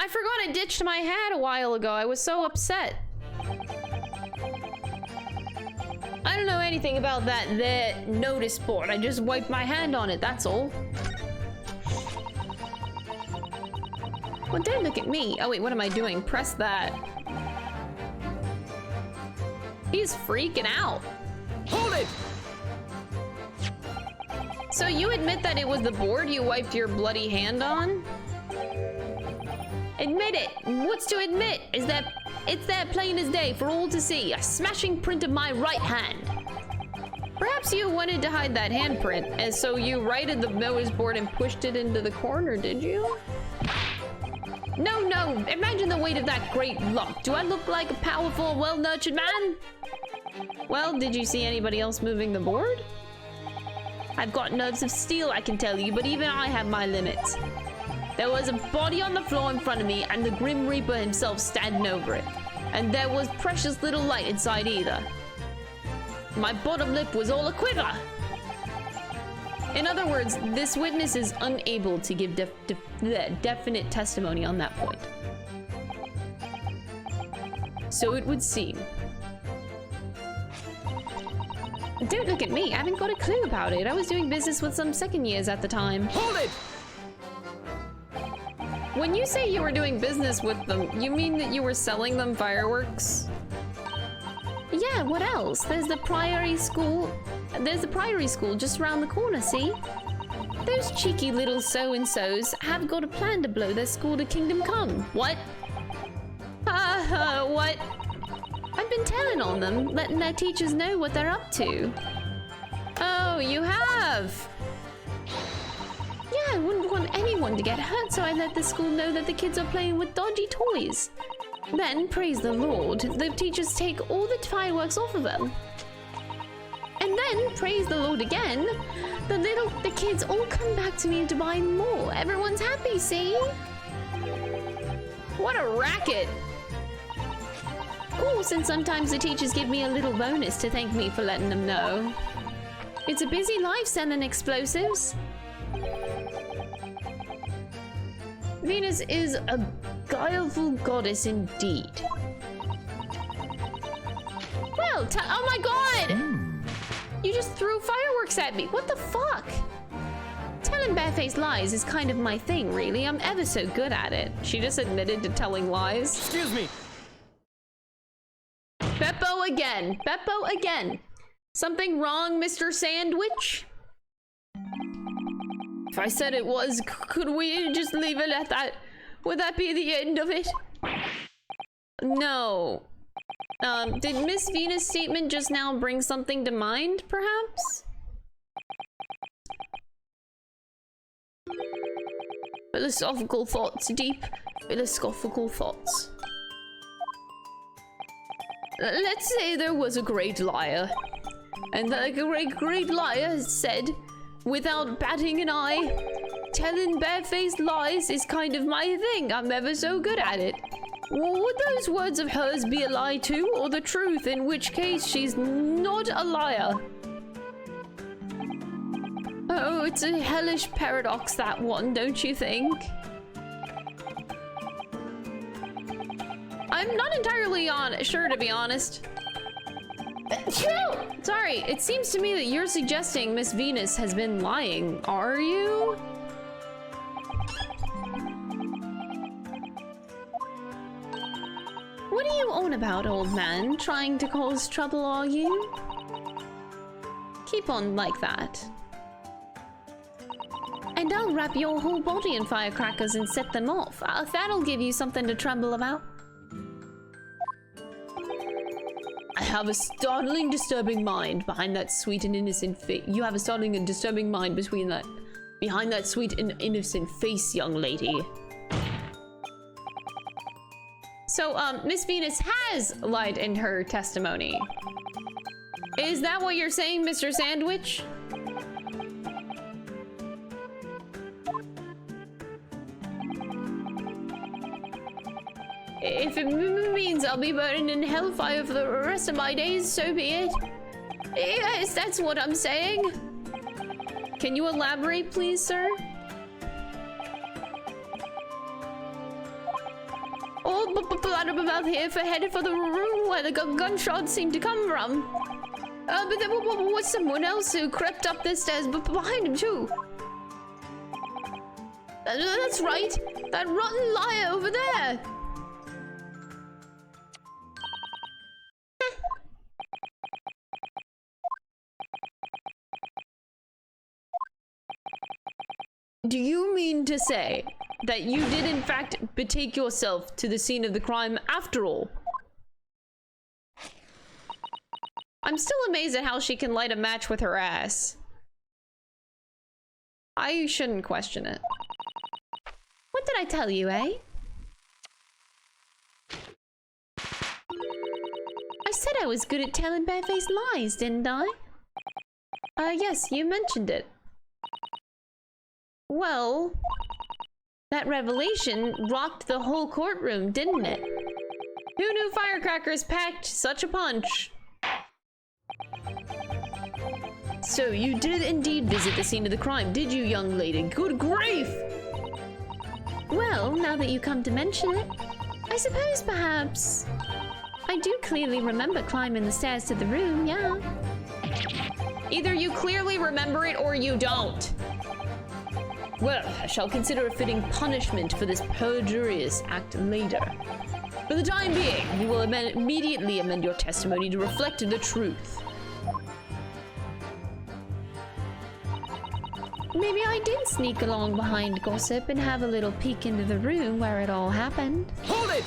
I forgot I ditched my hat a while ago. I was so upset. I don't know anything about that notice board. I just wiped my hand on it, that's all. Well, don't look at me. Oh wait, what am I doing? Press that. He's freaking out. Hold it! So you admit that it was the board you wiped your bloody hand on? Admit it. What's to admit? It's that plain as day for all to see. A smashing print of my right hand. Perhaps you wanted to hide that handprint, and so you righted the notice board and pushed it into the corner, did you? No, no. Imagine the weight of that great lump. Do I look like a powerful, well-nurtured man? Well, did you see anybody else moving the board? I've got nerves of steel, I can tell you, but even I have my limits. There was a body on the floor in front of me, and the Grim Reaper himself standing over it. And there was precious little light inside either. My bottom lip was all a quiver. In other words, this witness is unable to give definite testimony on that point. So it would seem. Don't look at me, I haven't got a clue about it. I was doing business with some second years at the time. Hold it! When you say you were doing business with them, you mean that you were selling them fireworks? Yeah, what else? There's the Priory School. There's the Priory School just around the corner, see? Those cheeky little so-and-sos have got a plan to blow their school to kingdom come. What? What? I've been telling on them, letting their teachers know what they're up to. Oh, you have? Yeah, I wouldn't want anyone to get hurt, so I let the school know that the kids are playing with dodgy toys. Then, praise the Lord, the teachers take all the fireworks off of them. And then, praise the Lord again, the kids all come back to me to buy more. Everyone's happy, see? What a racket! Of course, and sometimes the teachers give me a little bonus to thank me for letting them know. It's a busy life selling explosives. Venus is a guileful goddess indeed. Well, oh my god! You just threw fireworks at me. What the fuck? Telling barefaced lies is kind of my thing, really. I'm ever so good at it. She just admitted to telling lies. Excuse me! Beppo again. Beppo again. Something wrong, Mr. Sandwich? If I said it was, could we just leave it at that? Would that be the end of it? No. Did Miss Venus' statement just now bring something to mind, perhaps? Philosophical thoughts, deep philosophical thoughts. Let's say there was a great liar. And the great liar said, without batting an eye, telling barefaced lies is kind of my thing. I'm ever so good at it. Would those words of hers be a lie too, or the truth, in which case she's not a liar? Oh, it's a hellish paradox, that one, don't you think? I'm not entirely sure, to be honest. Sorry, it seems to me that you're suggesting Miss Venus has been lying. Are you? What are you on about, old man? Trying to cause trouble, are you? Keep on like that. And I'll wrap your whole body in firecrackers and set them off. That'll give you something to tremble about. I have a startling, disturbing mind behind that sweet and innocent face. You have a startling and disturbing mind behind that sweet and innocent face, young lady. So, Miss Venus has lied in her testimony. Is that what you're saying, Mr. Sandwich? If it means I'll be burning in hellfire for the rest of my days, so be it. Yes, that's what I'm saying. Can you elaborate, please, sir? Oh, blabbermouth here headed for the room where the gunshots seem to come from. But there was someone else who crept up the stairs behind him, too. That's right. That rotten liar over there. Do you mean to say that you did in fact betake yourself to the scene of the crime after all? I'm still amazed at how she can light a match with her ass. I shouldn't question it. What did I tell you, eh? I said I was good at telling barefaced lies, didn't I? Yes, you mentioned it. Well, that revelation rocked the whole courtroom, didn't it? Who knew firecrackers packed such a punch? So you did indeed visit the scene of the crime, did you, young lady? Good grief! Well, now that you come to mention it, I suppose perhaps... I do clearly remember climbing the stairs to the room, yeah. Either you clearly remember it or you don't. Well, I shall consider a fitting punishment for this perjurious act later. For the time being, you will immediately amend your testimony to reflect the truth. Maybe I did sneak along behind gossip and have a little peek into the room where it all happened. Hold it!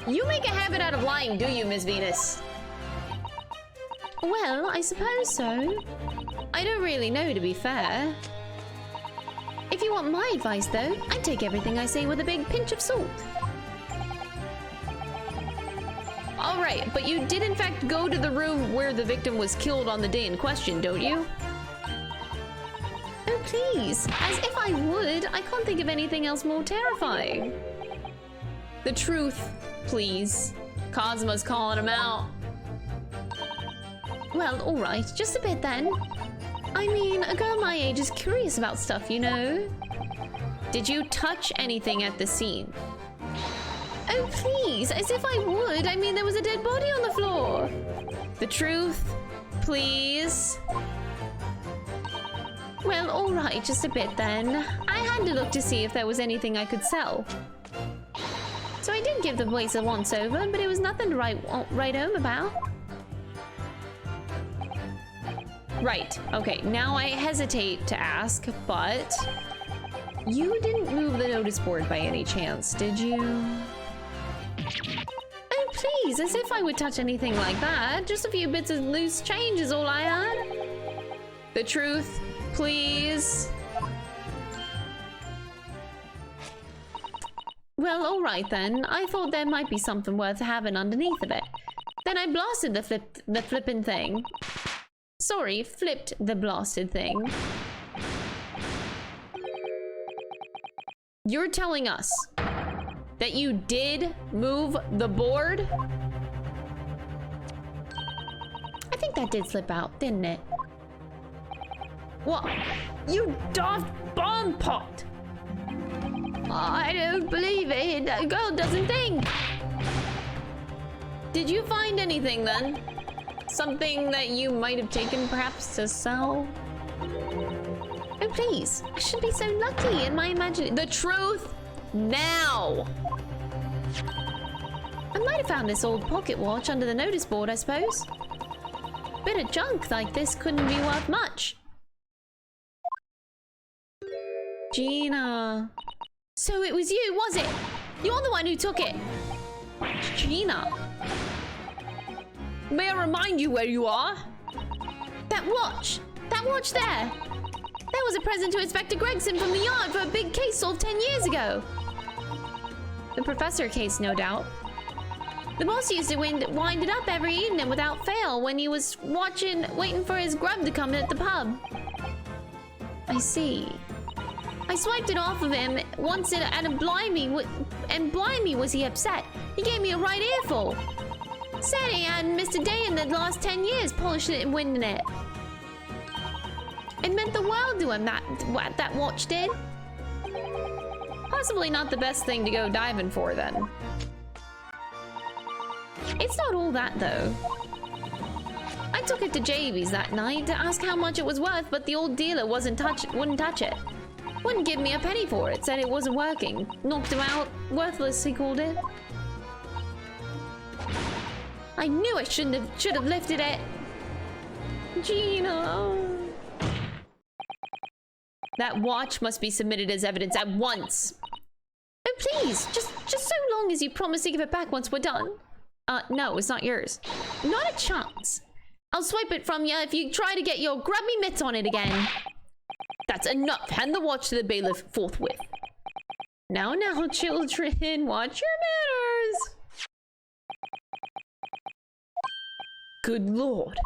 You make a habit out of lying, do you, Miss Venus? Well, I suppose so. I don't really know, to be fair. If you want my advice, though, I'd take everything I say with a big pinch of salt. Alright, but you did in fact go to the room where the victim was killed on the day in question, don't you? Oh, please. As if I would. I can't think of anything else more terrifying. The truth, please. Cosmo's calling him out. Well, alright. Just a bit, then. I mean, a girl my age is curious about stuff, you know? Did you touch anything at the scene? Oh, please, as if I would. I mean, there was a dead body on the floor. The truth, please. Well, alright, just a bit then. I had to look to see if there was anything I could sell. So I did give the place a once-over, but it was nothing to write home about. Right, okay, now I hesitate to ask, but you didn't move the notice board by any chance, did you? Oh, please, as if I would touch anything like that. Just a few bits of loose change is all I had. The truth, please. Well, alright then. I thought there might be something worth having underneath of it. Then I blasted the flippin' thing. Sorry, flipped the blasted thing. You're telling us that you did move the board? I think that did slip out, didn't it? What? You daft bomb pot! I don't believe it. That girl doesn't think. Did you find anything then? Something that you might have taken perhaps to sell? Oh, please. I should be so lucky in my imagination. The truth now! I might have found this old pocket watch under the notice board, I suppose. Bit of junk like this couldn't be worth much. Gina. So it was you, was it? You're the one who took it. Gina. May I remind you where you are? That watch. That watch there. That was a present to Inspector Gregson from the yard for a big case solved 10 years ago. The professor case, no doubt. The boss used to wind it up every evening without fail when he was waiting for his grub to come in at the pub. I see. I swiped it off of him once and blimey was he upset. He gave me a right earful. Said he hadn't missed a day in the last 10 years polishing it and winding it. It meant the world to him, that watch did. Possibly not the best thing to go diving for then. It's not all that though. I took it to JB's that night to ask how much it was worth, but the old dealer wouldn't touch it. Wouldn't give me a penny for it, said it wasn't working. Knocked him out, worthless he called it. I knew I should have lifted it. Gina. That watch must be submitted as evidence at once. Oh please, just so long as you promise to give it back once we're done. No, it's not yours. Not a chance. I'll swipe it from you if you try to get your grubby mitts on it again. That's enough. Hand the watch to the bailiff forthwith. Now, children, watch your manners. Good lord.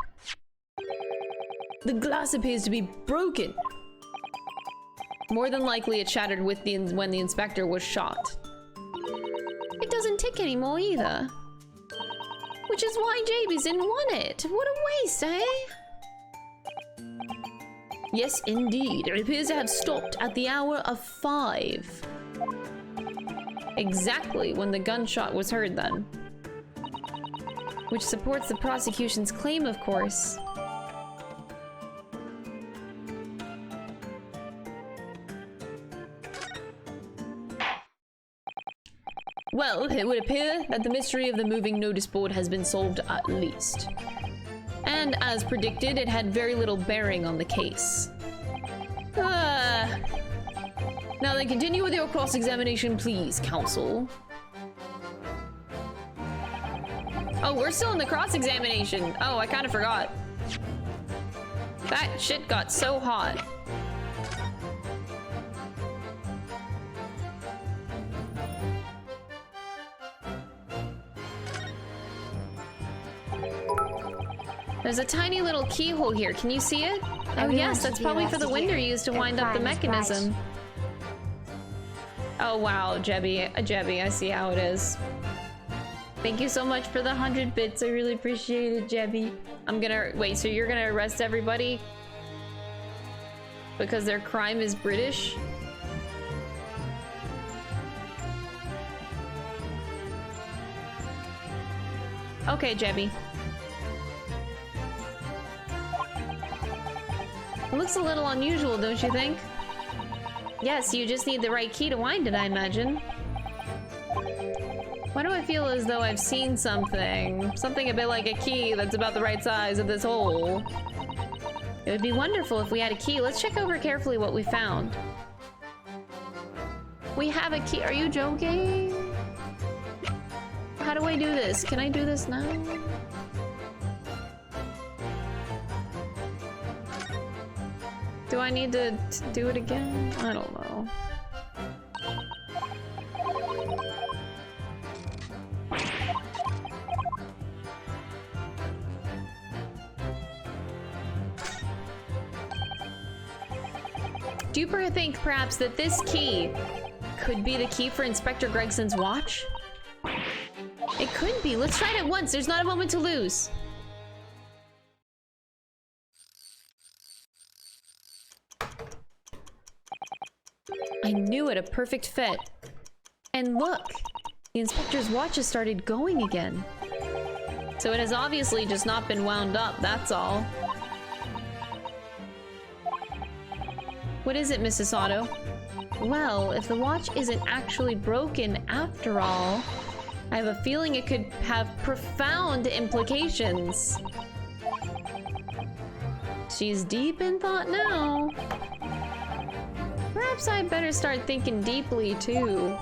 The glass appears to be broken. More than likely it shattered with when the inspector was shot. It doesn't tick anymore either. Which is why JB's didn't want it. What a waste, eh? Yes, indeed. It appears to have stopped at the hour of 5. Exactly when the gunshot was heard then. Which supports the prosecution's claim, of course. Well, it would appear that the mystery of the moving notice board has been solved at least. And as predicted, it had very little bearing on the case. Now then, continue with your cross-examination, please, counsel. Oh, we're still in the cross-examination. Oh, I kind of forgot. That shit got so hot. There's a tiny little keyhole here. Can you see it? Oh yes, that's probably for the window used to wind up the mechanism. Oh wow, Jebby, I see how it is. Thank you so much for the 100 bits. I really appreciate it, Jebby. I'm gonna wait. So you're gonna arrest everybody because their crime is British? Okay, Jebby. It looks a little unusual, don't you think? Yes, you just need the right key to wind it, I imagine. Why do I feel as though I've seen something? Something a bit like a key that's about the right size of this hole. It would be wonderful if we had a key. Let's check over carefully what we found. We have a key. Are you joking? How do I do this? Can I do this now? Do I need to do it again? I don't know. Do you think perhaps that this key could be the key for Inspector Gregson's watch? It could be. Let's try it at once. There's not a moment to lose. I knew it, a perfect fit. And look, the inspector's watch has started going again. So it has obviously just not been wound up, that's all. What is it, Mrs. Otto? Well, if the watch isn't actually broken after all, I have a feeling it could have profound implications. She's deep in thought now. Perhaps I'd better start thinking deeply, too.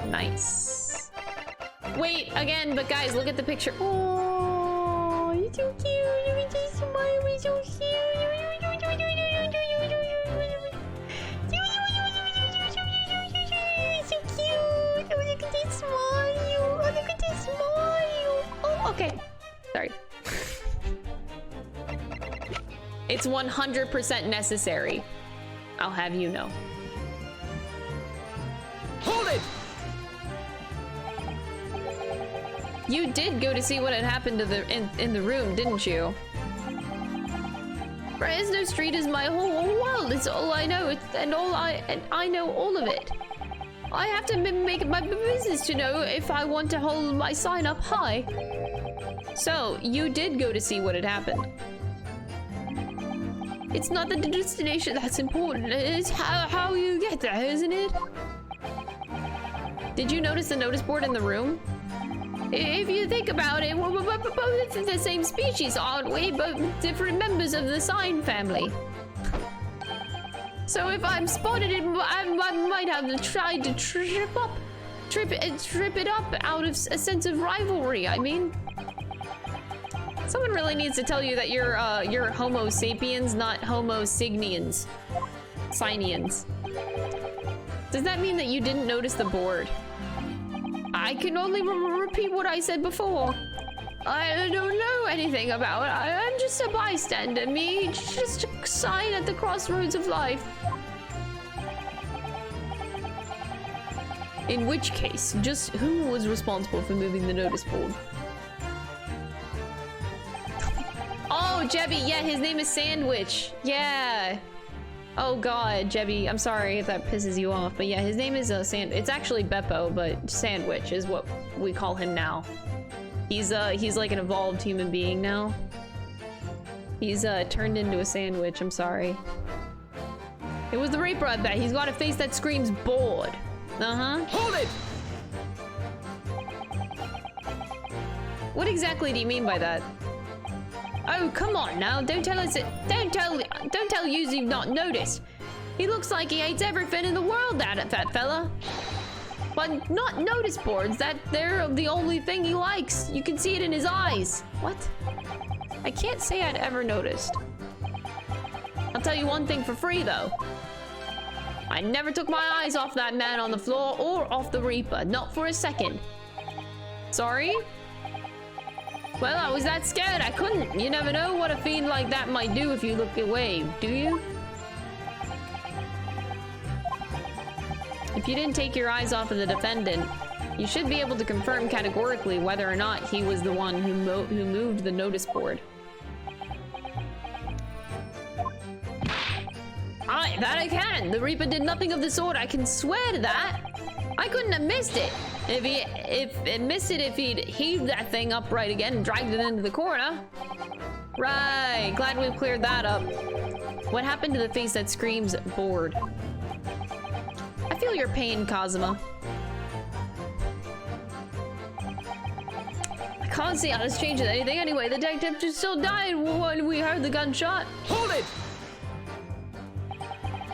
Nice. Wait, again, but guys, look at the picture. Oh, you're so cute. You're so smart. You're so cute. So cute. Oh, look at this smile. Oh, look at this smile. Oh, okay. Sorry. It's 100% necessary. I'll have you know. Hold it! You did go to see what had happened to the in the room, didn't you? Fresno Street is my whole world. It's all I know, and I know all of it. I have to make it my business to know if I want to hold my sign up high. So you did go to see what had happened. It's not the destination that's important. It's how you get there, isn't it? Did you notice the notice board in the room? If you think about it, we're both the same species, aren't we? But different members of the sign family. So if I'm spotted, I might have tried to trip it up out of a sense of rivalry. I mean, someone really needs to tell you that you're Homo sapiens, not Homo signians, Sinians. Does that mean that you didn't notice the board? I can only repeat what I said before. I don't know anything about it. I'm just a bystander. Me, just a sign at the crossroads of life. In which case, just who was responsible for moving the notice board? Oh, Jebby, yeah, his name is Sandwich. Yeah. Oh god, Jebby, I'm sorry if that pisses you off, but yeah, his name is it's actually Beppo, but Sandwich is what we call him now. He's like an evolved human being now. He's turned into a sandwich, I'm sorry. It was the Reaper, I bet. He's got a face that screams bored. Uh-huh. Hold it! What exactly do you mean by that? Oh, come on now, don't tell yous you've not noticed. He looks like he hates everything in the world, that fella. But not notice boards, they're the only thing he likes. You can see it in his eyes. What? I can't say I'd ever noticed. I'll tell you one thing for free, though. I never took my eyes off that man on the floor or off the Reaper, not for a second. Sorry? Well, I was that scared I couldn't. You never know what a fiend like that might do if you look away, do you? If you didn't take your eyes off of the defendant, you should be able to confirm categorically whether or not he was the one who moved the notice board. That I can. The Reaper did nothing of the sort. I can swear to that. I couldn't have missed it. If he'd heaved that thing upright again and dragged it into the corner. Right, glad we've cleared that up. What happened to the face that screams bored? I feel your pain, Kazuma. I can't see how this changes anything anyway. The detective just still died when we heard the gunshot. Hold it!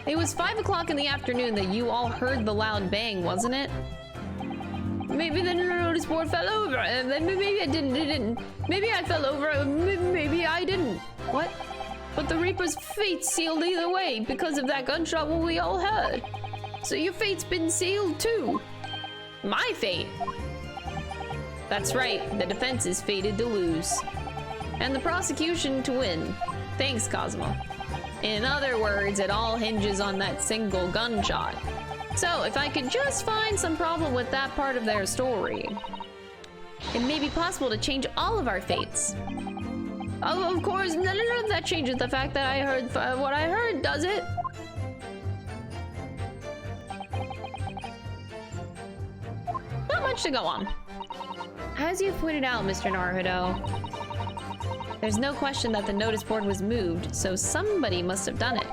It was 5 o'clock in the afternoon that you all heard the loud bang, wasn't it? Maybe the notice board fell over, and then maybe I didn't. Maybe I fell over, maybe I didn't. What? But the Reaper's fate sealed either way because of that gunshot what we all heard. So your fate's been sealed too. My fate. That's right, the defense is fated to lose. and the prosecution to win. Thanks, Cosmo. In other words, it all hinges on that single gunshot. So, if I could just find some problem with that part of their story, it may be possible to change all of our fates. Oh, of course, none of that changes the fact that I heard what I heard, does it? Not much to go on. As you pointed out, Mr. Naruto, there's no question that the notice board was moved, so somebody must have done it.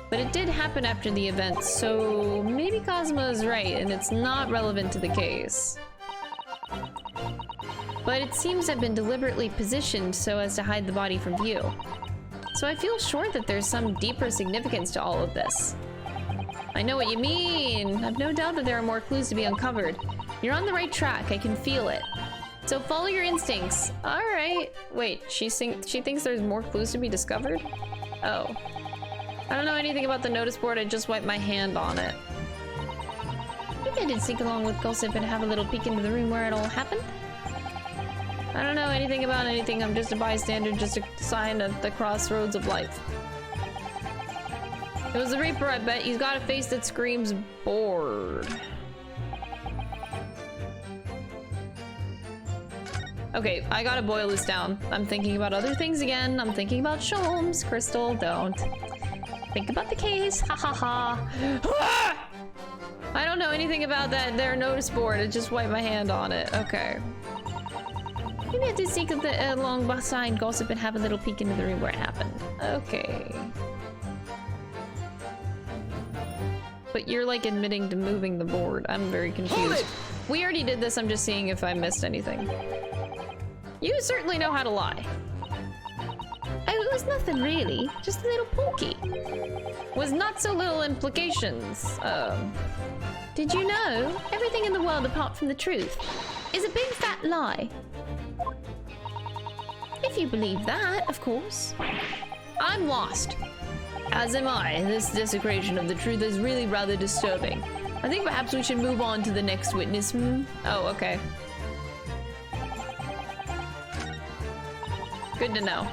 But it did happen after the event, so maybe Cosmo's right, and it's not relevant to the case. But it seems to have been deliberately positioned so as to hide the body from view. So I feel sure that there's some deeper significance to all of this. I know what you mean. I've no doubt that there are more clues to be uncovered. You're on the right track, I can feel it. So follow your instincts. All right. Wait, she thinks there's more clues to be discovered? Oh. I don't know anything about the notice board, I just wiped my hand on it. Maybe I did sneak along with Gossip and have a little peek into the room where it all happened? I don't know anything about anything, I'm just a bystander, just a sign at the crossroads of life. It was the Reaper, I bet. He's got a face that screams bored. Okay, I gotta boil this down. I'm thinking about other things again. I'm thinking about Sholmes. Crystal, don't. Think about the case. Ha ha ha. I don't know anything about their notice board. I just wiped my hand on it. Okay. Maybe I did sneak along behind Gossip and have a little peek into the room where it happened. Okay. But you're like admitting to moving the board. I'm very confused. We already did this. I'm just seeing if I missed anything. You certainly know how to lie. Oh, it was nothing really. Just a little pokey. Was not so little implications. Did you know everything in the world apart from the truth is a big fat lie? If you believe that, of course. I'm lost. As am I. This desecration of the truth is really rather disturbing. I think perhaps we should move on to the next witness. Oh, okay. Good to know.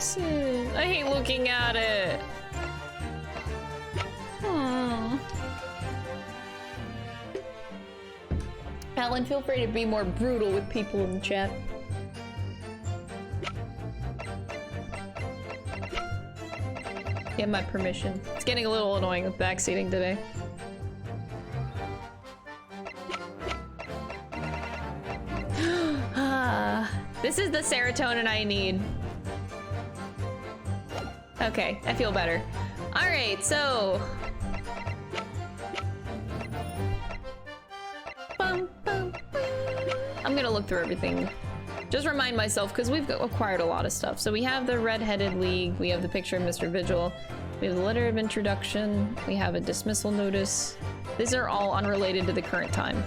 I hate looking at it. Alan, feel free to be more brutal with people in the chat. Get my permission. It's getting a little annoying with backseating today. This is the serotonin I need. Okay, I feel better. All right, so I'm gonna look through everything. Just remind myself, because we've acquired a lot of stuff. So we have the Red-Headed League, we have the picture of Mr. Vigil, we have the letter of introduction, we have a dismissal notice. These are all unrelated to the current time.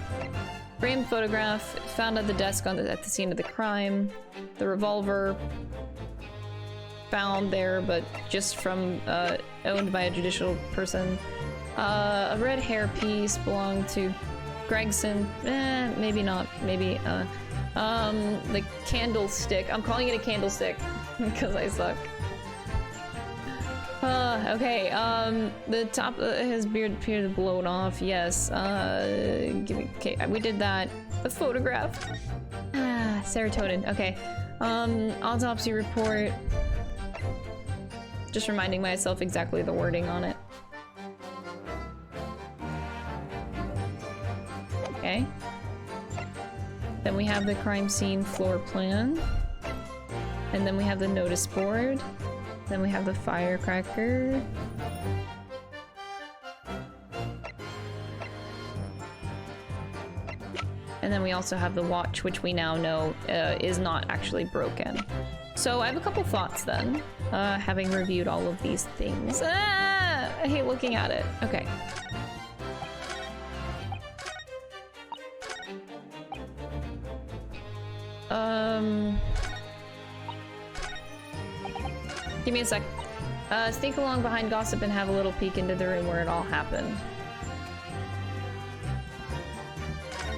Framed photograph, found at the desk at the scene of the crime. The revolver, found there, but just from owned by a judicial person. A red hairpiece belonged to Gregson. Maybe not. Maybe. The candlestick. I'm calling it a candlestick because I suck. Okay, the top of his beard appeared to blown off, yes. Okay, we did that. The photograph. Ah, serotonin, okay. Autopsy report. Just reminding myself exactly the wording on it. Okay. Then we have the crime scene floor plan. And then we have the notice board. Then we have the firecracker. And then we also have the watch, which we now know is not actually broken. So I have a couple thoughts then, having reviewed all of these things. Ah, I hate looking at it. Okay. Give me a sec. Sneak along behind gossip and have a little peek into the room where it all happened.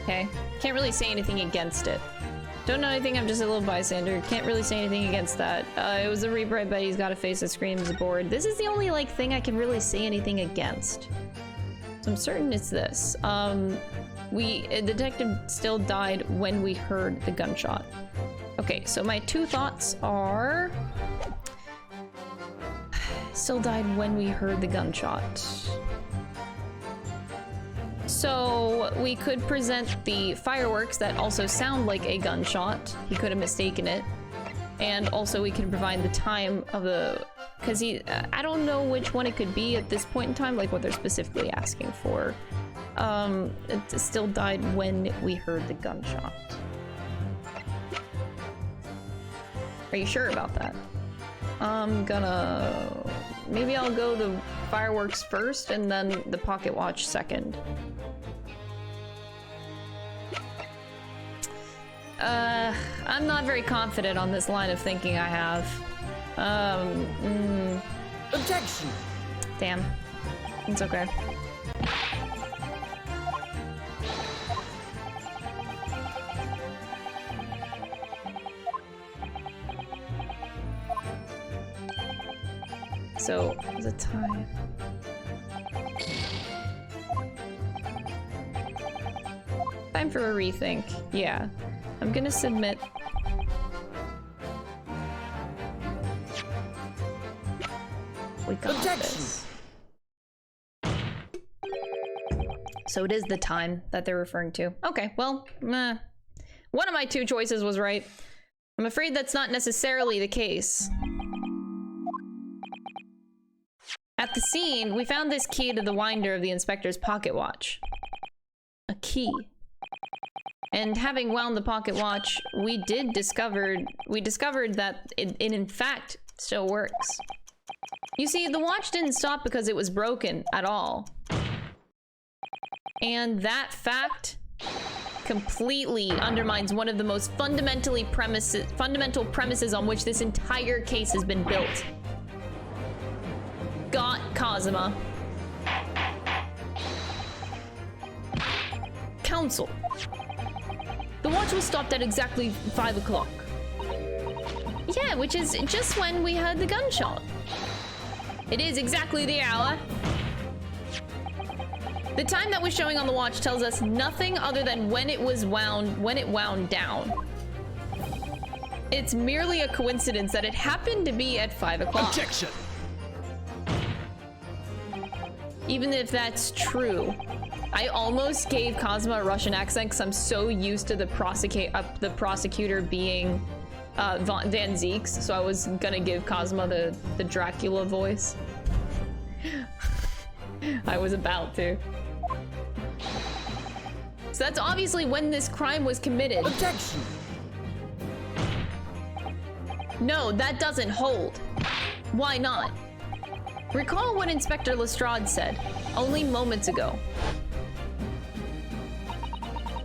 Okay. Can't really say anything against it. Don't know anything, I'm just a little bystander. Can't really say anything against that. It was a Reaper, I bet he's got a face that screams bored. This is the only, like, thing I can really say anything against. So I'm certain it's this. A detective still died when we heard the gunshot. Okay, so my two thoughts are... Still died when we heard the gunshot. So we could present the fireworks that also sound like a gunshot. He could have mistaken it. And also we could provide the time of the... Because I don't know which one it could be at this point in time, like what they're specifically asking for. It still died when we heard the gunshot. Are you sure about that? I'm gonna... Maybe I'll go the fireworks first and then the pocket watch second. I'm not very confident on this line of thinking I have. Objection! Damn. It's okay. So, the time. Time for a rethink. Yeah. I'm gonna submit. We got this. So it is the time that they're referring to. Okay, well, one of my two choices was right. I'm afraid that's not necessarily the case. At the scene, we found this key to the winder of the inspector's pocket watch. A key. And having wound the pocket watch, we discovered that it in fact still works. You see, the watch didn't stop because it was broken at all. And that fact completely undermines one of the most fundamental premises on which this entire case has been built. Got Kazuma. Counsel. The watch was stopped at exactly 5 o'clock. Yeah, which is just when we heard the gunshot. It is exactly the hour. The time that was showing on the watch tells us nothing other than when it wound down. It's merely a coincidence that it happened to be at 5 o'clock. Objection! Even if that's true, I almost gave Kazuma a Russian accent because I'm so used to the prosecutor being Van Zeeks, so I was gonna give Kazuma the Dracula voice. I was about to. So that's obviously when this crime was committed. Objection! No, that doesn't hold. Why not? Recall what Inspector Lestrade said only moments ago.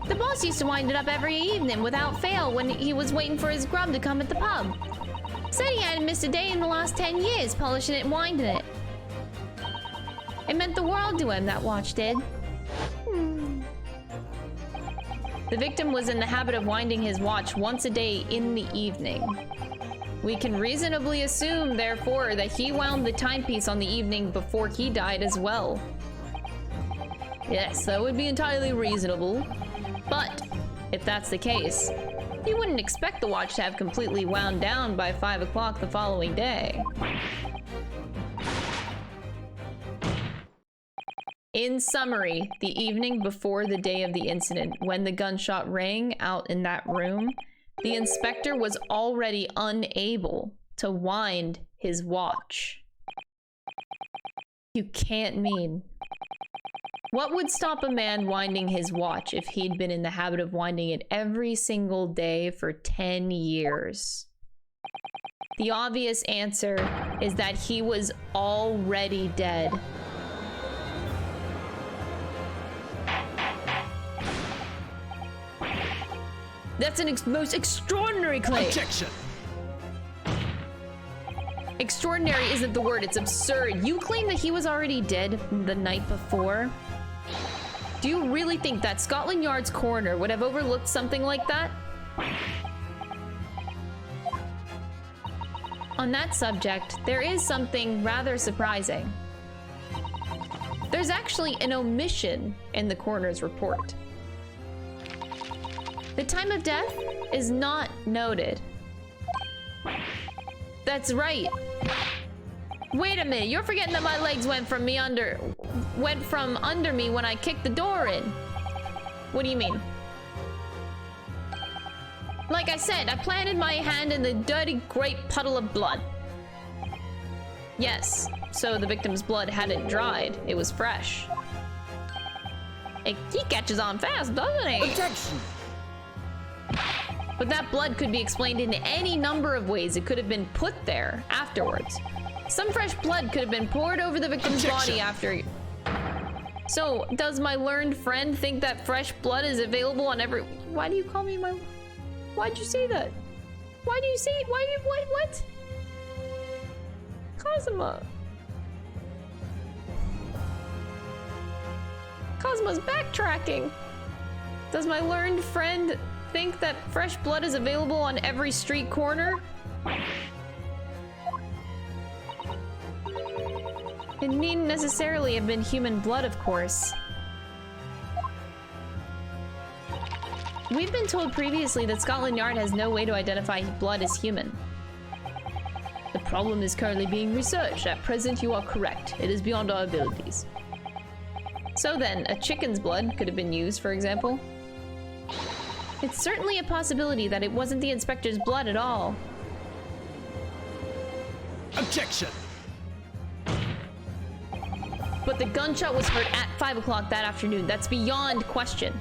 The boss used to wind it up every evening without fail when he was waiting for his grub to come at the pub. Said he hadn't missed a day in the last 10 years polishing it and winding it. It meant the world to him, that watch did. The victim was in the habit of winding his watch once a day in the evening. We can reasonably assume, therefore, that he wound the timepiece on the evening before he died as well. Yes, that would be entirely reasonable. But, if that's the case, you wouldn't expect the watch to have completely wound down by 5 o'clock the following day. In summary, the evening before the day of the incident, when the gunshot rang out in that room, the inspector was already unable to wind his watch. You can't mean. What would stop a man winding his watch if he'd been in the habit of winding it every single day for 10 years? The obvious answer is that he was already dead. That's an most extraordinary claim. Objection! Extraordinary isn't the word, it's absurd. You claim that he was already dead the night before? Do you really think that Scotland Yard's coroner would have overlooked something like that? On that subject, there is something rather surprising. There's actually an omission in the coroner's report. The time of death is not noted. That's right. Wait a minute, you're forgetting that my legs went from under me when I kicked the door in. What do you mean? Like I said, I planted my hand in the dirty, great puddle of blood. Yes, so the victim's blood hadn't dried. It was fresh. He catches on fast, doesn't he? Objection! But that blood could be explained in any number of ways. It could have been put there afterwards. Some fresh blood could have been poured over the victim's body after. So, does my learned friend think that fresh blood is available on every... Why do you call me my... Why'd you say that? Why do you say... What? Cosma. Cosma's backtracking. Does my learned friend think that fresh blood is available on every street corner? It needn't necessarily have been human blood, of course. We've been told previously that Scotland Yard has no way to identify blood as human. The problem is currently being researched. At present, you are correct. It is beyond our abilities. So then, a chicken's blood could have been used, for example. It's certainly a possibility that it wasn't the inspector's blood at all. Objection! But the gunshot was heard at 5 o'clock that afternoon. That's beyond question.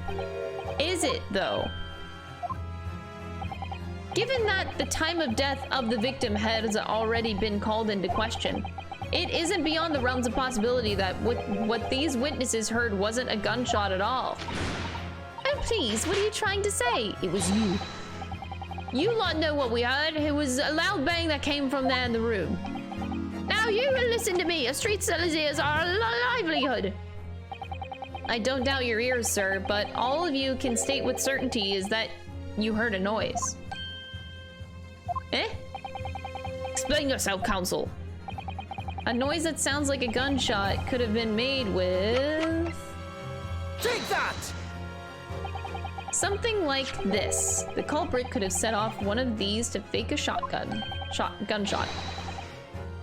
Is it, though? Given that the time of death of the victim has already been called into question, it isn't beyond the realms of possibility that what these witnesses heard wasn't a gunshot at all. Oh, please, what are you trying to say? It was you. You lot know what we heard. It was a loud bang that came from there in the room. Now you listen to me. A street seller's ears are a livelihood. I don't doubt your ears, sir, but all of you can state with certainty is that you heard a noise. Eh? Explain yourself, counsel. A noise that sounds like a gunshot could have been made with... Take that! Something like this. The culprit could have set off one of these to fake a gunshot.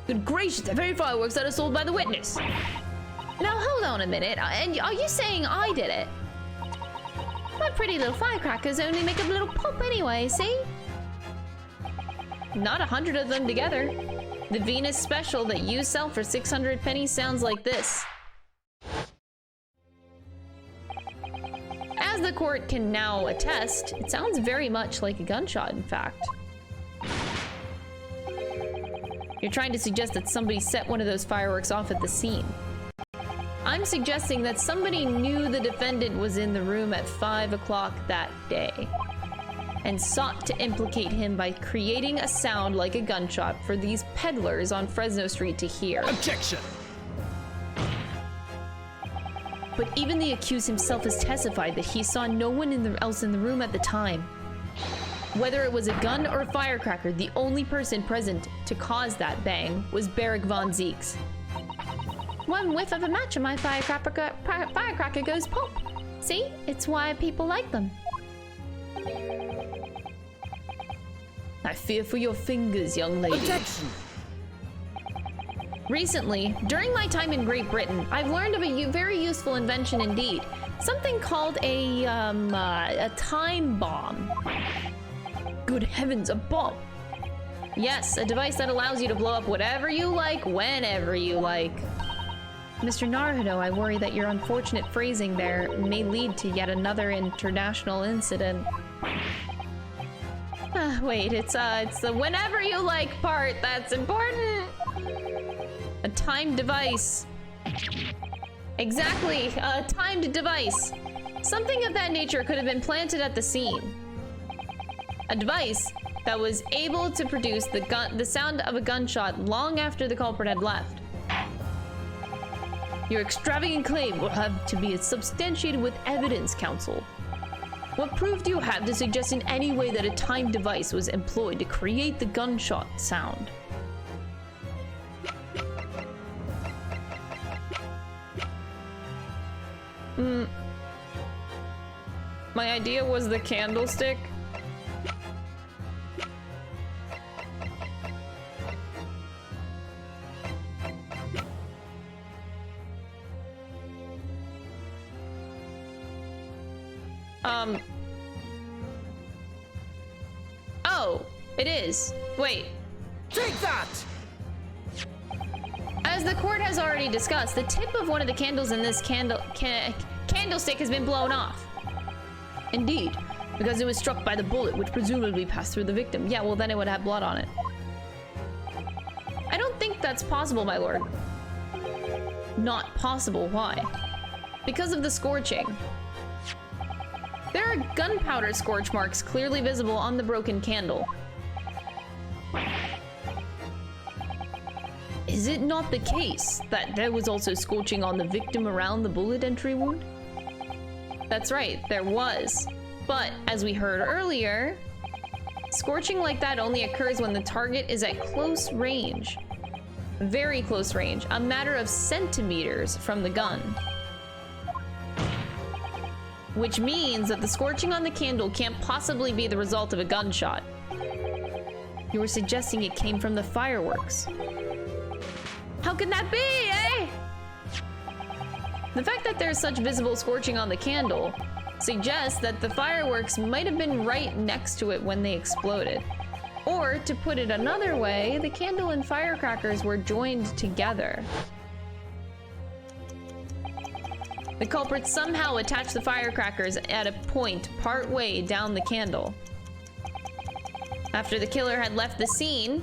Good gracious, the very fireworks that are sold by the witness. Now hold on a minute, and are you saying I did it? My pretty little firecrackers only make a little pop anyway, see? Not 100 of them together. The Venus special that you sell for 600 pennies sounds like this. As the court can now attest, it sounds very much like a gunshot, in fact. You're trying to suggest that somebody set one of those fireworks off at the scene. I'm suggesting that somebody knew the defendant was in the room at 5 o'clock that day and sought to implicate him by creating a sound like a gunshot for these peddlers on Fresno Street to hear. Objection! But even the accused himself has testified that he saw no one else in the room at the time. Whether it was a gun or a firecracker, the only person present to cause that bang was Barrick Von Zeeks. One whiff of a match and my firecracker goes pop. See? It's why people like them. I fear for your fingers, young lady. Objection! Recently, during my time in Great Britain, I've learned of a very useful invention indeed. Something called a time bomb. Good heavens, a bomb! Yes, a device that allows you to blow up whatever you like, whenever you like. Mr. Naruto, I worry that your unfortunate phrasing there may lead to yet another international incident. Wait, it's the whenever you like part that's important. A timed device. Exactly, a timed device. Something of that nature could have been planted at the scene. A device that was able to produce the sound of a gunshot long after the culprit had left. Your extravagant claim will have to be substantiated with evidence, counsel. What proof do you have to suggest in any way that a timed device was employed to create the gunshot sound? My idea was the candlestick. Oh, it is. Wait. Take that! As the court has already discussed, the tip of one of the candles in this candlestick has been blown off. Indeed, because it was struck by the bullet, which presumably passed through the victim. Yeah, well then it would have blood on it. I don't think that's possible, my lord. Not possible, why? Because of the scorching. There are gunpowder scorch marks clearly visible on the broken candle. Is it not the case that there was also scorching on the victim around the bullet entry wound? That's right, there was. But, as we heard earlier, scorching like that only occurs when the target is at close range. Very close range, a matter of centimeters from the gun. Which means that the scorching on the candle can't possibly be the result of a gunshot. You were suggesting it came from the fireworks. How can that be, eh? The fact that there's such visible scorching on the candle suggests that the fireworks might have been right next to it when they exploded. Or, to put it another way, the candle and firecrackers were joined together. The culprit somehow attached the firecrackers at a point partway down the candle. After the killer had left the scene,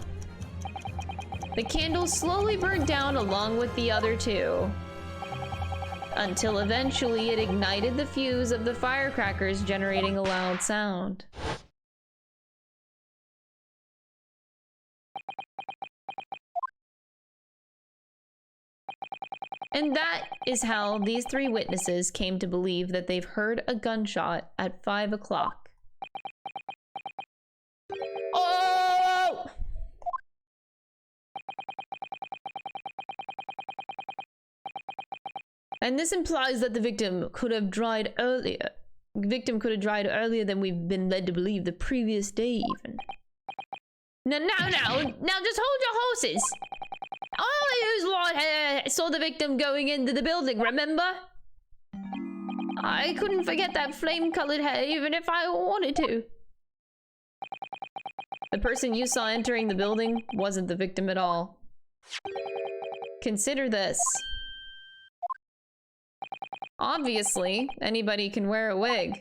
the candle slowly burned down along with the other two, until eventually it ignited the fuse of the firecrackers, generating a loud sound. And that is how these three witnesses came to believe that they've heard a gunshot at 5 o'clock. Oh! And this implies that the victim could have died earlier. The victim could have died earlier than we've been led to believe, the previous day even. Now just hold your horses. I saw the victim going into the building, remember? I couldn't forget that flame-colored hair even if I wanted to. The person you saw entering the building wasn't the victim at all. Consider this. Obviously, anybody can wear a wig.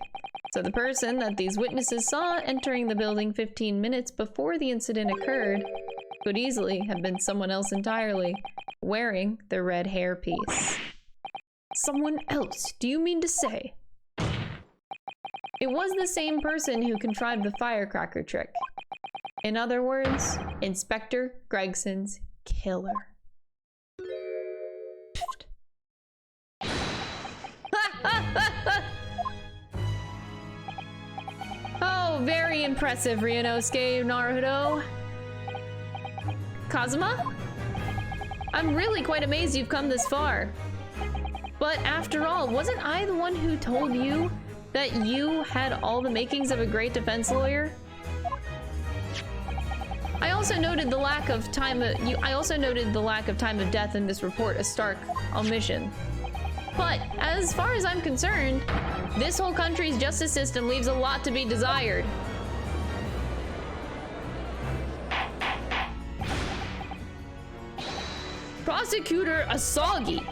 So the person that these witnesses saw entering the building 15 minutes before the incident occurred could easily have been someone else entirely, wearing the red hairpiece. Someone else, do you mean to say? It was the same person who contrived the firecracker trick. In other words, Inspector Gregson's killer. Oh very impressive, Ryunosuke Naruto. Kazuma? I'm really quite amazed you've come this far. But after all, wasn't I the one who told you that you had all the makings of a great defense lawyer? I also noted the lack of time of death in this report a stark omission. But as far as I'm concerned, this whole country's justice system leaves a lot to be desired. Prosecutor Asagi,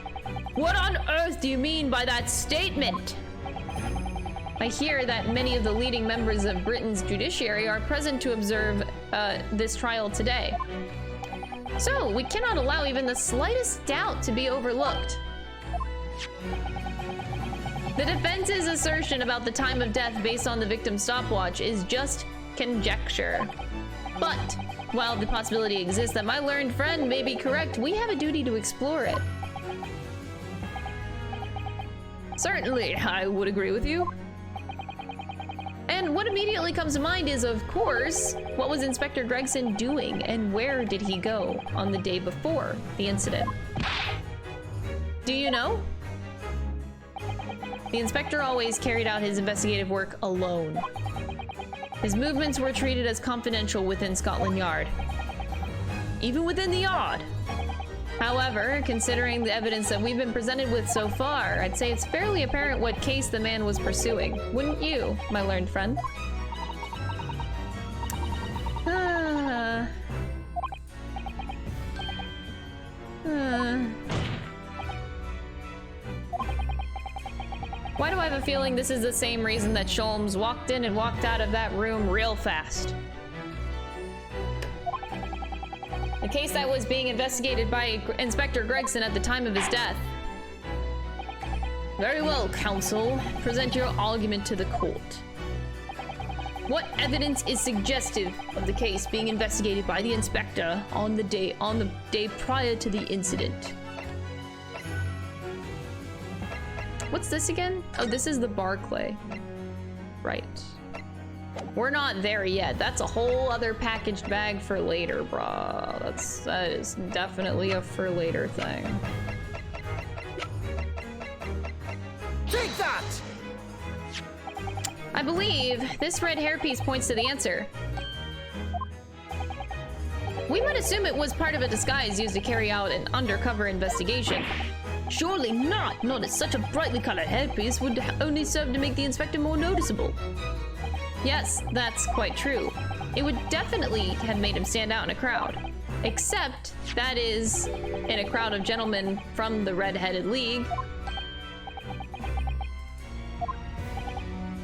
what on earth do you mean by that statement? I hear that many of the leading members of Britain's judiciary are present to observe this trial today. So, we cannot allow even the slightest doubt to be overlooked. The defense's assertion about the time of death based on the victim's stopwatch is just conjecture. But, while the possibility exists that my learned friend may be correct, we have a duty to explore it. Certainly, I would agree with you. And what immediately comes to mind is, of course, what was Inspector Gregson doing and where did he go on the day before the incident? Do you know? The inspector always carried out his investigative work alone. His movements were treated as confidential within Scotland Yard. Even within the Yard. However, considering the evidence that we've been presented with so far, I'd say it's fairly apparent what case the man was pursuing. Wouldn't you, my learned friend? Why do I have a feeling this is the same reason that Sholmes walked in and walked out of that room real fast? The case that was being investigated by Inspector Gregson at the time of his death. Very well, counsel. Present your argument to the court. What evidence is suggestive of the case being investigated by the inspector on the day prior to the incident? What's this again? Oh, this is the Barclay. Right. We're not there yet. That's a whole other packaged bag for later, brah. That is definitely a for later thing. Take that! I believe this red hairpiece points to the answer. We might assume it was part of a disguise used to carry out an undercover investigation. Surely not! Not as such a brightly colored hairpiece would only serve to make the inspector more noticeable. Yes, that's quite true. It would definitely have made him stand out in a crowd. Except, that is, in a crowd of gentlemen from the Red-Headed League.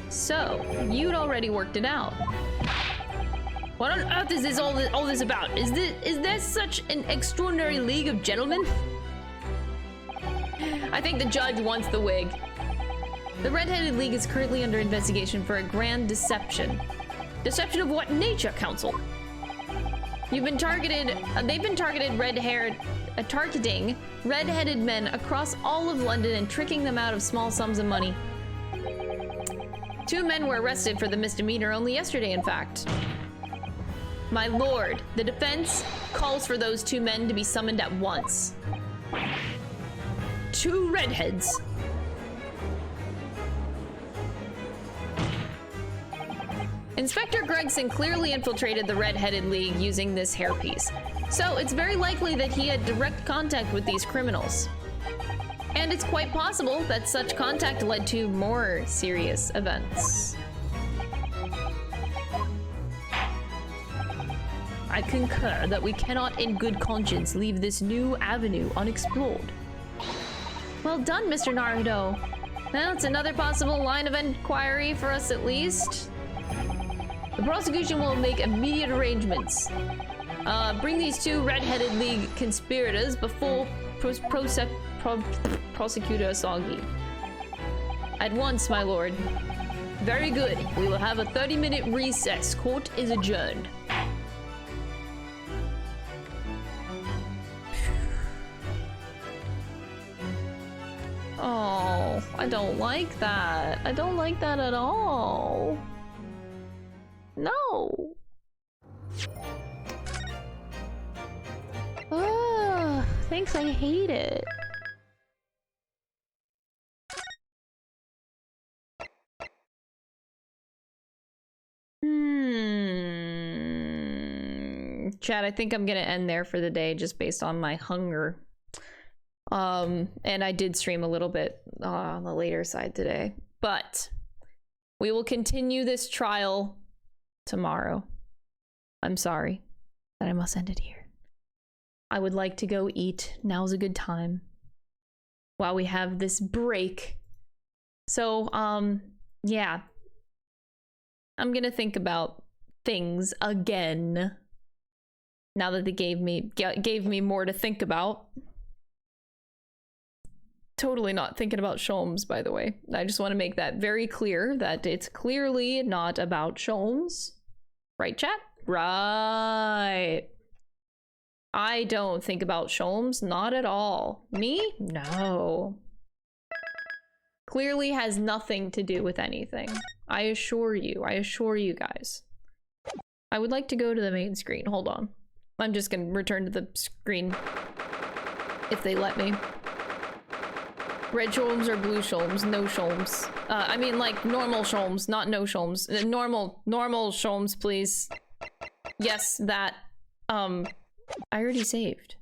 So, you'd already worked it out. What on earth is this all this about? Is there such an extraordinary league of gentlemen? I think the judge wants the wig. The Red-Headed League is currently under investigation for a grand deception. Deception of what nature, counsel? They've been targeting red-headed men across all of London and tricking them out of small sums of money. 2 men were arrested for the misdemeanor only yesterday, in fact. My lord, the defense calls for those 2 men to be summoned at once. 2 redheads. Inspector Gregson clearly infiltrated the Red-Headed League using this hairpiece, so it's very likely that he had direct contact with these criminals. And it's quite possible that such contact led to more serious events. I concur that we cannot in good conscience leave this new avenue unexplored. Well done, Mr. Naruto. That's another possible line of inquiry for us at least. The prosecution will make immediate arrangements. Bring these 2 Red-Headed League conspirators before Prosecutor Asagi. At once, my lord. Very good. We will have a 30-minute recess. Court is adjourned. Oh, I don't like that. I don't like that at all. No. Oh, thanks, I hate it. Chat, I think I'm gonna end there for the day just based on my hunger. And I did stream a little bit on the later side today, but we will continue this trial tomorrow. I'm sorry that I must end it here. I would like to go eat. Now's a good time while we have this break. So, yeah. I'm gonna think about things again now that they gave me more to think about. Totally not thinking about Sholmes, by the way. I just want to make that very clear that it's clearly not about Sholmes. Right, chat? Right. I don't think about Sholmes, not at all. Me? No. Clearly has nothing to do with anything. I assure you guys. I would like to go to the main screen. Hold on. I'm just gonna return to the screen if they let me. Red Sholmes or blue Sholmes? No Sholmes. I mean, like, normal Sholmes, not no Sholmes. Normal Sholmes, please. Yes, that. I already saved.